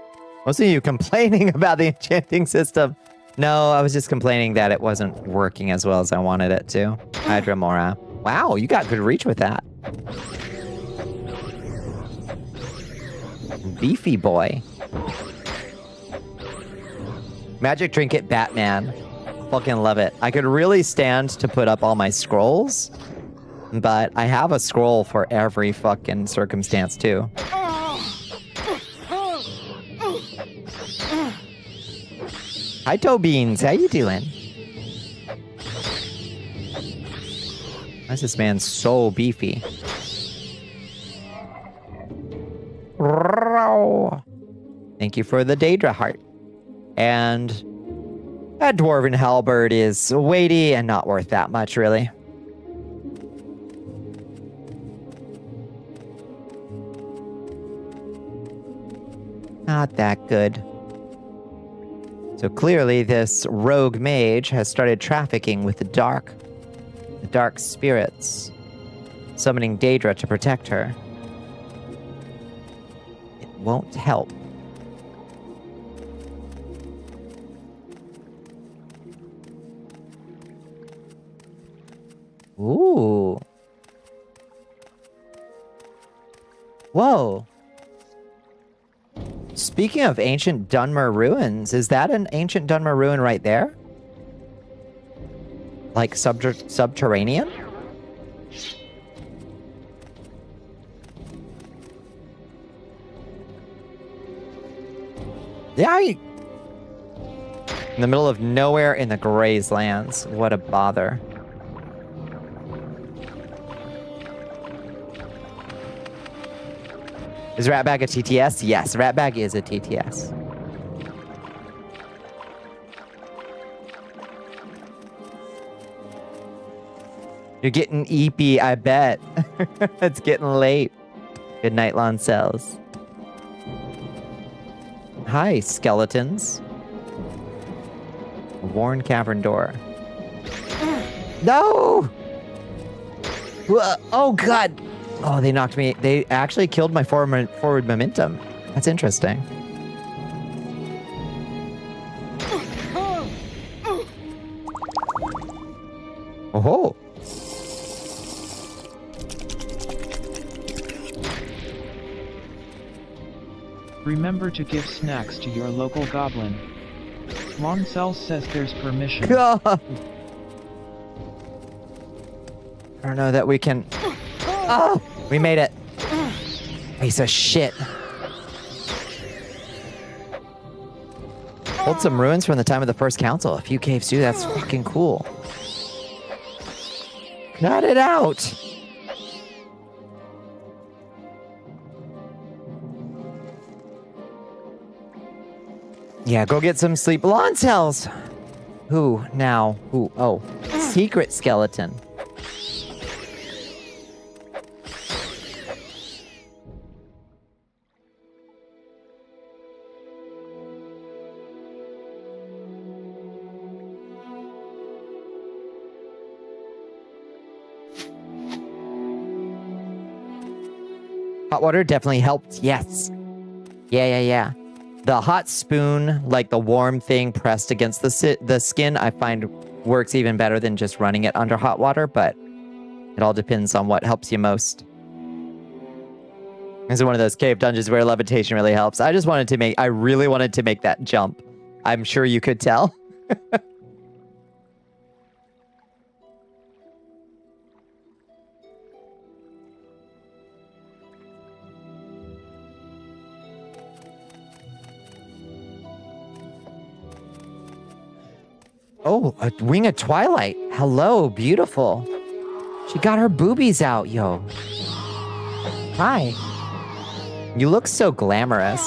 Mostly you complaining about the enchanting system. No, I was just complaining that it wasn't working as well as I wanted it to. Hydra Mora. Wow, you got good reach with that. Beefy boy. Magic Trinket Batman. Fucking love it. I could really stand to put up all my scrolls, but I have a scroll for every fucking circumstance too. Hi, Toe Beans. How you doing? Why is this man so beefy? Thank you for the Daedra heart. And that Dwarven Halberd is weighty and not worth that much, really. Not that good. So clearly this rogue mage has started trafficking with the dark spirits. summoning Daedra to protect her. It won't help. Ooh. Whoa. Speaking of ancient Dunmer ruins, is that an ancient Dunmer ruin right there? Like subterranean? Yeah, in the middle of nowhere in the Graze Lands. What a bother. Is Ratbag a TTS? Yes, Ratbag is a TTS. You're getting eepy, I bet. It's getting late. Good night, Lancels. Hi, skeletons. A worn cavern door. No! Oh, God. Oh, they knocked me. They actually killed my forward momentum. That's interesting. Oh. Remember to give snacks to your local goblin. Loncel says there's permission. God. I don't know that we can... Oh, we made it. Piece of shit. Hold some ruins from the time of the first council. A few caves too. That's fucking cool. Cut it out. Yeah, go get some sleep. Lancels. Who now? Who? Oh, secret skeleton. Hot water definitely helped. Yes. Yeah. The hot spoon, like the warm thing pressed against the skin, I find works even better than just running it under hot water, but it all depends on what helps you most. This is one of those cave dungeons where levitation really helps. I really wanted to make that jump. I'm sure you could tell. Oh, a wing of twilight. Hello, beautiful. She got her boobies out, yo. Hi. You look so glamorous.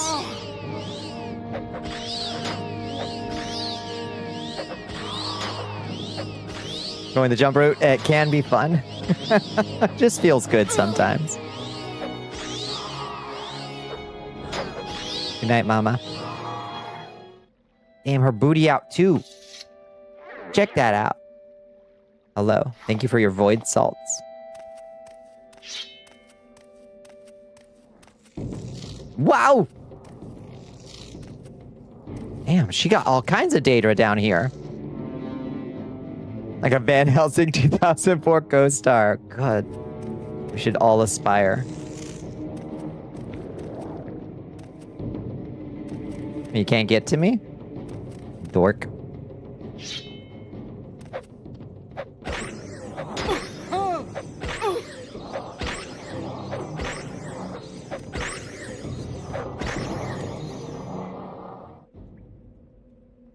Going the jump route, it can be fun. Just feels good sometimes. Good night, mama. Damn, her booty out too. Check that out. Hello. Thank you for your void salts. Wow! Damn, she got all kinds of Daedra down here. Like a Van Helsing 2004 co-star. God. We should all aspire. You can't get to me? Dork.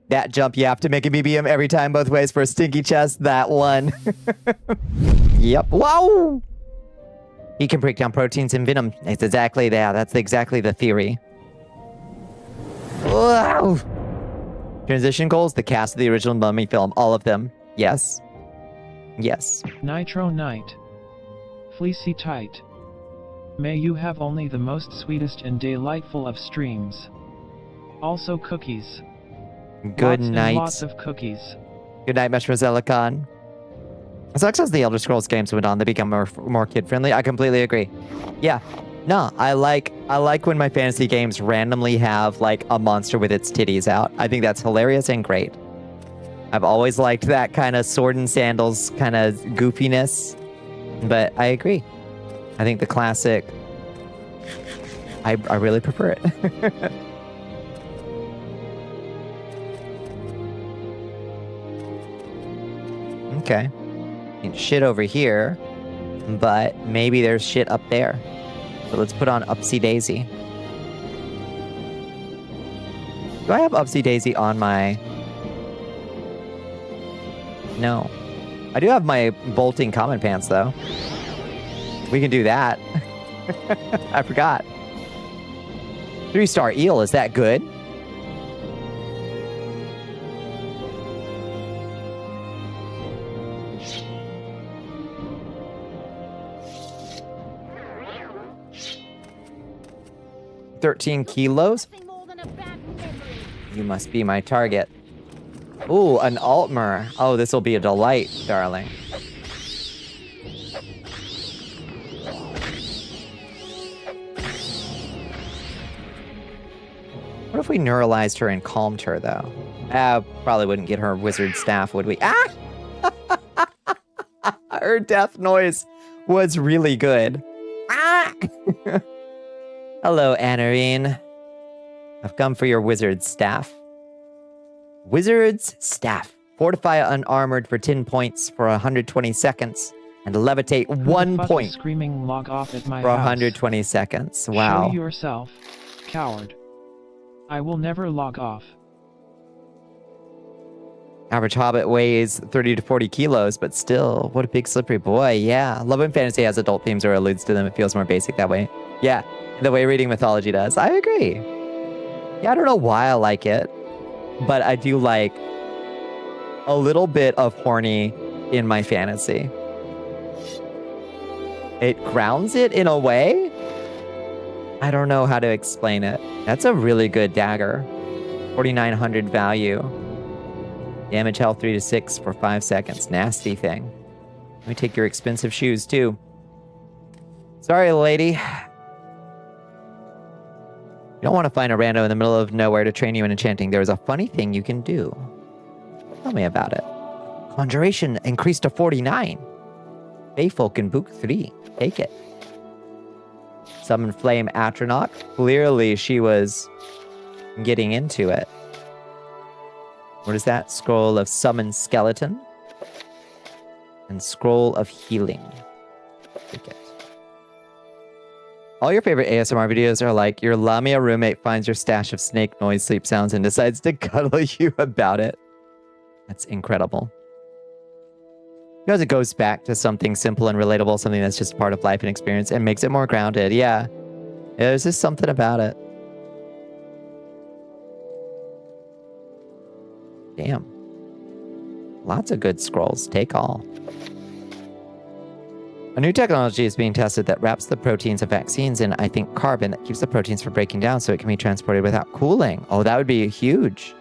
That jump, you have to make a BBM every time both ways for a stinky chest. That one. Yep. Wow! He can break down proteins in venom. It's exactly that. That's exactly the theory. Wow! Transition goals, the cast of the original Mummy film. All of them. Yes. Yes. Nitro Night. Fleecy Tight. May you have only the most sweetest and delightful of streams. Also cookies. Good lots night. And lots of cookies. Good night, Mademoiselle Khan. such as the Elder Scrolls games went on, they become more kid-friendly. I completely agree. Yeah. No, I like when my fantasy games randomly have like a monster with its titties out. I think that's hilarious and great. I've always liked that kind of sword and sandals kind of goofiness. But I agree. I think the classic, I really prefer it. Okay. Shit over here, but maybe there's shit up there. So let's put on Upsy Daisy. Do I have Upsy Daisy on my... No. I do have my bolting common pants, though. We can do that. I forgot. 3-star eel, is that good? $13 kilos? You must be my target. Ooh, an Altmer. Oh, this will be a delight, darling. What if we neuralized her and calmed her, though? Probably wouldn't get her wizard staff, would we? Ah! Her death noise was really good. Ah! Hello, Anarine. I've come for your wizard's staff. Wizard's staff. Fortify unarmored for 10 points for 120 seconds. And levitate 1 point screaming log off at my for house. 120 seconds. Wow. Show yourself, coward. I will never log off. Average hobbit weighs 30 to 40 kilos, but still, what a big slippery boy. Yeah. Love when fantasy has adult themes or alludes to them. It feels more basic that way. Yeah. The way reading mythology does. I agree. Yeah, I don't know why I like it, but I do like a little bit of horny in my fantasy. It grounds it in a way. I don't know how to explain it. That's a really good dagger. 4,900 value. Damage health 3 to 6 for 5 seconds. Nasty thing. Let me take your expensive shoes too. Sorry, lady. You don't want to find a rando in the middle of nowhere to train you in enchanting. There is a funny thing you can do. Tell me about it. Conjuration increased to 49. Bayfolk in Book 3. Take it. Summon Flame Atronach. Clearly she was getting into it. What is that? Scroll of Summon Skeleton. And Scroll of Healing. Take it. All your favorite ASMR videos are like, your Lamia roommate finds your stash of snake noise sleep sounds and decides to cuddle you about it. That's incredible. Because it goes back to something simple and relatable, something that's just part of life and experience, and makes it more grounded. Yeah. There's just something about it. Damn. Lots of good scrolls. Take all. A new technology is being tested that wraps the proteins of vaccines in, I think, carbon that keeps the proteins from breaking down so it can be transported without cooling. Oh, that would be huge.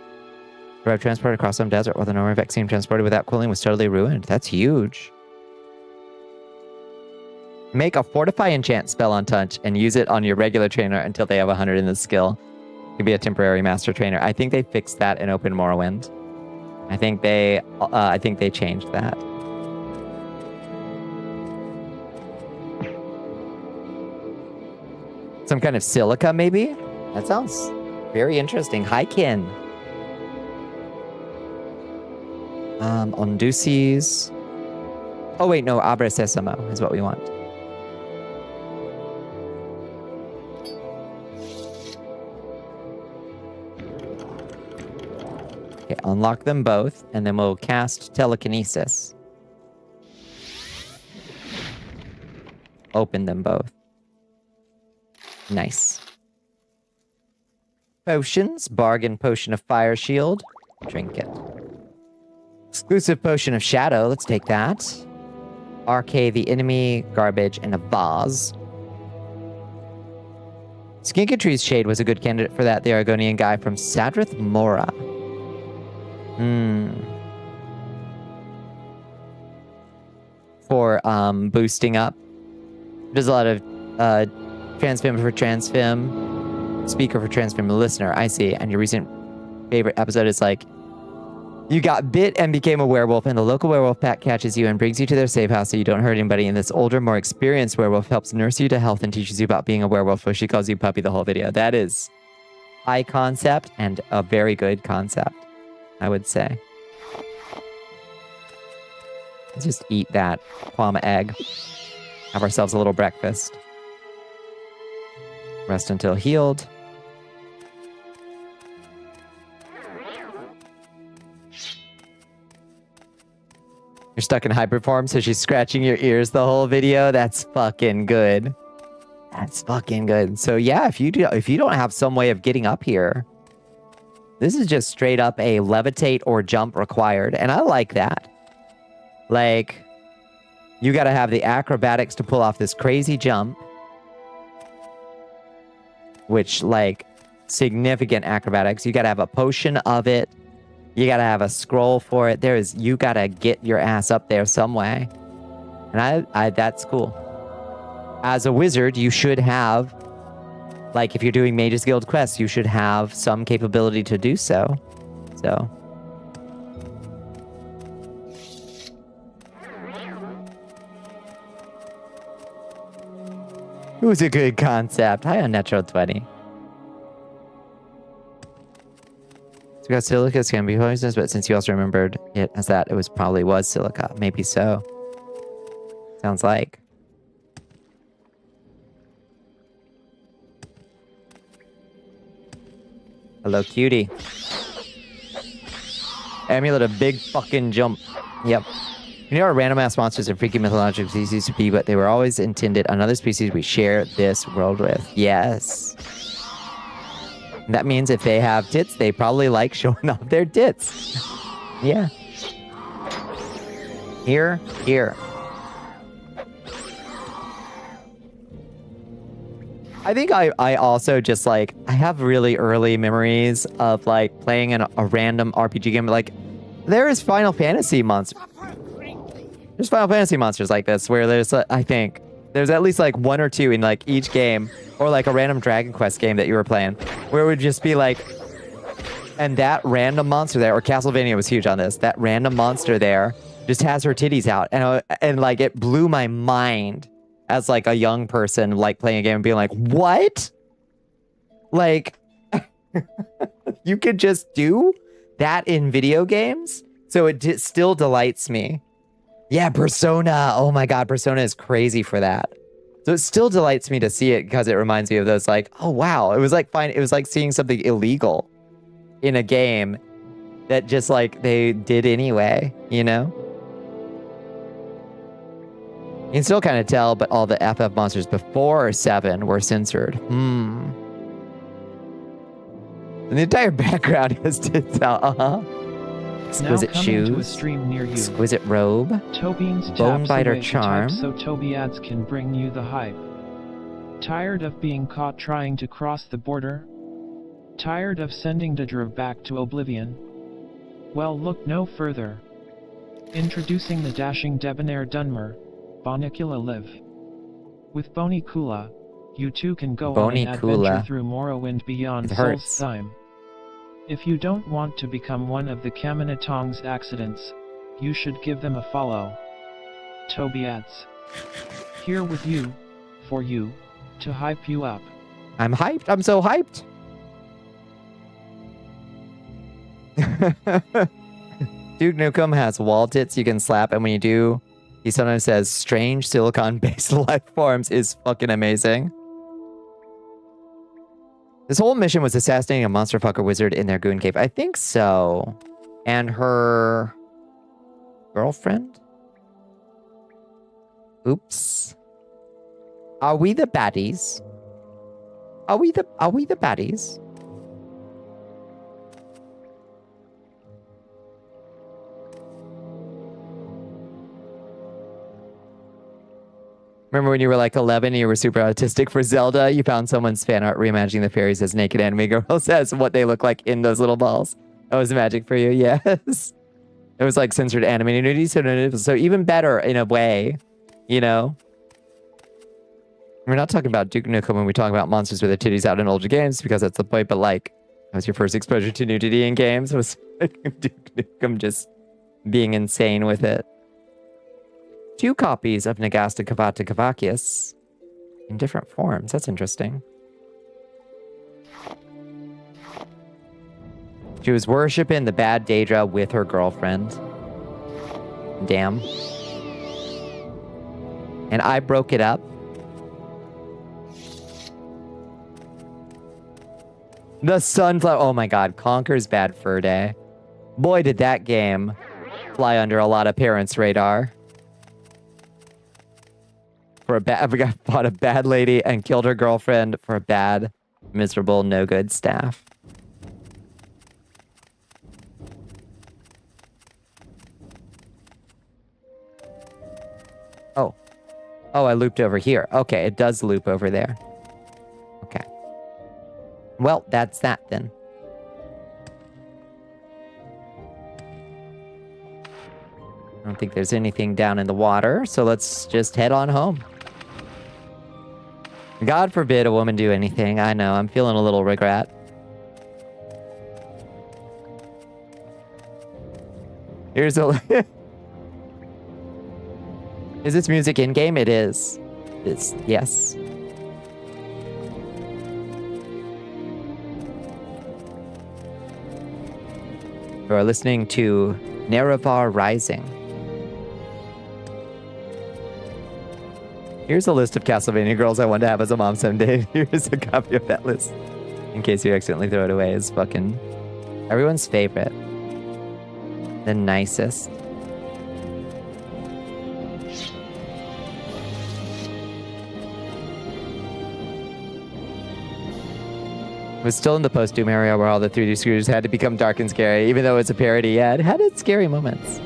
Drive transported across some desert while the normal vaccine transported without cooling was totally ruined. That's huge. Make a Fortify enchant spell on touch and use it on your regular trainer until they have 100 in the skill. You can be a temporary master trainer. I think they fixed that in Open Morrowind. I think they changed that. Some kind of silica, maybe? That sounds very interesting. Hi, Kin. Ondusis. Oh, wait, no. Abre Sesamo is what we want. Okay, unlock them both, and then we'll cast Telekinesis. Open them both. Nice. Potions. Bargain potion of fire shield. Drink it. Exclusive potion of shadow. Let's take that. RK the enemy. Garbage. And a vase. Skinkatree's Shade was a good candidate for that. The Argonian guy from Sadrith Mora. boosting up. There's a lot of transfem for transfem, speaker for transfem listener. I see. And your recent favorite episode is like, you got bit and became a werewolf, and the local werewolf pack catches you and brings you to their safe house so you don't hurt anybody. And this older, more experienced werewolf helps nurse you to health and teaches you about being a werewolf, so she calls you puppy the whole video. That is high concept and a very good concept, I would say. Let's just eat that kwama egg. Have ourselves a little breakfast. Rest until healed. You're stuck in hyperform, so she's scratching your ears the whole video. That's fucking good. That's fucking good. So yeah, if you don't have some way of getting up here, this is just straight up a levitate or jump required, and I like that. Like, you got to have the acrobatics to pull off this crazy jump, which, like, significant acrobatics. You got to have a potion of it. You got to have a scroll for it. You got to get your ass up there some way. And that's cool. As a wizard, you should have, like, if you're doing Mage's Guild quests, you should have some capability to do so. So. It was a good concept. High on natural 20. So we got silica can be poisonous, but since you also remembered it as that, it probably was silica. Maybe so. Sounds like. Hello, cutie. Amulet, a big fucking jump. Yep. You know, our random ass monsters and freaky mythological species to be, but they were always intended another species we share this world with. Yes. That means if they have tits, they probably like showing off their tits. Yeah. Here. I think I also just, like, I have really early memories of, like, playing in a random RPG game. Like, there is Final Fantasy monsters. There's Final Fantasy monsters like this, where there's, I think, there's at least, like, one or two in, like, each game. Or, like, a random Dragon Quest game that you were playing. Where it would just be, like... And that random monster there, or Castlevania was huge on this, that random monster there just has her titties out. And like, it blew my mind as, like, a young person, like, playing a game and being like, what? Like, you could just do that in video games? So it still delights me. Yeah, Persona. Oh my god, Persona is crazy for that. So it still delights me to see it because it reminds me of those, like, oh wow, it was like fine. It was like seeing something illegal in a game that just, like, they did anyway, you know? You can still kind of tell, but all the FF monsters before 7 were censored. And the entire background has tits out. Exquisite shoes. To a stream near you. Exquisite robe. Tobean's Bone biter taps charm. So Toby ads can bring you the hype. Tired of being caught trying to cross the border? Tired of sending Dedra back to oblivion? Well, look no further. Introducing the dashing debonair Dunmer, Bonnicula Live. With Bonnicula, you too can go on an adventure through Morrowind beyond Soul's Time. If you don't want to become one of the Kaminatong's accidents, you should give them a follow. Toby ads. Here with you, for you, to hype you up. I'm hyped. I'm so hyped. Duke Nukem has wall tits you can slap, and when you do, he sometimes says strange silicon-based life forms is fucking amazing. This whole mission was assassinating a monster fucker wizard in their goon cave. I think so. And her girlfriend? Oops. Are we the baddies? Are we the baddies? Remember when you were like 11 and you were super autistic for Zelda? You found someone's fan art reimagining the fairies as naked anime girls as what they look like in those little balls. That was magic for you, yes. It was like censored anime nudity, so even better in a way you know? We're not talking about Duke Nukem when we talk about monsters with their titties out in older games, because that's the point, but like, that was your first exposure to nudity in games. It was like Duke Nukem just being insane with it. 2 copies of Nagasta Kavata Kavakius in different forms. That's interesting. She was worshiping the bad Daedra with her girlfriend. Damn. And I broke it up. The Sunflower. Oh my god. Conker's Bad Fur Day. Boy, did that game fly under a lot of parents' radar. For a bad, I fought a bad lady and killed her girlfriend for a bad, miserable, no good staff. Oh. Oh, I looped over here. Okay, it does loop over there. Okay. Well, that's that then. I don't think there's anything down in the water, so let's just head on home. God forbid a woman do anything. I know, I'm feeling a little regret. Here's a... Is this music in-game? It is. It's... Yes. You are listening to Nerevar Rising. Here's a list of Castlevania girls I want to have as a mom someday. Here's a copy of that list. In case you accidentally throw it away. It's fucking everyone's favorite. The nicest. It was still in the post-Doom area where all the 3D scooters had to become dark and scary, even though it's a parody. Yeah, it had its scary moments.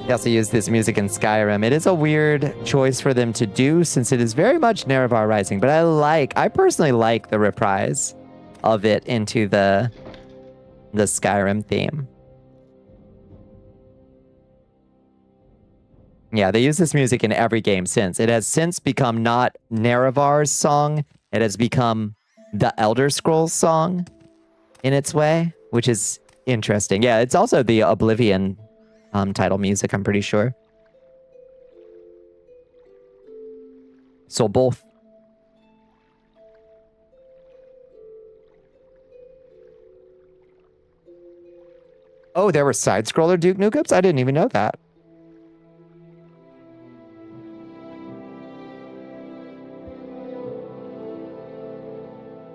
They also use this music in Skyrim. It is a weird choice for them to do since it is very much Nerevar Rising, but I personally like the reprise of it into the Skyrim theme. Yeah, they use this music in every game since. It has since become not Nerevar's song. It has become the Elder Scrolls song in its way, which is interesting. Yeah, it's also the Oblivion title music, I'm pretty sure. So both. Oh, there were side-scroller Duke Nukems? I didn't even know that.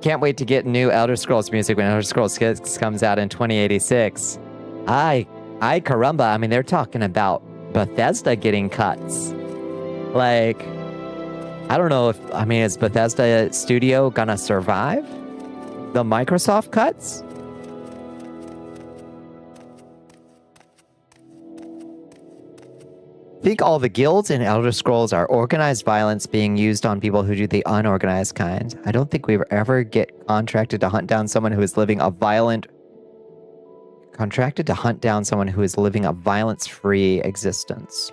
Can't wait to get new Elder Scrolls music when Elder Scrolls 6 comes out in 2086. Ay caramba, I mean, they're talking about Bethesda getting cuts. Like, I don't know if, I mean, is Bethesda Studio gonna survive the Microsoft cuts? I think all the guilds in Elder Scrolls are organized violence being used on people who do the unorganized kind. I don't think we ever get contracted to hunt down someone who is living a violence-free existence.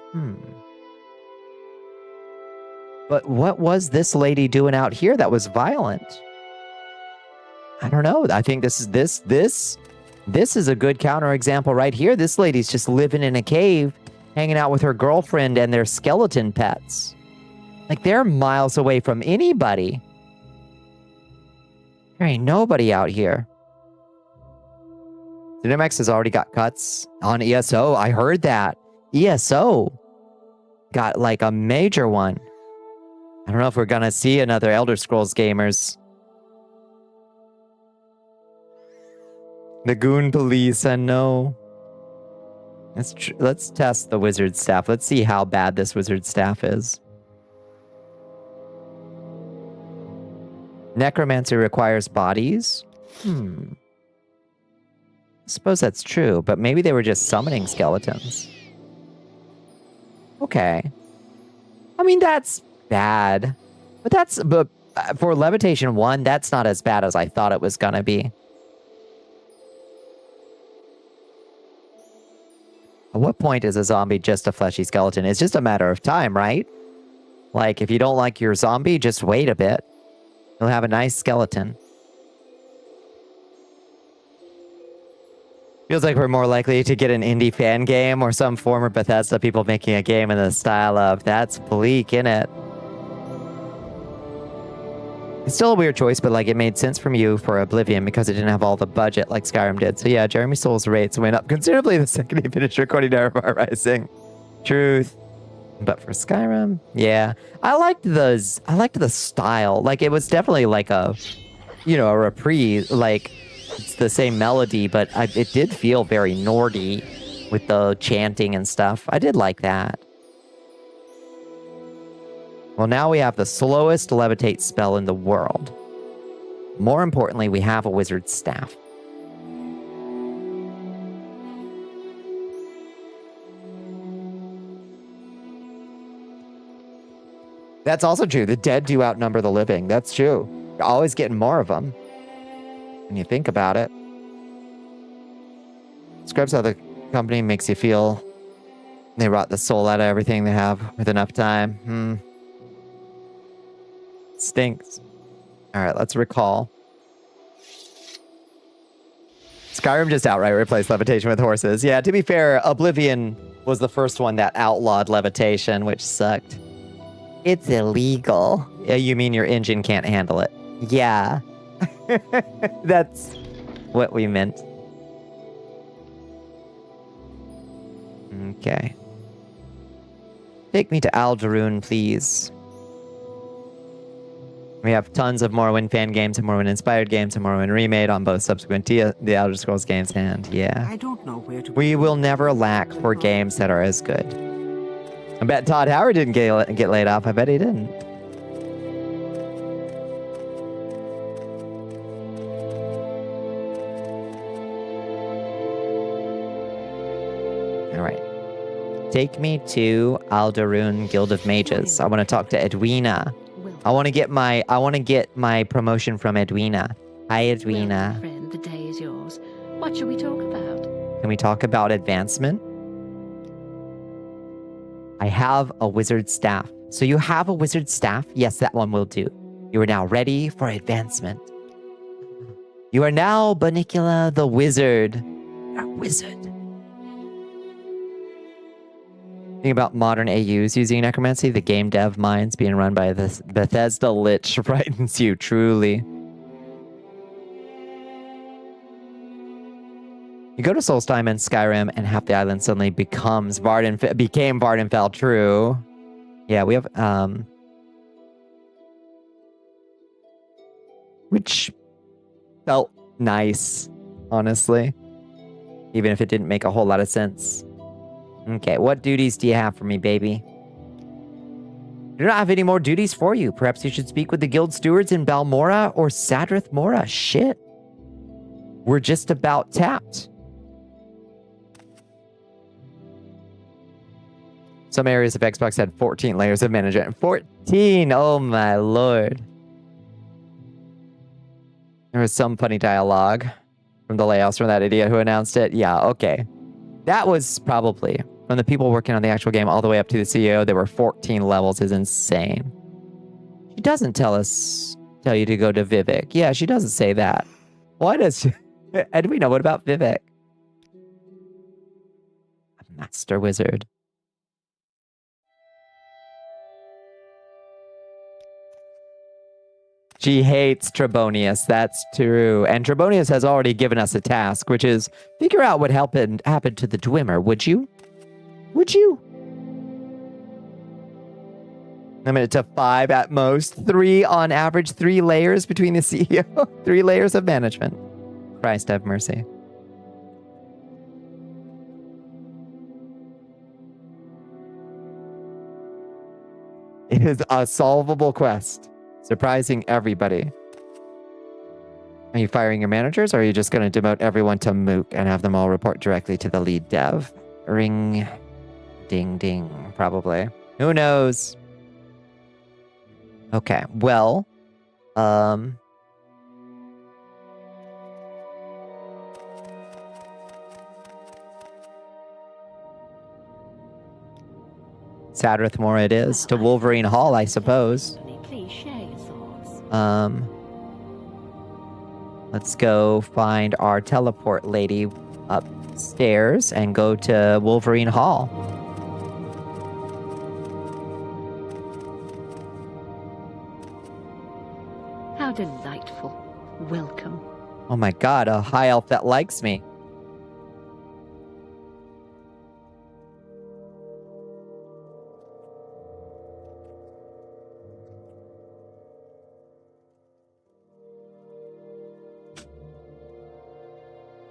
But what was this lady doing out here that was violent? I don't know. I think this is a good counterexample right here. This lady's just living in a cave, hanging out with her girlfriend and their skeleton pets. Like, they're miles away from anybody. There ain't nobody out here. Cinemax has already got cuts on ESO. I heard that. ESO got like a major one. I don't know if we're gonna see another Elder Scrolls gamers. The Goon Police, I know. Let's test the wizard staff. Let's see how bad this wizard staff is. Necromancy requires bodies. I suppose that's true, but maybe they were just summoning skeletons. Okay. I mean, that's bad. But for Levitation 1, that's not as bad as I thought it was gonna be. At what point is a zombie just a fleshy skeleton? It's just a matter of time, right? Like, if you don't like your zombie, just wait a bit. You'll have a nice skeleton. Feels like we're more likely to get an indie fan game or some former Bethesda people making a game in the style of, that's bleak, innit? It's still a weird choice, but like it made sense from you for Oblivion because it didn't have all the budget like Skyrim did. So yeah, Jeremy Soul's rates went up considerably the second he finished recording Nevermore Rising. Truth. But for Skyrim, yeah. I liked the style. Like it was definitely like a, you know, a reprise. Like it's the same melody, but it did feel very Nordy with the chanting and stuff. I did like that. Well, now we have the slowest levitate spell in the world. More importantly, we have a wizard's staff. That's also true. The dead do outnumber the living. That's true. You're always getting more of them. When you think about it. Describes how the company makes you feel they rot the soul out of everything they have with enough time. Stinks. All right, let's recall. Skyrim just outright replaced levitation with horses. Yeah, to be fair, Oblivion was the first one that outlawed levitation, which sucked. It's illegal. Yeah, you mean your engine can't handle it? Yeah. That's what we meant. Okay. Take me to Aldaroon, please. We have tons of Morrowind fan games and Morrowind-inspired games and Morrowind remade on both subsequent The Elder Scrolls games, and yeah. I don't know where to We will never lack for games that are as good. I bet Todd Howard didn't get laid off. I bet he didn't. All right. Take me to Aldaroon Guild of Mages. I want to talk to Edwina. I want to get my promotion from Edwina. Hi, Edwina. Well, friend, the day is yours. What shall we talk about? Can we talk about advancement? I have a wizard staff. So you have a wizard staff? Yes, that one will do. You are now ready for advancement. You are now Bonnicula the wizard. A wizard. Think about modern AUs using necromancy. The game dev minds being run by the Bethesda Lich frightens you, truly. You go to Solstheim and Skyrim, and half the island suddenly became Vardenfell. True. Yeah, we have which felt nice, honestly, even if it didn't make a whole lot of sense. Okay, what duties do you have for me, baby? I do not have any more duties for you. Perhaps you should speak with the guild stewards in Balmora or Sadrith Mora. Shit. We're just about tapped. Some areas of Xbox had 14 layers of management. 14! Oh my lord. There was some funny dialogue from the layouts from that idiot who announced it. Yeah, okay. That was probably... from the people working on the actual game all the way up to the CEO, there were 14 levels is insane. She doesn't tell you to go to Vivek. Yeah, she doesn't say that. Why does she? Edwina, what about Vivek? A master wizard. She hates Trebonius, that's true. And Trebonius has already given us a task, which is figure out what happened to the Dwemer, would you? Would you? Limit it to 5 at most. 3 on average, 3 layers between the CEO. 3 layers of management. Christ have mercy. It is a solvable quest. Surprising everybody. Are you firing your managers, or are you just going to demote everyone to Mook and have them all report directly to the lead dev? Ring... ding ding, probably. Who knows? Okay, well, Sadrith Moor it is. To Wolverine Hall, I suppose. Please share your thoughts. Let's go find our teleport lady upstairs and go to Wolverine Hall. How delightful. Welcome. Oh my god, a high elf that likes me.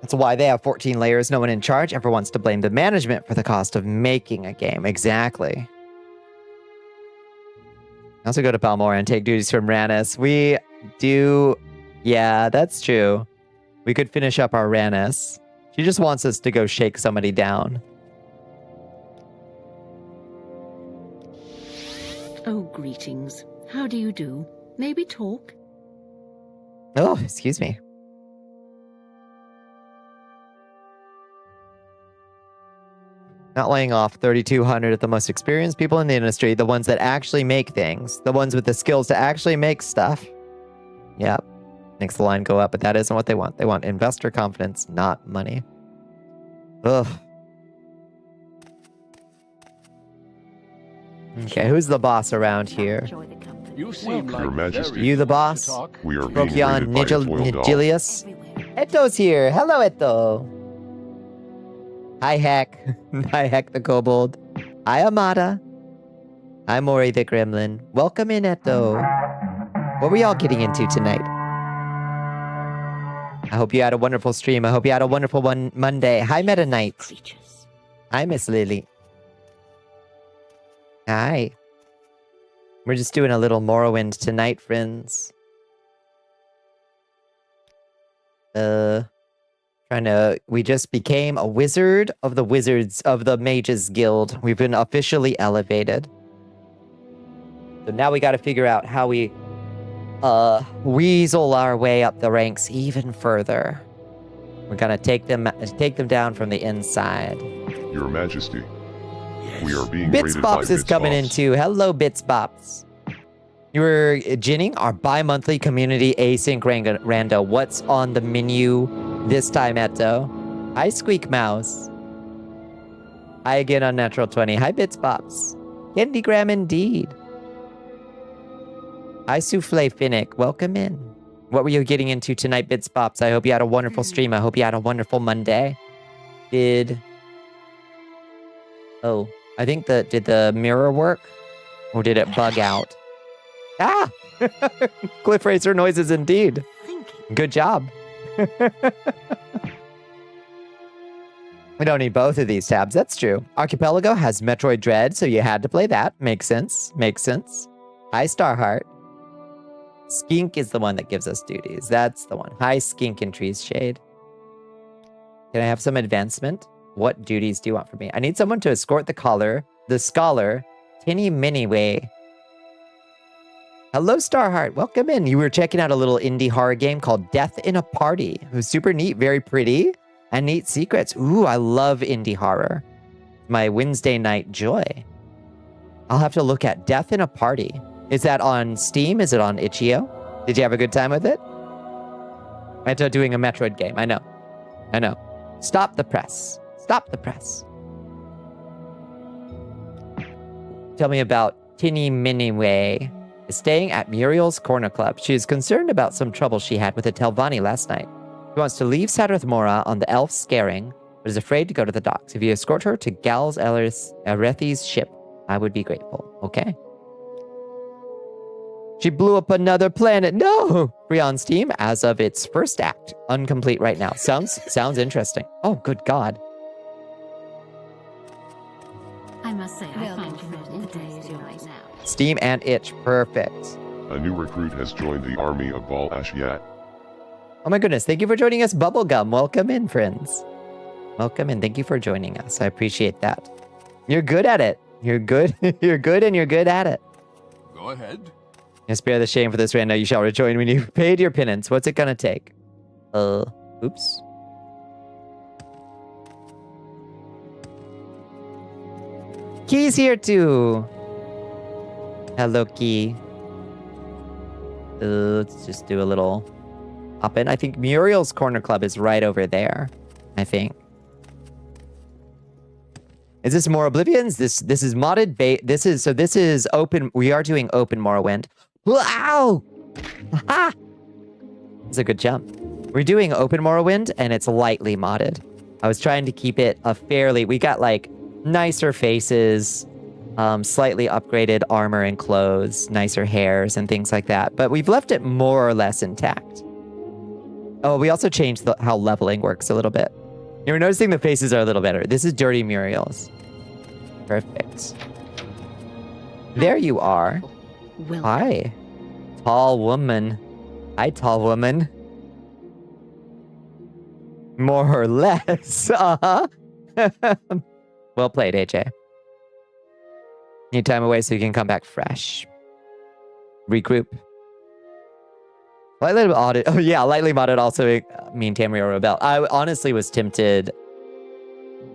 That's why they have 14 layers, no one in charge ever wants to blame the management for the cost of making a game. Exactly. I also go to Balmora and take duties from Rannis. We do... Yeah, that's true. We could finish up our Rannis. She just wants us to go shake somebody down. Oh, greetings. How do you do? Maybe talk? Oh, excuse me. Not laying off 3,200 of the most experienced people in the industry, the ones that actually make things, the ones with the skills to actually make stuff. Yep. Makes the line go up, but that isn't what they want. They want investor confidence, not money. Ugh. Okay, who's the boss around here? You seem Your Majesty. You the boss? We are being Procyon raided by a foil doll. Nigilius? Eto's here. Hello, Eto. Hi, Heck. Hi, Heck the Kobold. Hi, Amada. Hi, Mori the Gremlin. Welcome in, Eto. What were y'all getting into tonight? I hope you had a wonderful stream. I hope you had a wonderful Monday. Hi, Meta Knight. Hi, Miss Lily. Hi. We're just doing a little Morrowind tonight, friends. We just became a wizard of the wizards of the Mages Guild. We've been officially elevated. So now we got to figure out how we weasel our way up the ranks even further. We're gonna take them down from the inside. Your Majesty. We are being Bits raided by Bops is coming in too. Hello, Bits Bops. You were ginning our bi-monthly community async rando. What's on the menu this time, Eto? Hi, Squeak Mouse. Hi again, Unnatural 20. Hi, Bits Bops. Candygram indeed. Hi, Souffle Finnick. Welcome in. What were you getting into tonight, Bits Bops? I hope you had a wonderful stream. I hope you had a wonderful Monday. Oh, I think did the mirror work? Or did it bug out? Ah! Cliff Racer noises indeed. Good job. We don't need both of these tabs. That's true. Archipelago has Metroid Dread, so you had to play that. Makes sense. Makes sense. Hi, Starheart. Skink is the one that gives us duties. That's the one. Hi, Skink and Trees Shade. Can I have some advancement? What duties do you want from me? I need someone to escort the scholar, Tinny Miniway. Hello, Starheart. Welcome in. You were checking out a little indie horror game called Death in a Party. It was super neat, very pretty, and neat secrets. Ooh, I love indie horror. My Wednesday night joy. I'll have to look at Death in a Party. Is that on Steam? Is it on itch.io? Did you have a good time with it? I'm doing a Metroid game. I know. I know. Stop the press. Stop the press. Tell me about Tinny Miniway. Staying at Muriel's Corner Club. She is concerned about some trouble she had with a Telvanni last night. She wants to leave Sadrith Mora on the elf scaring, but is afraid to go to the docks. If you escort her to Gals Arethi's ship, I would be grateful. Okay. She blew up another planet. No! Free on Steam as of its first act. Incomplete right now. Sounds interesting. Oh, good God. I must say, I find you most interesting right now. Steam and itch. Perfect. A new recruit has joined the army of Bal Ashiat. Oh my goodness. Thank you for joining us, Bubblegum. Welcome in, friends. Welcome in. Thank you for joining us. I appreciate that. You're good at it. You're good. You're good and you're good at it. Go ahead. And spare the shame for this rando. You shall rejoin when you've paid your penance. What's it gonna take? Oops. Key's here too. Hello, Key. Let's just do a little hop in. I think Muriel's Corner Club is right over there. I think. Is this more Oblivions? This is modded this is open. We are doing open Morrowind. Wow! Ha! It's a good jump. We're doing open Morrowind and it's lightly modded. I was trying to keep it a fairly, we got like nicer faces, slightly upgraded armor and clothes, nicer hairs and things like that. But we've left it more or less intact. Oh, we also changed how leveling works a little bit. You're noticing the faces are a little better. This is Dirty Muriel's. Perfect. There you are. Well, Hi. Tall woman. Hi, tall woman. More or less. Uh-huh. Well played, AJ. Need time away so you can come back fresh. Regroup. Lightly modded. Oh yeah, lightly modded also mean Tamriel Rebel. I honestly was tempted.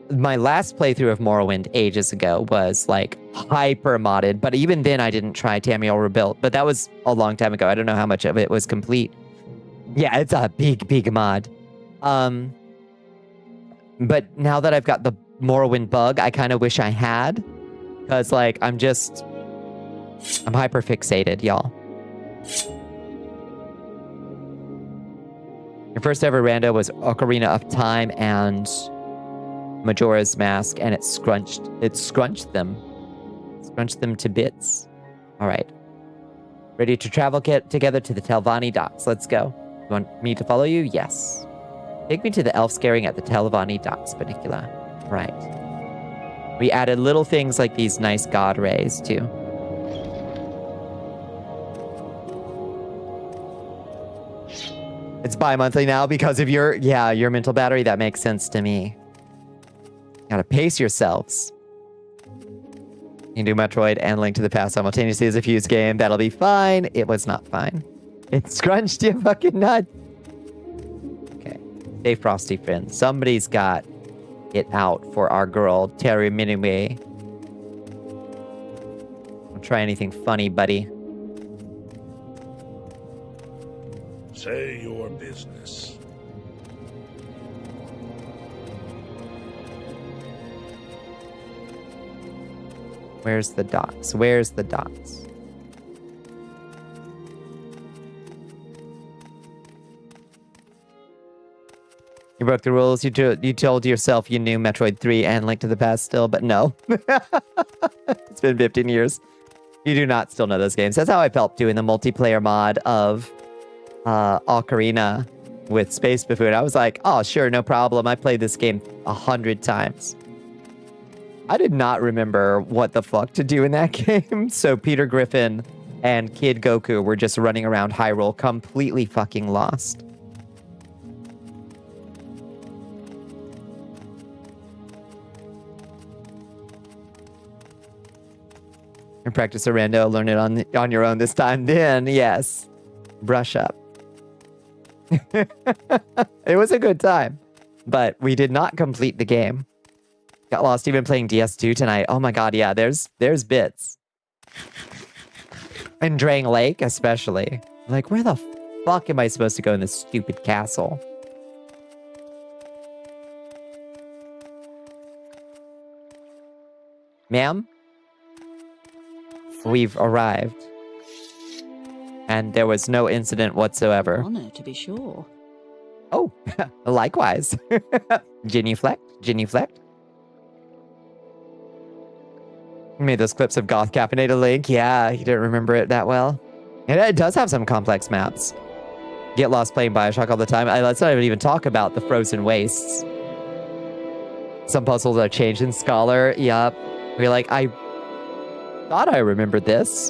My last playthrough of Morrowind ages ago was like hyper modded, but even then I didn't try Tamriel Rebuilt, but that was a long time ago. I don't know how much of it was complete. Yeah, it's a big mod. But now that I've got the Morrowind bug, I kind of wish I had, because like I'm hyper fixated, y'all. Your first ever rando was Ocarina of Time and Majora's Mask, and it scrunched them to bits. All right, ready to travel together to the Telvanni docks. Let's go. You want me to follow you? Yes. Take me to the elf scaring at the Telvanni docks, Bonnicula. Right. We added little things like these nice god rays too. It's bi-monthly now because of your mental battery. That makes sense to me. Gotta pace yourselves. You can do Metroid and Link to the Past simultaneously as a fused game. That'll be fine. It was not fine. It scrunched you fucking nuts. Okay. Stay frosty, friends. Somebody's got it out for our girl, Terry Minime. Don't try anything funny, buddy. Say your business. Where's the docks? Where's the docks? You broke the rules. You told yourself you knew Metroid 3 and Link to the Past still, but no. It's been 15 years. You do not still know those games. That's how I felt doing the multiplayer mod of Ocarina with Space Buffoon. I was like, oh, sure, no problem. I played this game 100 times. I did not remember what the fuck to do in that game. So Peter Griffin and Kid Goku were just running around Hyrule completely fucking lost. And practice a rando, learn it on your own this time. Then, yes, brush up. It was a good time, but we did not complete the game. Got lost even playing DS2 tonight. Oh my god, yeah, there's bits. And Drang Lake, especially. Like, where the fuck am I supposed to go in this stupid castle? Ma'am? We've arrived. And there was no incident whatsoever. Honor, to be sure. Oh, likewise. Genuflect. Made those clips of Goth Caffeinated Link. Yeah, you didn't remember it that well. And it does have some complex maps. Get lost playing Bioshock all the time. Let's not even talk about the frozen wastes. Some puzzles are changed in Scholar. Yup. We're like, I thought I remembered this.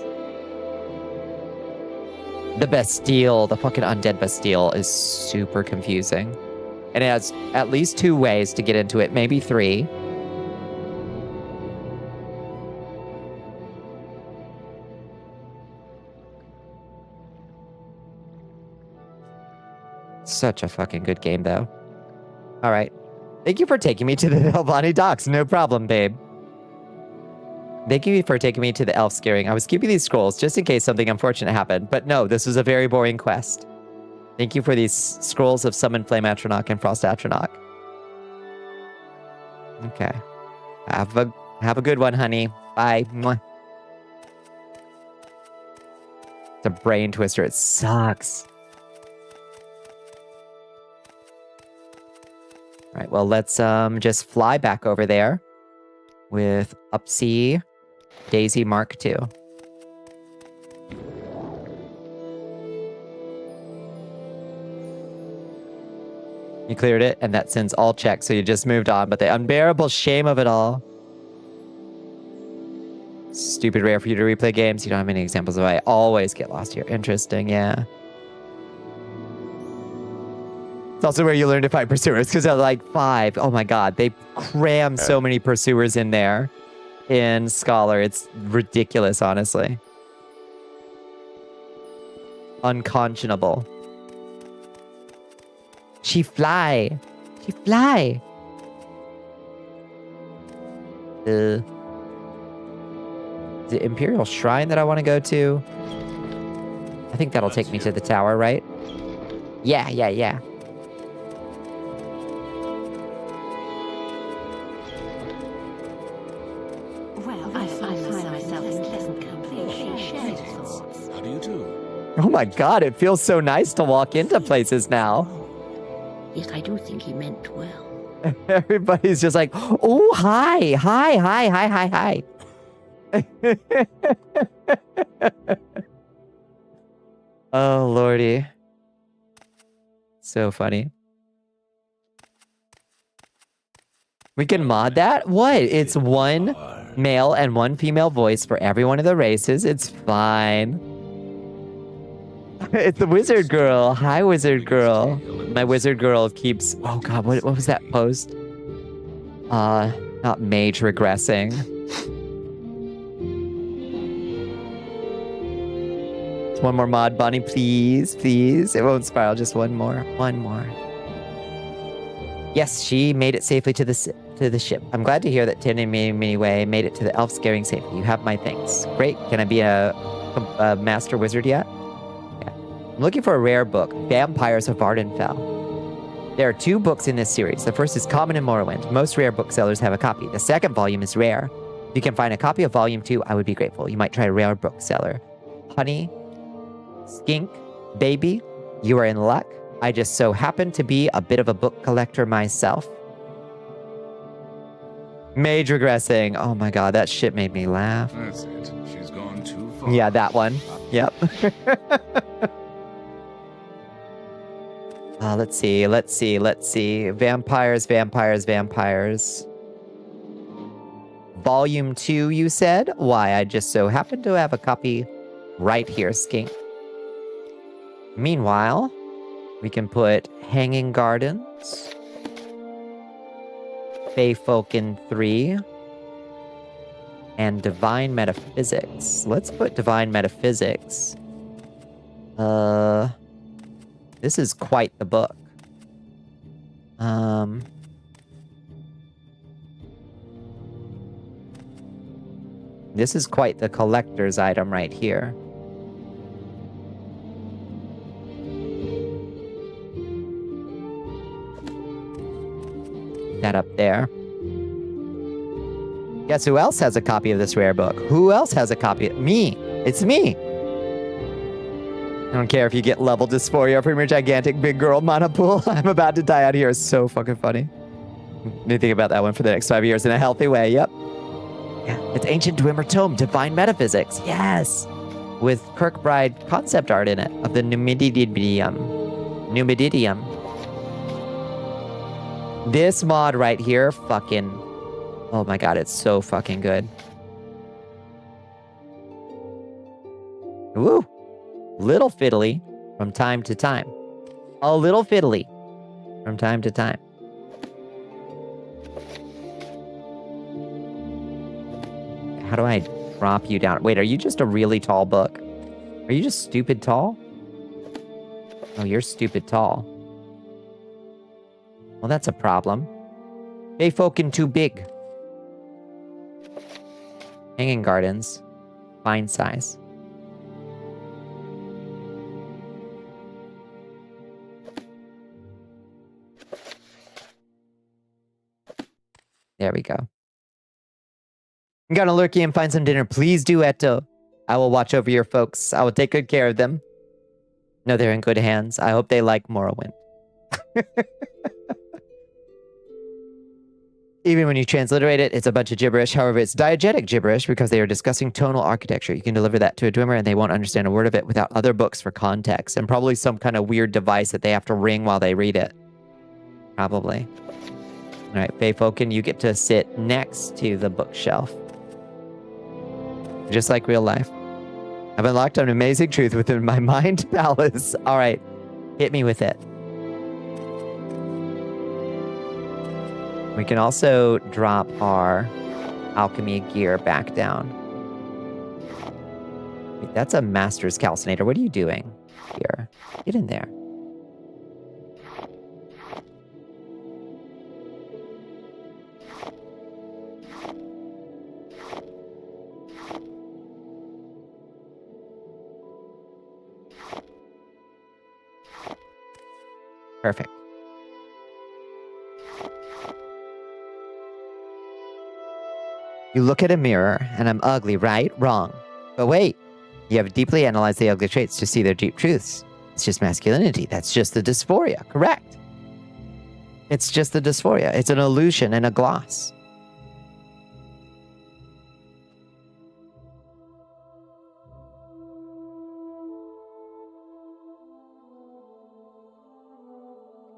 The Bastille, the fucking undead Bastille is super confusing. And it has at least 2 ways to get into it, maybe 3. Such a fucking good game, though. All right. Thank you for taking me to the Albani docks. No problem, babe. Thank you for taking me to the elf scaring. I was keeping these scrolls just in case something unfortunate happened. But no, this was a very boring quest. Thank you for these scrolls of Summon Flame Atronach and Frost Atronach. Okay. Have a good one, honey. Bye. Mwah. It's a brain twister. It sucks. All right, well, let's just fly back over there with Upsea Daisy Mark II. You cleared it, and that sends all checks, so you just moved on. But the unbearable shame of it all. Stupid rare for you to replay games. You don't have any examples of it. I always get lost here. Interesting, yeah. It's also where you learn to fight pursuers, because they're like 5. Oh my god, they cram so many pursuers in there in Scholar. It's ridiculous, honestly. Unconscionable. She fly. She fly. Is it Imperial Shrine that I want to go to? I think that'll take me to the tower, right? Yeah. Well, I find myself in pleasant company. She shares thoughts. How do you do? Oh my god, it feels so nice to walk into places now. Yes, I do think he meant well. Everybody's just like, oh, hi. Oh, lordy. So funny. We can mod that? What? It's one male and one female voice for every one of the races. It's fine. It's the wizard girl. Hi, wizard girl. My wizard girl keeps... Oh, God, what was that post? Not mage regressing. One more mod, Bonnie, please, please. It won't spiral, just one more. One more. Yes, she made it safely to the ship. I'm glad to hear that Tin and Miniway made it to the elf scaring safely. You have my thanks. Great. Can I be a master wizard yet? Yeah. I'm looking for a rare book, Vampires of Ardenfell. There are 2 books in this series. The first is common in Morrowind. Most rare booksellers have a copy. The second volume is rare. If you can find a copy of volume 2, I would be grateful. You might try a rare bookseller. Honey, Skink, baby, you are in luck. I just so happen to be a bit of a book collector myself. Mage regressing. Oh my god, that shit made me laugh. That's it. She's gone too far. Yeah, that one. Yep. Let's see. Vampires. Volume 2, you said? Why, I just so happen to have a copy right here, Skink. Meanwhile, we can put Hanging Gardens, Feyfolken 3, and Divine Metaphysics. Let's put Divine Metaphysics. This is quite the book. This is quite the collector's item right here. That up there. Guess who else has a copy of this rare book? Who else has a copy? Me. It's me. I don't care if you get level dysphoria from your gigantic big girl monopool. I'm about to die out here. It's so fucking funny. Need to think about that one for the next 5 years in a healthy way. Yep. Yeah, it's Ancient Dwemer Tome, Divine Metaphysics. Yes. With Kirkbride concept art in it of the Numididium. This mod right here, fucking... Oh my god, it's so fucking good. Woo! Little fiddly from time to time. A little fiddly from time to time. How do I drop you down? Wait, are you just a really tall book? Are you just stupid tall? Oh, you're stupid tall. Well, that's a problem. Bayfolken too big. Hanging gardens. Fine size. There we go. You gotta lurky and find some dinner. Please do, Eto. I will watch over your folks. I will take good care of them. No, they're in good hands. I hope they like Morrowind. Even when you transliterate it, it's a bunch of gibberish. However, it's diegetic gibberish because they are discussing tonal architecture. You can deliver that to a Dwemer and they won't understand a word of it without other books for context. And probably some kind of weird device that they have to ring while they read it. Probably. All right, Bayfolken, you get to sit next to the bookshelf. Just like real life. I've unlocked an amazing truth within my mind palace. All right, hit me with it. We can also drop our alchemy gear back down. Wait, that's a master's calcinator. What are you doing here? Get in there. Perfect. You look at a mirror, and I'm ugly, right? Wrong. But wait, you have deeply analyzed the ugly traits to see their deep truths. It's just masculinity. That's just the dysphoria. Correct. It's just the dysphoria. It's an illusion and a gloss.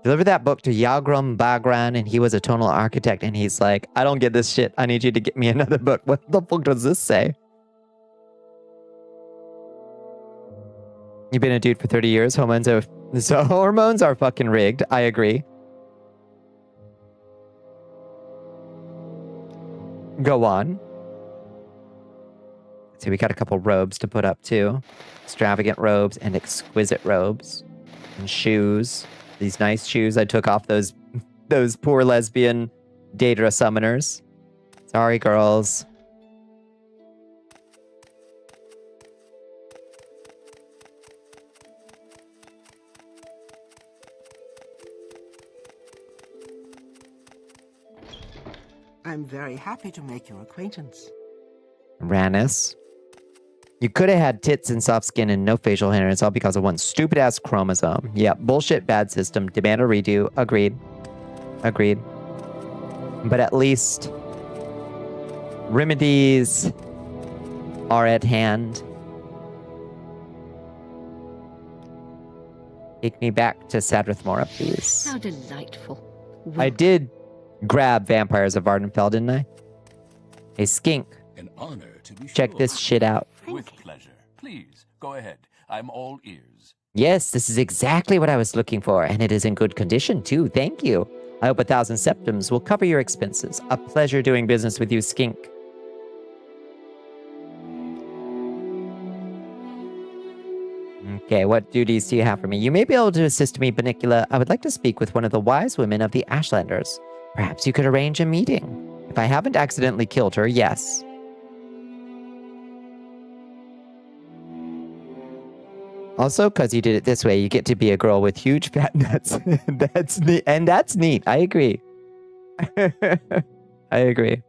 Deliver that book to Yagrum Bagran, and he was a tonal architect, and he's like, I don't get this shit. I need you to get me another book. What the fuck does this say? You've been a dude for 30 years. Hormones are fucking rigged. I agree. Go on. See, we got a couple robes to put up too. Extravagant robes and exquisite robes. And shoes. These nice shoes. I took off those poor lesbian Daedra summoners. Sorry, girls. I'm very happy to make your acquaintance. Rannis. You could have had tits and soft skin and no facial hair, and it's all because of one stupid-ass chromosome. Yeah, bullshit, bad system. Demand a redo. Agreed. Agreed. But at least remedies are at hand. Take me back to Sadrithmora, please. How delightful. I did grab Vampires of Vardenfell, didn't I? Hey, Skink. An honor to be Check this shit out. With pleasure. Please, go ahead. I'm all ears. Yes, this is exactly what I was looking for, and it is in good condition, too. Thank you. I hope 1,000 septims will cover your expenses. A pleasure doing business with you, Skink. Okay, what duties do you have for me? You may be able to assist me, Bonnicula. I would like to speak with one of the wise women of the Ashlanders. Perhaps you could arrange a meeting. If I haven't accidentally killed her, yes. Also, because you did it this way, you get to be a girl with huge fat nuts. That's neat. And that's neat. I agree. I agree.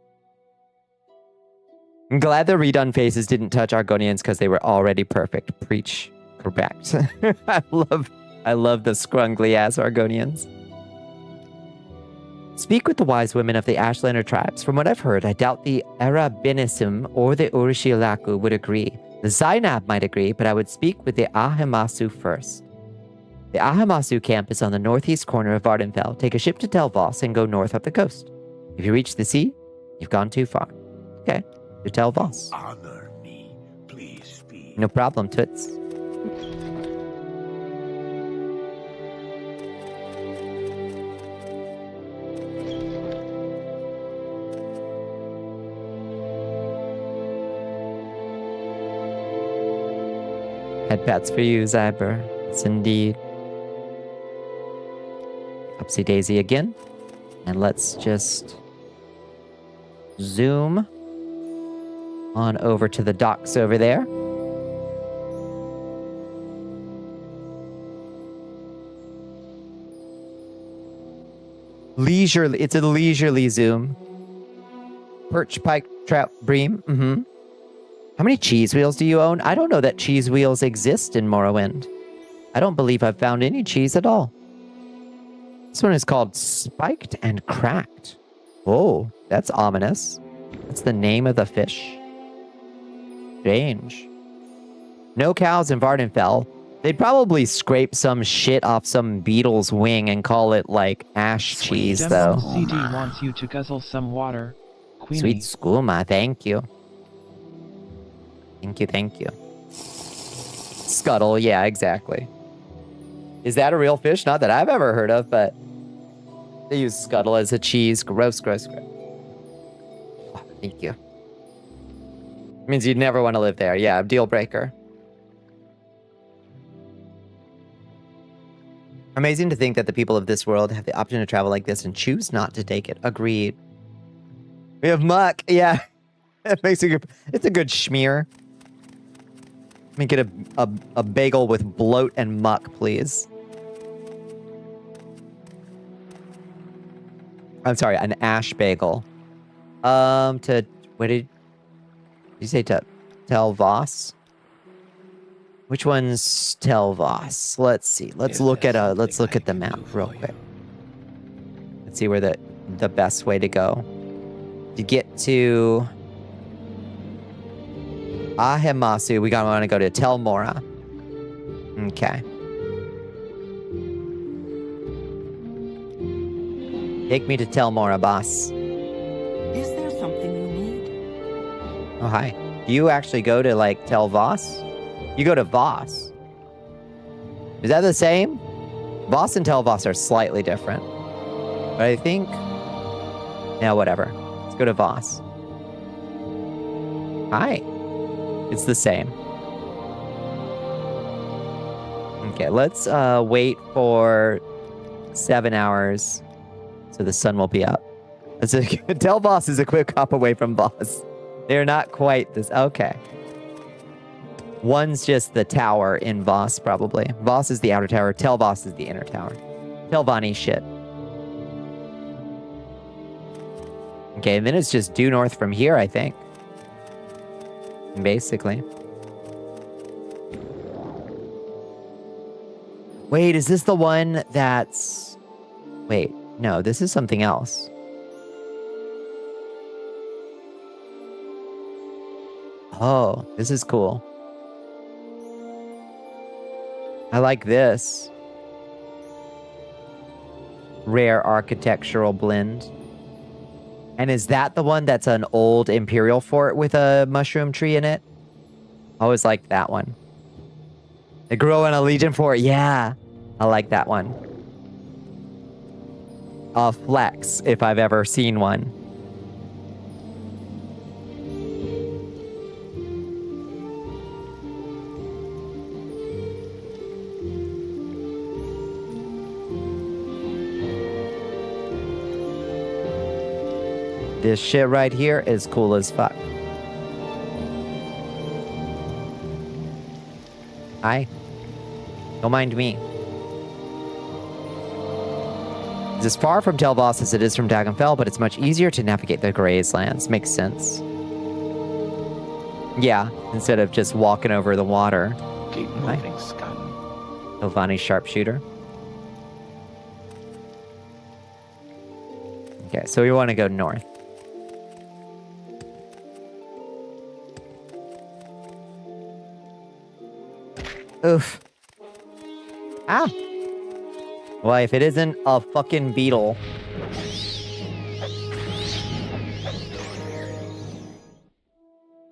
I'm glad the redone faces didn't touch Argonians because they were already perfect. Preach. Correct. I love the scrungly ass Argonians. Speak with the wise women of the Ashlander tribes. From what I've heard, I doubt the Arabinism or the Urishilaku would agree. The Zainab might agree, but I would speak with the Ahemasu first. The Ahemasu camp is on the northeast corner of Vardenfell. Take a ship to Telvoss and go north up the coast. If you reach the sea, you've gone too far. Okay, to Telvoss. Honor me, please speak. No problem, Toots. Head pats for you, Zyber. Yes, indeed. Upsy daisy again. And let's just zoom on over to the docks over there. Leisurely, it's a leisurely zoom. Perch, pike, trout, bream. How many cheese wheels do you own? I don't know that cheese wheels exist in Morrowind. I don't believe I've found any cheese at all. This one is called Spiked and Cracked. Oh, that's ominous. That's the name of the fish. Strange. No cows in Vardenfell. They'd probably scrape some shit off some beetle's wing and call it, like, ash cheese, though. CD wants you to guzzle some water. Queenie. Sweet skooma, thank you. Thank you. Scuttle, yeah, exactly. Is that a real fish? Not that I've ever heard of, but they use scuttle as a cheese. Gross. Oh, thank you. Means you'd never want to live there. Yeah, deal breaker. Amazing to think that the people of this world have the option to travel like this and choose not to take it. Agreed. We have muck. Yeah. That makes it's a good schmear. Let me get a bagel with bloat and muck, please. I'm sorry, an ash bagel. What did you say, to Tel Voss? Which one's Tel Voss? Let's see. Let's look at the map real quick. Let's see where the best way to go. To get to Ahemasu, we want to go to Tel Mora. Okay. Take me to Tel Mora, boss. Is there something you need? Oh, hi. Do you actually go to, like, Tel Voss? You go to Voss. Is that the same? Voss and Tel Voss are slightly different. But I think... Yeah, whatever. Let's go to Voss. Hi. It's the same. Okay, let's wait for 7 hours so the sun will be up. Tel Voss is a quick hop away from Voss. They're not quite this... Okay. One's just the tower in Voss, probably. Voss is the outer tower. Tel Voss is the inner tower. Telvanni shit. Okay, and then it's just due north from here, I think. Basically. Wait, is this the one that's... Wait, no, this is something else. Oh, this is cool. I like this. Rare architectural blend. And is that the one that's an old imperial fort with a mushroom tree in it? I always liked that one. The grow in a legion fort. Yeah. I like that one. A flex, if I've ever seen one. This shit right here is cool as fuck. Hi. Don't mind me. It's as far from Tel Voss as it is from Dragonfell, but it's much easier to navigate the Grazelands. Makes sense. Yeah, instead of just walking over the water. Keep moving, scum. Telvanni sharpshooter. Okay, so we want to go north. Oof. Ah. Well, if it isn't a fucking beetle.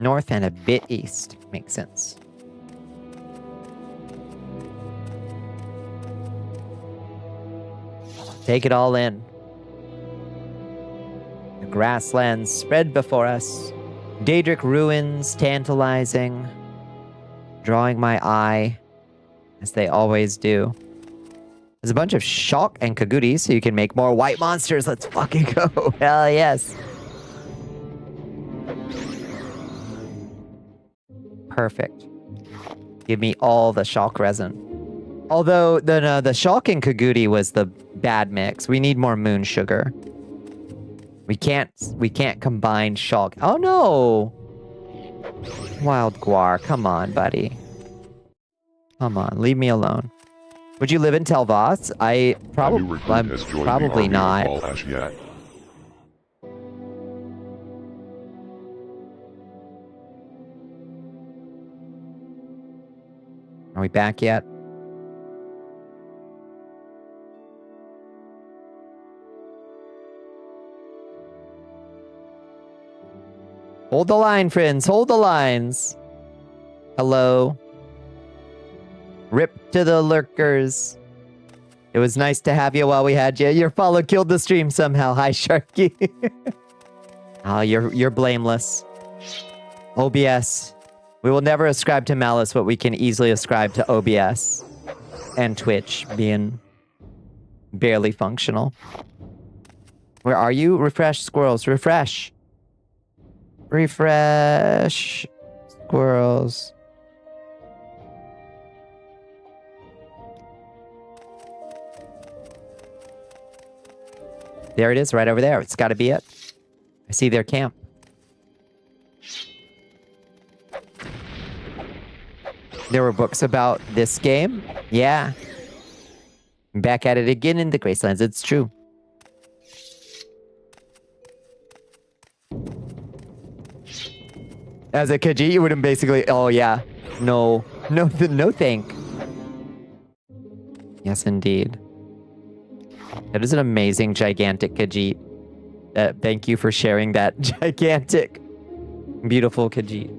North and a bit east. Makes sense. Take it all in. The grasslands spread before us. Daedric ruins tantalizing. Drawing my eye. As they always do. There's a bunch of shock and kaguti, so you can make more white monsters. Let's fucking go. Hell yes. Perfect. Give me all the shock resin. Although the shock and kaguti was the bad mix. We need more moon sugar. We can't combine shock. Oh no! Wild guar, come on, buddy. Come on, leave me alone. Would you live in Telvas? I'm probably not. Are we back yet? Hold the line, friends. Hold the lines. Hello. Rip to the lurkers. It was nice to have you while we had you. Your follow killed the stream somehow. Hi, Sharky. Oh, you're blameless. OBS. We will never ascribe to malice what we can easily ascribe to OBS and Twitch being barely functional. Where are you? Refresh, squirrels. Refresh. Refresh. Squirrels. There it is, right over there. It's got to be it. I see their camp. There were books about this game. Yeah. Back at it again in the Gracelands. It's true. As a Khajiit, you wouldn't basically... Oh, yeah. No. No, no thank. Yes, indeed. That is an amazing, gigantic Khajiit. Thank you for sharing that gigantic, beautiful Khajiit.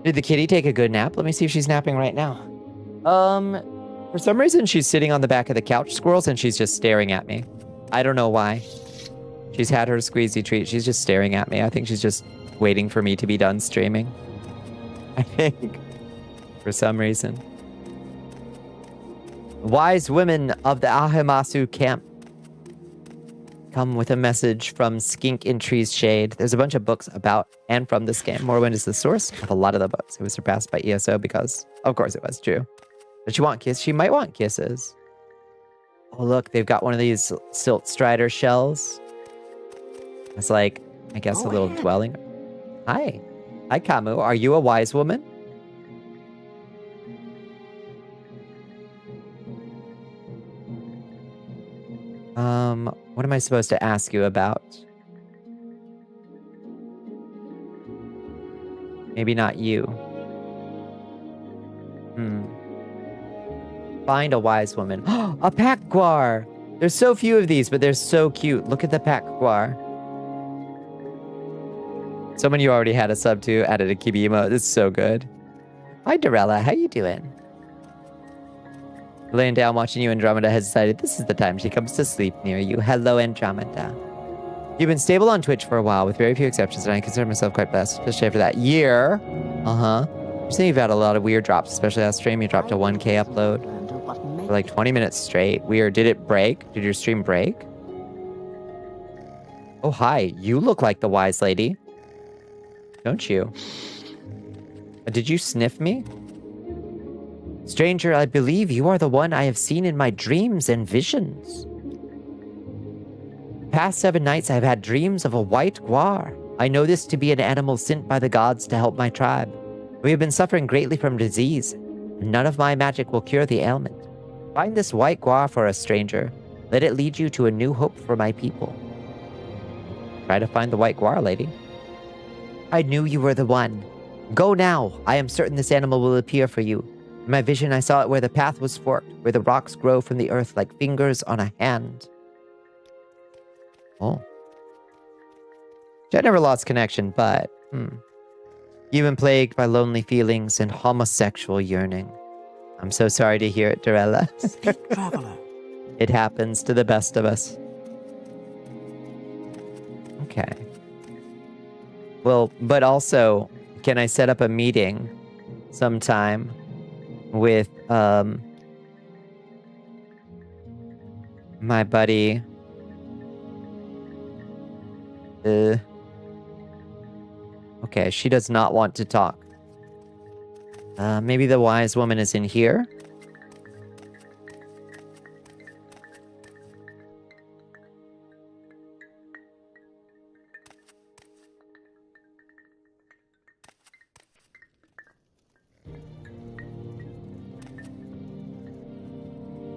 Did the kitty take a good nap? Let me see if she's napping right now. For some reason, she's sitting on the back of the couch, squirrels, and she's just staring at me. I don't know why. She's had her squeezy treat. She's just staring at me. I think she's just waiting for me to be done streaming. I think. For some reason. Wise women of the Ahemasu camp come with a message from Skink in Tree's Shade. There's a bunch of books about and from this game. Morrowind is the source of a lot of the books. It was surpassed by ESO because, of course, it was true. Does she want kisses? She might want kisses. Oh, look, they've got one of these Silt Strider shells. It's like, I guess, a little dwelling. Hi. Hi, Kamu. Are you a wise woman? What am I supposed to ask you about? Maybe not you. Find a wise woman. A pack guar! There's so few of these, but they're so cute. Look at the pack guar. Someone you already had a sub to added a Kibi emote. This is so good. Hi, Dorella. How you doing? Laying down watching you, Andromeda has decided this is the time she comes to sleep near you. Hello, Andromeda. You've been stable on Twitch for a while, with very few exceptions, and I consider myself quite blessed, especially after that year. You're saying you've had a lot of weird drops, especially last stream. You dropped a 1K upload for like 20 minutes straight. Weird. Did it break? Did your stream break? Oh, hi. You look like the wise lady. Don't you? Did you sniff me? Stranger, I believe you are the one I have seen in my dreams and visions. Past 7 nights I have had dreams of a white guar. I know this to be an animal sent by the gods to help my tribe. We have been suffering greatly from disease, and none of my magic will cure the ailment. Find this white guar for us, stranger. Let it lead you to a new hope for my people. Try to find the white guar, lady. I knew you were the one. Go now. I am certain this animal will appear for you. In my vision, I saw it where the path was forked, where the rocks grow from the earth like fingers on a hand. Oh. I never lost connection, but, You've been plagued by lonely feelings and homosexual yearning. I'm so sorry to hear it, Dorella. Speak, traveler. It happens to the best of us. Okay. Well, but also, can I set up a meeting sometime with My buddy. Okay, she does not want to talk. Maybe the wise woman is in here?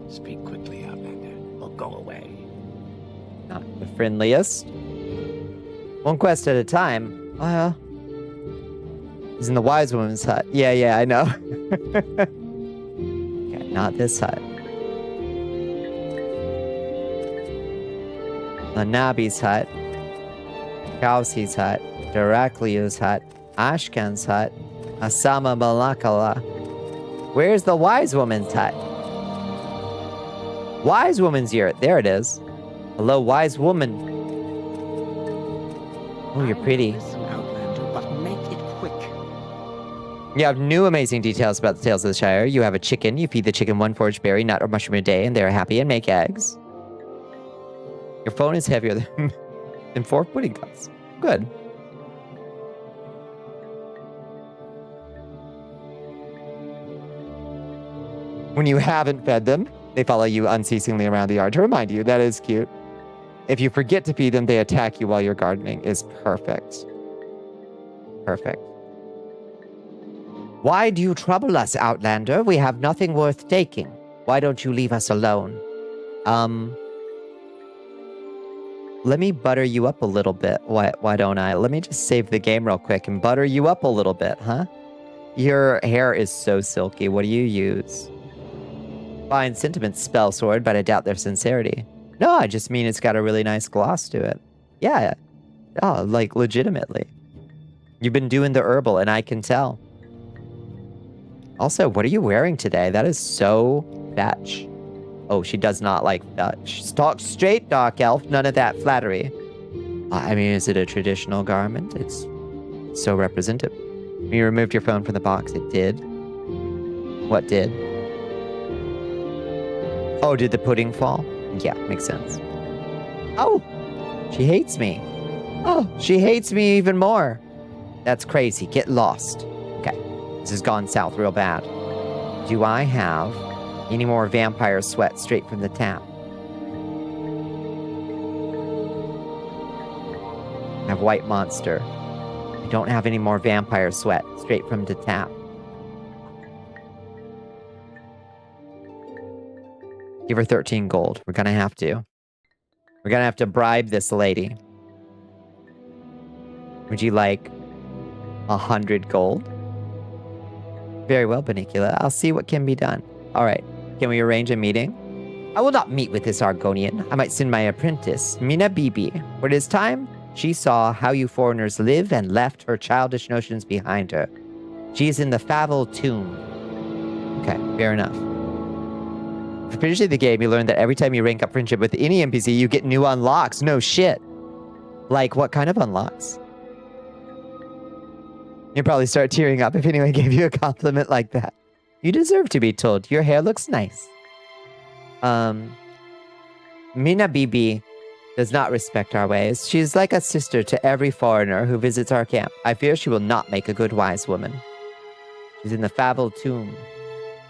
Speak quickly, Outlander, or go away. Not the friendliest. One quest at a time. He's in the wise woman's hut. Yeah, I know. Okay, not this hut. Lanabi's hut. Kausi's hut. Herakliu's hut. Ashkan's hut. Asama Malakala. Where's the wise woman's hut? Wise woman's ear. There it is. Hello, wise woman. Oh, you're pretty. You have new amazing details about the tales of the Shire. You have a chicken. You feed the chicken one foraged berry, nut, or mushroom a day, and they're happy and make eggs. Your phone is heavier than 4 pudding cups. Good. When you haven't fed them, they follow you unceasingly around the yard to remind you. That is cute. If you forget to feed them, they attack you while you're gardening. Is perfect. Perfect. Why do you trouble us, Outlander? We have nothing worth taking. Why don't you leave us alone? Let me butter you up a little bit. Why don't I? Let me just save the game real quick and butter you up a little bit, huh? Your hair is so silky. What do you use? Fine sentiments spell sword, but I doubt their sincerity. No, I just mean it's got a really nice gloss to it. Yeah. Oh, like legitimately. You've been doing the herbal, and I can tell. Also, what are you wearing today? That is so fetch. Oh, she does not like fetch. Talk straight, Dark Elf. None of that flattery. I mean, is it a traditional garment? It's so representative. When you removed your phone from the box, it did. What did? Oh, did the pudding fall? Yeah, makes sense. Oh, she hates me. Oh, she hates me even more. That's crazy. Get lost. Okay, this has gone south real bad. Do I have any more vampire sweat straight from the tap? I have white monster. I don't have any more vampire sweat straight from the tap. Give her 13 gold. We're gonna have to. We're gonna have to bribe this lady. Would you like 100 gold? Very well, Bonnicula. I'll see what can be done. All right. Can we arrange a meeting? I will not meet with this Argonian. I might send my apprentice, Mina Bibi. When it is time, she saw how you foreigners live and left her childish notions behind her. She is in the Favel tomb. Okay, fair enough. For finishing the game, you learn that every time you rank up friendship with any NPC, you get new unlocks. No shit. Like, what kind of unlocks? You'd probably start tearing up if anyone gave you a compliment like that. You deserve to be told. Your hair looks nice. Mina Bibi does not respect our ways. She is like a sister to every foreigner who visits our camp. I fear she will not make a good wise woman. She's in the Favel tomb.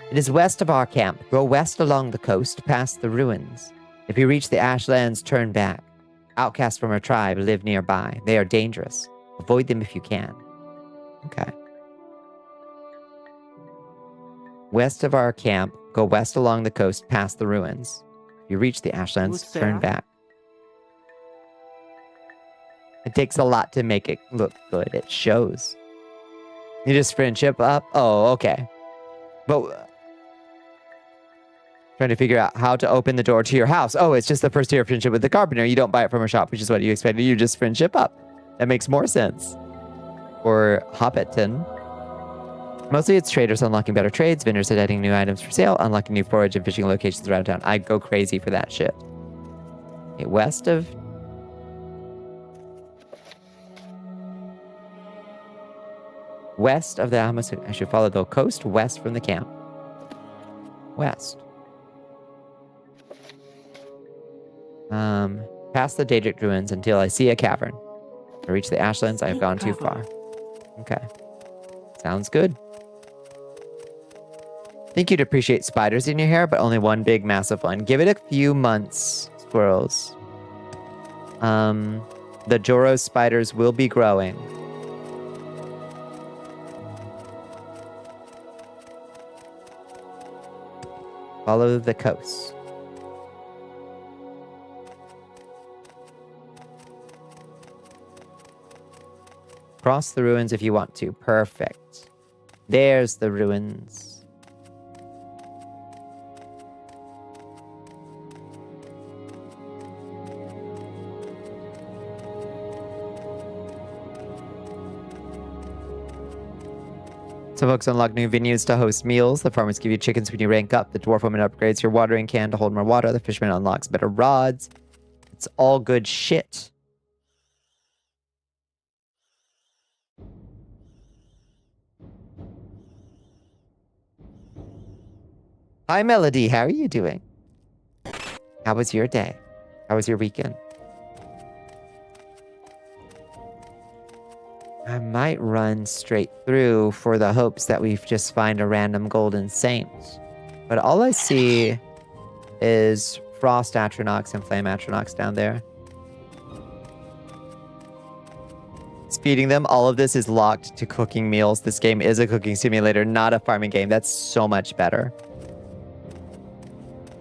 It is west of our camp. Go west along the coast, past the ruins. If you reach the Ashlands, turn back. Outcasts from our tribe live nearby. They are dangerous. Avoid them if you can. Okay. West of our camp, go west along the coast, past the ruins. If you reach the Ashlands, turn back. It takes a lot to make it look good. It shows. You just friendship up? Oh, okay. But trying to figure out how to open the door to your house. Oh, it's just the first year of friendship with the carpenter. You don't buy it from her shop, which is what you expected. You just friendship up. That makes more sense. Or Hobbiton. Mostly it's traders unlocking better trades, vendors adding new items for sale, unlocking new forage and fishing locations around town. I'd go crazy for that shit. Okay, west of the Amos. I should follow the coast west from the camp. West. Past the Daedric ruins until I see a cavern. To reach the Ashlands, I have gone too far. Okay. Sounds good. I think you'd appreciate spiders in your hair, but only one big, massive one. Give it a few months, squirrels. The Joro spiders will be growing. Follow the coast. Cross the ruins if you want to. Perfect. There's the ruins. Some folks unlock new venues to host meals. The farmers give you chickens when you rank up. The dwarf woman upgrades your watering can to hold more water. The fisherman unlocks better rods. It's all good shit. Hi, Melody. How are you doing? How was your day? How was your weekend? I might run straight through for the hopes that we just find a random golden saint. But all I see is frost Atronox and flame Atronox down there. It's feeding them. All of this is locked to cooking meals. This game is a cooking simulator, not a farming game. That's so much better.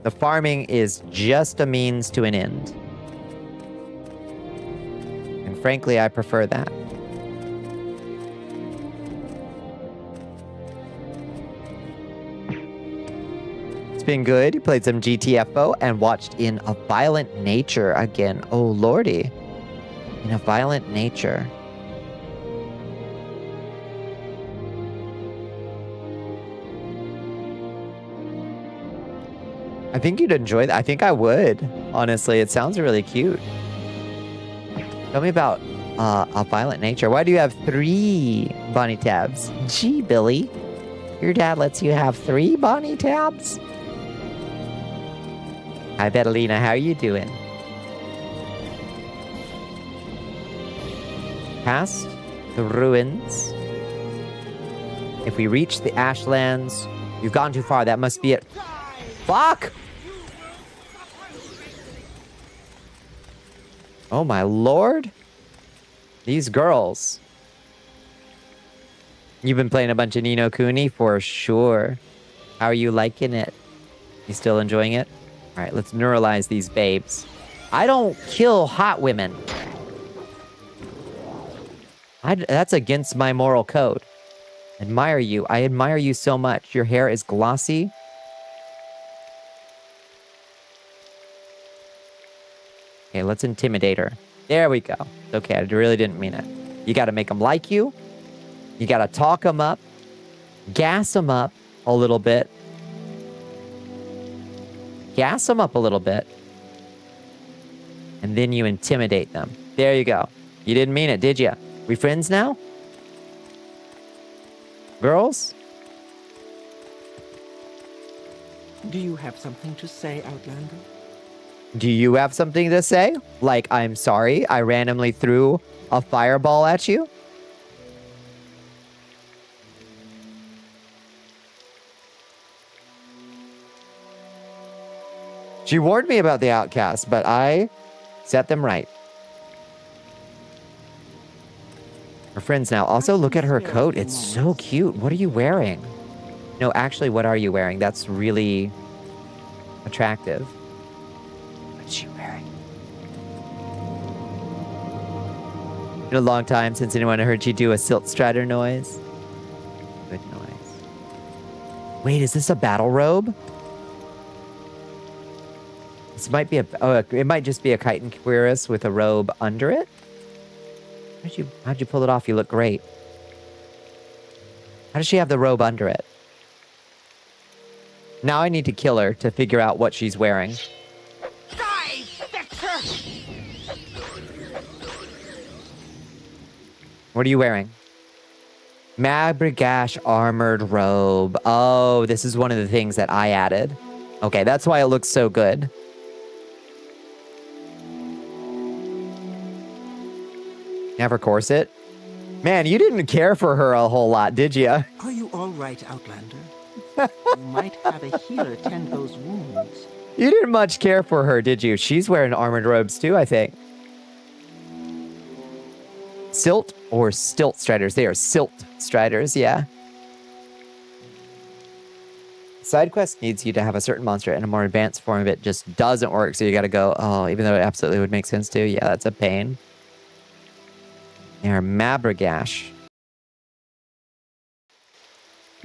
The farming is just a means to an end. And frankly, I prefer that. It's been good. You played some GTFO and watched In a Violent Nature again. Oh, lordy. In a Violent Nature. I think you'd enjoy that. I think I would. Honestly, it sounds really cute. Tell me about A Violent Nature. Why do you have 3 Bonnie tabs? Gee, Billy. Your dad lets you have 3 Bonnie tabs? Hi, Betalina. How are you doing? Past the ruins. If we reach the Ashlands, you've gone too far. That must be it. Fuck! Oh my lord. These girls. You've been playing a bunch of Ni no Kuni for sure. How are you liking it? You still enjoying it? Alright, let's neuralize these babes. I don't kill hot women. That's against my moral code. Admire you. I admire you so much. Your hair is glossy. Okay, let's intimidate her. There we go. Okay, I really didn't mean it. You gotta make them like you. You gotta talk them up. Gas them up a little bit. Gas them up a little bit. And then you intimidate them. There you go. You didn't mean it, did you? We friends now? Girls? Do you have something to say, Outlander? Do you have something to say? Like, I'm sorry, I randomly threw a fireball at you? She warned me about the outcasts, but I set them right. We're friends now. Also, look at her coat. It's so cute. What are you wearing? No, actually, what are you wearing? That's really attractive. What's she wearing? Been a long time since anyone heard you do a Silt Strider noise. Good noise. Wait, is this a battle robe? This might be it might just be a chitin cuirass with a robe under it. How'd you pull it off? You look great. How does she have the robe under it? Now I need to kill her to figure out what she's wearing. Die, Victor! What are you wearing? Mabrigash armored robe. Oh, this is one of the things that I added. Okay, that's why it looks so good. Have her corset? Man, you didn't care for her a whole lot, did you? Are you all right, Outlander? You might have a healer tend those wounds. You didn't much care for her, did you? She's wearing armored robes too, I think. Silt or stilt striders? They are silt striders, yeah. Side quest needs you to have a certain monster, and a more advanced form of it just doesn't work, so you gotta go, oh, even though it absolutely would make sense to. Yeah, that's a pain. They're Mabragash.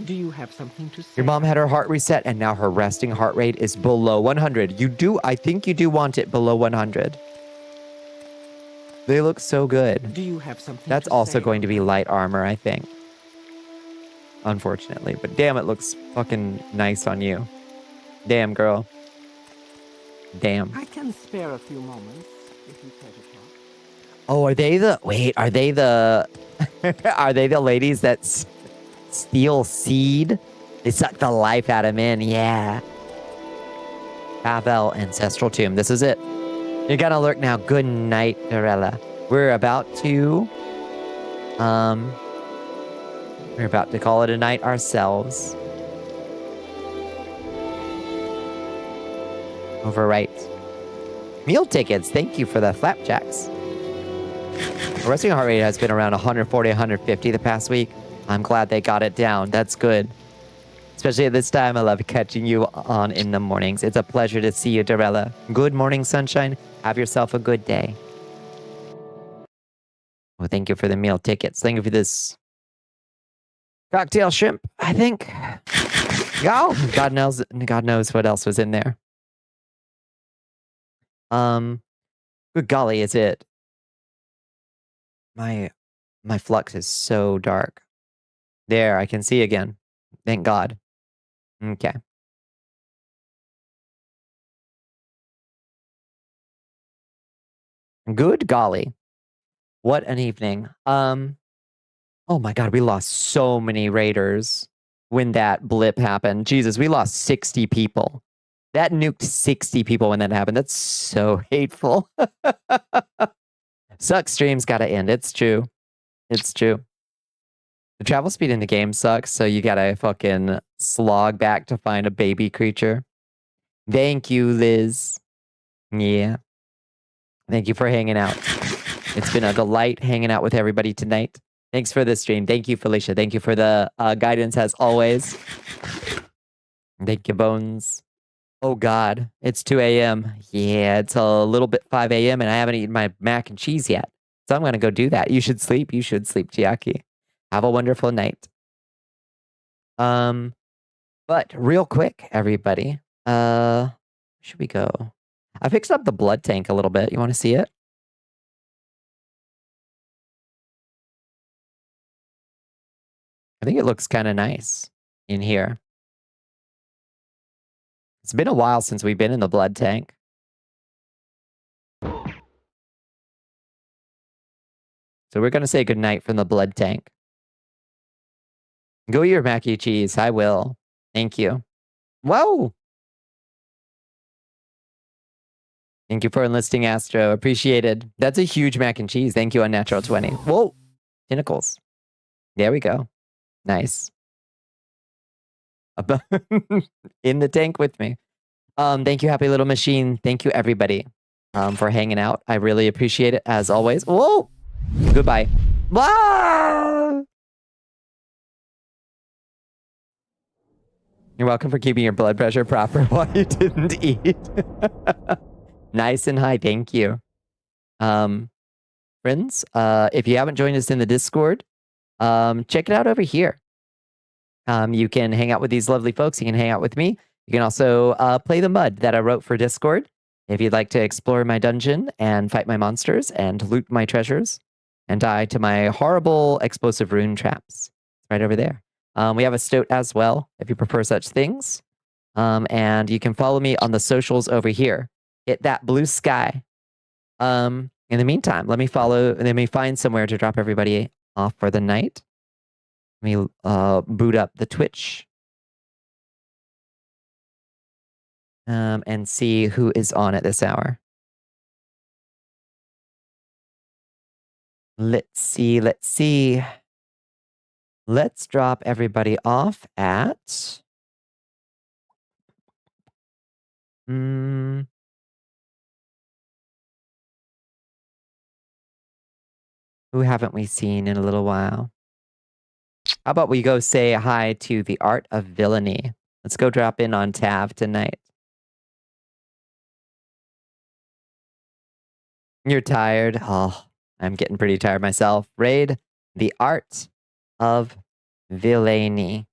Do you have something to say? Your mom had her heart reset, and now her resting heart rate is below 100. You do, I think you do want it below 100. They look so good. Do you have something That's to also say? going to be light armor, I think. Unfortunately. But damn, it looks fucking nice on you. Damn, girl. Damn. I can spare a few moments if you care to talk. Oh, are they the... Wait, are they the... are they the ladies that steal seed? They suck the life out of men, yeah. Pavel Ancestral Tomb. This is it. You're gonna lurk now. Good night, Dorella. We're about to call it a night ourselves. Overwrite. Meal tickets. Thank you for the flapjacks. The resting heart rate has been around 140, 150 the past week. I'm glad they got it down. That's good. Especially at this time, I love catching you on in the mornings. It's a pleasure to see you, Dorella. Good morning, sunshine. Have yourself a good day. Well, thank you for the meal tickets. Thank you for this cocktail shrimp, I think. Oh, God knows what else was in there. Good golly, is it? My flux is so dark. There, I can see again. Thank God. Okay. Good golly. What an evening. Oh my God, we lost so many raiders when that blip happened. Jesus, we lost 60 people. That nuked 60 people when that happened. That's so hateful. Suck streams gotta end. It's true. It's true. The travel speed in the game sucks, so you gotta fucking slog back to find a baby creature. Thank you, Liz. Yeah. Thank you for hanging out. It's been a delight hanging out with everybody tonight. Thanks for the stream. Thank you, Felicia. Thank you for the guidance as always. Thank you, Bones. Oh God, it's 2 a.m. Yeah, it's a little bit 5 a.m. and I haven't eaten my mac and cheese yet. So I'm going to go do that. You should sleep. You should sleep, Chiaki. Have a wonderful night. But real quick, everybody. Should we go? I fixed up the blood tank a little bit. You want to see it? I think it looks kind of nice in here. It's been a while since we've been in the blood tank. So we're going to say goodnight from the blood tank. Go eat your mac and cheese. I will. Thank you. Whoa! Thank you for enlisting, Astro. Appreciated. That's a huge mac and cheese. Thank you, Unnatural 20. Whoa! Tentacles. There we go. Nice. In the tank with me. Thank you, Happy Little Machine. Thank you, everybody, for hanging out. I really appreciate it, as always. Whoa! Goodbye. Wow! You're welcome for keeping your blood pressure proper while you didn't eat. Nice and high. Thank you. Friends, if you haven't joined us in the Discord, check it out over here. You can hang out with these lovely folks. You can hang out with me. You can also play the mud that I wrote for Discord. If you'd like to explore my dungeon and fight my monsters and loot my treasures and die to my horrible explosive rune traps. It's right over there. We have a stoat as well, if you prefer such things. And you can follow me on the socials over here. Hit that blue sky. In the meantime, let me find somewhere to drop everybody off for the night. Let me boot up the Twitch. And see who is on at this hour. Let's see. Let's drop everybody off at... Who haven't we seen in a little while? How about we go say hi to the Art of Villainy? Let's go drop in on Tav tonight. You're tired? Oh, I'm getting pretty tired myself. Raid, the Art of Villainy.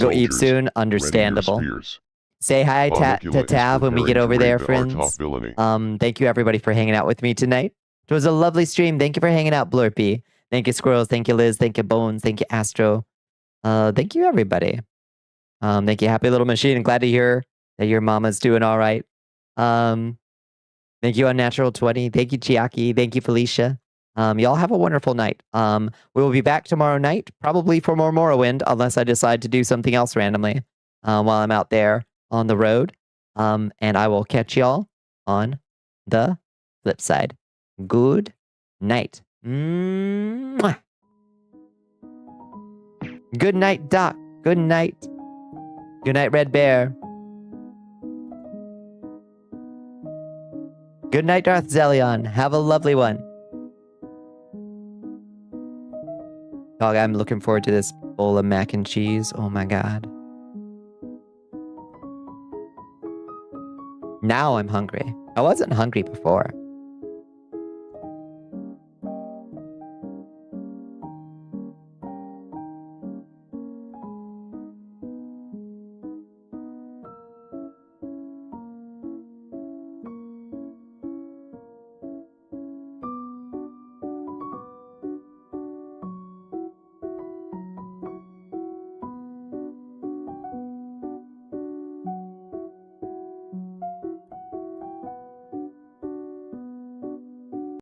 Go eat Soldiers, soon, ready your understandable. spears. Say hi to Bonnicula is Tav when we get preparing to over raid there, the friends. Art of Villainy. Thank you everybody for hanging out with me tonight. It was a lovely stream. Thank you for hanging out, Blurpy. Thank you, Squirrels. Thank you, Liz. Thank you, Bones. Thank you, Astro. Thank you, everybody. Thank you, Happy Little Machine. Glad to hear that your mama's doing all right. Thank you, Unnatural 20. Thank you, Chiaki. Thank you, Felicia. Y'all have a wonderful night. We will be back tomorrow night, probably for more Morrowind, unless I decide to do something else randomly while I'm out there on the road. And I will catch y'all on the flip side. Good night. Mwah. Good night, Doc. Good night. Good night, Red Bear. Good night, Darth Zelion. Have a lovely one. Dog, I'm looking forward to this bowl of mac and cheese. Oh my god. Now I'm hungry. I wasn't hungry before.